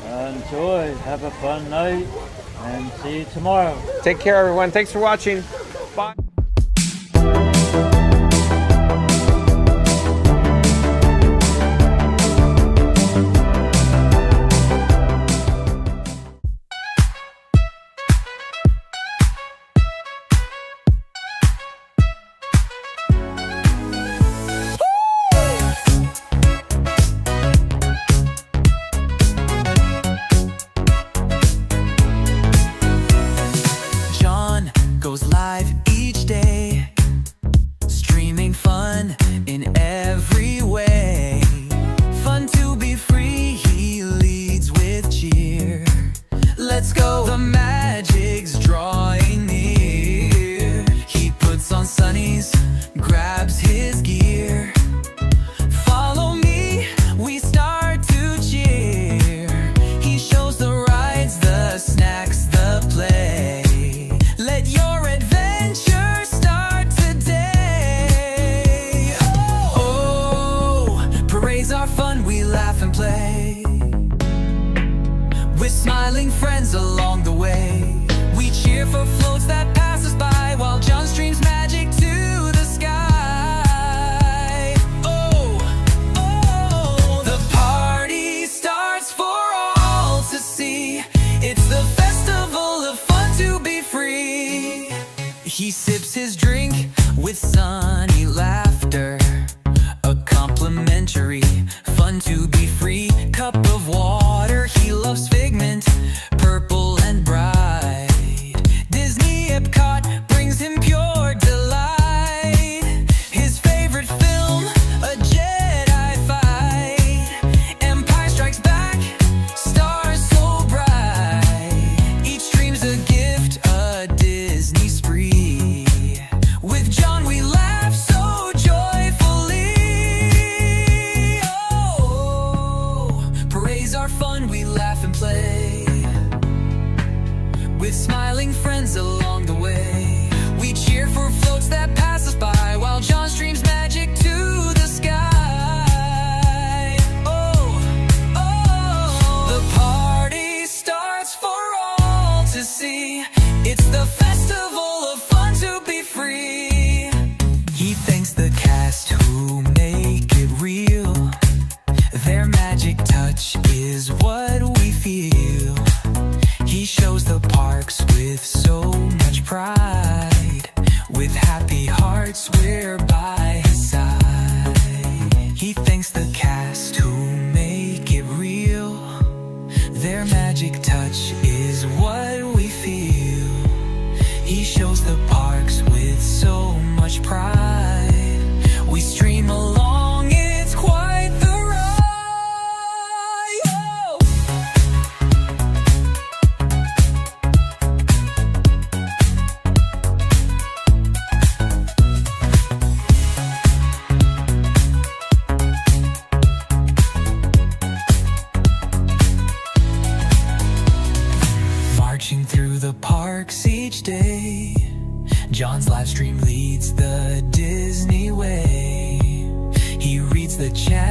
Enjoy. Have a fun night. And see you tomorrow. Take care, everyone. Thanks for watching. Bye. Goes live each day, streaming fun in every way. Fun to be free, he leads with cheer. Let's go, the magic's drawing near. He puts on sunnies, grabs his gear. Follow me, we start to cheer. He shows the rides, the snacks, the play. Let your adventure start today. Oh, parades are fun, we laugh and play. With smiling friends along the way. We cheer for floats that pass us by while John streams magic to the sky. Oh, oh, the party starts for all to see. It's the festival of fun to be free. He sips his drink with sunny laughter. A complimentary, fun to be free cup of water. He loves Figment, purple and bright. Disney Epcot brings him pure delight. His favorite film, a Jedi fight. Empire Strikes Back, stars so bright. Each dream's a gift, a Disney spree. With John we laugh so joyfully. Oh, parades are fun, we laugh and play. With smiling friends along the way. We cheer for floats that pass us by while John streams magic to the sky. Oh, oh, the party starts for all to see. It's the festival of fun to be free. He thanks the cast who make it real. Their magic touch is what we feel. He shows the parks with so much pride. With happy hearts we're by his side. He thanks the cast who make it real. Their magic touch is what we feel. He shows the parks with so much pride. We stream along, it's quite the ride. Marching through the parks each day. John's live stream leads the Disney way. He reads the chat